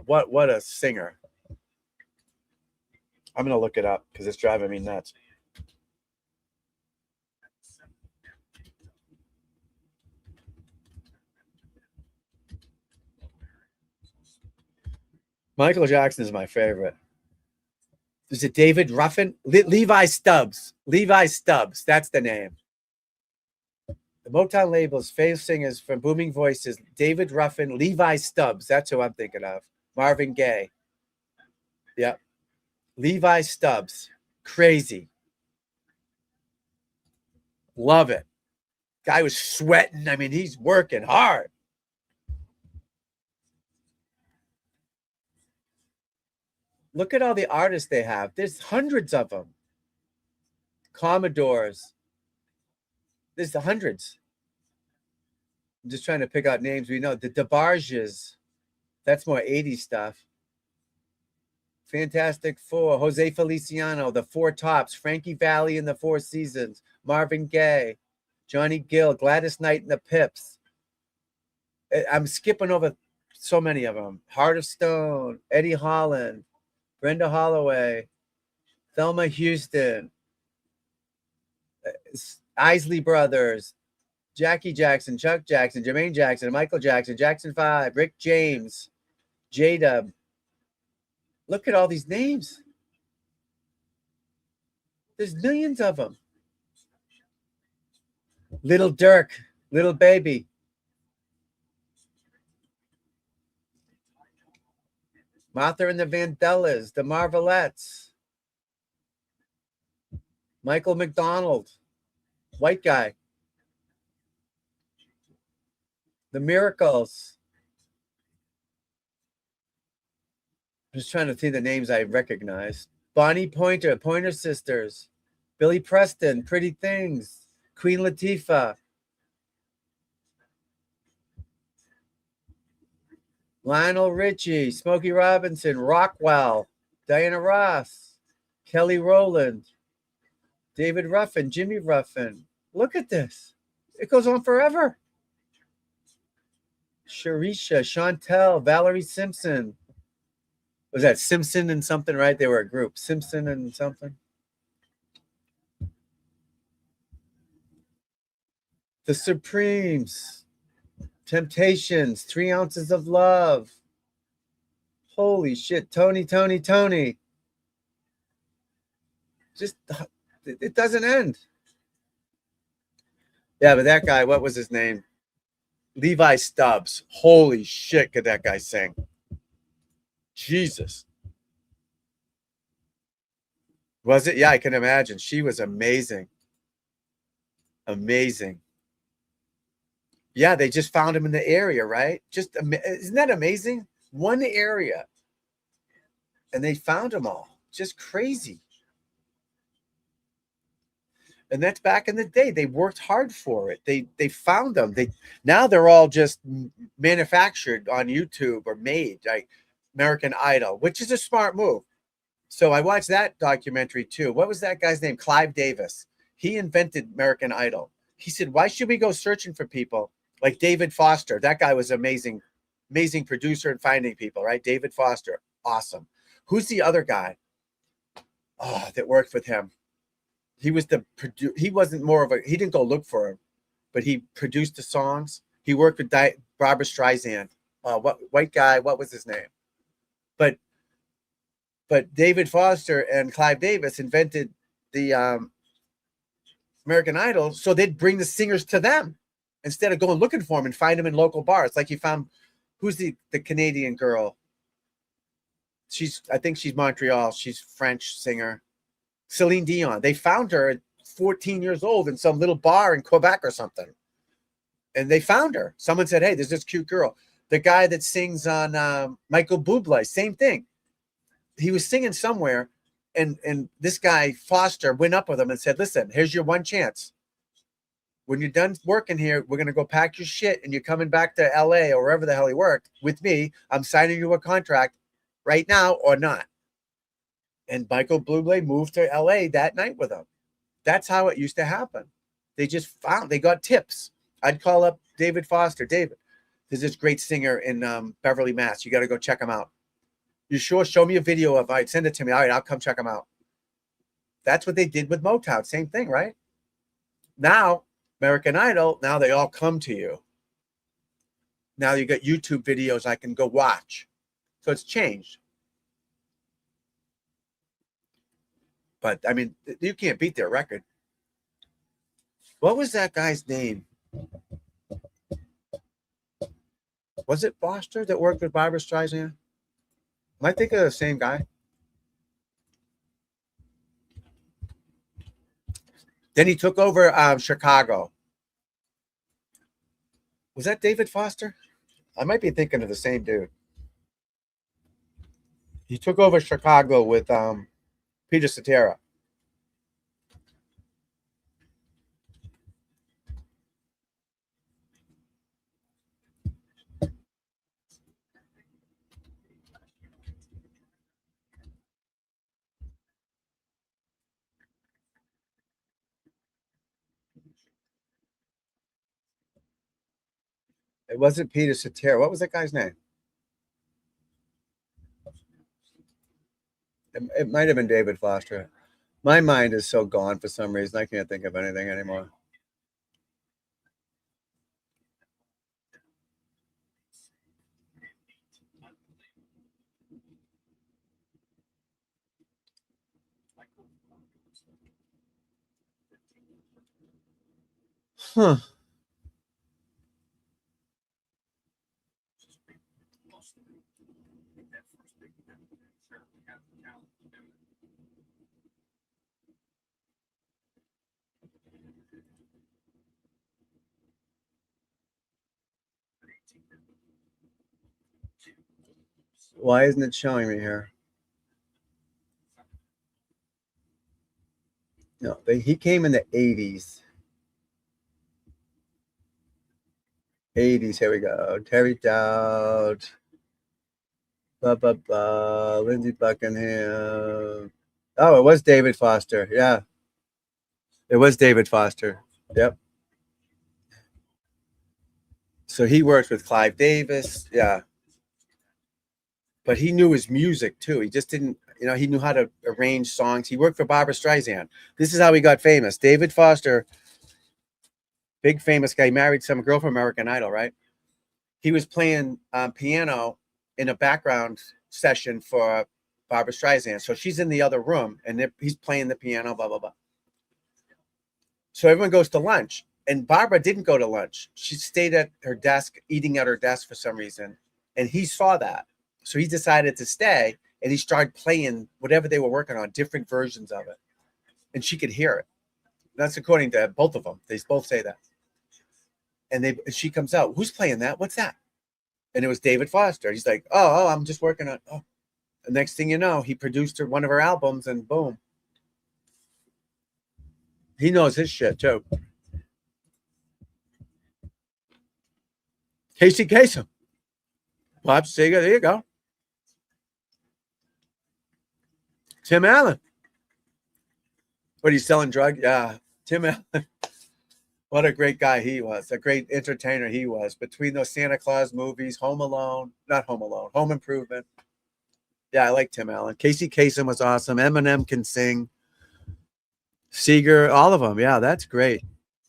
what a singer. I'm going to look it up because it's driving me nuts. Michael Jackson is my favorite. Is it David Ruffin? Levi Stubbs. Levi Stubbs. That's the name. The Motown label's famous singers from Booming Voices, David Ruffin, Levi Stubbs. That's who I'm thinking of. Marvin Gaye. Yep. Levi Stubbs. Crazy. Love it. Guy was sweating. I mean, he's working hard. Look at all the artists they have. There's hundreds of them. Commodores. There's the hundreds. I'm just trying to pick out names we know. The DeBarges. That's more 80s stuff. Fantastic Four. Jose Feliciano. The Four Tops. Frankie Valli and the Four Seasons. Marvin Gaye. Johnny Gill. Gladys Knight and the Pips. I'm skipping over so many of them. Heart of Stone. Eddie Holland. Brenda Holloway, Thelma Houston, Isley Brothers, Jackie Jackson, Chuck Jackson, Jermaine Jackson, Michael Jackson, Jackson 5, Rick James, J-Dub. Look at all these names. There's millions of them. Little Dirk, Little Baby. Martha and the Vandellas, the Marvelettes, Michael McDonald, white guy, the Miracles. I'm just trying to see the names I recognize. Bonnie Pointer, Pointer Sisters, Billy Preston, Pretty Things, Queen Latifah, Lionel Richie, Smokey Robinson, Rockwell, Diana Ross, Kelly Rowland, David Ruffin, Jimmy Ruffin. Look at this. It goes on forever. Sharisha, Chantel, Valerie Simpson. Was that Simpson and something, right? They were a group. Simpson and something. The Supremes. Temptations. 3 Ounces of Love. Holy shit. Tony. Just, it doesn't end. Yeah, but that guy, what was his name? Levi Stubbs. Holy shit, could that guy sing? Jesus. Was it? Yeah, I can imagine. She was amazing. Amazing. Yeah, they just found him in the area, right? Just isn't that amazing? One area. And they found them all. Just crazy. And that's back in the day. They worked hard for it. They found them. Now they're all just manufactured on YouTube or made, like American Idol, which is a smart move. So I watched that documentary too. What was that guy's name? Clive Davis. He invented American Idol. He said, why should we go searching for people like David Foster? That guy was amazing producer and finding people, right? David Foster. Awesome. Who's the other guy? Oh, that worked with him. He was he wasn't more of he didn't go look for him, but he produced the songs. He worked with Barbara Streisand. White guy, what was his name? But David Foster and Clive Davis invented the American Idol, so they'd bring the singers to them instead of going looking for them and find them in local bars. Like you found, who's the Canadian girl? I think she's Montreal. She's French singer. Celine Dion. They found her at 14 years old in some little bar in Quebec or something. And they found her. Someone said, hey, there's this cute girl. The guy that sings on Michael Bublé, same thing. He was singing somewhere, and this guy, Foster, went up with him and said, listen, here's your one chance. When you're done working here, we're going to go pack your shit, and you're coming back to LA or wherever the hell he worked with me. I'm signing you a contract right now or not. And Michael Bublé moved to LA that night with him. That's how it used to happen. They got tips. I'd call up David Foster. David, there's this great singer in Beverly, Mass. You got to go check him out. You sure? Show me a video of it. Send it to me. All right, I'll come check him out. That's what they did with Motown. Same thing, right? Now, American Idol, now they all come to you. Now you got YouTube videos I can go watch. So it's changed. But, I mean, you can't beat their record. What was that guy's name? Was it Foster that worked with Barbara Streisand? Am I thinking of the same guy? Then he took over Chicago. Was that David Foster? I might be thinking of the same dude. He took over Chicago with Peter Cetera. It wasn't Peter Cetera. What was that guy's name? It might have been David Foster. My mind is so gone for some reason. I can't think of anything anymore. Huh. Why isn't it showing me here? No, he came in the 80s. 80s, here we go. Terry Dowd. Lindsey Buckingham. Oh, it was David Foster. Yeah. It was David Foster. Yep. So he worked with Clive Davis. Yeah. But he knew his music too. He just didn't, he knew how to arrange songs. He worked for Barbra Streisand. This is how he got famous. David Foster, big famous guy, married some girl from American Idol, right? He was playing piano in a background session for Barbra Streisand. So she's in the other room and he's playing the piano, blah, blah, blah. So everyone goes to lunch and Barbara didn't go to lunch. She stayed at her desk, eating at her desk for some reason. And he saw that. So he decided to stay and he started playing whatever they were working on, different versions of it. And she could hear it. That's according to both of them. They both say that. And she comes out, who's playing that? What's that? And it was David Foster. He's like, oh, I'm just working on, oh. The next thing you know, he produced one of her albums and boom. He knows his shit too. Casey Kasem. Bob Seger, there you go. Tim Allen. What, he's selling drugs? Yeah. Tim Allen. What a great guy he was. A great entertainer he was. Between those Santa Claus movies, Home Improvement. Yeah, I like Tim Allen. Casey Kasem was awesome. Eminem can sing. Seeger, all of them. Yeah, that's great.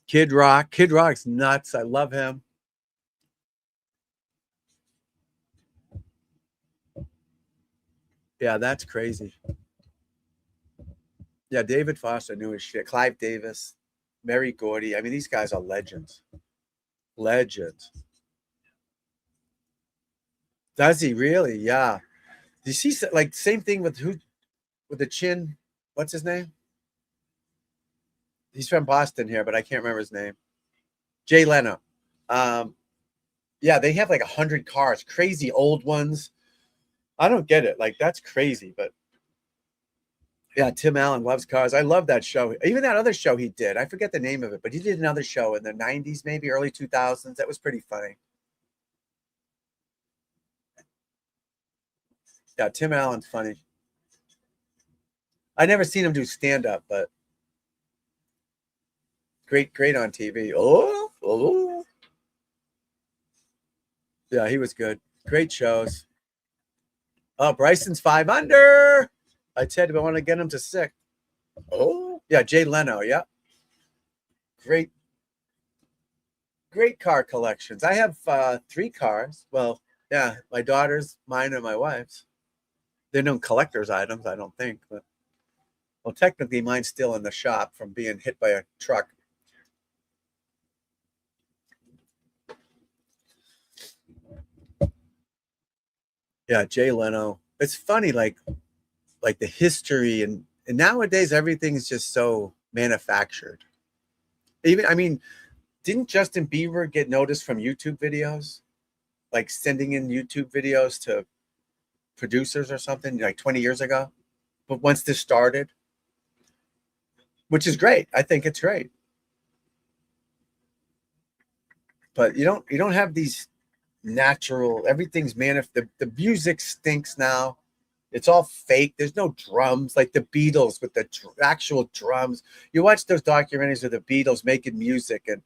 Kid Rock. Kid Rock's nuts. I love him. Yeah, that's crazy. Yeah, David Foster knew his shit. Clive Davis, Mary Gordy. I mean, these guys are legends. Legends. Does he really? Yeah. Do you see, like, same thing with the chin? What's his name? He's from Boston here, but I can't remember his name. Jay Leno. Yeah, they have like 100 cars, crazy old ones. I don't get it. Like, that's crazy, but yeah, Tim Allen loves cars. I love that show. Even that other show he did. I forget the name of it, but he did another show in the 90s, maybe early 2000s. That was pretty funny. Yeah, Tim Allen's funny. I never seen him do stand-up, but great on TV. Oh. Yeah, he was good. Great shows. Oh, Bryson's 5 under. I said I want to get him to 6. Oh, yeah, Jay Leno. Yeah. Great car collections. I have 3 cars. Well, yeah, my daughter's, mine, and my wife's. They're no collector's items, I don't think. But well, technically, mine's still in the shop from being hit by a truck. Yeah, Jay Leno. It's funny, like the history and nowadays everything's just so manufactured. Even, I mean, didn't Justin Bieber get noticed from YouTube videos? Like sending in YouTube videos to producers or something like 20 years ago? But once this started, which is great. I think it's great. But you don't have these natural, everything's the music stinks now. It's all fake. There's no drums like the Beatles with the actual drums. You watch those documentaries of the Beatles making music and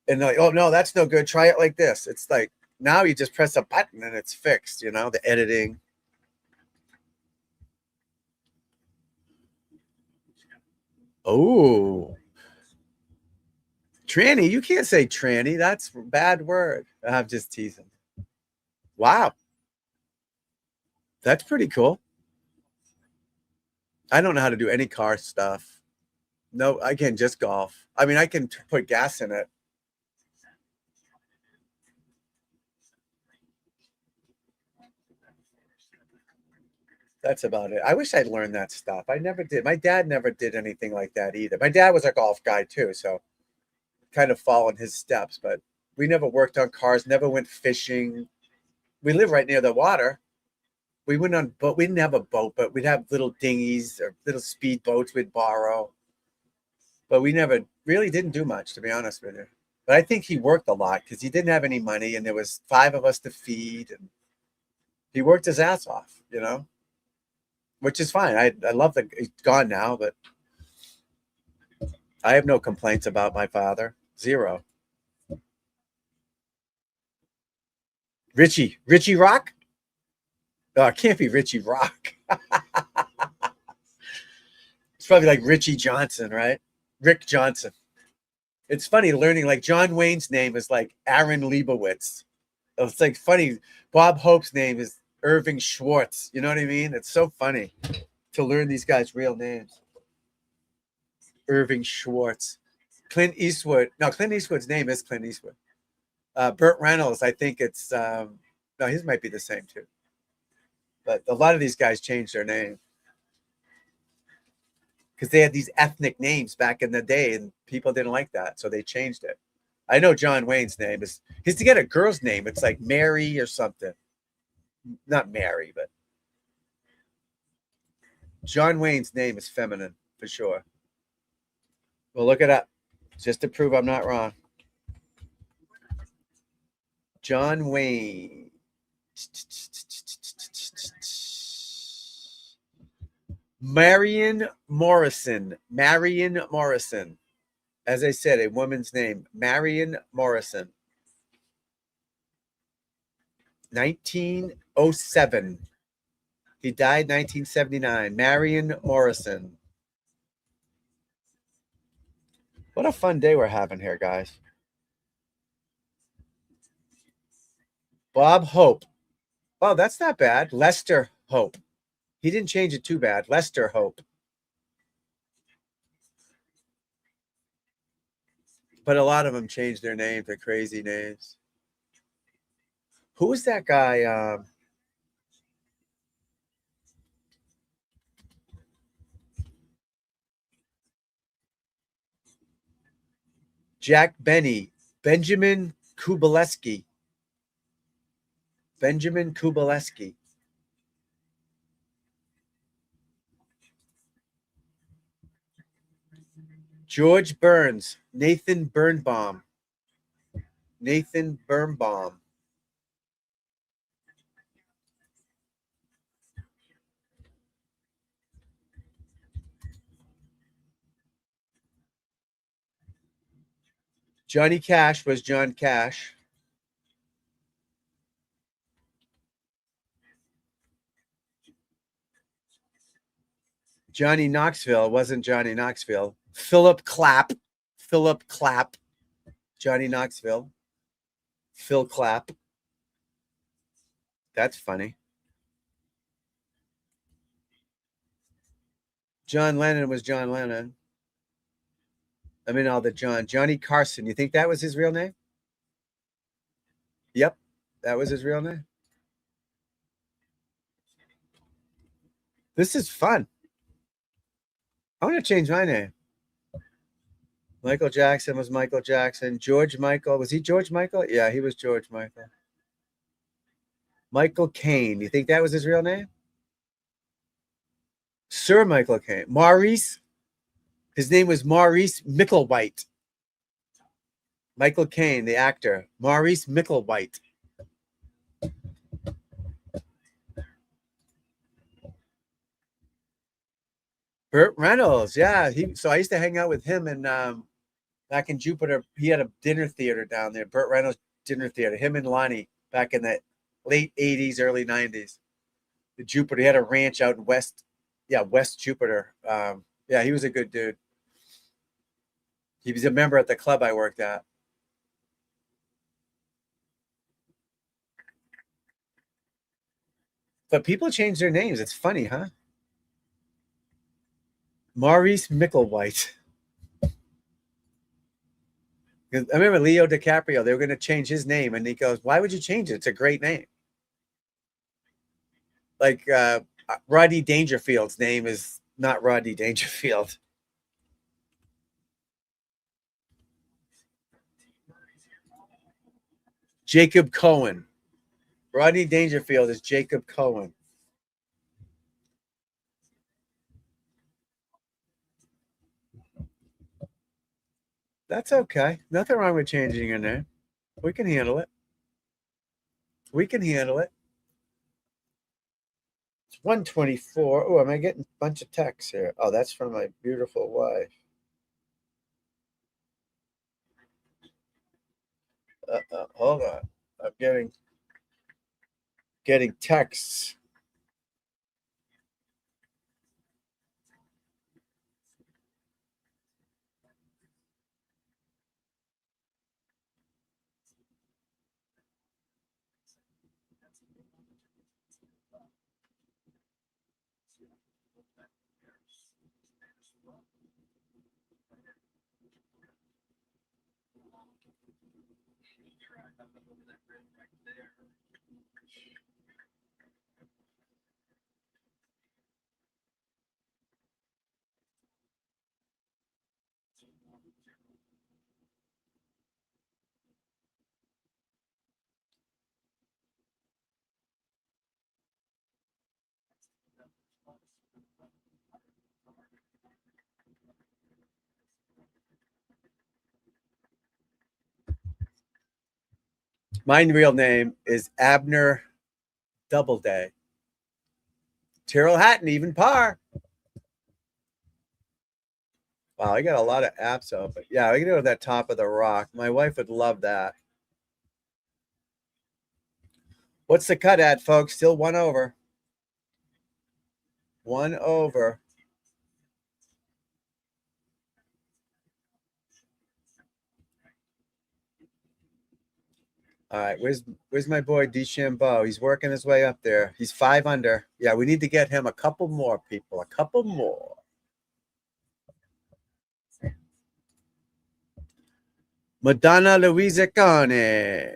they're like, oh no, that's no good. Try it like this. It's like now you just press a button and it's fixed, the editing. Oh. Tranny, you can't say tranny. That's a bad word. I'm just teasing. Wow. That's pretty cool. I don't know how to do any car stuff. No, I can just golf. I mean, I can put gas in it. That's about it. I wish I'd learned that stuff. I never did. My dad never did anything like that either. My dad was a golf guy too, so kind of following his steps, but we never worked on cars, never went fishing. We live right near the water. We went on boat. We didn't have a boat, but we'd have little dinghies or little speed boats we'd borrow. But we never really didn't do much, to be honest with you. But I think he worked a lot because he didn't have any money, and there was 5 of us to feed, and he worked his ass off, you know, which is fine. I love that he's gone now, but I have no complaints about my father. Zero. Richie Rock? Oh, it can't be Richie Rock. It's probably like Richie Johnson, right? Rick Johnson. It's funny learning like John Wayne's name is like Aaron Leibowitz. It's like funny. Bob Hope's name is Irving Schwartz. You know what I mean? It's so funny to learn these guys' real names. Irving Schwartz. Clint Eastwood. No, Clint Eastwood's name is Clint Eastwood. Burt Reynolds, I think it's no, his might be the same too. But a lot of these guys changed their name because they had these ethnic names back in the day, and people didn't like that, so they changed it. I know John Wayne's name is to get a girl's name. It's like Mary or something. Not Mary, but John Wayne's name is feminine for sure. Well, look it up just to prove I'm not wrong. John Wayne. Marion Morrison. As I said, a woman's name. Marion Morrison. 1907. He died 1979. Marion Morrison. What a fun day we're having here, guys. Bob Hope. Oh, that's not bad. Lester Hope. He didn't change it too bad. Lester Hope. But a lot of them changed their names. They're crazy names. Who was that guy? Jack Benny. Benjamin Kubileski. George Burns. Nathan Birnbaum. Johnny Cash was John Cash. Johnny Knoxville wasn't Johnny Knoxville. Philip Clapp. Johnny Knoxville. Phil Clapp. That's funny. John Lennon was John Lennon. I mean, all the Johnny Carson. You think that was his real name? Yep, that was his real name. This is fun. I want to change my name. Michael Jackson was Michael Jackson. George Michael. Was he George Michael? Yeah, he was George Michael. Michael Caine. You think that was his real name? Sir Michael Caine. Maurice. His name was Maurice Micklewhite. Michael Caine, the actor. Maurice Micklewhite. Burt Reynolds. Yeah. So I used to hang out with him and back in Jupiter. He had a dinner theater down there. Burt Reynolds Dinner Theater. Him and Lonnie back in the late 80s, early 90s. The Jupiter. He had a ranch out in West Jupiter. Yeah, he was a good dude. He was a member at the club I worked at. But people change their names. It's funny, huh? Maurice Micklewhite. I remember Leo DiCaprio. They were going to change his name, and he goes, "Why would you change it? It's a great name." Like Rodney Dangerfield's name is not Rodney Dangerfield. Jacob Cohen. Rodney Dangerfield is Jacob Cohen. That's okay. Nothing wrong with changing your name. We can handle it. We can handle it. It's 1:24. Oh, am I getting a bunch of texts here? Oh, that's from my beautiful wife. Hold on. I'm getting texts. My real name is Abner Doubleday. Tyrrell Hatton, even par. Wow, I got a lot of apps open. Yeah, I can go to that top of the rock. My wife would love that. What's the cut at, folks? Still 1 over. 1 over. All right, where's my boy DeChambeau? He's working his way up there. He's 5 under. Yeah, we need to get him a couple more, people. A couple more. Madonna Louisa Cane.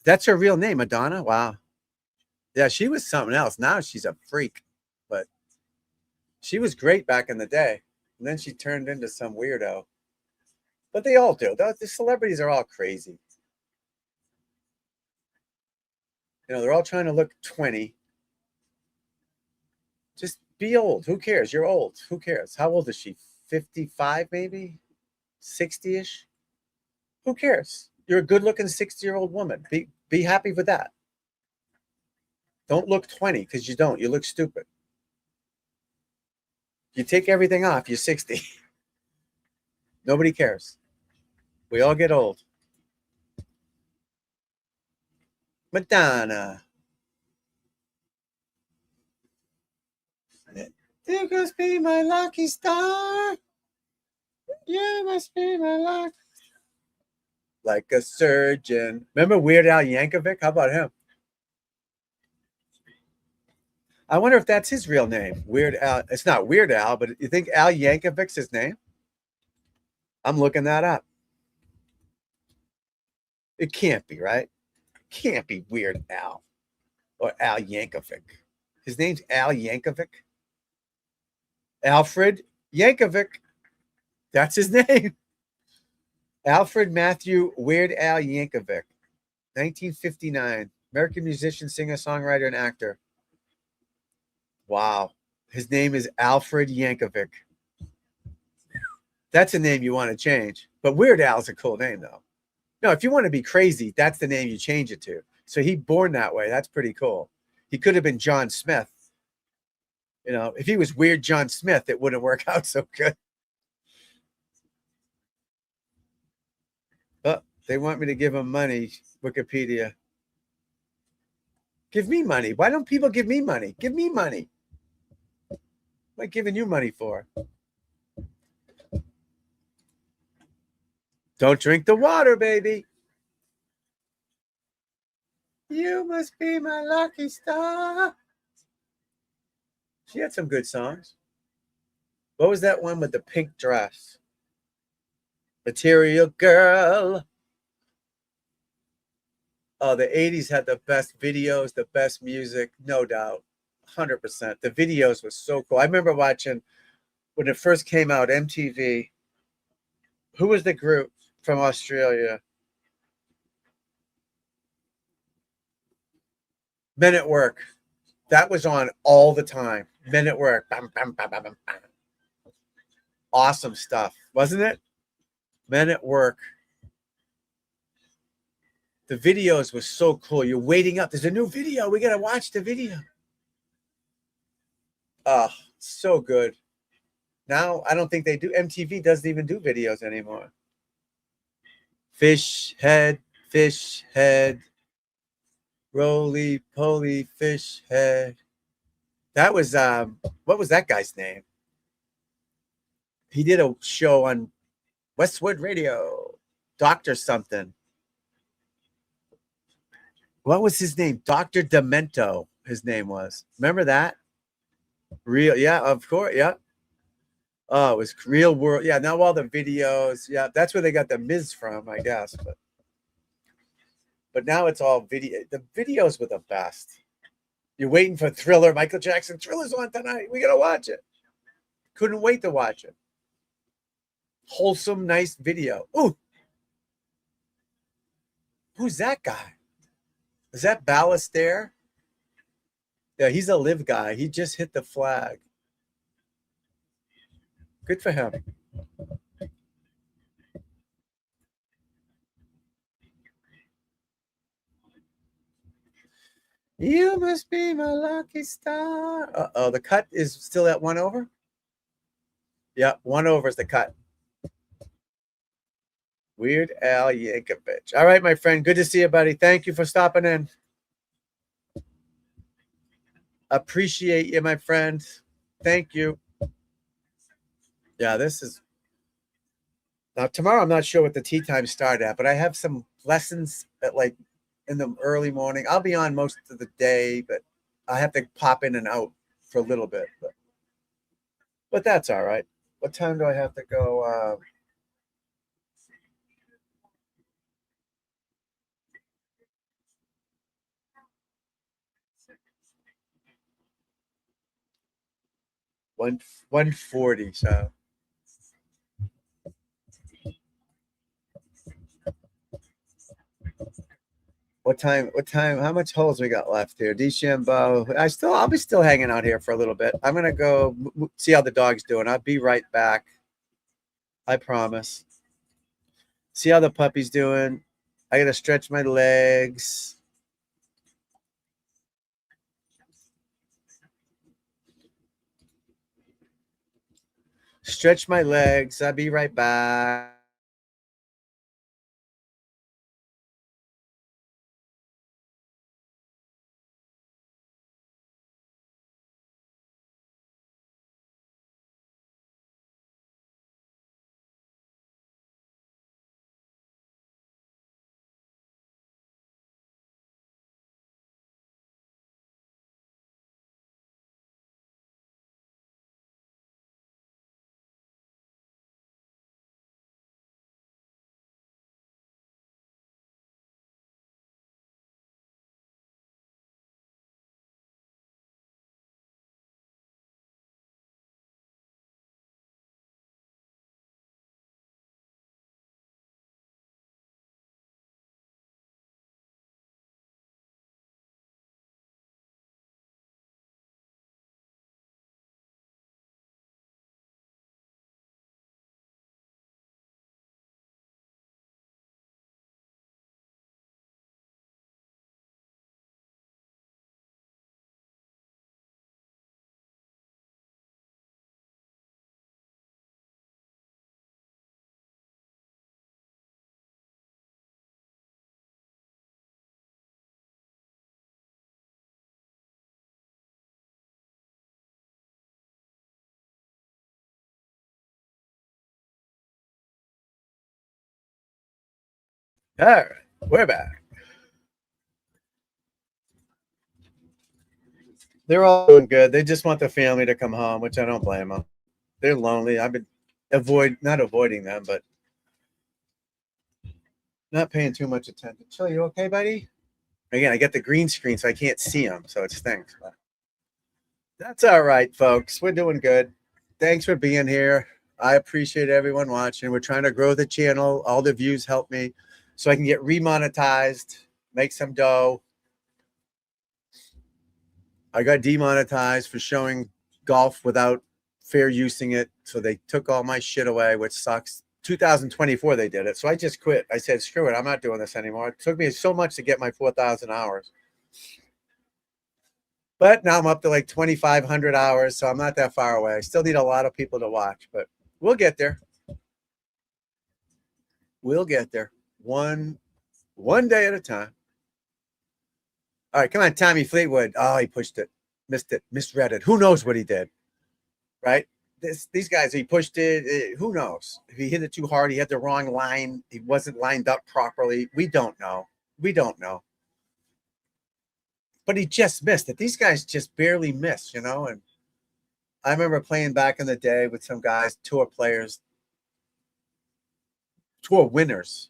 That's her real name, Madonna. Wow. Yeah, she was something else. Now she's a freak, but she was great back in the day. And then she turned into some weirdo. But they all do. The celebrities are all crazy. You know, they're all trying to look 20. Just be old. Who cares? You're old. Who cares? How old is she? 55 maybe? 60-ish? Who cares? You're a good-looking 60-year-old woman. Be happy with that. Don't look 20 because you don't. You look stupid. You take everything off, you're 60. Nobody cares. We all get old. Madonna. You must be my lucky star. You must be my lucky. Like a surgeon. Remember Weird Al Yankovic? How about him? I wonder if that's his real name. Weird Al. It's not Weird Al, but you think Al Yankovic's his name? I'm looking that up. It can't be, right? Can't be Weird Al or Al Yankovic. His name's Al Yankovic. Alfred Yankovic. That's his name. Alfred Matthew Weird Al Yankovic. 1959. American musician, singer, songwriter, and actor. Wow. His name is Alfred Yankovic. That's a name you want to change. But Weird Al's a cool name, though. No, if you want to be crazy, that's the name you change it to. So he born that way. That's pretty cool. He could have been John Smith. You know, if he was Weird John Smith, it wouldn't work out so good. But they want me to give him money, Wikipedia. Give me money. Why don't people give me money? Give me money. What am I giving you money for? Don't drink the water, baby. You must be my lucky star. She had some good songs. What was that one with the pink dress? Material Girl. Oh, the 80s had the best videos, the best music, no doubt. 100%. The videos were so cool. I remember watching when it first came out, MTV. Who was the group from Australia? Men at Work. That was on all the time. Men at Work. Bam, bam, bam, bam, bam, bam. Awesome stuff, wasn't it? Men at Work. The videos were so cool. You're waiting up. There's a new video. We got to watch the video. Oh, so good. Now, I don't think they do. MTV doesn't even do videos anymore. Fish head, roly poly fish head. That was, what was that guy's name? He did a show on Westwood Radio, Dr. something. What was his name? Dr. Demento, his name was. Remember that? Real, yeah, of course, yeah. Oh, it was Real World. Yeah, now all the videos. Yeah, that's where they got the Miz from, I guess. But now it's all video. The videos were the best. You're waiting for Thriller, Michael Jackson. Thriller's on tonight. We got to watch it. Couldn't wait to watch it. Wholesome, nice video. Ooh. Who's that guy? Is that Ballester? Yeah, he's a live guy. He just hit the flag. Good for him. You must be my lucky star. Uh-oh, the cut is still at 1 over? Yeah, 1 over is the cut. Weird Al Yankovic. All right, my friend. Good to see you, buddy. Thank you for stopping in. Appreciate you, my friend. Thank you. Yeah, this is... Now, tomorrow, I'm not sure what the tea time start at, but I have some lessons at like in the early morning. I'll be on most of the day, but I have to pop in and out for a little bit. But that's all right. What time do I have to go? 1:40. So what time? How much holes we got left here? DeChambeau. I'll be still hanging out here for a little bit. I'm gonna go see how the dog's doing. I'll be right back. I promise. See how the puppy's doing. I gotta stretch my legs. Stretch my legs. I'll be right back. All right, we're back. They're all doing good. They just want the family to come home, which I don't blame them. They're lonely. I've been not avoiding them, but not paying too much attention. Chili, you okay, buddy? Again, I get the green screen, so I can't see them, so it stinks. But that's all right, folks. We're doing good. Thanks for being here. I appreciate everyone watching. We're trying to grow the channel. All the views help me so I can get remonetized, make some dough. I got demonetized for showing golf without fair using it, so they took all my shit away, which sucks. 2024 they did it. So I just quit. I said, screw it. I'm not doing this anymore. It took me so much to get my 4,000 hours. But now I'm up to like 2,500 hours, so I'm not that far away. I still need a lot of people to watch, but we'll get there. We'll get there. One day at a time. All right, come on, Tommy Fleetwood. Oh, he pushed it. Missed it. Misread it. Who knows what he did? Right? These guys, he pushed it. Who knows? If he hit it too hard, he had the wrong line. He wasn't lined up properly. We don't know. We don't know. But he just missed it. These guys just barely missed, you know? And I remember playing back in the day with some guys, tour players, tour winners.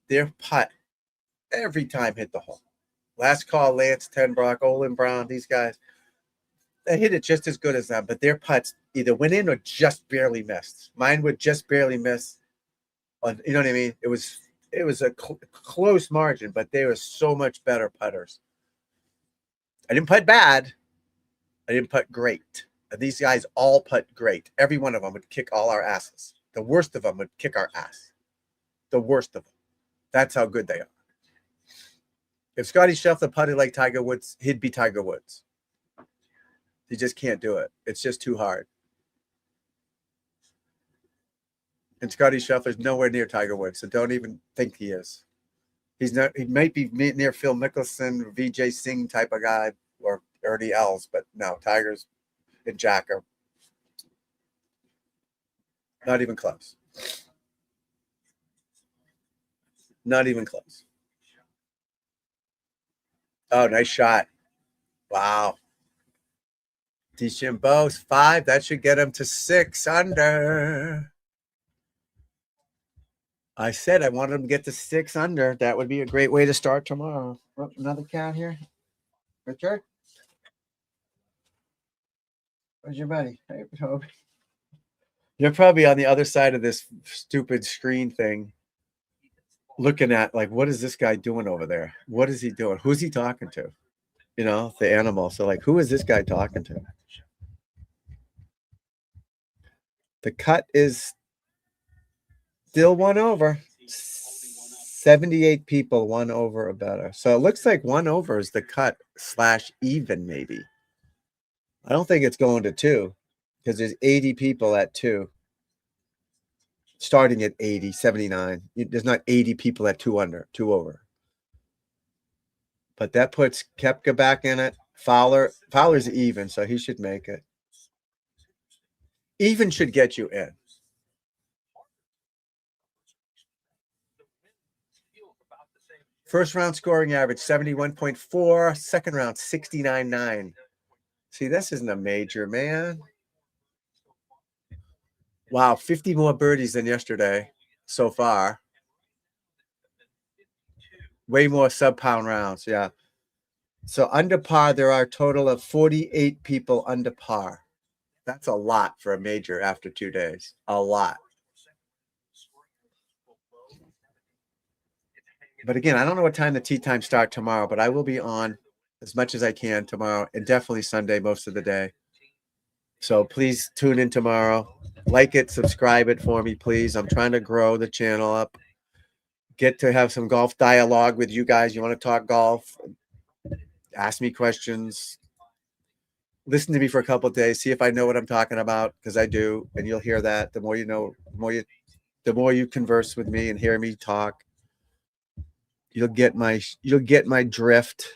Their putt every time hit the hole. Last call, Lance Tenbrock, Olin Brown, these guys, they hit it just as good as them, but their putts either went in or just barely missed. Mine would just barely miss. You know what I mean? It was a close margin, but they were so much better putters. I didn't putt bad. I didn't putt great. And these guys all putt great. Every one of them would kick all our asses. The worst of them would kick our ass. The worst of them. That's how good they are. If Scotty Scheffler putted like Tiger Woods, he'd be Tiger Woods. He just can't do it. It's just too hard. And Scotty Scheffler's nowhere near Tiger Woods, so don't even think he is. He's not. He might be near Phil Mickelson, Vijay Singh type of guy, or Ernie Els, but no, Tiger's and Jack are not even close. Not even close. Oh, nice shot. Wow. DeChambeau's 5. That should get him to 6 under. I said I wanted him to get to 6 under. That would be a great way to start tomorrow. Oh, another cat here. Richard? Where's your buddy? Hey, Toby. You're probably on the other side of this stupid screen thing, looking at like, what is this guy doing over there? What is he doing? Who's he talking to? You know, the animal. So like, who is this guy talking to? The cut is still 1 over. 78 people 1 over or better. So it looks like 1 over is the cut / even maybe. I don't think it's going to 2 because there's 80 people at 2. Starting at 80, 79. There's not 80 people at 2 under, 2 over. But that puts Koepka back in it. Fowler's even, so he should make it. Even should get you in. First round scoring average 71.4. Second round 69.9. See, this isn't a major, man. Wow, 50 more birdies than yesterday so far. Way more sub-pound rounds, yeah. So under par, there are a total of 48 people under par. That's a lot for a major after 2 days. A lot. But again, I don't know what time the tee time start tomorrow, but I will be on as much as I can tomorrow and definitely Sunday most of the day. So please tune in tomorrow. Like it, subscribe it for me, please. I'm trying to grow the channel up. Get to have some golf dialogue with you guys. You want to talk golf? Ask me questions. Listen to me for a couple of days. See if I know what I'm talking about, because I do, and you'll hear that. The more you know, the more you converse with me and hear me talk, you'll get my drift.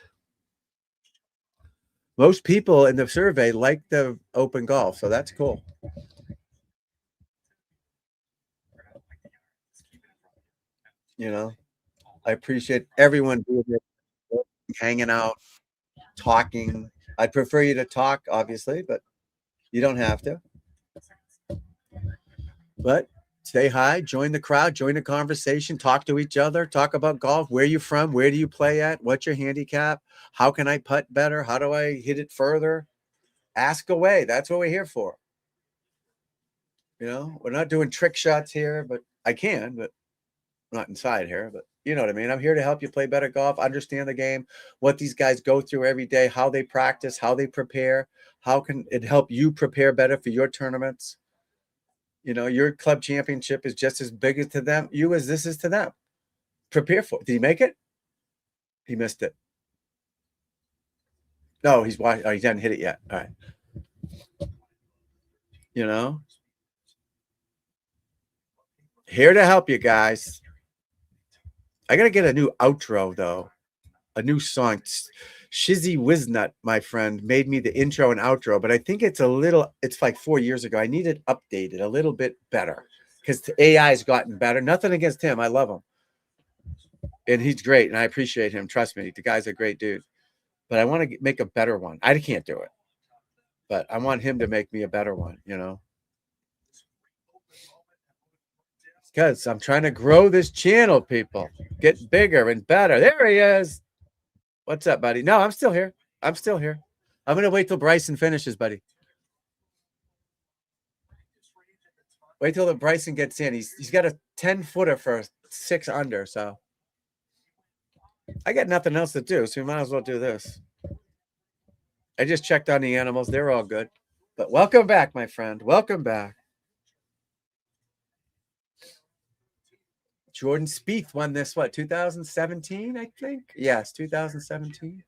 Most people in the survey like the open golf, so that's cool. You know, I appreciate everyone being there, hanging out, talking. I'd prefer you to talk, obviously, but you don't have to. But say hi, join the crowd, join the conversation, talk to each other, talk about golf. Where are you from? Where do you play at? What's your handicap? How can I putt better? How do I hit it further? Ask away. That's what we're here for. You know, we're not doing trick shots here, but I can, but I'm not inside here, but you know what I mean? I'm here to help you play better golf, understand the game, what these guys go through every day, how they practice, how they prepare, how can it help you prepare better for your tournaments. You know, your club championship is just as big as to them, you as this is to them. Prepare for it. Did he make it? He missed it. No, he's watching. Oh, he hasn't hit it yet. All right. You know, here to help you guys. I gotta get a new outro though, a new song. Shizzy Wiznut, my friend, made me the intro and outro, but I think it's like 4 years ago. I need it updated a little bit better because the AI has gotten better. Nothing against him. I love him. And he's great, and I appreciate him. Trust me, the guy's a great dude. But I want to make a better one. I can't do it, but I want him to make me a better one, you know? Because I'm trying to grow this channel, people. Get bigger and better. There he is. What's up, buddy? No, I'm still here. I'm still here. I'm going to wait till Bryson finishes, buddy. Wait till the Bryson gets in. He's got a 10-footer for 6 under, so I got nothing else to do, so we might as well do this. I just checked on the animals. They're all good. But welcome back, my friend. Welcome back. Jordan Spieth won this, 2017, I think? Yes, 2017.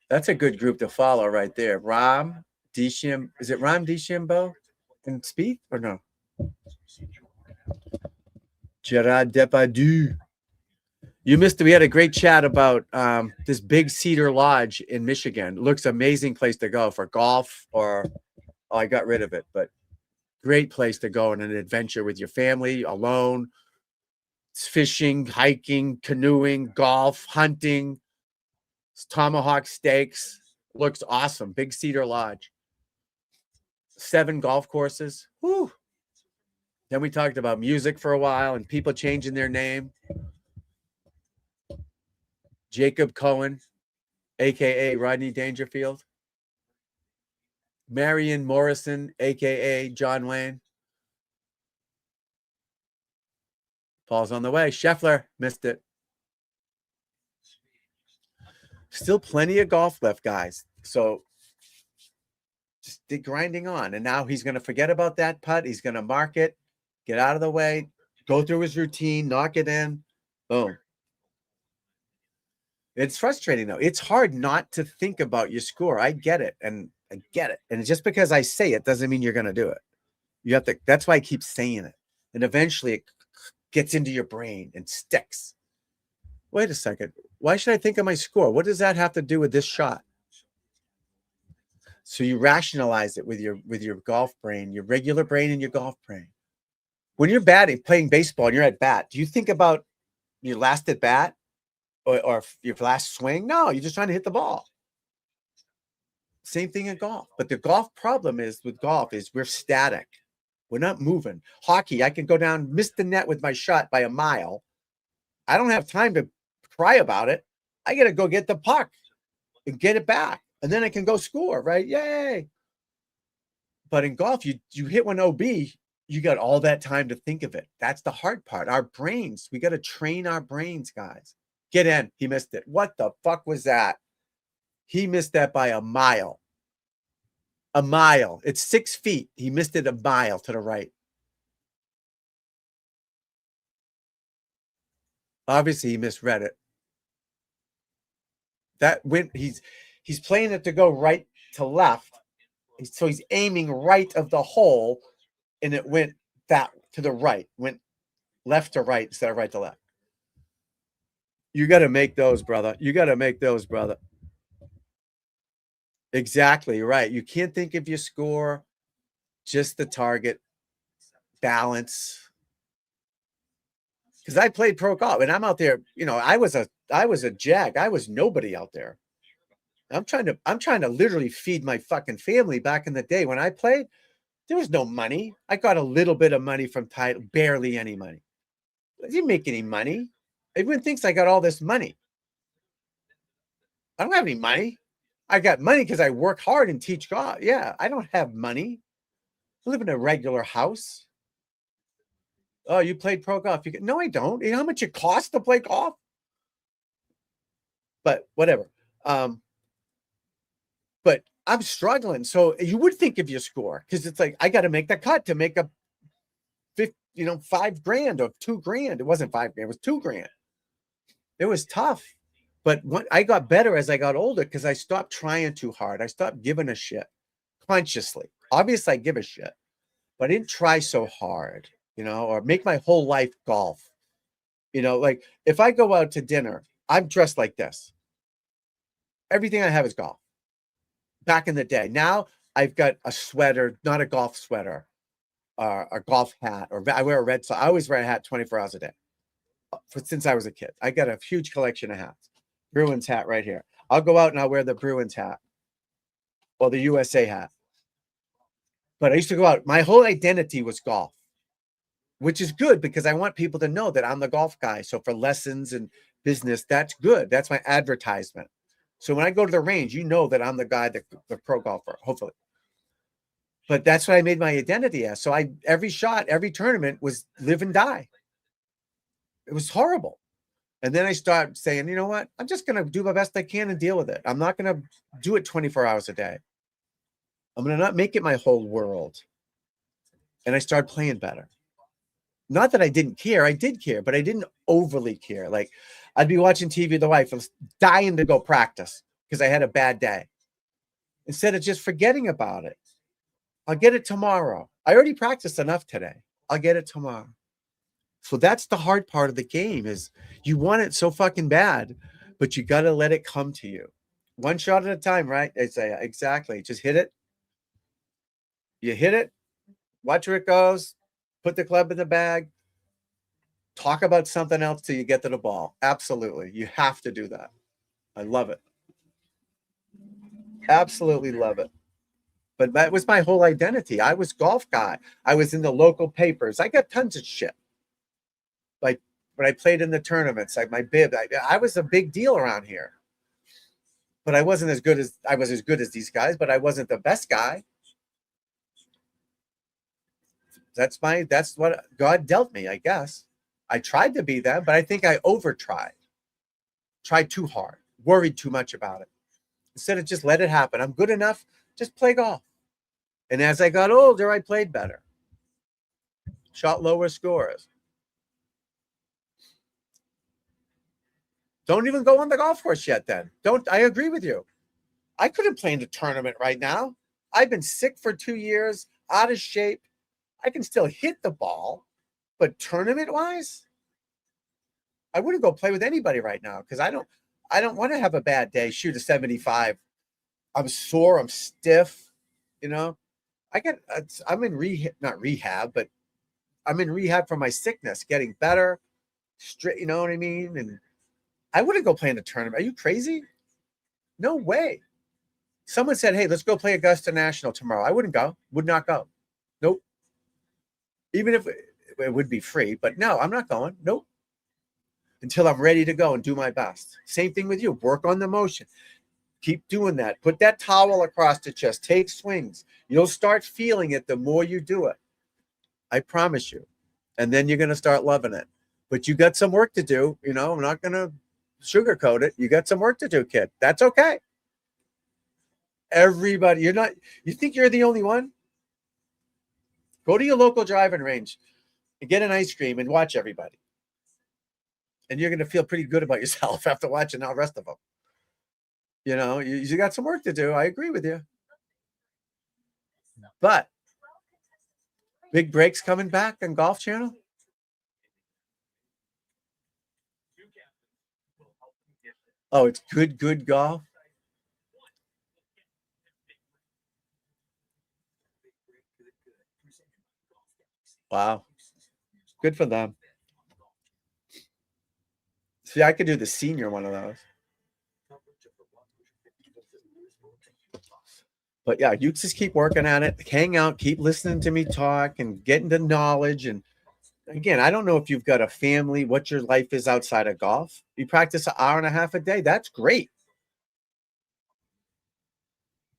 That's a good group to follow right there. Ram, Dishim. Is it Ram Dishimbo and Spieth or no? Gerard Depardieu. You missed it. We had a great chat about this Big Cedar Lodge in Michigan. Looks amazing place to go for golf or I got rid of it, but great place to go on an adventure with your family, alone. It's fishing, hiking, canoeing, golf, hunting, tomahawk steaks. Looks awesome. Big Cedar Lodge. 7 golf courses. Whew. Then we talked about music for a while and people changing their name. Jacob Cohen, a.k.a. Rodney Dangerfield. Marion Morrison, a.k.a. John Wayne. Paul's on the way. Scheffler missed it. Still plenty of golf left, guys. So just grinding on. And now he's going to forget about that putt. He's going to mark it, get out of the way, go through his routine, knock it in. Boom. It's frustrating, though. It's hard not to think about your score. I get it. And I get it. And just because I say it doesn't mean you're going to do it. You have to. That's why I keep saying it. And eventually it gets into your brain and sticks. Wait a second. Why should I think of my score? What does that have to do with this shot? So you rationalize it with your golf brain, your regular brain and your golf brain. When you're batting, playing baseball and you're at bat, do you think about your last at bat or your last swing? No, you're just trying to hit the ball. Same thing in golf. But the golf problem is with golf is we're static. We're not moving. Hockey, I can go down, miss the net with my shot by a mile. I don't have time to cry about it. I got to go get the puck and get it back. And then I can go score, right? Yay. But in golf, you hit one OB, you got all that time to think of it. That's the hard part. Our brains, we got to train our brains, guys. Get in. He missed it. What the fuck was that? He missed that by a mile. A mile. It's 6 feet. He missed it a mile to the right. Obviously, he misread it. That went. He's playing it to go right to left. So he's aiming right of the hole, and it went that to the right. Went left to right instead of right to left. You got to make those, brother. You got to make those, brother. Exactly right. You can't think of your score, just the target, balance. Because I played pro golf and I'm out there, you know, I was a jag. I was nobody out there. I'm trying to literally feed my fucking family. Back in the day when I played, there was no money. I got a little bit of money from title, barely any money. I didn't make any money. Everyone thinks I got all this money. I don't have any money. I got money because I work hard and teach golf. Yeah, I don't have money. I live in a regular house. Oh, you played pro golf? No, I don't. You know how much it costs to play golf? But whatever. But I'm struggling. So you would think of your score because it's like I got to make the cut to make a $5,000 or $2,000. It wasn't $5,000, it was $2,000. It was tough. But I got better as I got older because I stopped trying too hard. I stopped giving a shit consciously. Obviously, I give a shit, but I didn't try so hard, or make my whole life golf. Like if I go out to dinner, I'm dressed like this. Everything I have is golf. Back in the day. Now I've got a sweater, not a golf sweater, a golf hat, or I wear a red sock. I always wear a hat 24 hours a day since I was a kid. I got a huge collection of hats. Bruins hat right here. I'll go out and I'll wear the Bruins hat or the USA hat. But I used to go out. My whole identity was golf, which is good because I want people to know that I'm the golf guy. So for lessons and business, that's good. That's my advertisement. So when I go to the range, you know that I'm the guy, the pro golfer, hopefully. But that's what I made my identity as. So every shot, every tournament was live and die. It was horrible. And then I started saying, you know what? I'm just going to do my best I can and deal with it. I'm not going to do it 24 hours a day. I'm going to not make it my whole world. And I started playing better. Not that I didn't care. I did care, but I didn't overly care. Like I'd be watching TV with the wife. I was dying to go practice because I had a bad day. Instead of just forgetting about it. I'll get it tomorrow. I already practiced enough today. I'll get it tomorrow. So that's the hard part of the game is you want it so fucking bad, but you got to let it come to you. One shot at a time, right? They say, exactly. Just hit it. You hit it. Watch where it goes. Put the club in the bag. Talk about something else till you get to the ball. Absolutely. You have to do that. I love it. Absolutely love it. But that was my whole identity. I was golf guy. I was in the local papers. I got tons of shit. Like when I played in the tournaments, like my bib, I was a big deal around here. But I wasn't as good as these guys, but I wasn't the best guy. That's what God dealt me, I guess. I tried to be them, but I think I over-tried. Tried too hard. Worried too much about it. Instead of just let it happen. I'm good enough. Just play golf. And as I got older, I played better. Shot lower scores. Don't even go on the golf course yet then. I agree with you. I couldn't play in a tournament right now. I've been sick for 2 years, out of shape. I can still hit the ball, but tournament-wise, I wouldn't go play with anybody right now because I don't want to have a bad day, shoot a 75. I'm sore, I'm stiff, I'm in rehab, not rehab, but I'm in rehab for my sickness, getting better, straight, you know what I mean? And I wouldn't go play in a tournament. Are you crazy? No way. Someone said, hey, let's go play Augusta National tomorrow. I wouldn't go, would not go. Nope. Even if it would be free, but no, I'm not going. Nope. Until I'm ready to go and do my best. Same thing with you. Work on the motion. Keep doing that. Put that towel across the chest. Take swings. You'll start feeling it the more you do it. I promise you. And then you're going to start loving it. But you got some work to do. I'm not going to sugarcoat it. You got some work to do, kid. That's okay. Everybody, you think you're the only one? Go to your local driving range and get an ice cream and watch everybody. And you're going to feel pretty good about yourself after watching all the rest of them. You got some work to do. I agree with you. But big breaks coming back on Golf Channel. Oh, it's good golf. Wow. Good for them. See, I could do the senior one of those. But yeah, you just keep working at it, hang out, keep listening to me talk and getting the knowledge. And again, I don't know if you've got a family, what your life is outside of golf. You practice an hour and a half a day. That's great.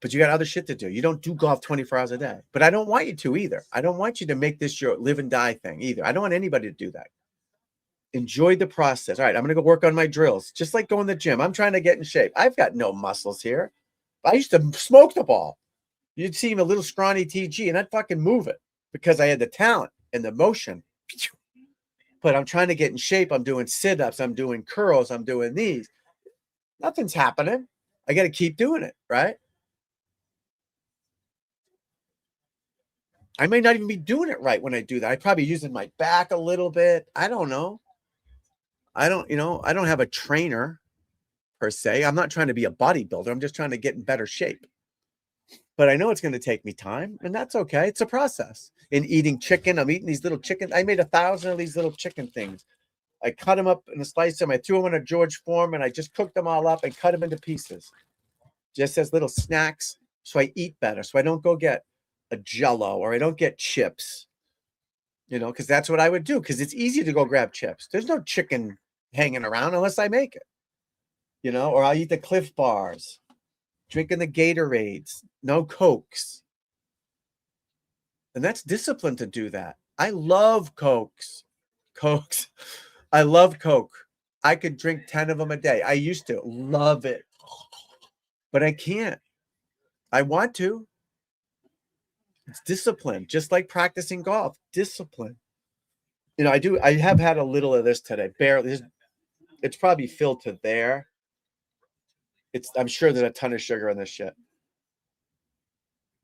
But you got other shit to do. You don't do golf 24 hours a day. But I don't want you to either. I don't want you to make this your live and die thing either. I don't want anybody to do that. Enjoy the process. All right, I'm going to go work on my drills. Just like going to the gym. I'm trying to get in shape. I've got no muscles here. I used to smoke the ball. You'd see him a little scrawny TG, and I'd fucking move it because I had the talent and the motion. But I'm trying to get in shape. I'm doing sit-ups. I'm doing curls. I'm doing these. Nothing's happening. I got to keep doing it, right? I may not even be doing it right when I do that. I'm probably using my back a little bit. I don't know. I don't have a trainer per se. I'm not trying to be a bodybuilder. I'm just trying to get in better shape. But I know it's going to take me time, and that's okay. It's a process. In eating chicken, I'm eating these little chicken. I made 1,000 of these little chicken things. I cut them up and sliced them. I threw them in a George Foreman. I just cooked them all up and cut them into pieces, just as little snacks. So I eat better. So I don't go get a Jello or I don't get chips, because that's what I would do. Because it's easy to go grab chips. There's no chicken hanging around unless I make it, or I'll eat the Cliff Bars, drinking the Gatorades, no Cokes. And that's discipline to do that. I love Cokes. I love Coke. I could drink 10 of them a day. I used to love it, but I can't. I want to. It's discipline, just like practicing golf. Discipline. I have had a little of this today. Barely. It's probably filled to there. I'm sure there's a ton of sugar in this shit.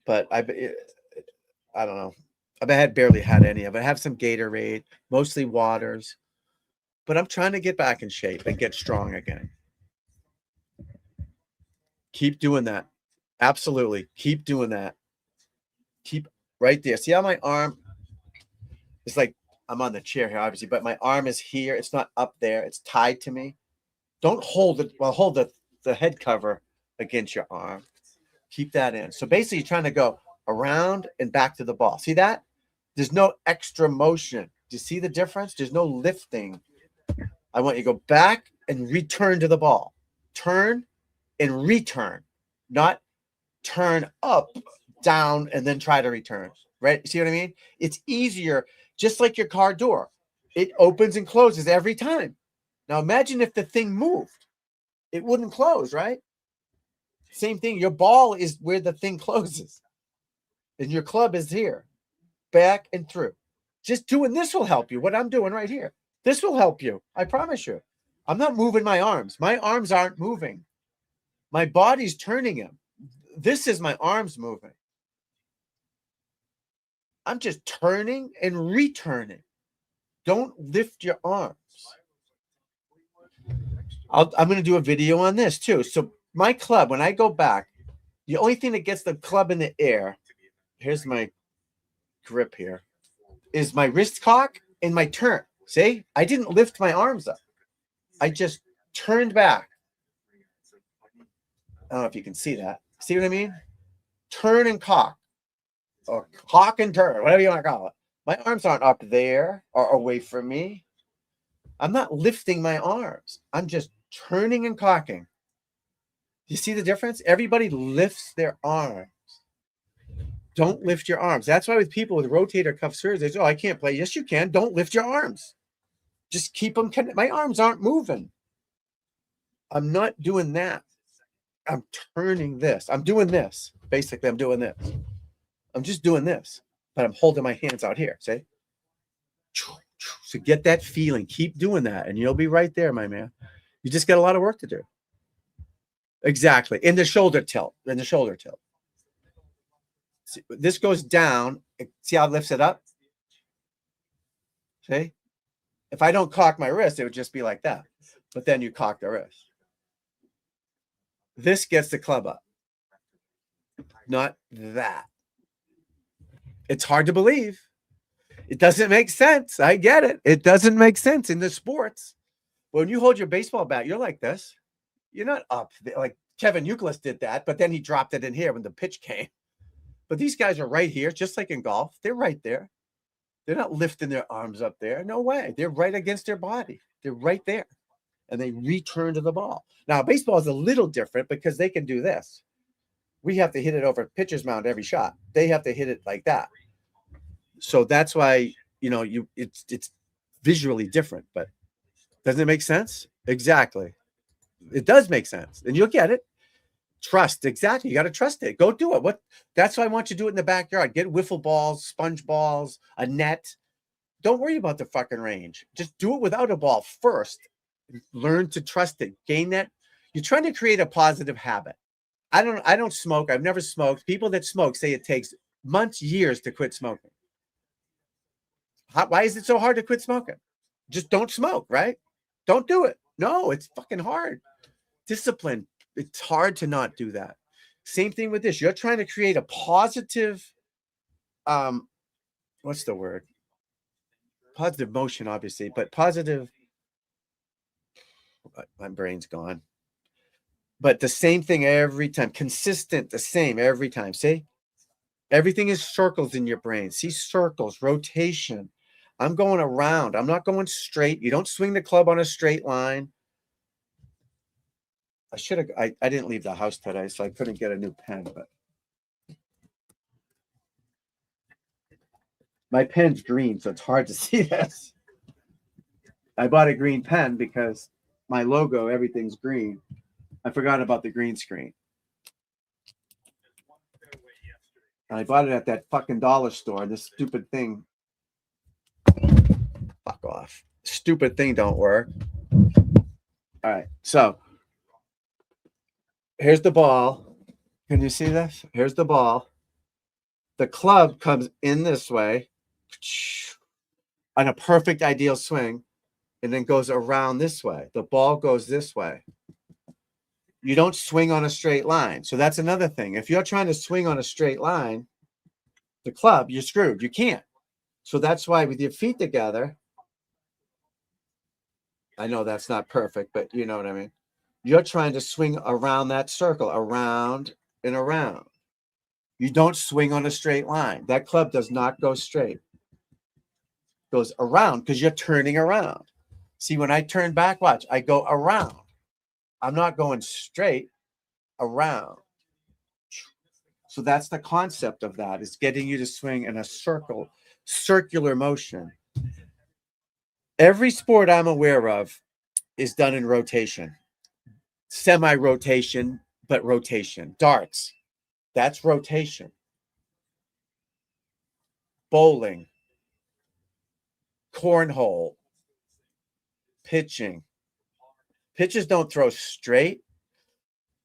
But I don't know. I've barely had any of it. I have some Gatorade, mostly waters. But I'm trying to get back in shape and get strong again. Keep doing that. Absolutely. Keep doing that. Keep right there. See how my arm is like, I'm on the chair here, obviously, but my arm is here. It's not up there. It's tied to me. Don't hold it. Well, hold the head cover against your arm. Keep that in. So basically, you're trying to go around and back to the ball. See that? There's no extra motion. Do you see the difference? There's no lifting. I want you to go back and return to the ball. Turn and return, not turn up, down, and then try to return. Right? See what I mean? It's easier, just like your car door. It opens and closes every time. Now imagine if the thing moved. It wouldn't close, right? Same thing. Your ball is where the thing closes. And your club is here. Back and through. Just doing this will help you. What I'm doing right here. This will help you. I promise you. I'm not moving my arms. My arms aren't moving. My body's turning them. This is my arms moving. I'm just turning and returning. Don't lift your arms. I'm going to do a video on this too. So my club, when I go back, the only thing that gets the club in the air, here's my grip here, is my wrist cock and my turn. See, I didn't lift my arms up. I just turned back. I don't know if you can see that. See what I mean? Turn and cock, or cock and turn, whatever you want to call it. My arms aren't up there or away from me. I'm not lifting my arms. I'm just turning and cocking. You see the difference? Everybody lifts their arms. Don't lift your arms. That's why with people with rotator cuff surgery, they say, oh, I can't play. Yes, you can. Don't lift your arms. Just keep them connected. My arms aren't moving. I'm not doing that. I'm turning this. I'm doing this. Basically, I'm doing this. I'm just doing this, but I'm holding my hands out here. See? So get that feeling. Keep doing that, and you'll be right there, my man. You just got a lot of work to do. Exactly. In the shoulder tilt. In the shoulder tilt. See, this goes down. See how it lifts it up? See? If I don't cock my wrist, it would just be like that. But then you cock the wrist. This gets the club up. Not that. It's hard to believe. It doesn't make sense. I get it. It doesn't make sense in the sports. When you hold your baseball bat, you're like this. You're not up there. Like Kevin Youkilis did that, but then he dropped it in here when the pitch came. But these guys are right here, just like in golf. They're right there. They're not lifting their arms up there. No way. They're right against their body. They're right there. And they return to the ball. Now, baseball is a little different because they can do this. We have to hit it over pitcher's mound every shot. They have to hit it like that. So that's why, it's visually different. But doesn't it make sense? Exactly. It does make sense. And you'll get it. Trust, exactly. You got to trust it. Go do it. That's why I want you to do it in the backyard. Get wiffle balls, sponge balls, a net. Don't worry about the fucking range. Just do it without a ball first. Learn to trust it. Gain that. You're trying to create a positive habit. I don't smoke. I've never smoked. People that smoke say it takes months, years to quit smoking. Why is it so hard to quit smoking? Just don't smoke, right? Don't do it. No, it's fucking hard. Discipline. It's hard to not do that. Same thing with this. You're trying to create a positive, what's the word? Positive motion, obviously, but positive. My brain's gone. But the same thing every time. Consistent, the same every time. See? Everything is circles in your brain. See circles, rotation. I'm going around. I'm not going straight. You don't swing the club on a straight line. I didn't leave the house today, so I couldn't get a new pen, but my pen's green, so it's hard to see this. I bought a green pen because my logo, everything's green. I forgot about the green screen. And I bought it at that fucking dollar store. This stupid thing. Fuck off. Stupid thing don't work. All right. So here's the ball. Can you see this? Here's the ball. The club comes in this way on a perfect ideal swing and then goes around this way. The ball goes this way. You don't swing on a straight line. So that's another thing. If you're trying to swing on a straight line, the club, you're screwed. You can't. So that's why with your feet together, I know that's not perfect, but you know what I mean. You're trying to swing around that circle, around and around. You don't swing on a straight line. That club does not go straight. It goes around because you're turning around. See, when I turn back, watch, I go around. I'm not going straight, around. So that's the concept of that, is getting you to swing in a circular motion. Every sport I'm aware of is done in rotation. Semi-rotation, but rotation. Darts, that's rotation. Bowling, cornhole, pitching. Pitchers don't throw straight.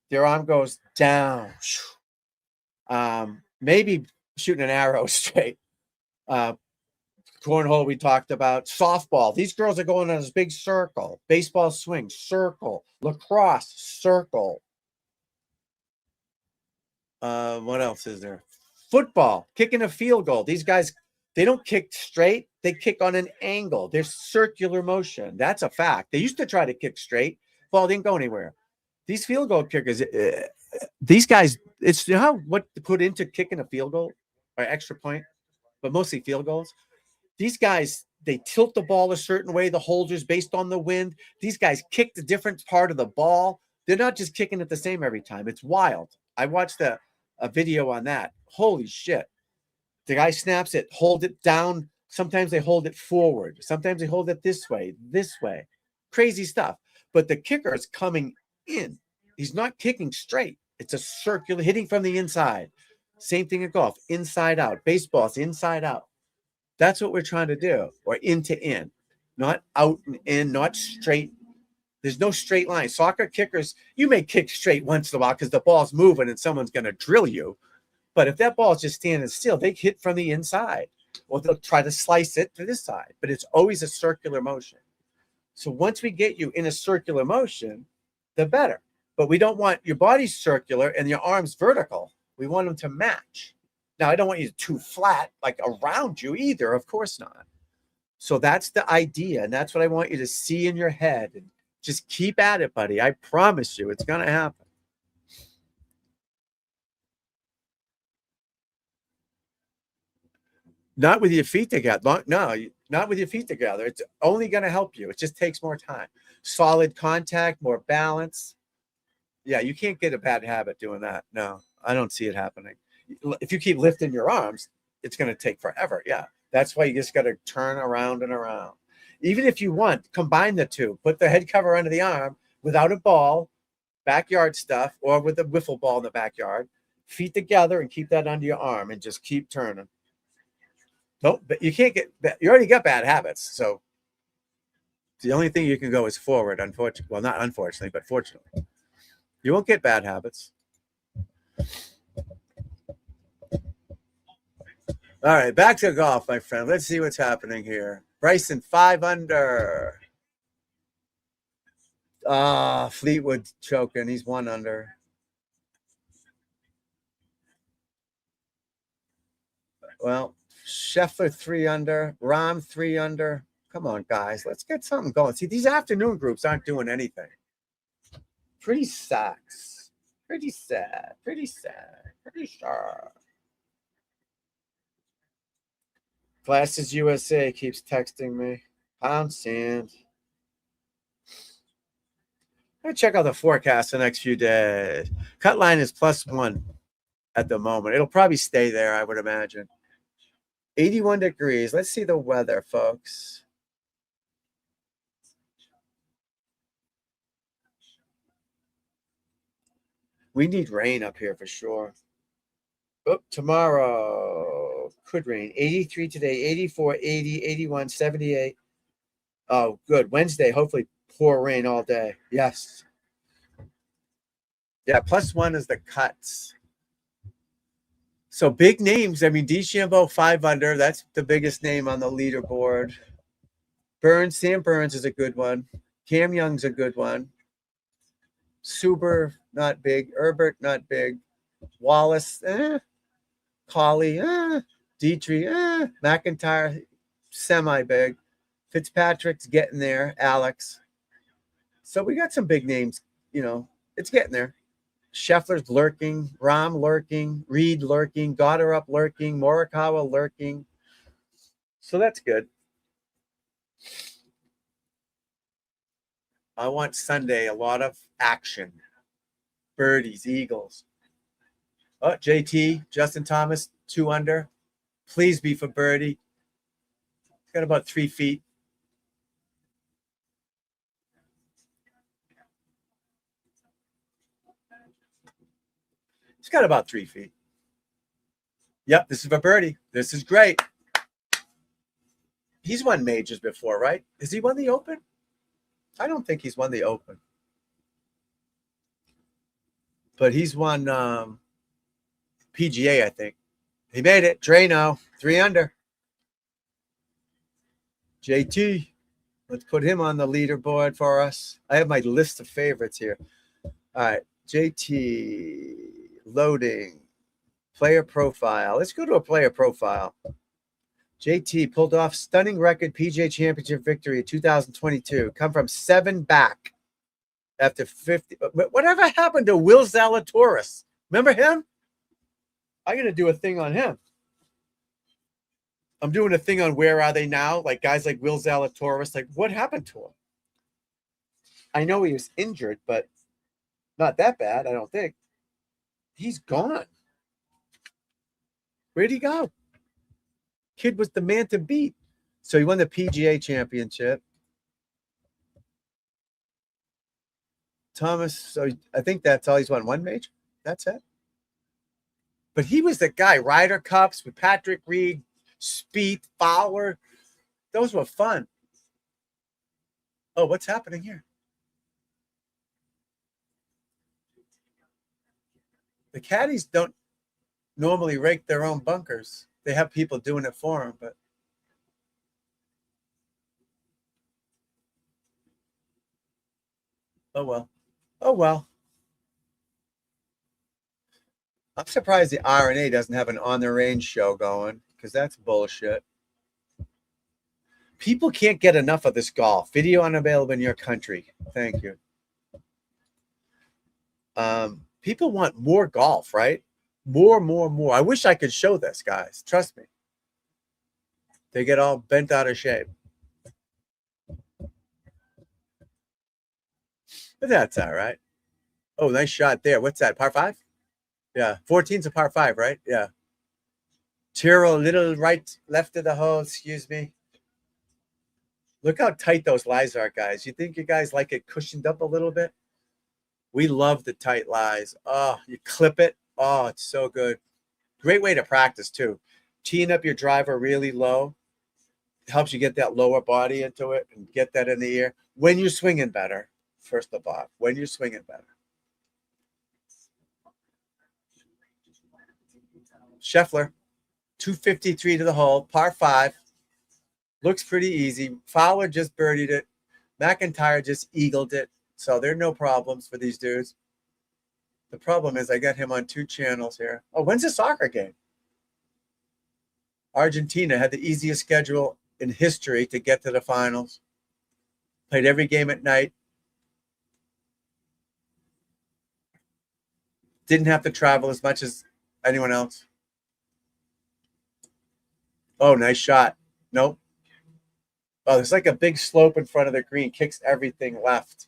Their arm goes down. Maybe shooting an arrow straight. Cornhole we talked about. Softball. These girls are going on this big circle. Baseball swing, circle. Lacrosse, circle. What else is there? Football, kicking a field goal. These guys, they don't kick straight. They kick on an angle. There's circular motion. That's a fact. They used to try to kick straight. Ball didn't go anywhere. These field goal kickers, these guys, it's what to put into kicking a field goal or extra point, but mostly field goals. These guys, they tilt the ball a certain way, the holders based on the wind. These guys kick the different part of the ball. They're not just kicking it the same every time. It's wild. I watched a video on that. Holy shit. The guy snaps it, hold it down. Sometimes they hold it forward. Sometimes they hold it this way. Crazy stuff. But the kicker is coming in. He's not kicking straight. It's a circular hitting from the inside. Same thing in golf, inside out. Baseball's inside out. That's what we're trying to do, or in to in, not out and in, not straight. There's no straight line. Soccer kickers, you may kick straight once in a while because the ball's moving and someone's going to drill you. But if that ball's just standing still, they hit from the inside, or they'll try to slice it to this side. But it's always a circular motion. So once we get you in a circular motion, the better. But we don't want your body circular and your arms vertical. We want them to match. Now, I don't want you too flat, like around you either. Of course not. So that's the idea. And that's what I want you to see in your head. And just keep at it, buddy. I promise you it's going to happen. Not with your feet together. No, not with your feet together. It's only going to help you. It just takes more time. Solid contact, more balance. Yeah, you can't get a bad habit doing that. No, I don't see it happening. If you keep lifting your arms, it's going to take forever. Yeah, that's why you just got to turn around and around. Even if you want, combine the two. Put the head cover under the arm without a ball. backyard stuff, or with a wiffle ball in the backyard. Feet together and keep that under your arm and just keep turning. Nope, but you can't get. You already got bad habits, so the only thing you can go is forward. Unfortunately, well, not unfortunately, but fortunately, you won't get bad habits. All right, back to golf, my friend. Let's see what's happening here. Bryson 5 under. Fleetwood choking. He's 1 under. Well, Scheffler 3 under. Rahm 3 under. Come on, guys. Let's get something going. See, these afternoon groups aren't doing anything. Pretty sucks. Pretty sad. Pretty sad. Pretty sad. Glasses USA keeps texting me. Pound sand. I'm going to check out the forecast the next few days. Cut line is +1 at the moment. It'll probably stay there, I would imagine. 81 degrees. Let's see the weather, folks. We need rain up here for sure. Oh, tomorrow could rain. 83 today, 84, 80, 81, 78. Oh, good. Wednesday, hopefully pour rain all day. Yes. Yeah, +1 is the cuts. So big names. I mean, DeChambeau 5 under. That's the biggest name on the leaderboard. Sam Burns is a good one. Cam Young's a good one. Suber, not big. Herbert, not big. Wallace, Colley, Dietrich, McIntyre, semi-big. Fitzpatrick's getting there. Alex. So we got some big names. You know, it's getting there. Scheffler's lurking. Rahm lurking. Reed lurking. Goddard lurking. Morikawa lurking. So that's good. I want Sunday a lot of action. Birdies, eagles. Oh, JT, Justin Thomas, 2 under. Please be for birdie. He's got about 3 feet. He's got about 3 feet. Yep, this is for birdie. This is great. He's won majors before, right? Has he won the Open? I don't think he's won the Open. But he's won PGA, I think. He made it. Drano, 3 under. JT, let's put him on the leaderboard for us. I have my list of favorites here. All right, JT, loading, player profile. Let's go to a player profile. JT pulled off stunning record PGA Championship victory in 2022. Come from 7 back after 50. Whatever happened to Will Zalatoris? Remember him? I'm going to do a thing on him. I'm doing a thing on where are they now? Like guys like Will Zalatoris. Like what happened to him? I know he was injured, but not that bad, I don't think. He's gone. Where'd he go? Kid was the man to beat. So he won the PGA Championship. Thomas, so I think that's all he's won. 1 major. That's it. But he was the guy. Ryder Cups with Patrick Reed, Spieth, Fowler. Those were fun. Oh, what's happening here? The caddies don't normally rake their own bunkers. They have people doing it for them, but oh well. Oh well. I'm surprised the RNA doesn't have an on the range show going because that's bullshit. People can't get enough of this golf. Video unavailable in your country. Thank you. People want more golf, right? More. I wish I could show this, guys. Trust me. They get all bent out of shape. But that's all right. Oh, nice shot there. What's that, par 5? Yeah, 14's a par 5, right? Yeah. Tyrrell, a little right, left of the hole, excuse me. Look how tight those lies are, guys. You think you guys like it cushioned up a little bit? We love the tight lies. Oh, you clip it. Oh, it's so good. Great way to practice too. Teeing up your driver really low helps you get that lower body into it and get that in the air. When you're swinging better, first of all, when you're swinging better. Scheffler, 253 to the hole, par 5. Looks pretty easy. Fowler just birdied it. McIntyre just eagled it. So there are no problems for these dudes. The problem is I got him on 2 channels here. Oh, when's the soccer game? Argentina had the easiest schedule in history to get to the finals. Played every game at night. Didn't have to travel as much as anyone else. Oh, nice shot. Nope. Oh, there's like a big slope in front of the green. Kicks everything left.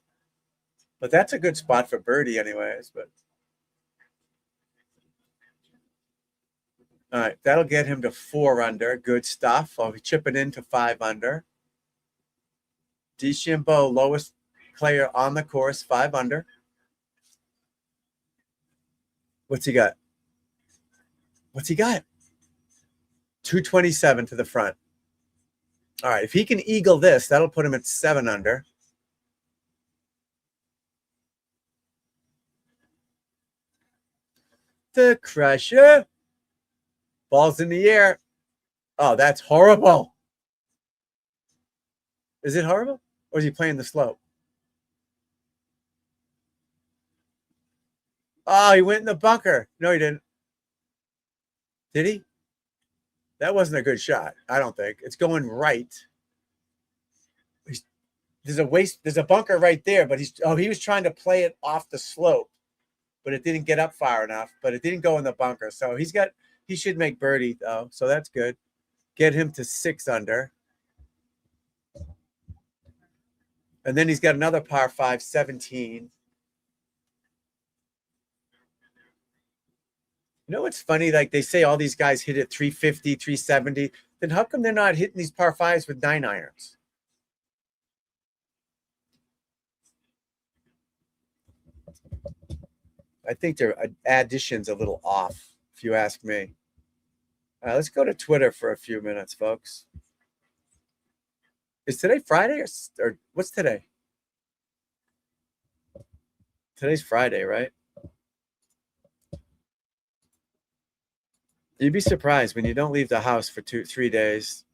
But that's a good spot for birdie anyways. But all right, that'll get him to 4 under. Good stuff. I'll be chipping into 5 under. DeChambeau, lowest player on the course, 5 under. What's he got? What's he got? 227 to the front. All right, if he can eagle this, that'll put him at 7 under. The Crusher. Ball's in the air. Oh, that's horrible. Is it horrible? Or is he playing the slope? Oh, he went in the bunker. No, he didn't. Did he? That wasn't a good shot, I don't think. It's going right. There's a bunker right there, but he was trying to play it off the slope, but it didn't get up far enough, but it didn't go in the bunker. So he should make birdie though. So that's good. Get him to 6 under. And then he's got another par 5, 17. You know what's funny? Like they say all these guys hit it 350, 370. Then how come they're not hitting these par 5s with 9 irons? I think their addition's a little off, if you ask me. Let's go to Twitter for a few minutes, folks. Is today Friday or what's today? Today's Friday, right? You'd be surprised when you don't leave the house for 2-3 days.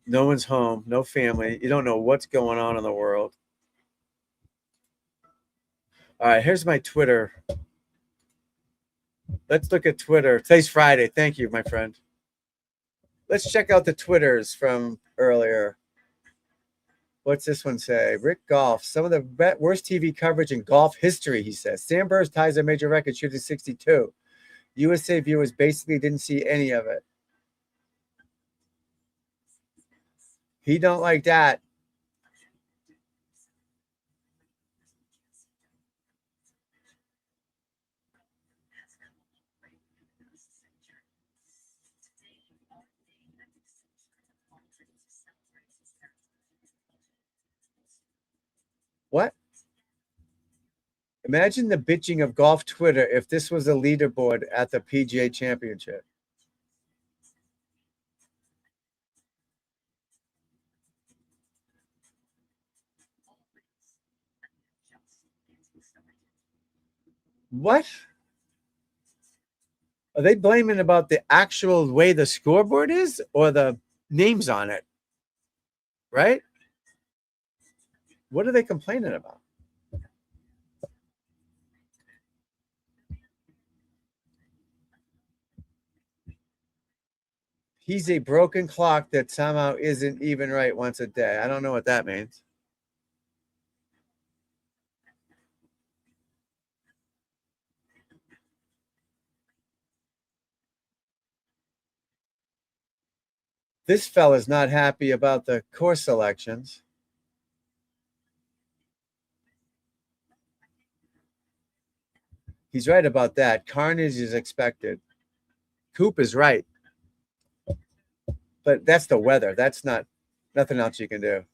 No one's home, no family. You don't know what's going on in the world. All right, here's my Twitter. Let's look at Twitter. Today's Friday. Thank you, my friend. Let's check out the Twitters from earlier. What's this one say? Rick Golf. Some of the worst TV coverage in golf history, he says. Sam Burrs ties a major record shooting 62. USA viewers basically didn't see any of it. He don't like that. What? Imagine the bitching of golf Twitter if this was a leaderboard at the PGA Championship. What? Are they blaming about the actual way the scoreboard is or the names on it? Right? What are they complaining about? He's a broken clock that somehow isn't even right once a day. I don't know what that means. This fella's not happy about the course selections. He's right about that. Carnage is expected. Coop is right. But that's the weather. That's nothing else you can do.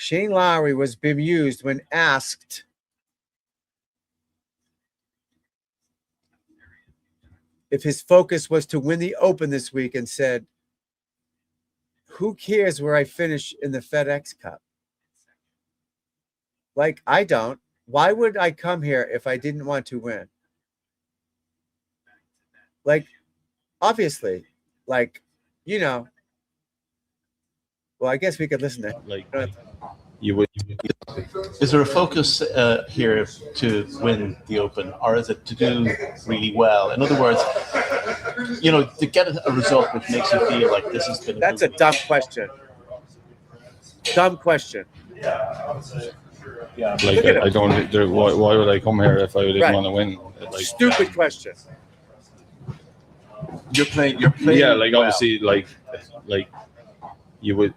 Shane Lowry was bemused when asked if his focus was to win the Open this week and said, "Who cares where I finish in the FedEx Cup? Like, I don't. Why would I come here if I didn't want to win?" Like, obviously, like, you know. Well, I guess we could listen to like you would. Is there a focus here to win the Open, or is it to do really well? In other words, you know, to get a result which makes you feel like this has been. That's a dumb question. Dumb question. Yeah. Like I don't. Why would I come here if I didn't Right. want to win? Like, Stupid question. You're playing. You're playing. yeah, like well. obviously, like you would,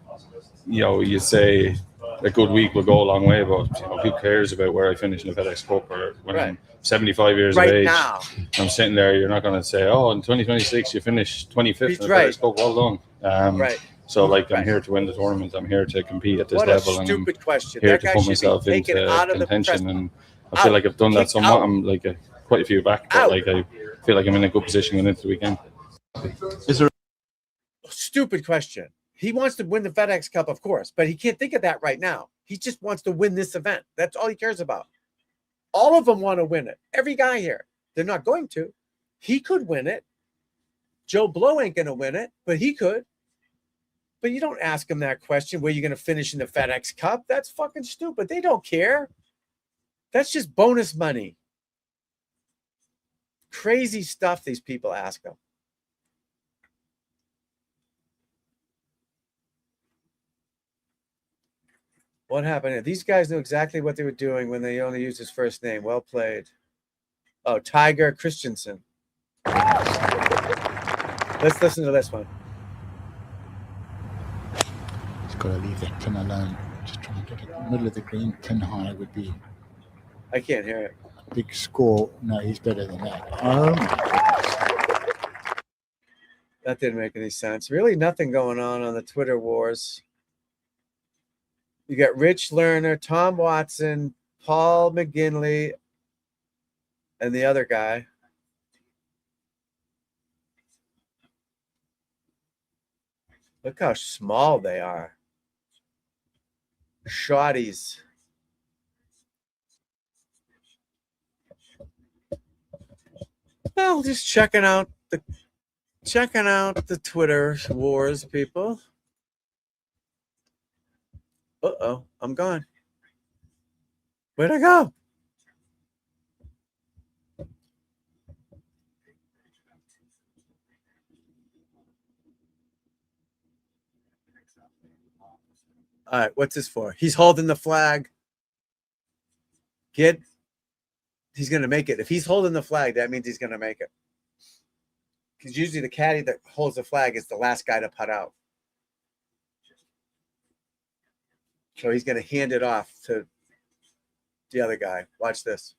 you know, you say a good week will go a long way, but you know, who cares about where I finish in the FedEx Cup or when I'm 75 years of age? Now. I'm sitting there. You're not going to say, "Oh, in 2026 you finish 25th in the FedEx Cup. Well done." Right. So, like, I'm here to win the tournament. I'm here to compete at this What a level, and I'm stupid question. here That to guy put should be myself taken into out of the contention. press- And I feel like I've done that Kicked somewhat. out. I'm like quite a few back, but like I feel like I'm in a good position going into the weekend. Is there? Stupid question. He wants to win the FedEx Cup, of course, but he can't think of that right now. He just wants to win this event. That's all he cares about. All of them want to win it. Every guy here. They're not going to. He could win it. Joe Blow ain't going to win it, but he could. But you don't ask him that question, where you're going to finish in the FedEx Cup. That's fucking stupid. They don't care. That's just bonus money. Crazy stuff these people ask him. What happened here? These guys knew exactly what they were doing when they only used his first name. Well played. Oh, Tiger Christensen. Let's listen to this one. He's got to leave that pin alone. Just trying to get it middle of the green, pin high would be I can't hear it. a big score. No, he's better than that. Oh my God. That didn't make any sense. Really nothing going on the Twitter wars. You got Rich Lerner, Tom Watson, Paul McGinley, and the other guy. Look how small they are. Shotties. Well, just checking out the Twitter wars, people. Uh-oh, I'm gone. Where'd I go? All right, what's this for? He's holding the flag. Kid, he's going to make it. If he's holding the flag, that means he's going to make it. Because usually the caddy that holds the flag is the last guy to putt out. So he's going to hand it off to the other guy. Watch this.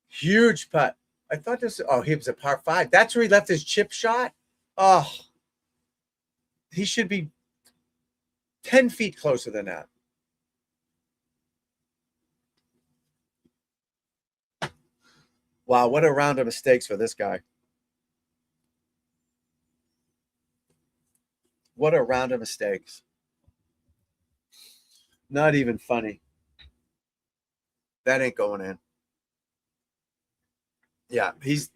Huge putt. I thought this, oh, he was a par 5. That's where he left his chip shot. Oh, he should be 10 feet closer than that. Wow, what a round of mistakes for this guy. What a round of mistakes. Not even funny. That ain't going in. Yeah, he's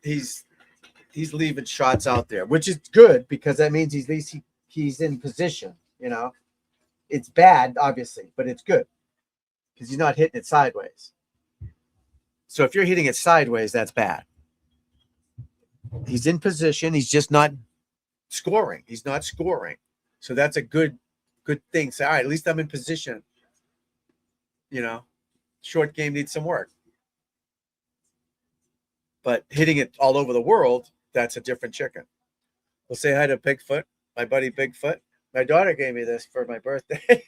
leaving shots out there, which is good because that means at least he's in position, you know. It's bad, obviously, but it's good because he's not hitting it sideways. So if you're hitting it sideways, that's bad. He's in position. He's just not scoring. He's not scoring. So that's a good thing. Say, all right, at least I'm in position. You know, short game needs some work. But hitting it all over the world, that's a different chicken. We'll say hi to Bigfoot, my buddy Bigfoot. My daughter gave me this for my birthday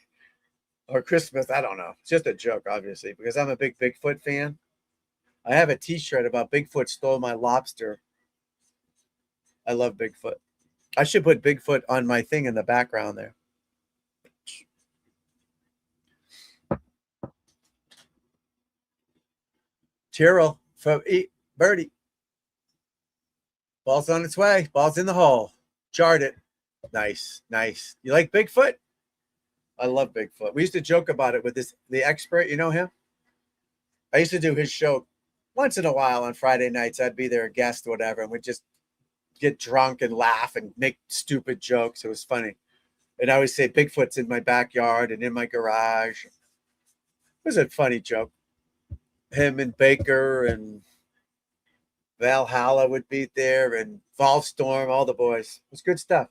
or Christmas. I don't know. It's just a joke, obviously, because I'm a big Bigfoot fan. I have a T-shirt about Bigfoot stole my lobster. I love Bigfoot. I should put Bigfoot on my thing in the background there. Tyrrell from Birdie. Ball's on its way. Ball's in the hole. Jarred it. Nice, nice. You like Bigfoot? I love Bigfoot. We used to joke about it with the expert. You know him? I used to do his show once in a while on Friday nights. I'd be there, a guest, or whatever, and we'd just get drunk and laugh and make stupid jokes. It was funny. And I always say Bigfoot's in my backyard and in my garage. It was a funny joke. Him and Baker and Valhalla would be there, and Volstorm, all the boys. It was good stuff.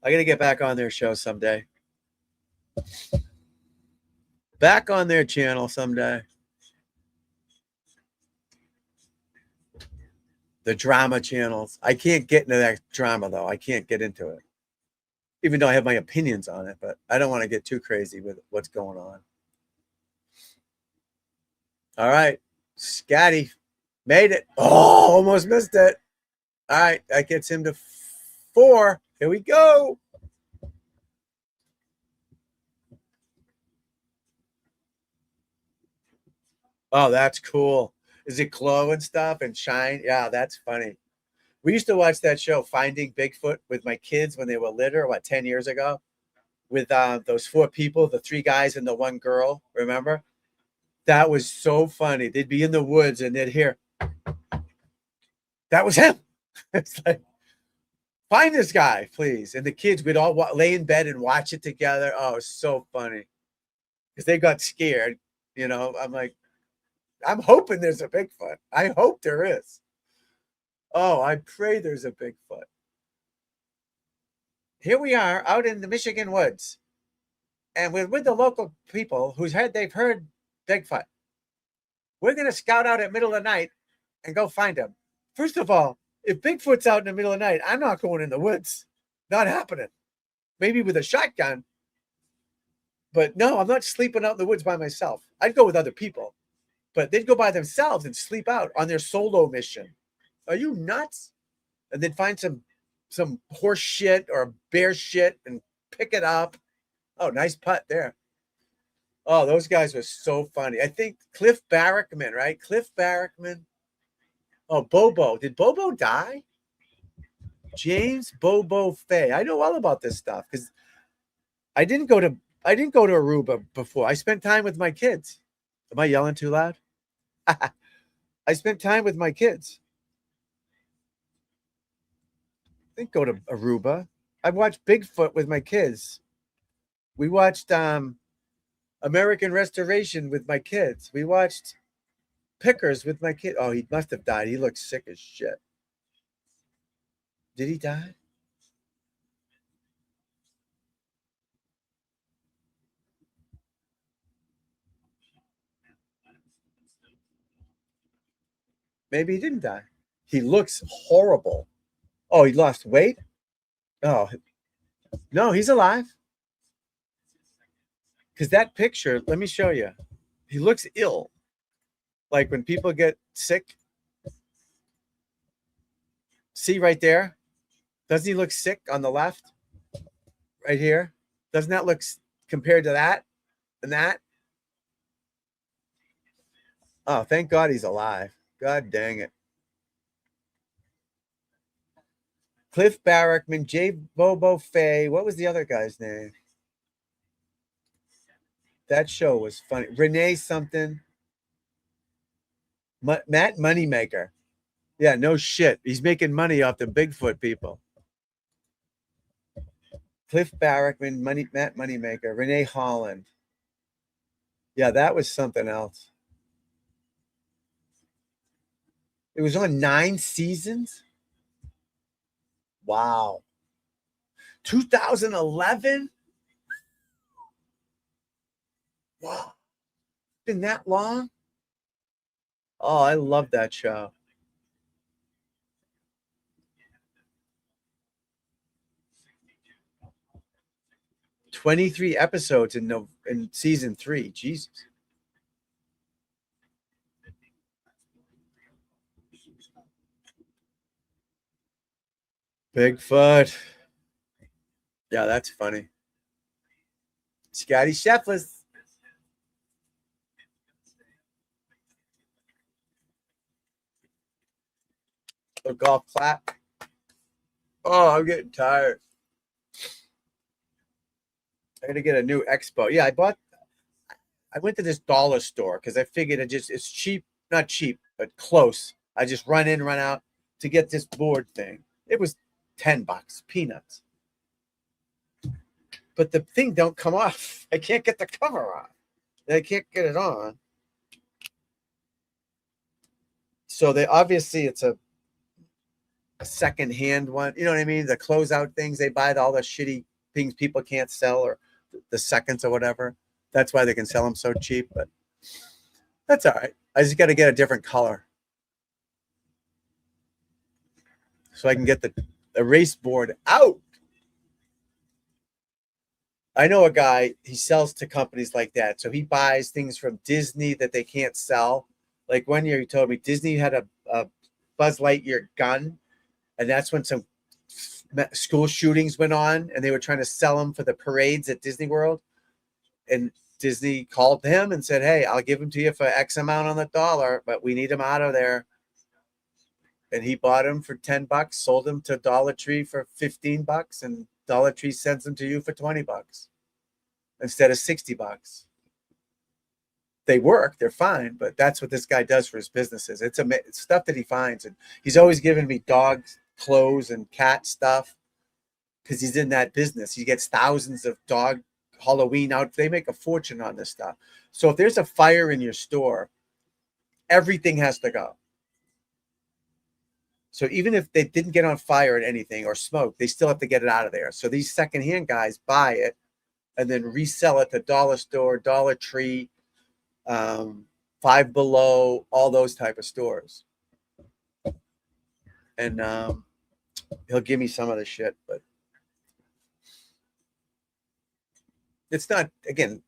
I got to get back on their show someday. Back on their channel someday. The drama channels. I can't get into that drama, though. I can't get into it. Even though I have my opinions on it, but I don't want to get too crazy with what's going on. All right. Scotty made it. Oh, almost missed it. All right. That gets him to 4. Here we go. Oh, that's cool. Is it glow and stuff and shine? Yeah, that's funny. We used to watch that show, Finding Bigfoot, with my kids when they were litter, 10 years ago? With those 4 people, the 3 guys and the 1 girl, remember? That was so funny. They'd be in the woods and they'd hear, that was him. It's like, find this guy, please. And the kids would all lay in bed and watch it together. Oh, it was so funny. Because they got scared. You know, I'm like, I'm hoping there's a Bigfoot. I hope there is. Oh, I pray there's a Bigfoot. Here we are out in the Michigan woods. And we're with the local people they've heard Bigfoot. We're going to scout out at middle of the night and go find him. First of all, if Bigfoot's out in the middle of the night, I'm not going in the woods. Not happening. Maybe with a shotgun. But no, I'm not sleeping out in the woods by myself. I'd go with other people. But they'd go by themselves and sleep out on their solo mission. Are you nuts? And then find some horse shit or bear shit and pick it up. Oh, nice putt there. Oh, those guys were so funny. I think Cliff Barrickman, right? Cliff Barrickman. Oh, Bobo. Did Bobo die? James Bobo Fay. I know all about this stuff because I didn't go to Aruba before. I spent time with my kids. Am I yelling too loud? I spent time with my kids. I didn't go to Aruba. I watched Bigfoot with my kids. We watched American Restoration with my kids. We watched Pickers with my kid. Oh, he must have died. He looks sick as shit. Did he die? Maybe he didn't die. He looks horrible. Oh, he lost weight? Oh, no, he's alive. Because that picture, let me show you. He looks ill. Like when people get sick. See right there? Doesn't he look sick on the left? Right here? Doesn't that look compared to that and that? Oh, thank God he's alive. God dang it. Cliff Barrickman, J. Bobo Fay. What was the other guy's name? That show was funny. Renee something. Matt Moneymaker. Yeah, no shit. He's making money off the Bigfoot people. Cliff Barrickman, Matt Moneymaker, Renee Holland. Yeah, that was something else. It was on 9 seasons. Wow. 2011? Wow. Been that long? Oh, I love that show. "23 episodes in season 3. Jesus. Bigfoot. Yeah, that's funny. Scotty Sheffless. A golf clap. Oh, I'm getting tired. I got to get a new Expo. Yeah, I went to this dollar store because I figured it's cheap, not cheap, but close. I just run in, run out to get this board thing. It was $10, peanuts. But the thing don't come off. I can't get the cover off. I can't get it on. So they obviously it's a second-hand one. You know what I mean? The closeout things they buy, all the shitty things people can't sell, or the seconds or whatever. That's why they can sell them so cheap. But that's all right. I just got to get a different color so I can get the erase board out. I know a guy, he sells to companies like that. So he buys things from Disney that they can't sell. Like one year he told me Disney had a Buzz Lightyear gun, and that's when some school shootings went on, and they were trying to sell them for the parades at Disney World. And Disney called him and said, hey, I'll give them to you for X amount on the dollar, but we need them out of there. And he bought them for $10, sold them to Dollar Tree for $15, and Dollar Tree sends them to you for $20 instead of $60. They work, they're fine, but that's what this guy does for his businesses. It's stuff that he finds, and he's always giving me dog clothes and cat stuff because he's in that business. He gets thousands of dog Halloween out. They make a fortune on this stuff. So if there's a fire in your store, everything has to go. So even if they didn't get on fire at anything or smoke, they still have to get it out of there. So these secondhand guys buy it and then resell it to Dollar Store, Dollar Tree, Five Below, all those type of stores. And he'll give me some of the shit, but it's not, again,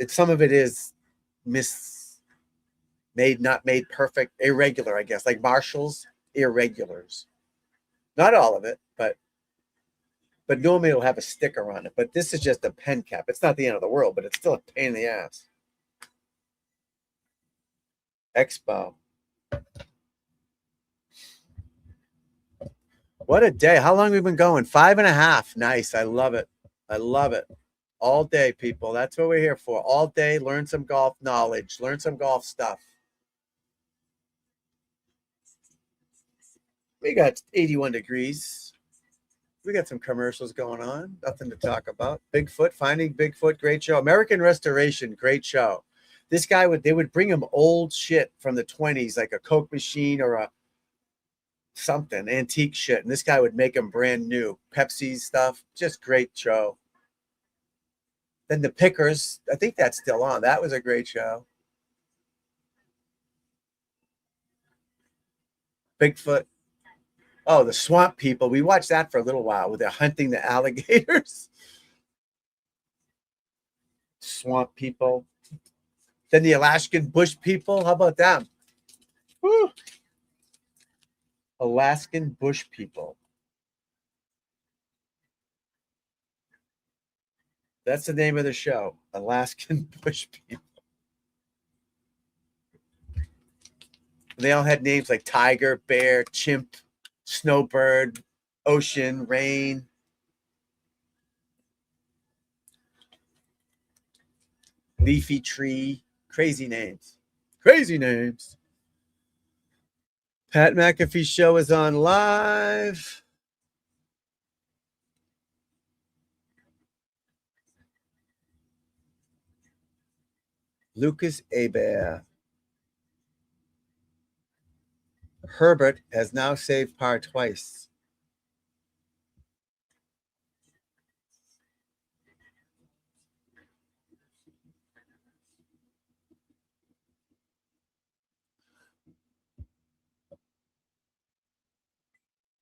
some of it is made, not made perfect, irregular, I guess, like Marshall's irregulars. Not all of it, but normally it'll have a sticker on it. But this is just a pen cap. It's not the end of the world, but it's still a pain in the ass. Expo. What a day. How long have we been going? 5.5. Nice. I love it. I love it. All day, people. That's what we're here for. All day. Learn some golf knowledge. Learn some golf stuff. We got 81 degrees. We got some commercials going on. Nothing to talk about. Bigfoot, Finding Bigfoot, great show. American Restoration, great show. This guy they would bring him old shit from the 20s, like a Coke machine or a something, antique shit. And this guy would make them brand new. Pepsi stuff, just great show. Then the Pickers, I think that's still on. That was a great show. Bigfoot. Oh, the Swamp People. We watched that for a little while where they're hunting the alligators. Swamp People. Then the Alaskan Bush People. How about them? Woo. Alaskan Bush People. That's the name of the show. Alaskan Bush People. They all had names like Tiger, Bear, Chimp, Snowbird, Ocean, Rain. Leafy Tree. Crazy names. Crazy names. Pat McAfee show is on live. Lucas Hebert. Herbert has now saved par twice.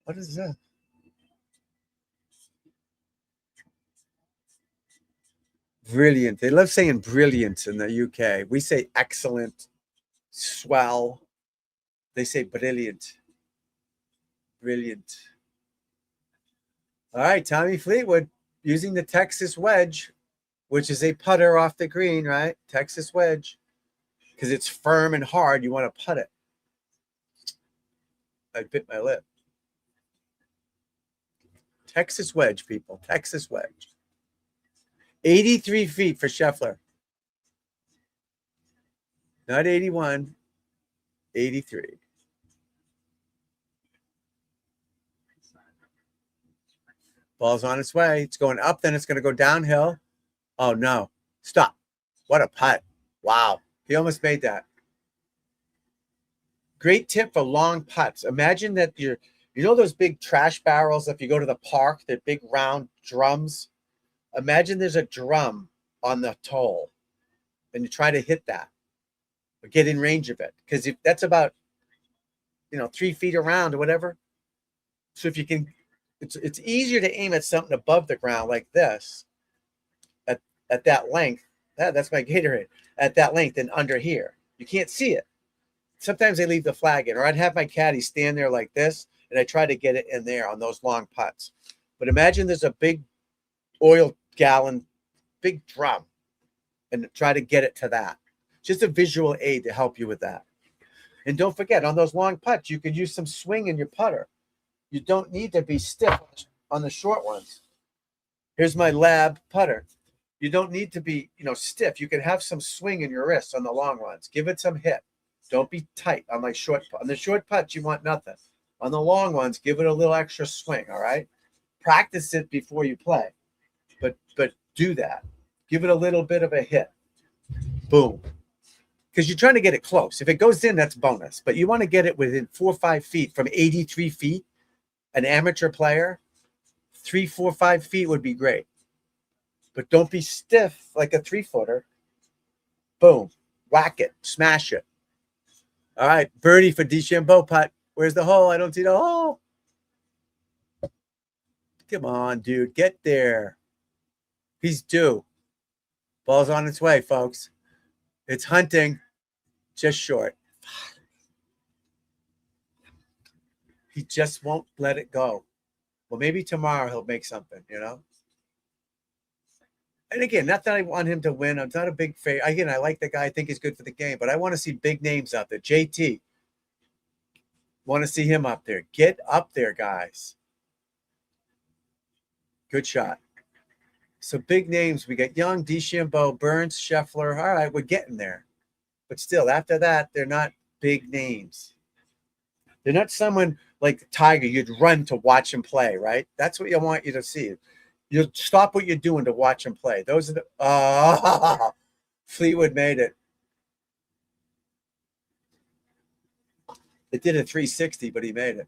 What is that? Brilliant. They love saying brilliant in the UK. We say excellent, swell. They say brilliant. Brilliant. All right, Tommy Fleetwood using the Texas wedge, which is a putter off the green, right? Texas wedge. Because it's firm and hard. You want to putt it. I bit my lip. Texas wedge, people. Texas wedge. 83 feet for Scheffler. Not 81, 83. Ball's on its way. It's going up, then it's going to go downhill. Oh, no. Stop. What a putt. Wow. He almost made that. Great tip for long putts. Imagine that you know those big trash barrels if you go to the park, they're big round drums. Imagine there's a drum on the hole and you try to hit that or get in range of it. Because if that's about 3 feet around or whatever. So if you can, it's easier to aim at something above the ground like this at that length. That's my Gatorade. At that length than under here. You can't see it. Sometimes they leave the flag in, or I'd have my caddy stand there like this, and I try to get it in there on those long putts. But imagine there's a big oil gallon, big drum, and try to get it to that. Just a visual aid to help you with that. And don't forget, on those long putts, you can use some swing in your putter. You don't need to be stiff on the short ones. Here's my lab putter. You don't need to be, stiff. You can have some swing in your wrists on the long ones. Give it some hit. Don't be tight on my short putt. On the short putts, you want nothing. On the long ones, give it a little extra swing, all right? Practice it before you play. But do that. Give it a little bit of a hit. Boom. Because you're trying to get it close. If it goes in, that's bonus. But you want to get it within 4 or 5 feet from 83 feet. An amateur player, 3, 4, 5 feet would be great. But don't be stiff like a 3-footer. Boom. Whack it. Smash it. All right, birdie for DeChambeau putt. Where's the hole? I don't see the hole. Come on, dude. Get there. He's due. Ball's on its way, folks. It's hunting. Just short. He just won't let it go. Well, maybe tomorrow he'll make something, And again, not that I want him to win. I'm not a big fan. Again, I like the guy. I think he's good for the game. But I want to see big names out there. JT. Want to see him up there. Get up there, guys. Good shot. So big names. We got Young, DeChambeau, Burns, Scheffler. All right, we're getting there. But still, after that, they're not big names. They're not someone like Tiger you'd run to watch him play, right? That's what I want you to see. You'll stop what you're doing to watch him play. Those are the Fleetwood made it. It did a 360, but he made it.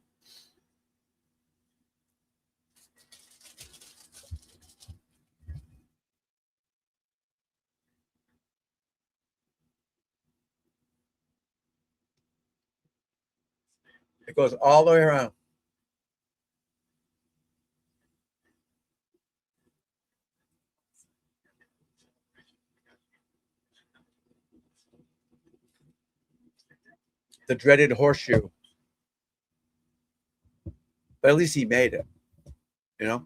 It goes all the way around. The dreaded horseshoe. But at least he made it, All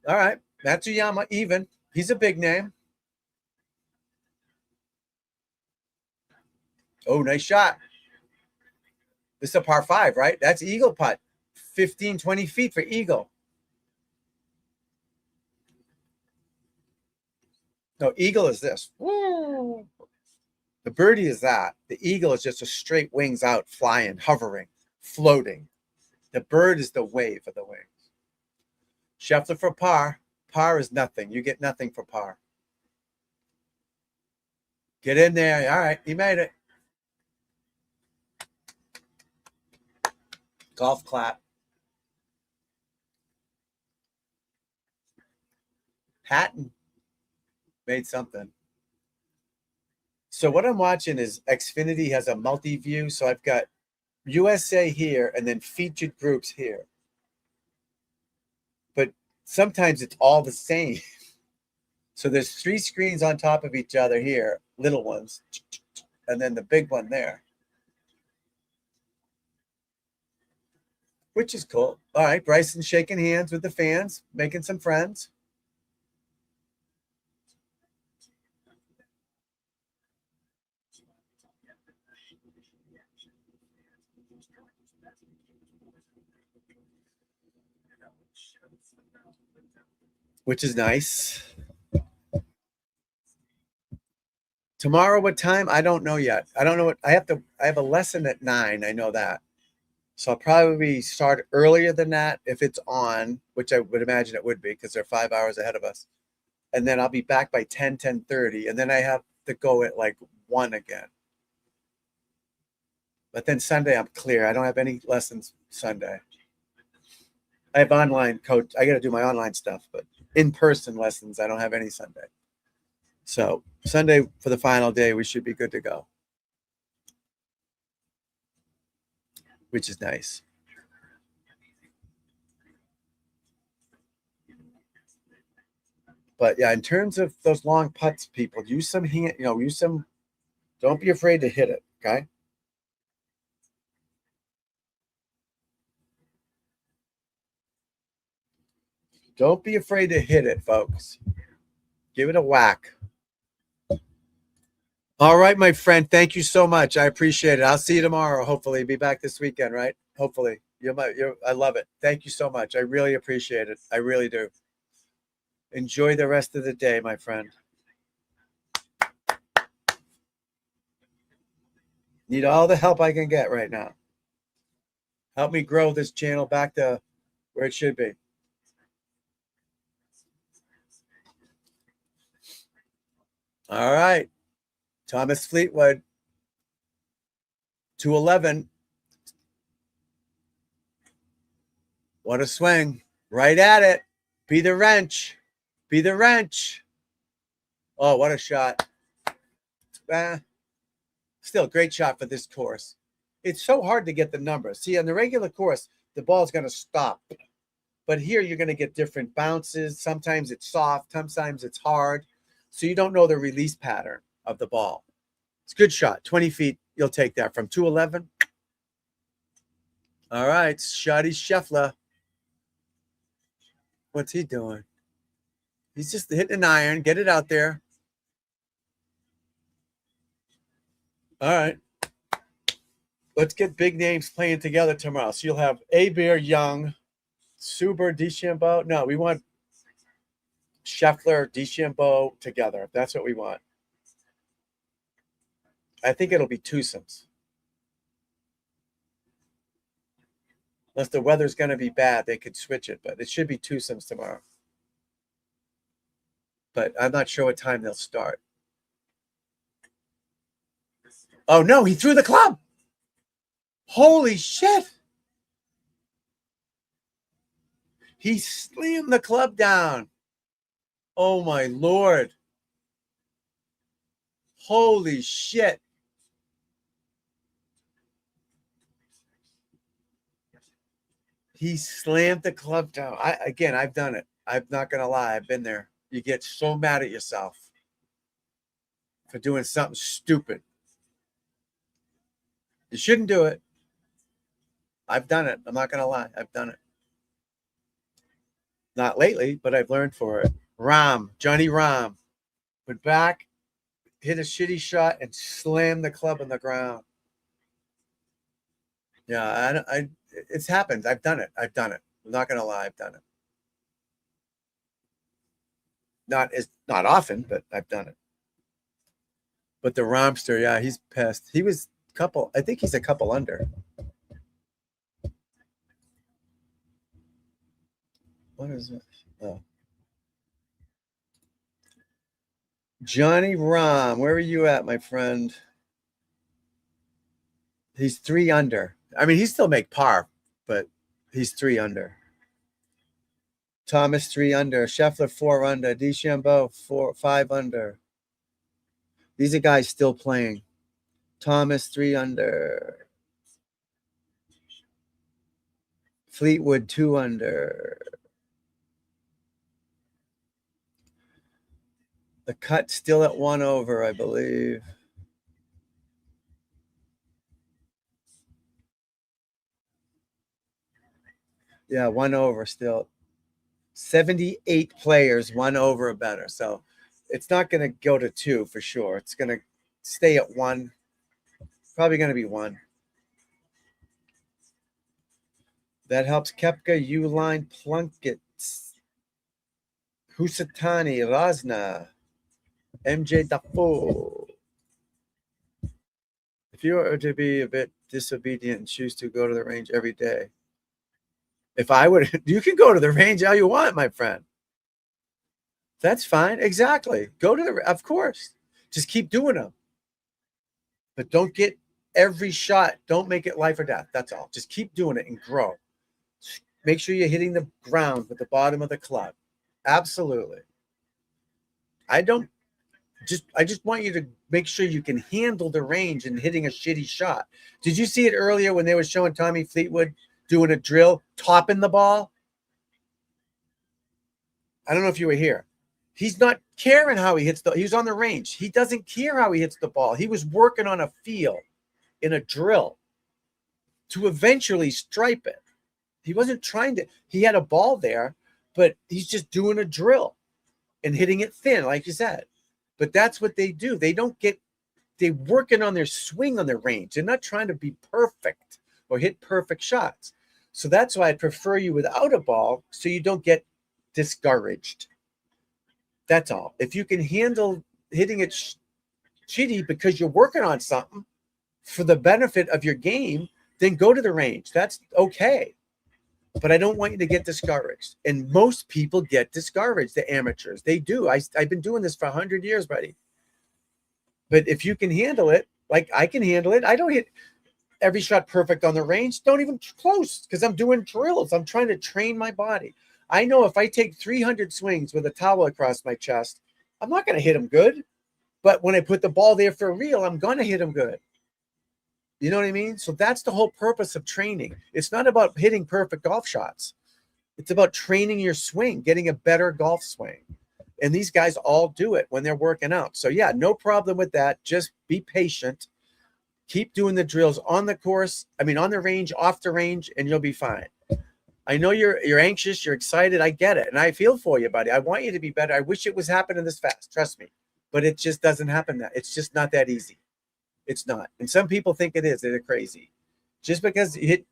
right. Matsuyama, even. He's a big name. Oh, nice shot. This is a par 5, right? That's eagle putt. 15, 20 feet for eagle. No, eagle is this. Woo! The birdie is that. The eagle is just a straight wings out, flying, hovering, floating. The bird is the wave of the wings. Scheffler for par. Par is nothing. You get nothing for par. Get in there. All right, he made it. Golf clap. Hatton made something. So what I'm watching is Xfinity has a multi-view. So I've got USA here and then featured groups here. But sometimes it's all the same. So there's 3 screens on top of each other here, little ones, and then the big one there. Which is cool. All right, Bryson shaking hands with the fans, making some friends. which is nice. Tomorrow, what time? I don't know yet. I don't know what I have a lesson at 9. I know that. So I'll probably start earlier than that if it's on, which I would imagine it would be because they're 5 hours ahead of us. And then I'll be back by 10:30. And then I have to go at like 1 again. But then Sunday, I'm clear. I don't have any lessons Sunday. I have online coach. I got to do my online stuff, but in-person lessons, I don't have any Sunday. So Sunday for the final day, we should be good to go, which is nice. But yeah, in terms of those long putts, people use some hand. Use some. Don't be afraid to hit it. Okay. Don't be afraid to hit it, folks. Give it a whack. All right, my friend. Thank you so much. I appreciate it. I'll see you tomorrow. Hopefully, be back this weekend, right? Hopefully. I love it. Thank you so much. I really appreciate it. I really do. Enjoy the rest of the day, my friend. Need all the help I can get right now. Help me grow this channel back to where it should be. All right. Thomas Fleetwood, 211. What a swing. Right at it. Be the wrench. Be the wrench. Oh, what a shot. Still, great shot for this course. It's so hard to get the numbers. See, on the regular course, the ball's going to stop. But here, you're going to get different bounces. Sometimes it's soft. Sometimes it's hard. So you don't know the release pattern of the ball. It's a good shot. 20 feet, you'll take that from 211. All right, Scotty Scheffler. What's he doing? He's just hitting an iron. Get it out there. All right. Let's get big names playing together tomorrow. So you'll have Bear Young, Suber, DeChambeau. No, we want Scheffler, DeChambeau together. That's what we want. I think it'll be twosomes. Unless the weather's going to be bad, they could switch it. But it should be twosomes tomorrow. But I'm not sure what time they'll start. Oh, no, he threw the club. Holy shit. He slammed the club down. Oh, my Lord. Holy shit. He slammed the club down. I've done it. I'm not going to lie. I've been there. You get so mad at yourself for doing something stupid. You shouldn't do it. I've done it. I'm not going to lie. I've done it. Not lately, but I've learned for it. Johnny Rahm, went back, hit a shitty shot, and slammed the club on the ground. Yeah, it's happened. I've done it. I'm not going to lie. I've done it. Not often, but I've done it. But the Romster, yeah, he's pissed. He was I think he's a couple under. What is it? Oh. Johnny Rahm, where are you at, my friend? He's 3 under. I mean, he still make par, but he's 3 under. Thomas 3 under. Scheffler 4 under. DeChambeau 5 under. These are guys still playing. Thomas 3 under. Fleetwood 2 under. The cut still at 1 over, I believe. Yeah, 1 over still. 78 players, 1 over or better. So it's not going to go to 2 for sure. It's going to stay at 1. Probably going to be 1. That helps Koepka, Uline, Plunkett. Husatani, Razna, MJ Dafoe. If you were to be a bit disobedient and choose to go to the range every day, if I would, you can go to the range all you want, my friend. That's fine. Exactly. Go to the, of course. Just keep doing them. But don't get every shot. Don't make it life or death. That's all. Just keep doing it and grow. Make sure you're hitting the ground with the bottom of the club. Absolutely. I just want you to make sure you can handle the range and hitting a shitty shot. Did you see it earlier when they were showing Tommy Fleetwood doing a drill, topping the ball? I don't know if you were here. He's not caring how he hits he was on the range. He doesn't care how he hits the ball. He was working on a feel in a drill to eventually stripe it. He wasn't trying to, he had a ball there, but he's just doing a drill and hitting it thin, like you said. But that's what they do. They're working on their swing on their range. They're not trying to be perfect or hit perfect shots. So that's why I prefer you without a ball so you don't get discouraged. That's all. If you can handle hitting it shitty because you're working on something for the benefit of your game, then go to the range. That's okay. But I don't want you to get discouraged. And most people get discouraged, the amateurs. They do. I've been doing this for 100 years, buddy. But if you can handle it, like I can handle it, I don't hit every shot perfect on the range. Don't even close because I'm doing drills. I'm trying to train my body. I know if I take 300 swings with a towel across my chest, I'm not going to hit them good. But when I put the ball there for real, I'm going to hit them good. You know what I mean? So that's the whole purpose of training. It's not about hitting perfect golf shots. It's about training your swing, getting a better golf swing. And these guys all do it when they're working out. So yeah, no problem with that. Just be patient. Keep doing the drills on the course. I mean, on the range, off the range, and you'll be fine. I know you're anxious, you're excited. I get it. And I feel for you, buddy. I want you to be better. I wish it was happening this fast. Trust me. But it just doesn't happen that. It's just not that easy. It's not. And some people think it is. They're crazy. Just because you hit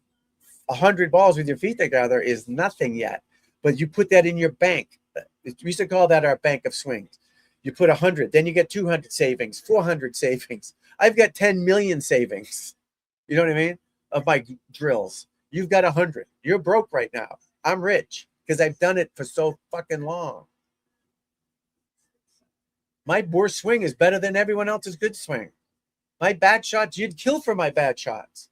100 balls with your feet together is nothing yet. But you put that in your bank. We used to call that our bank of swings. You put 100, then you get 200 savings, 400 savings. I've got 10 million savings. You know what I mean? Of my drills. You've got 100. You're broke right now. I'm rich because I've done it for so fucking long. My worst swing is better than everyone else's good swing. My bad shots, you'd kill for my bad shots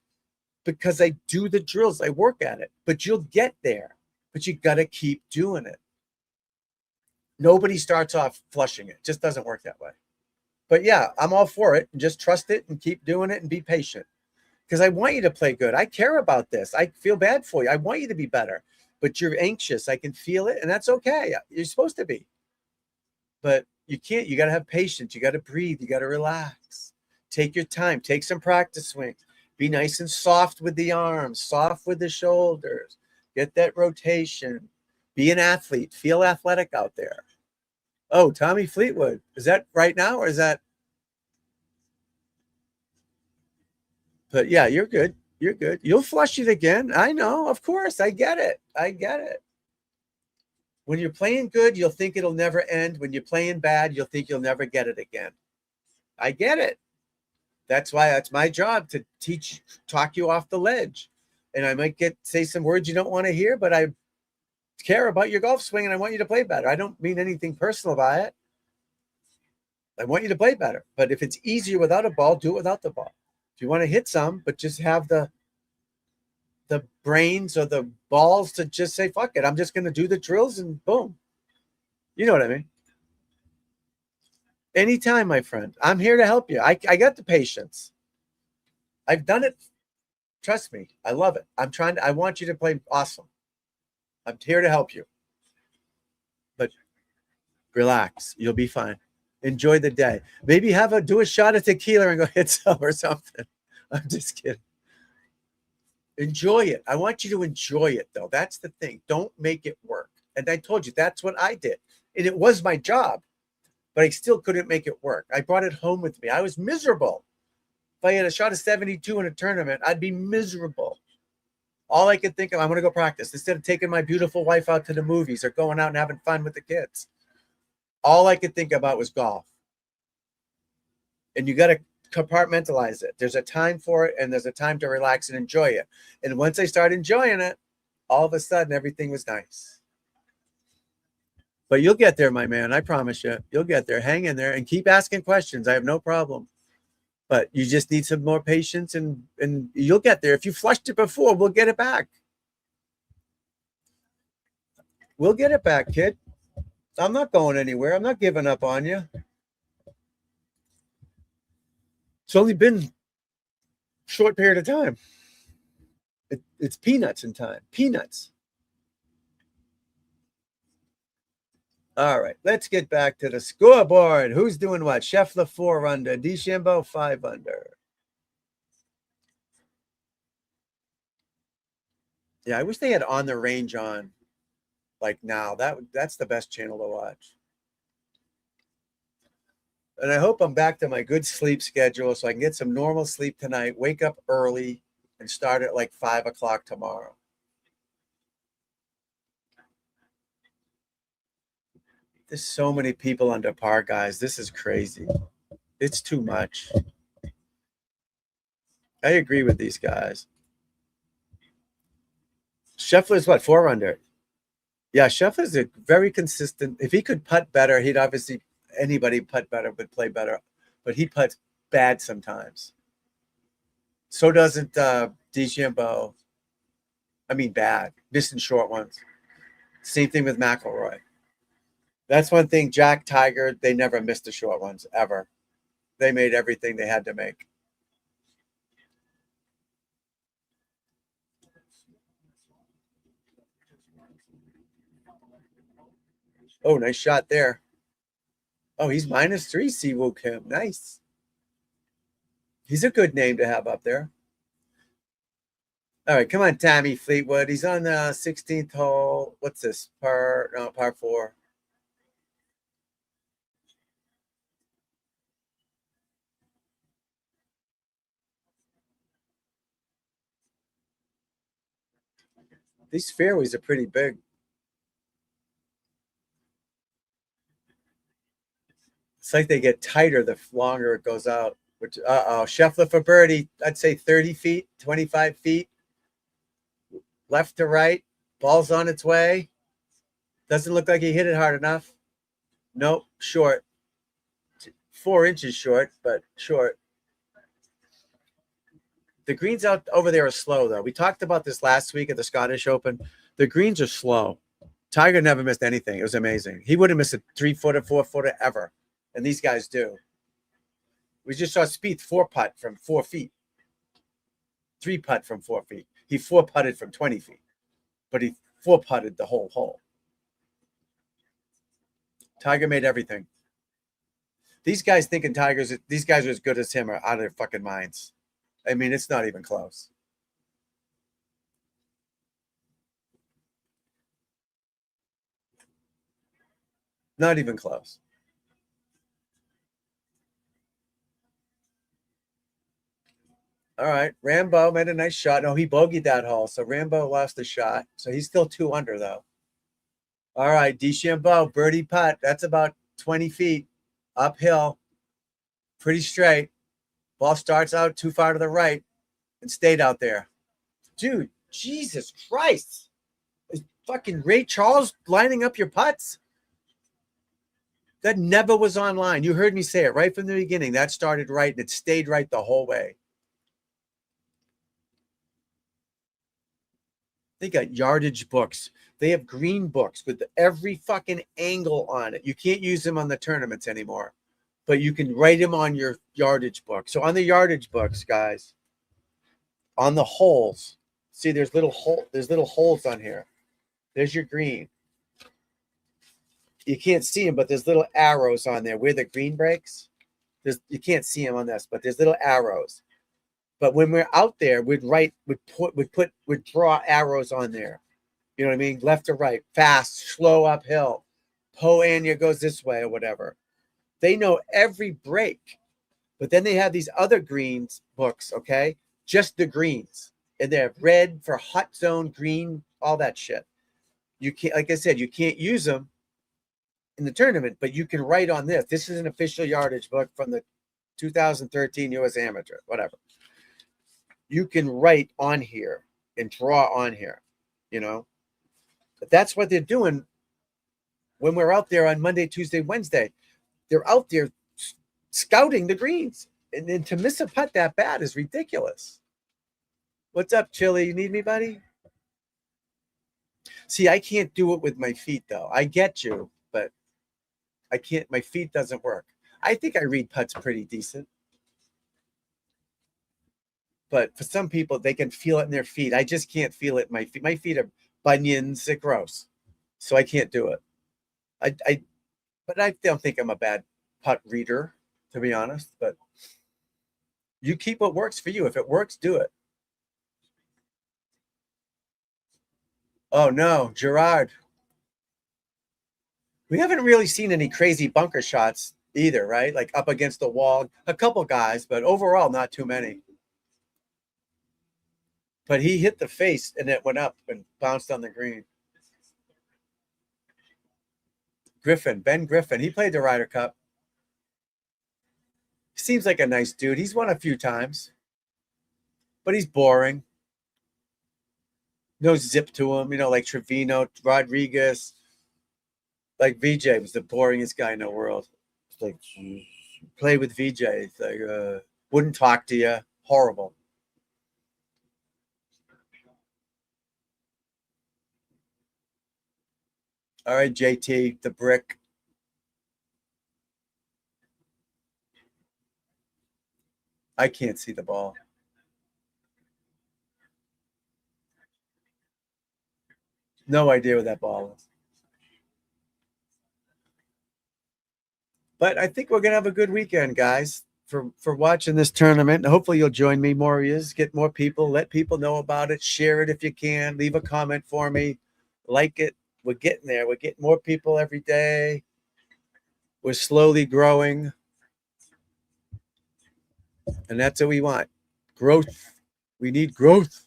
because I do the drills. I work at it, but you'll get there. But you got to keep doing it. Nobody starts off flushing it. It just doesn't work that way. But yeah, I'm all for it. Just trust it and keep doing it and be patient. Because I want you to play good. I care about this. I feel bad for you. I want you to be better. But you're anxious. I can feel it. And that's okay. You're supposed to be. But you can't. You got to have patience. You got to breathe. You got to relax. Take your time. Take some practice swings. Be nice and soft with the arms. Soft with the shoulders. Get that rotation. Be an athlete. Feel athletic out there. Oh, Tommy Fleetwood. Is that right now or is that? But yeah, you're good. You're good. You'll flush it again. I know. Of course. I get it. I get it. When you're playing good, you'll think it'll never end. When you're playing bad, you'll think you'll never get it again. I get it. That's why that's my job to talk you off the ledge. And I might say some words you don't want to hear, but I care about your golf swing and I want you to play better. I don't mean anything personal by it. I want you to play better. But if it's easier without a ball, do it without the ball. If you want to hit some, but just have the brains or the balls to just say, fuck it, I'm just going to do the drills and boom. You know what I mean? Anytime, my friend. I'm here to help you. I got the patience. I've done it. Trust me. I love it. I want you to play awesome. I'm here to help you. But relax. You'll be fine. Enjoy the day. Maybe do a shot of tequila and go hit some or something. I'm just kidding. Enjoy it. I want you to enjoy it, though. That's the thing. Don't make it work. And I told you, that's what I did. And it was my job, but I still couldn't make it work. I brought it home with me. I was miserable. If I had a shot of 72 in a tournament, I'd be miserable. All I could think of, I'm going to go practice instead of taking my beautiful wife out to the movies or going out and having fun with the kids. All I could think about was golf. And you got to compartmentalize it. There's a time for it, and there's a time to relax and enjoy it. And once I started enjoying it, all of a sudden everything was nice. But you'll get there, my man. I promise you. You'll get there. Hang in there and keep asking questions. I have no problem. But you just need some more patience, and you'll get there. If you flushed it before, we'll get it back. We'll get it back, kid. I'm not going anywhere. I'm not giving up on you. It's only been a short period of time. It's peanuts in time. Peanuts. All right, let's get back to the scoreboard. Who's doing what? Scheffler 4 under, DeChambeau 5 under. Yeah, I wish they had On the Range on like now. That's the best channel to watch. And I hope I'm back to my good sleep schedule so I can get some normal sleep tonight, wake up early, and start at like 5 o'clock tomorrow. There's so many people under par, guys. This is crazy. It's too much. I agree with these guys. Scheffler's what, 4 under? Yeah, Scheffler's a very consistent. If he could putt better, he'd obviously, anybody putt better would play better. But he putts bad sometimes. So doesn't DeChambeau. I mean, bad. Missing short ones. Same thing with McIlroy. That's one thing. Jack, Tiger, they never missed the short ones, ever. They made everything they had to make. Oh, nice shot there. Oh, he's -3, Siwoo Kim. Nice. He's a good name to have up there. All right, come on, Tommy Fleetwood. He's on the 16th hole. What's this? Par 4. These fairways are pretty big. It's like they get tighter the longer it goes out. Which, Scheffler for birdie. I'd say 30 feet, 25 feet. Left to right. Ball's on its way. Doesn't look like he hit it hard enough. Nope, short. 4 inches short, but short. The greens out over there are slow, though. We talked about this last week at the Scottish Open. The greens are slow. Tiger never missed anything. It was amazing. He wouldn't miss a 3-footer, 4-footer ever. And these guys do. We just saw Spieth 4-putt from 4 feet. 3-putt from 4 feet. He 4-putted from 20 feet. But he 4-putted the whole hole. Tiger made everything. These guys thinking these guys are as good as him are out of their fucking minds. I mean, it's not even close. Not even close. All right. Rambo made a nice shot. No, he bogeyed that hole. So Rambo lost the shot. So he's still 2 under, though. All right. DeChambeau, birdie putt. That's about 20 feet uphill. Pretty straight. Ball starts out too far to the right and stayed out there. Dude, Jesus Christ. Is fucking Ray Charles lining up your putts? That never was online. You heard me say it right from the beginning. That started right and it stayed right the whole way. They got yardage books. They have green books with every fucking angle on it. You can't use them on the tournaments anymore, but you can write them on your yardage book. So on the yardage books, guys, on the holes, see there's little holes on here. There's your green. You can't see them, but there's little arrows on there where the green breaks. You can't see them on this, but there's little arrows. But when we're out there, we'd draw arrows on there. You know what I mean? Left to right, fast, slow, uphill. Poania goes this way or whatever. They know every break. But then they have these other greens books, okay? Just the greens. And they have red for hot zone, green, all that shit. You can't, like I said, you can't use them in the tournament, but you can write on this. This is an official yardage book from the 2013 U.S. Amateur, whatever. You can write on here and draw on here, you know. But that's what they're doing when we're out there on Monday, Tuesday, Wednesday. They're out there scouting the greens. And then to miss a putt that bad is ridiculous. What's up, Chili? You need me, buddy? See, I can't do it with my feet, though. I get you, but I can't. My feet doesn't work. I think I read putts pretty decent. But for some people, they can feel it in their feet. I just can't feel it in my feet. My feet are bunions. They're gross. So I can't do it. But I don't think I'm a bad putt reader, to be honest. But you keep what works for you. If it works, do it. Oh, no, Gerard. We haven't really seen any crazy bunker shots either, right? Like up against the wall. A couple guys, but overall, not too many. But he hit the face, and it went up and bounced on the green. Griffin, Ben Griffin, he played the Ryder Cup. Seems like a nice dude. He's won a few times, but he's boring. No zip to him, you know, like Trevino, Rodriguez. Like VJ was the boringest guy in the world. It's like, play with VJ. It's like, wouldn't talk to you. Horrible. All right, JT, the brick. I can't see the ball. No idea what that ball is. But I think we're going to have a good weekend, guys, for watching this tournament. Hopefully you'll join me, more is get more people, let people know about it, share it if you can, leave a comment for me, like it. We're getting there. We're getting more people every day. We're slowly growing. And that's what we want. Growth. We need growth.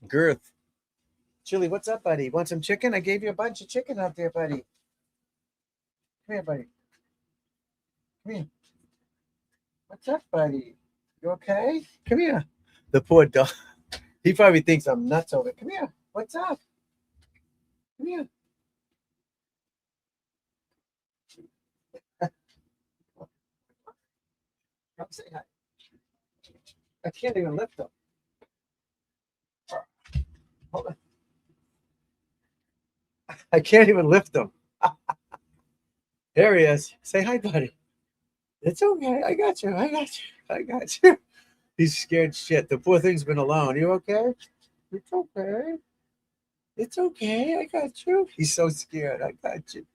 Girth. Chili, what's up, buddy? Want some chicken? I gave you a bunch of chicken out there, buddy. Come here, buddy. Come here. What's up, buddy? You okay? Come here. The poor dog. He probably thinks I'm nuts over it. Come here. What's up? Come here. Come say hi. I can't even lift him. Hold on. I can't even lift him. There he is. Say hi, buddy. It's okay. I got you. I got you. I got you. He's scared shit. The poor thing's been alone. You okay? It's okay. It's okay. I got you. He's so scared. I got you.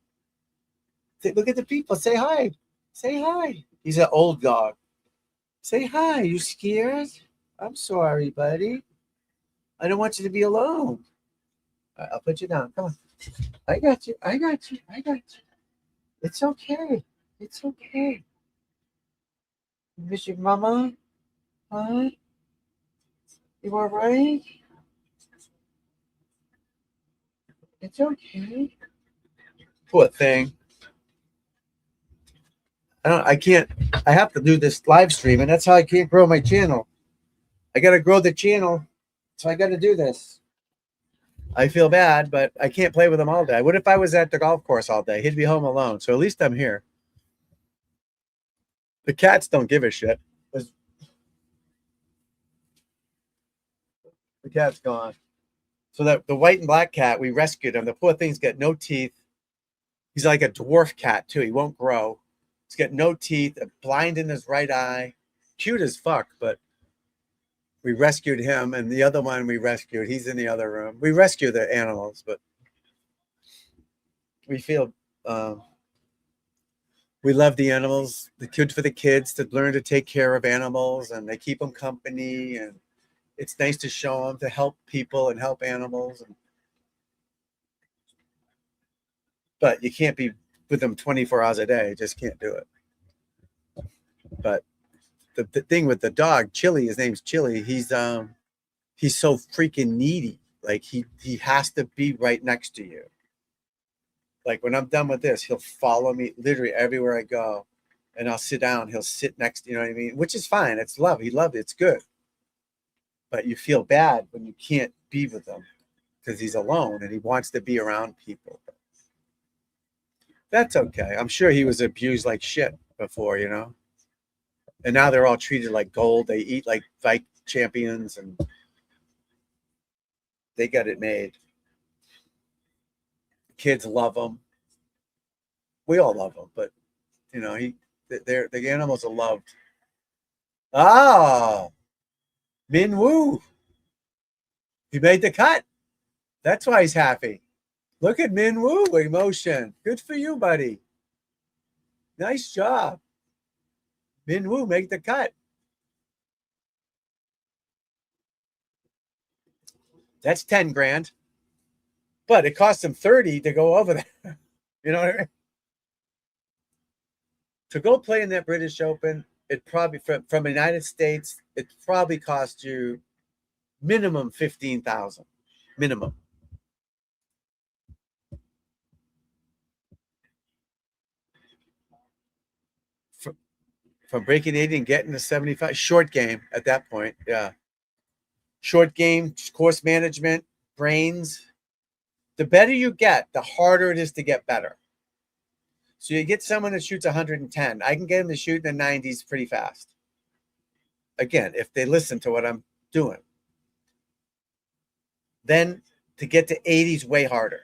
Look at the people. Say hi. Say hi. He's an old dog. Say hi. You scared? I'm sorry, buddy. I don't want you to be alone. All right, I'll put you down. Come on. I got you. I got you. I got you. It's okay. It's okay. You miss your mama? Huh? You all right? It's okay. Poor thing. I can't. I have to do this live stream, and that's how I can't grow my channel. I got to grow the channel, so I got to do this. I feel bad, but I can't play with him all day. What if I was at the golf course all day? He'd be home alone, so at least I'm here. The cats don't give a shit. The cat's gone. So that the white and black cat, we rescued him. The poor thing's got no teeth. He's like a dwarf cat, too. He won't grow. He's got no teeth, blind in his right eye. Cute as fuck, but we rescued him. And the other one we rescued, he's in the other room. We rescue the animals, but we feel we love the animals. The good for the kids to learn to take care of animals, and they keep them company. And it's nice to show them, to help people and help animals. But you can't be with them 24 hours a day. You just can't do it. But the thing with the dog, Chili, his name's Chili, he's so freaking needy. Like he has to be right next to you. Like when I'm done with this, he'll follow me literally everywhere I go, and I'll sit down. He'll sit next, you know what I mean? Which is fine. It's love. He loved it. It's good. But you feel bad when you can't be with him because he's alone and he wants to be around people. That's okay. I'm sure he was abused like shit before, you know? And now they're all treated like gold. They eat like fight champions and they got it made. Kids love him. We all love him, but you know, the animals are loved. Ah, Min Woo. He made the cut. That's why he's happy. Look at Min Woo emotion. Good for you, buddy. Nice job. Min Woo, make the cut. That's 10 grand. But it cost him 30 to go over there. You know what I mean? To go play in that British Open, it probably from the United States, it probably cost you minimum 15,000. Minimum. From breaking 80 and getting to 75. Short game at that point. Yeah. Short game, course management, brains. The better you get, the harder it is to get better. So you get someone that shoots 110. I can get him to shoot in the 90s pretty fast. Again, if they listen to what I'm doing. Then to get to 80s, way harder.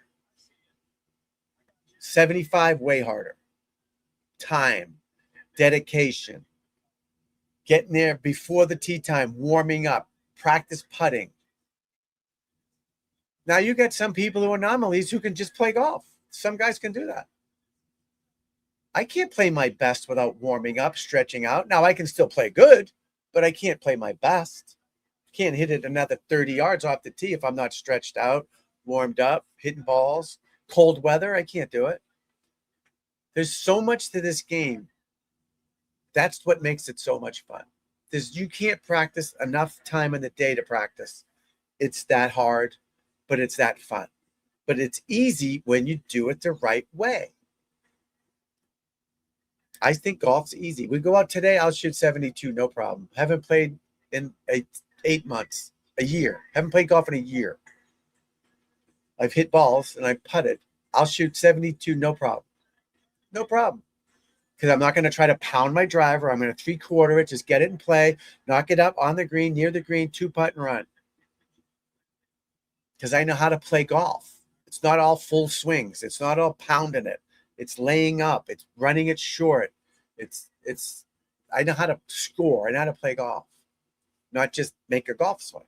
75, way harder. Time, dedication, getting there before the tee time, warming up, practice putting. Now you get some people who are anomalies who can just play golf. Some guys can do that. I can't play my best without warming up, stretching out. Now I can still play good, but I can't play my best. Can't hit it another 30 yards off the tee if I'm not stretched out, warmed up, hitting balls. Cold weather, I can't do it. There's so much to this game. That's what makes it so much fun. You can't practice enough time in the day to practice. It's that hard, but it's that fun. But it's easy when you do it the right way. I think golf's easy. We go out today, I'll shoot 72, no problem. Haven't played in 8 months, a year. Haven't played golf in a year. I've hit balls and I putted. I'll shoot 72, no problem. No problem. Because I'm not going to try to pound my driver. I'm going to 3/4 it, just get it in play, knock it up on the green, near the green, 2-putt and run. Because I know how to play golf. It's not all full swings. It's not all pounding it. It's laying up. It's running it short. I know how to score. I know how to play golf. Not just make a golf swing.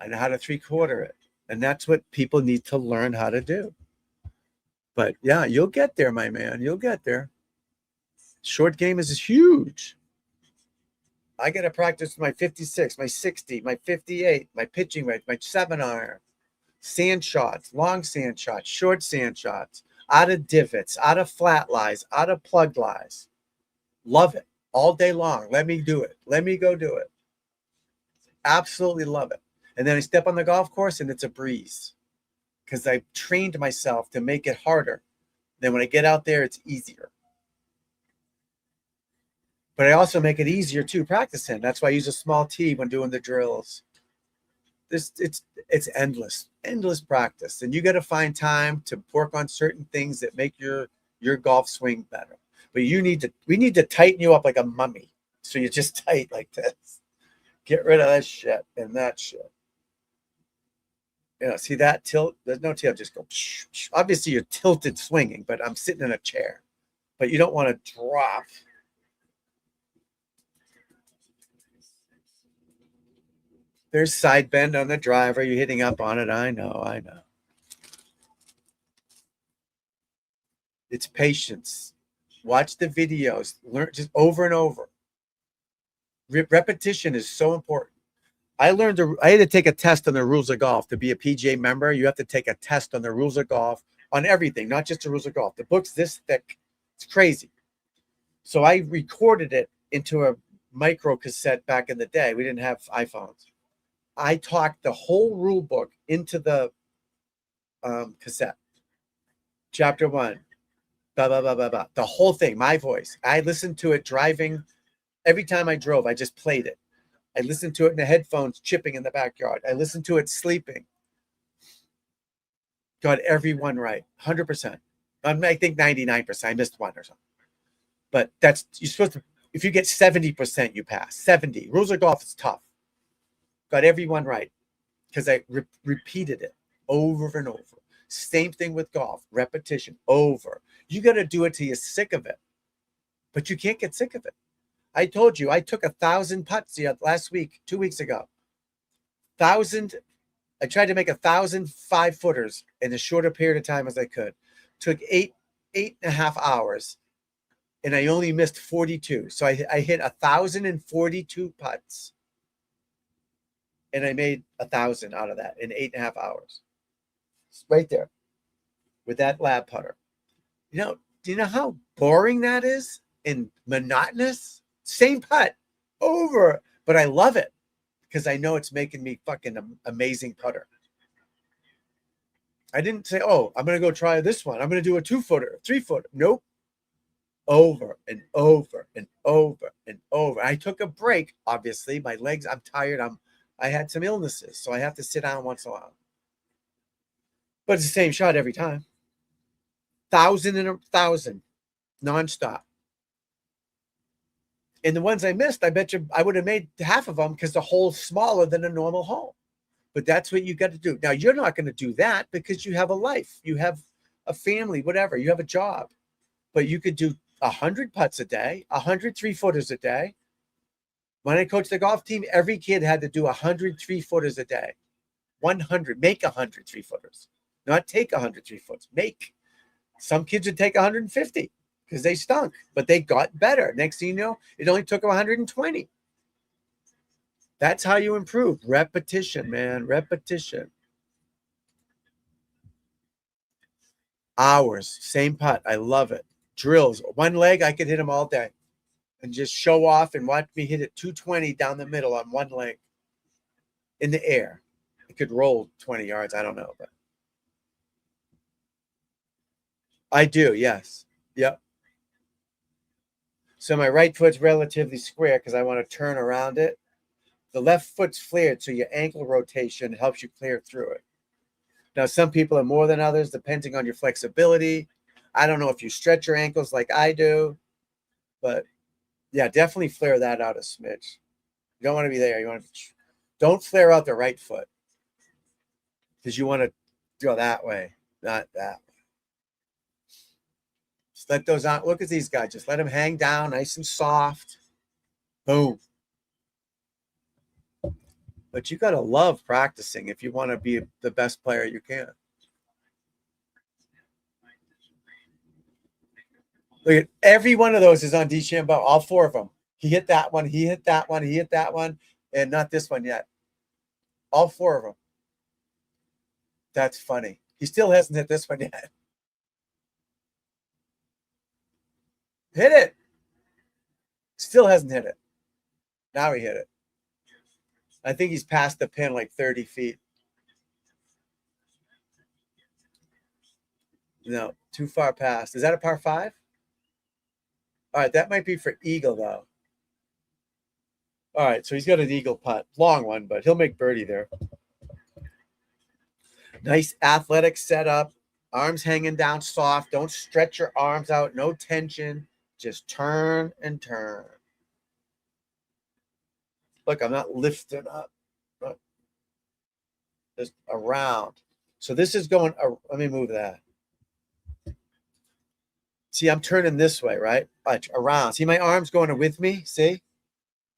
I know how to 3/4 it. And that's what people need to learn how to do. But yeah, you'll get there, my man. You'll get there. Short game is huge. I got to practice my 56, my 60, my 58, my pitching wedge, my 7-iron, sand shots, long sand shots, short sand shots, out of divots, out of flat lies, out of plug lies. Love it all day long. Let me do it. Let me go do it. Absolutely love it. And then I step on the golf course and it's a breeze because I've trained myself to make it harder. Then when I get out there, it's easier. But I also make it easier to practice in. That's why I use a small tee when doing the drills. It's endless practice. And you got to find time to work on certain things that make your golf swing better. But we need to tighten you up like a mummy. So you're just tight like this. Get rid of that shit and that shit. You know, see that tilt? There's no tilt. Just go. Obviously, you're tilted swinging, but I'm sitting in a chair. But you don't want to drop. There's side bend on the driver. You're hitting up on it. I know. It's patience. Watch the videos. Learn just over and over. Repetition is so important. I had to take a test on the rules of golf to be a PGA member. You have to take a test on the rules of golf on everything, not just the rules of golf. The book's this thick. It's crazy. So I recorded it into a micro cassette back in the day. We didn't have iPhones. I talked the whole rule book into the cassette. chapter 1, blah, blah, blah, blah, blah. The whole thing, my voice. I listened to it driving. Every time I drove, I just played it. I listened to it in the headphones, chipping in the backyard. I listened to it sleeping. Got every one right, 100%. I think 99%. I missed one or something. But that's, you're supposed to, if you get 70%, you pass. 70. Rules of golf is tough. Got every one right because I repeated it over and over. Same thing with golf, repetition, over. You got to do it till you're sick of it, but you can't get sick of it. I told you, I took 1,000 putts last week, 2 weeks ago. 1,000. I tried to make 1,000 5-footers in as short a period of time as I could. Took eight and a half hours, and I only missed 42. So I hit 1,042 putts, and I made 1,000 out of that in 8.5 hours. It's right there with that lab putter. Do you know how boring that is and monotonous? Same putt over, but I love it because I know it's making me fucking amazing putter. I didn't say, oh, I'm going to go try this one. I'm going to do a 2-footer, 3-footer. Nope. Over and over and over and over. I took a break, obviously. My legs, I'm tired. I had some illnesses, so I have to sit down once in a while. But it's the same shot every time. 1,000 and 1,000 nonstop. And the ones I missed, I bet you I would have made half of them because the hole's smaller than a normal hole. But that's what you got to do. Now, you're not going to do that because you have a life. You have a family, whatever. You have a job. But you could do 100 putts a day, 100 3-footers a day. When I coached the golf team, every kid had to do 100 3-footers a day. 100. Make 100 3-footers. Not take 100 3-footers. Make. Some kids would take 150 because they stunk, but they got better. Next thing you know, it only took them 120. That's how you improve. Repetition, man. Repetition. Hours. Same putt. I love it. Drills. One leg, I could hit them all day and just show off and watch me hit it 220 down the middle on one leg in the air. I could roll 20 yards. I don't know, but I do. Yes. Yep. So my right foot's relatively square because I want to turn around it. The left foot's flared, so your ankle rotation helps you clear through it. Now, some people are more than others, depending on your flexibility. I don't know if you stretch your ankles like I do, but yeah, definitely flare that out a smidge. You don't want to be there. You want to don't flare out the right foot because you want to go that way, not that way. Just let those out. Look at these guys. Just let them hang down nice and soft. Boom. But you got to love practicing if you want to be the best player you can. Look at every one of those is on DeChambeau, all 4 of them. He hit that one, he hit that one, he hit that one, and not this one yet. All 4 of them. That's funny. He still hasn't hit this one yet. Hit it. Still hasn't hit it. Now he hit it. I think he's past the pin like 30 feet. No, too far past. Is that a par 5? All right, that might be for eagle, though. All right, so he's got an eagle putt. Long one, but he'll make birdie there. Nice athletic setup. Arms hanging down soft. Don't stretch your arms out. No tension. Just turn and turn. Look, I'm not lifting up. Look. Just around. So this is going, let me move that. See, I'm turning this way, right? Watch, around. See my arms going with me? See?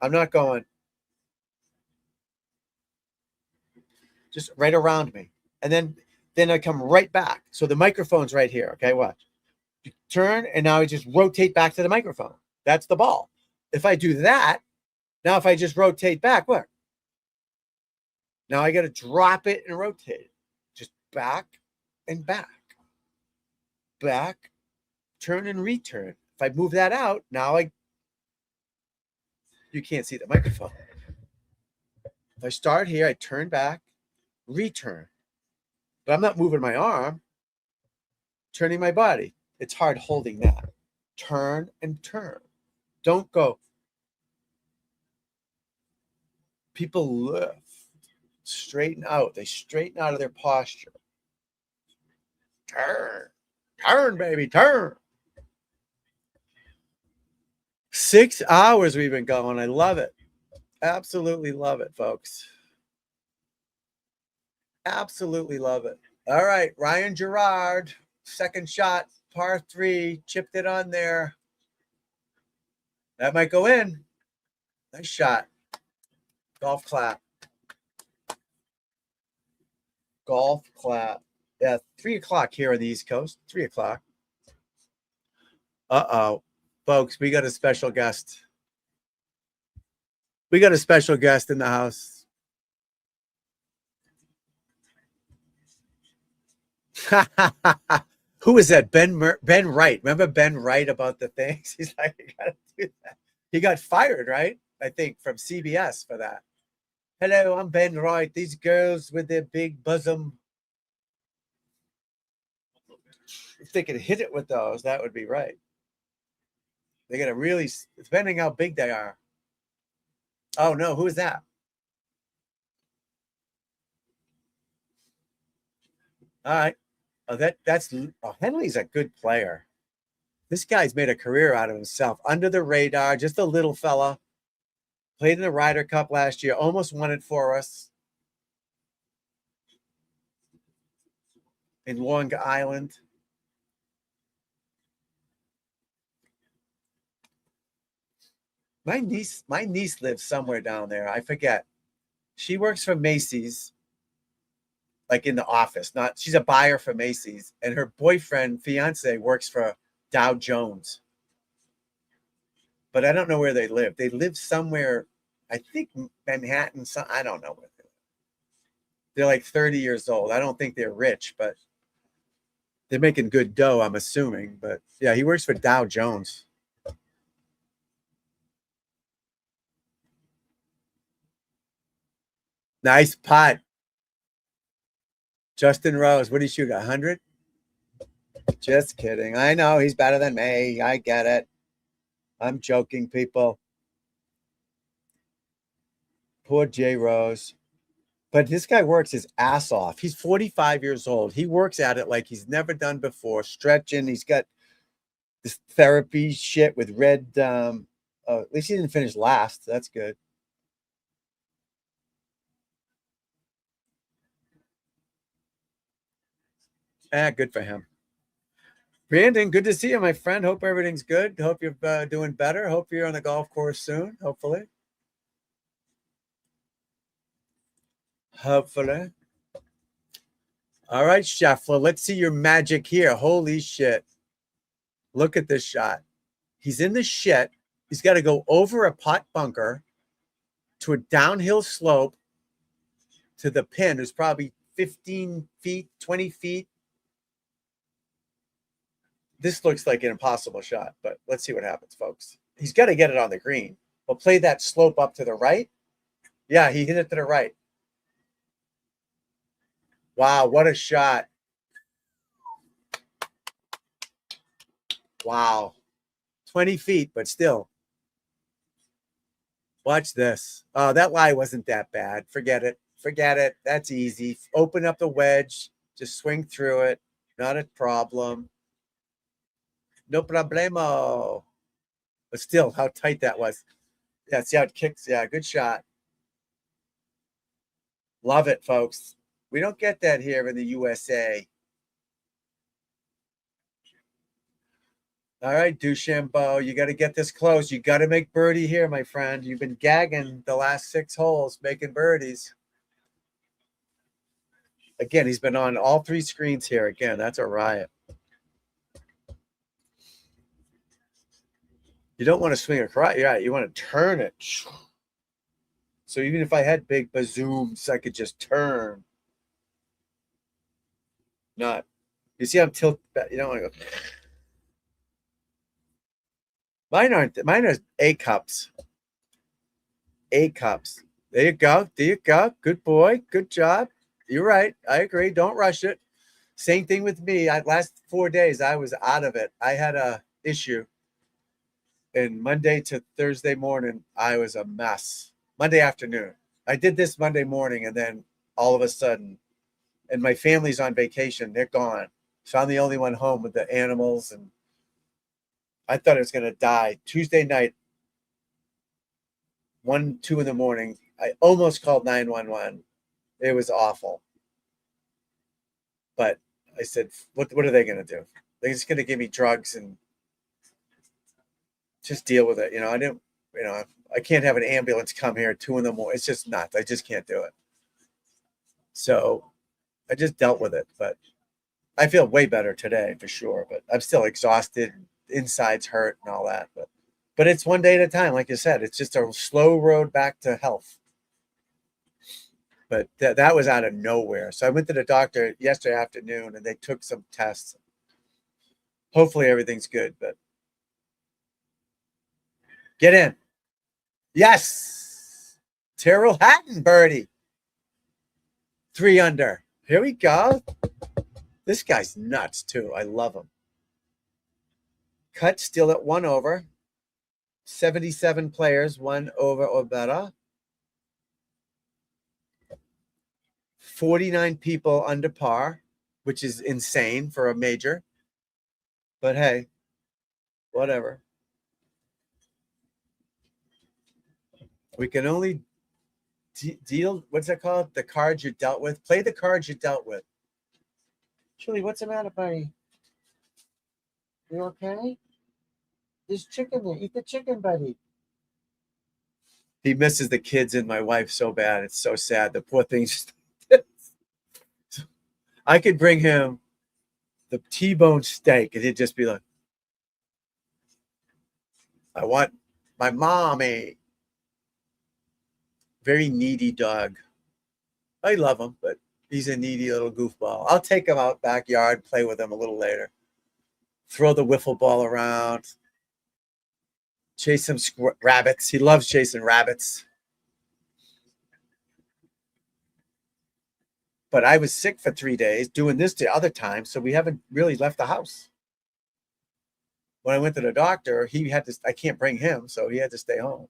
I'm not going. Just right around me. And then I come right back. So the microphone's right here. Okay, watch. You turn, and now I just rotate back to the microphone. That's the ball. If I do that, now if I just rotate back, look. Now I got to drop it and rotate it. Just back and back. Back, turn and return. If I move that out, now you can't see the microphone. If I start here, I turn back, return. But I'm not moving my arm. turning my body. It's hard holding that. Turn and turn. Don't go. People lift, straighten out. They straighten out of their posture. Turn, turn, baby, turn. 6 hours we've been going. I love it. Absolutely love it, folks. Absolutely love it. All right, Ryan Gerard, second shot, par 3, chipped it on there. That might go in. Nice shot. Golf clap. Golf clap. Yeah, 3 o'clock here on the East Coast. 3 o'clock. Uh-oh. Folks, we got a special guest. We got a special guest in the house. Who is that? Ben Wright. Remember Ben Wright about the things? He's like, you gotta do that. He got fired, right? I think from CBS for that. Hello, I'm Ben Wright. These girls with their big bosom. If they could hit it with those, that would be right. They got to really, depending how big they are. Oh no, who is that? All right. Oh, that's Henley's a good player. This guy's made a career out of himself. Under the radar, just a little fella. Played in the Ryder Cup last year. Almost won it for us in Long Island. My niece lives somewhere down there. I forget. She works for Macy's, like in the office. She's a buyer for Macy's, and her fiance works for Dow Jones. But I don't know where they live. They live somewhere, I think Manhattan. I don't know where they live. They're like 30 years old. I don't think they're rich, but they're making good dough, I'm assuming. But yeah, he works for Dow Jones. Nice putt. Justin Rose, what did he shoot? 100? Just kidding. I know he's better than me. I get it. I'm joking, people. Poor Jay Rose. But this guy works his ass off. He's 45 years old. He works at it like he's never done before, stretching. He's got this therapy shit with red. At least he didn't finish last. That's good. Good for him. Brandon, good to see you, my friend. Hope everything's good. Hope you're doing better. Hope you're on the golf course soon, hopefully. Hopefully. All right, Scheffler, let's see your magic here. Holy shit. Look at this shot. He's in the shit. He's got to go over a putt bunker to a downhill slope to the pin. It's probably 15 feet, 20 feet. This looks like an impossible shot, but let's see what happens, folks. He's got to get it on the green. We'll play that slope up to the right. Yeah, he hit it to the right. Wow, what a shot. Wow. 20 feet, but still. Watch this. Oh, that lie wasn't that bad. Forget it. Forget it. That's easy. Open up the wedge. Just swing through it. Not a problem. No problemo. But still, how tight that was. Yeah, see how it kicks? Yeah, good shot. Love it, folks. We don't get that here in the USA. All right, DuChambeau, you got to get this close. You got to make birdie here, my friend. You've been gagging the last 6 holes, making birdies. Again, he's been on all 3 screens here. Again, that's a riot. You don't want to swing across. Yeah, you want to turn it. So even if I had big bazooms, I could just turn. Not. You see, I'm tilted back. You don't want to go. Mine aren't. Mine are A cups. A cups. There you go. There you go. Good boy. Good job. You're right. I agree. Don't rush it. Same thing with me. Last 4 days, I was out of it. I had a issue. And Monday to Thursday morning, I was a mess. Monday afternoon. I did this Monday morning, and then all of a sudden, and my family's on vacation. They're gone. So I'm the only one home with the animals, and I thought I was going to die. Tuesday night, 1, 2 in the morning, I almost called 911. It was awful. But I said, what are they going to do? They're just going to give me drugs and just deal with it. I can't have an ambulance come here at 2 in the morning. It's just nuts. I just can't do it. So I just dealt with it. But I feel way better today for sure. But I'm still exhausted. Insides hurt and all that. But it's one day at a time. Like you said, it's just a slow road back to health. But that was out of nowhere. So I went to the doctor yesterday afternoon, and they took some tests. Hopefully everything's good. But get in. Yes. Terrell Hatton birdie. 3 under. Here we go. This guy's nuts too. I love him. Cut still at 1 over. 77 players, 1 over or better. 49 people under par, which is insane for a major. But hey, whatever. We can only deal, what's that called? The cards you dealt with. Play the cards you dealt with. Julie, what's the matter, buddy? You okay? There's chicken there. Eat the chicken, buddy. He misses the kids and my wife so bad. It's so sad. The poor thing's. I could bring him the T-bone steak, and he'd just be like, I want my mommy. Very needy dog. I love him, but he's a needy little goofball. I'll take him out backyard, play with him a little later. Throw the wiffle ball around. Chase some rabbits. He loves chasing rabbits. But I was sick for 3 days doing this the other time, so we haven't really left the house. When I went to the doctor, he had to. I can't bring him, so he had to stay home.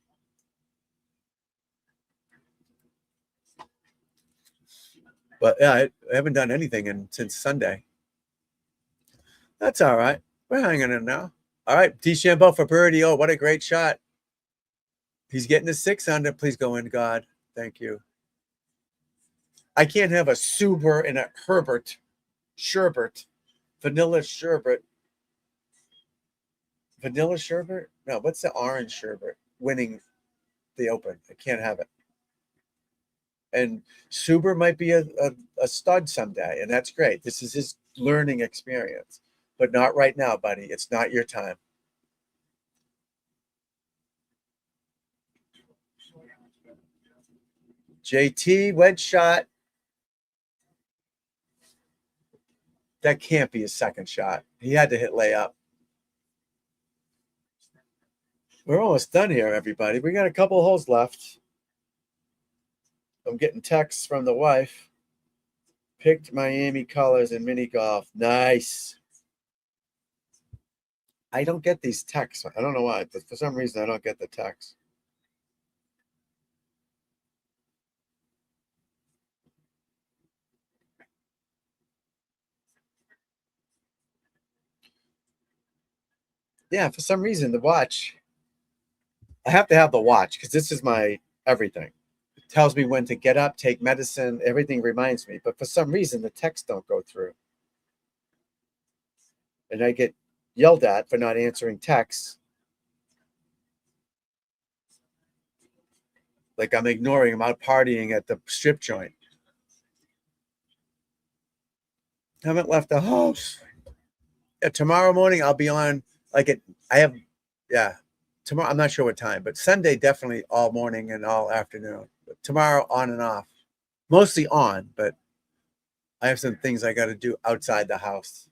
But yeah, I haven't done anything since Sunday. That's all right. We're hanging in now. All right, DeChambeau for birdie. Oh, what a great shot. He's getting a 6 under. Please go in, God. Thank you. I can't have a Suber and a sherbet, vanilla sherbet. Vanilla sherbet? No, what's the orange sherbet winning the Open? I can't have it. And Suber might be a stud someday, and that's great. This is his learning experience, but not right now, buddy. It's not your time. JT, wedge shot. That can't be his second shot. He had to hit layup. We're almost done here, everybody. We got a couple holes left. I'm getting texts from the wife. Picked Miami colors in mini golf. Nice. I don't get these texts. I don't know why, but for some reason I don't get the texts. Yeah, for some reason the watch. I have to have the watch because this is my everything. It tells me when to get up, take medicine. Everything reminds me. But for some reason, the texts don't go through. And I get yelled at for not answering texts. Like I'm ignoring them out partying at the strip joint. Haven't left the house. Yeah, tomorrow morning, I'll be on. Tomorrow, I'm not sure what time, but Sunday, definitely all morning and all afternoon. But tomorrow, on and off. Mostly on, but I have some things I got to do outside the house.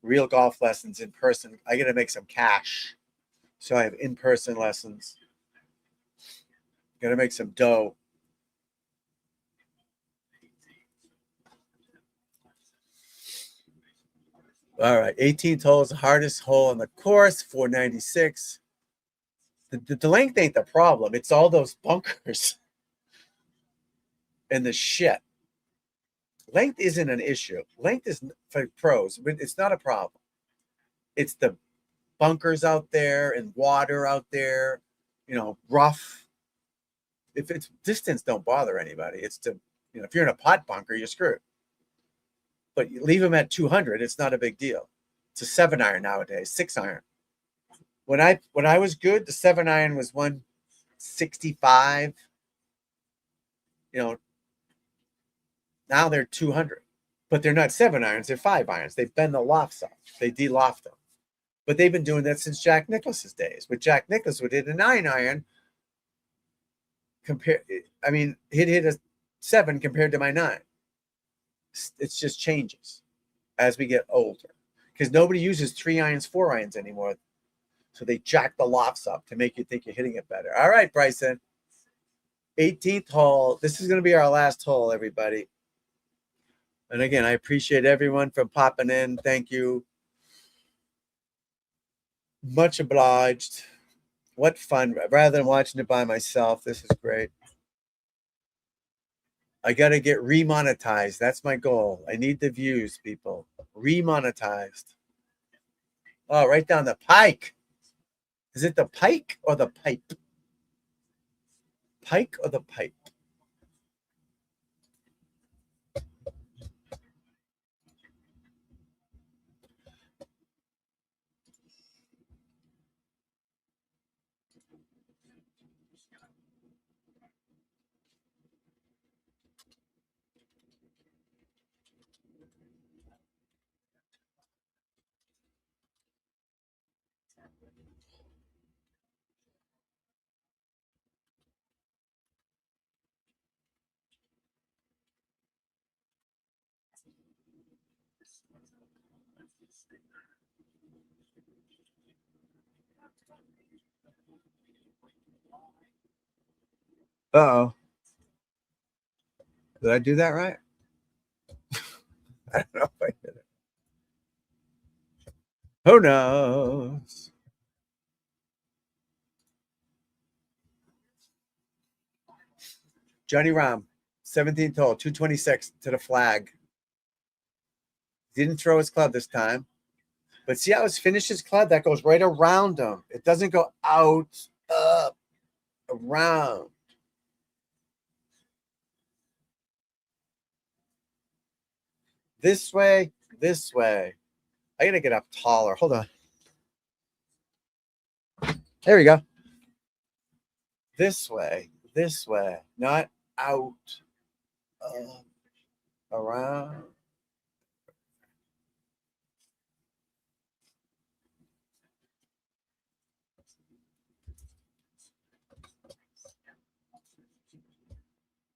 Real golf lessons in person. I got to make some cash. So I have in-person lessons. Got to make some dough. All right, 18th hole is the hardest hole on the course, 496. The length ain't the problem. It's all those bunkers and the shit. Length isn't an issue. Length is for pros, but it's not a problem. It's the bunkers out there and water out there, rough. If it's distance, don't bother anybody. It's if you're in a pot bunker, you're screwed. But you leave them at 200, it's not a big deal. It's a 7-iron nowadays, 6-iron. When I was good, the 7-iron was 165. Now they're 200, but they're not 7-irons, they're 5-irons. They bend the lofts up, they de-loft them. But they've been doing that since Jack Nicklaus's days. With Jack Nicklaus, we did a 9-iron. He'd hit a 7 compared to my 9. It just changes as we get older because nobody uses 3-irons, 4-irons anymore. So they jack the lofts up to make you think you're hitting it better. All right, Bryson. 18th hole. This is going to be our last hole, everybody. And again, I appreciate everyone for popping in. Thank you. Much obliged. What fun. Rather than watching it by myself, this is great. I got to get remonetized. That's my goal. I need the views, people. Remonetized. Oh, right down the pike. Is it the pike or the pipe? Pike or the pipe? Uh-oh. Did I do that right? I don't know if I did it. Who knows? Johnny Rahm, 17th hole, 226 to the flag. Didn't throw his club this time. But see how it's finished his club? That goes right around him. It doesn't go out, up, around. This way, this way. I got to get up taller. Hold on. There we go. This way, not out, around.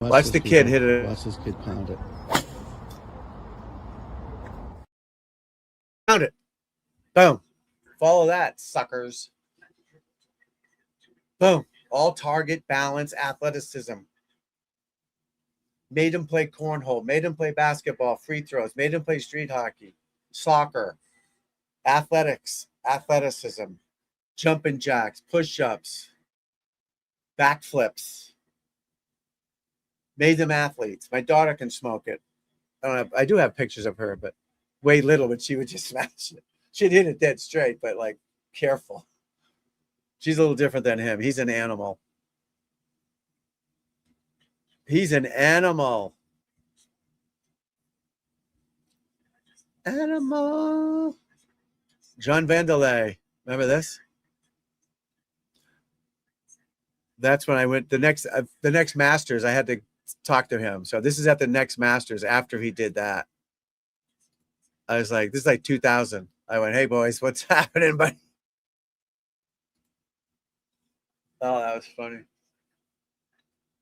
Watch the kid hit it. Watch this kid pound it. Pound it. Boom. Follow that, suckers. Boom. All target, balance, athleticism. Made him play cornhole. Made him play basketball, free throws. Made him play street hockey, soccer, athletics, athleticism, jumping jacks, push-ups, backflips. Made them athletes. My daughter can smoke it. I do have pictures of her, but way little, but she would just smash it. She'd hit it dead straight, but like careful. She's a little different than him. He's an animal. He's an animal. Animal. John Vandelay. Remember this? That's when I went the next Masters. I had to talk to him. So this is at the next Masters after he did that. I was like, this is like 2000. I went, hey boys, what's happening, buddy? Oh, that was funny.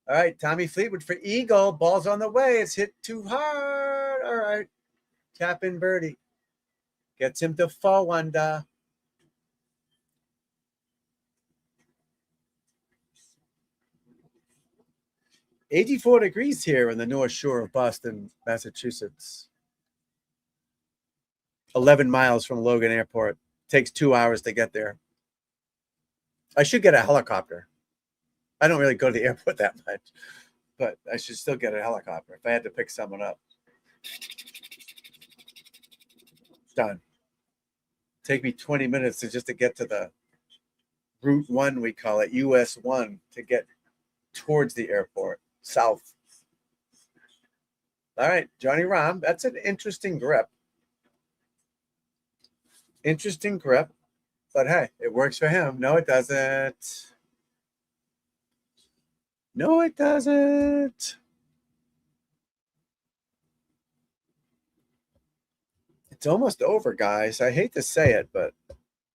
All right, Tommy Fleetwood for eagle. Ball's on the way. It's hit too hard. All right. Tap in birdie. Gets him to 4 under. "84 degrees here in the North Shore of Boston, Massachusetts. 11 miles from Logan Airport. Takes 2 hours to get there. I should get a helicopter. I don't really go to the airport that much, but I should still get a helicopter if I had to pick someone up. Done. Take me 20 minutes just to get to the Route 1, we call it, US 1, to get towards the airport, south. All right, Johnny Rahm, that's an interesting grip. Interesting grip, but hey, it works for him. No, it doesn't. No, it doesn't. It's almost over, guys. I hate to say it, but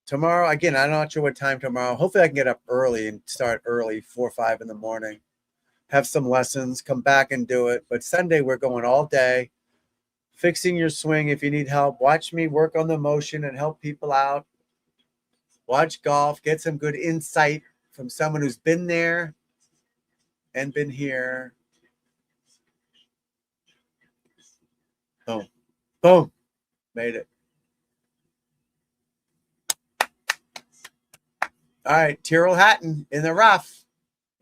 tomorrow, again, I'm not sure what time tomorrow. Hopefully I can get up early and start early, 4 or 5 in the morning. Have some lessons, come back and do it. But Sunday, we're going all day. Fixing your swing if you need help. Watch me work on the motion and help people out. Watch golf. Get some good insight from someone who's been there and been here. Boom. Boom. Made it. All right, Tyrrell Hatton in the rough.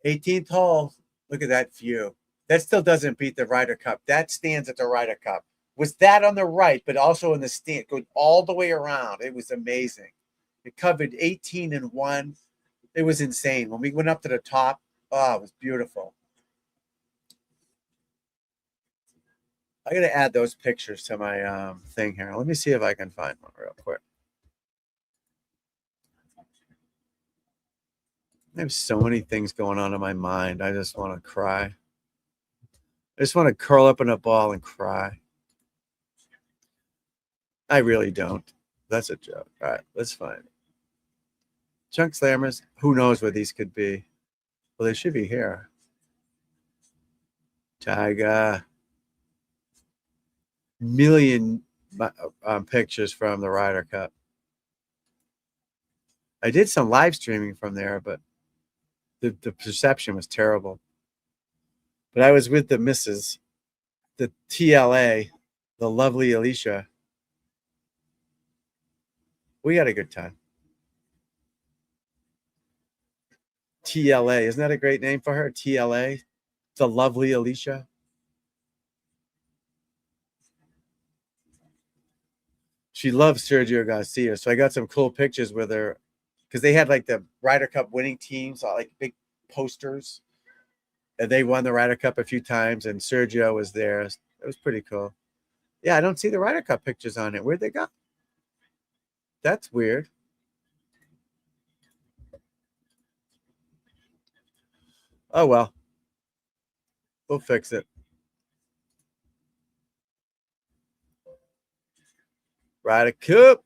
18th hole. Look at that view. That still doesn't beat the Ryder Cup. That stands at the Ryder Cup. Was that on the right, but also in the stand, going all the way around. It was amazing. It covered 18 and 1. It was insane. When we went up to the top, oh, it was beautiful. I got to add those pictures to my thing here. Let me see if I can find one real quick. I have so many things going on in my mind. I just want to cry. I just want to curl up in a ball and cry. I really don't. That's a joke. All right, let's find it. Chunk Slammers. Who knows what these could be? Well, they should be here. Tiger. Million pictures from the Ryder Cup. I did some live streaming from there, but the perception was terrible. But I was with the missus, the TLA, the lovely Alicia. We had a good time. TLA, isn't that a great name for her? TLA, the lovely Alicia. She loves Sergio Garcia, so I got some cool pictures with her because they had like the Ryder Cup winning teams, like big posters, and they won the Ryder Cup a few times, and Sergio was there. It was pretty cool. Yeah, I don't see the Ryder Cup pictures on it. Where'd they go? That's weird. Oh, well. We'll fix it. Ryder Cup.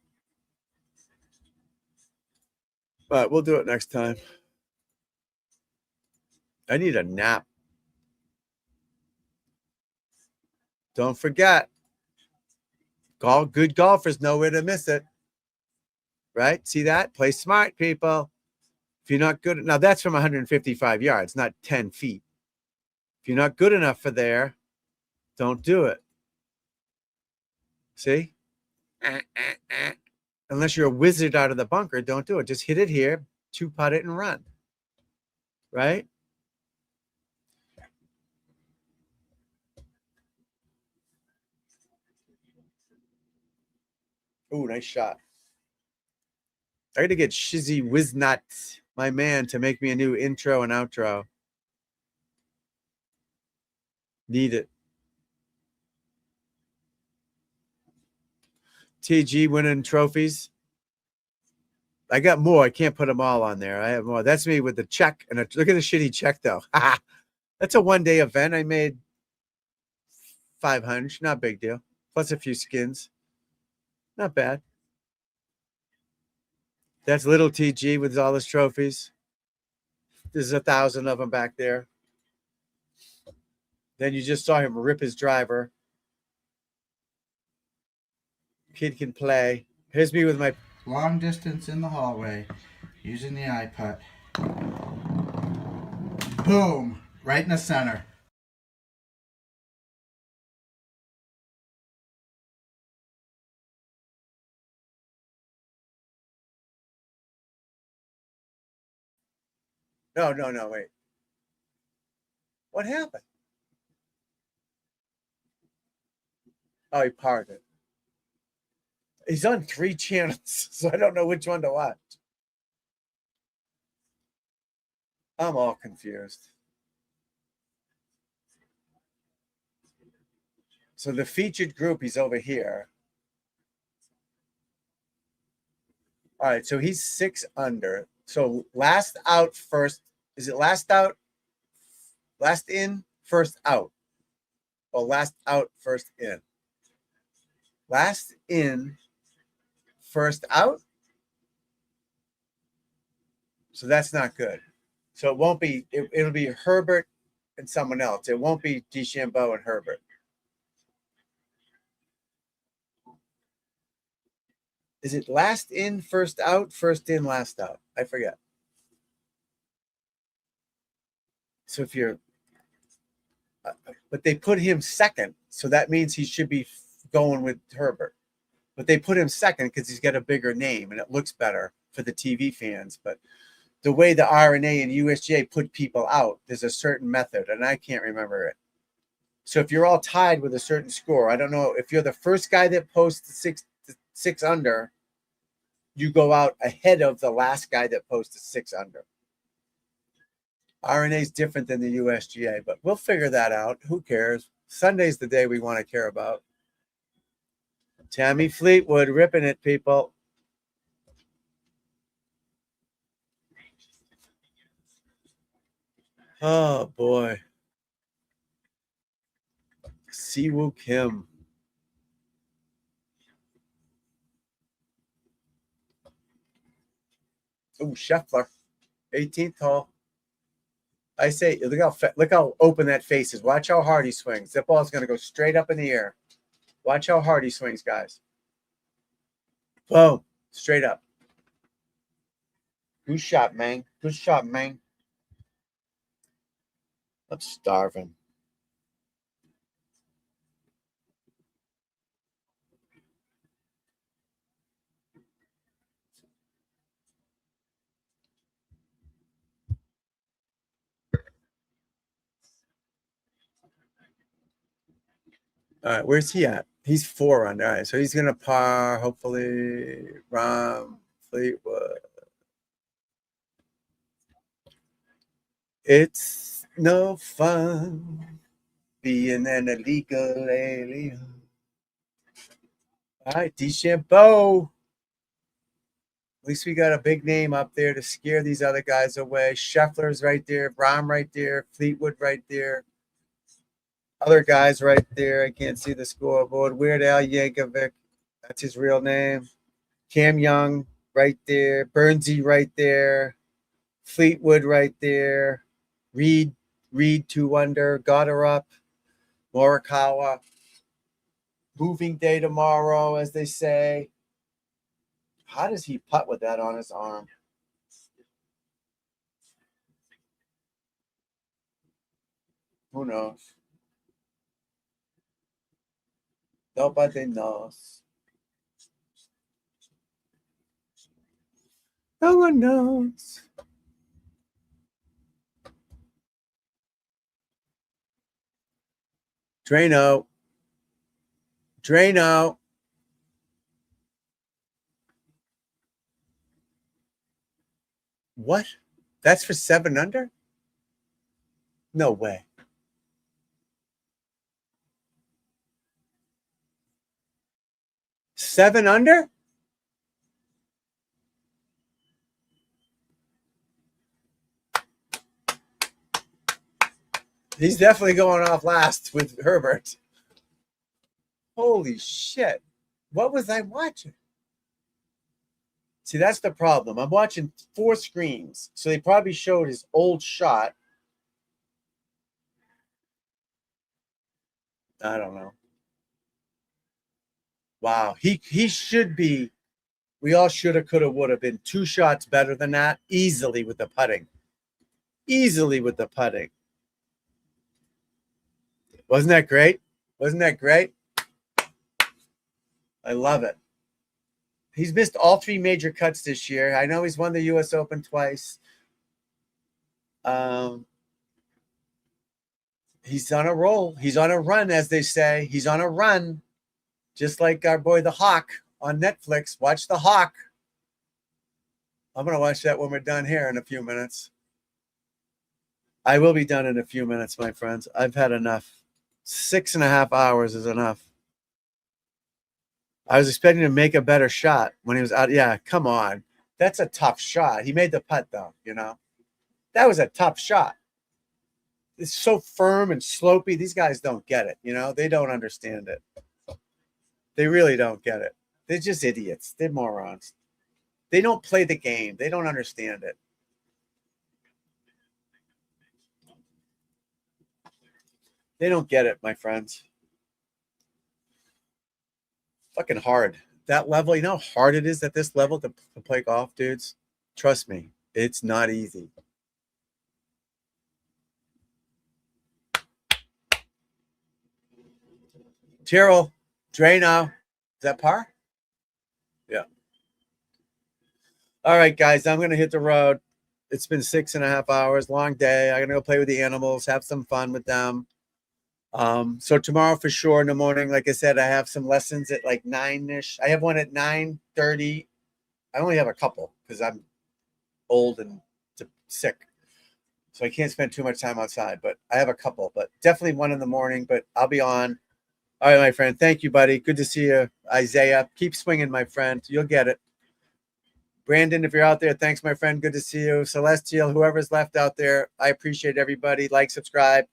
But we'll do it next time. I need a nap. Don't forget, good golfers know where to miss it. Right? See that? Play smart, people. If you're not good, now that's from 155 yards, not 10 feet. If you're not good enough for there, don't do it. See? Unless you're a wizard out of the bunker, don't do it. Just hit it here, 2-putt it and run. Right? Ooh, nice shot. I got to get Shizzy Wiznut, my man, to make me a new intro and outro. Need it. TG winning trophies. I got more. I can't put them all on there. I have more. That's me with the check. And look at the shitty check, though. That's a one-day event. I made 500. Not a big deal. Plus a few skins. Not bad. That's little TG with all his trophies. There's 1,000 of them back there. Then you just saw him rip his driver. Kid can play. Here's me with my long distance in the hallway using the iPad. Boom! Right in the center. No, wait. What happened? Oh, he parked it. He's on 3 channels, so I don't know which one to watch. I'm all confused. So the featured group, he's over here. All right, so he's 6 under. So last out, first. Is it last out? Last in, first out. Or last out, first in. Last in, first out. So that's not good. So it won't be, it'll be Herbert and someone else. It won't be DeChambeau and Herbert. Is it last in, first out, first in, last out? I forget. So if you're, but they put him second. So that means he should be going with Herbert. But they put him second because he's got a bigger name and it looks better for the TV fans. But the way the RNA and USGA put people out, there's a certain method, and I can't remember it. So if you're all tied with a certain score, I don't know if you're the first guy that posts six under, you go out ahead of the last guy that posted 6 under. RNA is different than the USGA, but we'll figure that out. Who cares? Sunday's the day we want to care about. Tammy Fleetwood ripping it, people. Oh, boy. Siwoo Kim. Oh, Scheffler. 18th hole. I say, look how open that face is. Watch how hard he swings. That ball's going to go straight up in the air. Watch how hard he swings, guys. Boom. Straight up. Good shot, man. Good shot, man. I'm starving. All right, where's he at? He's 4 under. All right, so he's gonna par. Hopefully, Rahm, Fleetwood. It's no fun being an illegal alien. All right, DeChambeau. At least we got a big name up there to scare these other guys away. Scheffler's right there, Rahm right there, Fleetwood right there. Other guys right there. I can't see the scoreboard. Weird Al Yankovic. That's his real name. Cam Young right there. Burnsy right there. Fleetwood right there. Reed 2 under. Got her up. Morikawa. Moving day tomorrow, as they say. How does he putt with that on his arm? Who knows? Nobody knows. No one knows. Drano. What? That's for 7 under? No way. Seven under? He's definitely going off last with Herbert. Holy shit. What was I watching? See, that's the problem. I'm watching 4 screens. So they probably showed his old shot. I don't know. Wow. He should be. We all shoulda, coulda, woulda been 2 shots better than that. Easily with the putting. Wasn't that great? I love it. He's missed all 3 major cuts this year. I know he's won the U.S. Open twice. He's on a roll. He's on a run, as they say. He's on a run, just like our boy the Hawk on Netflix. Watch the Hawk. I'm going to watch that when we're done here in a few minutes. I will be done in a few minutes, my friends. I've had enough. 6.5 hours is enough. I was expecting to make a better shot when he was out. Yeah, come on. That's a tough shot. He made the putt, though, you know. That was a tough shot. It's so firm and slopey. These guys don't get it, you know. They don't understand it. They really don't get it. They're just idiots. They're morons. They don't play the game. They don't understand it. They don't get it, my friends. Fucking hard. That level, you know how hard it is at this level to play golf, dudes? Trust me, it's not easy. Tyrrell, Drano. Is that par? Yeah. All right, guys, I'm going to hit the road. It's been 6.5 hours, long day. I'm going to go play with the animals, have some fun with them. So tomorrow for sure in the morning, like I said, I have some lessons at like 9-ish. I have one at 9:30. I only have a couple because I'm old and sick. So I can't spend too much time outside, but I have a couple, but definitely one in the morning, but I'll be on. All right, my friend. Thank you, buddy. Good to see you. Isaiah, keep swinging, my friend. You'll get it. Brandon, if you're out there, thanks, my friend. Good to see you. Celestial, whoever's left out there, I appreciate everybody. Like, subscribe.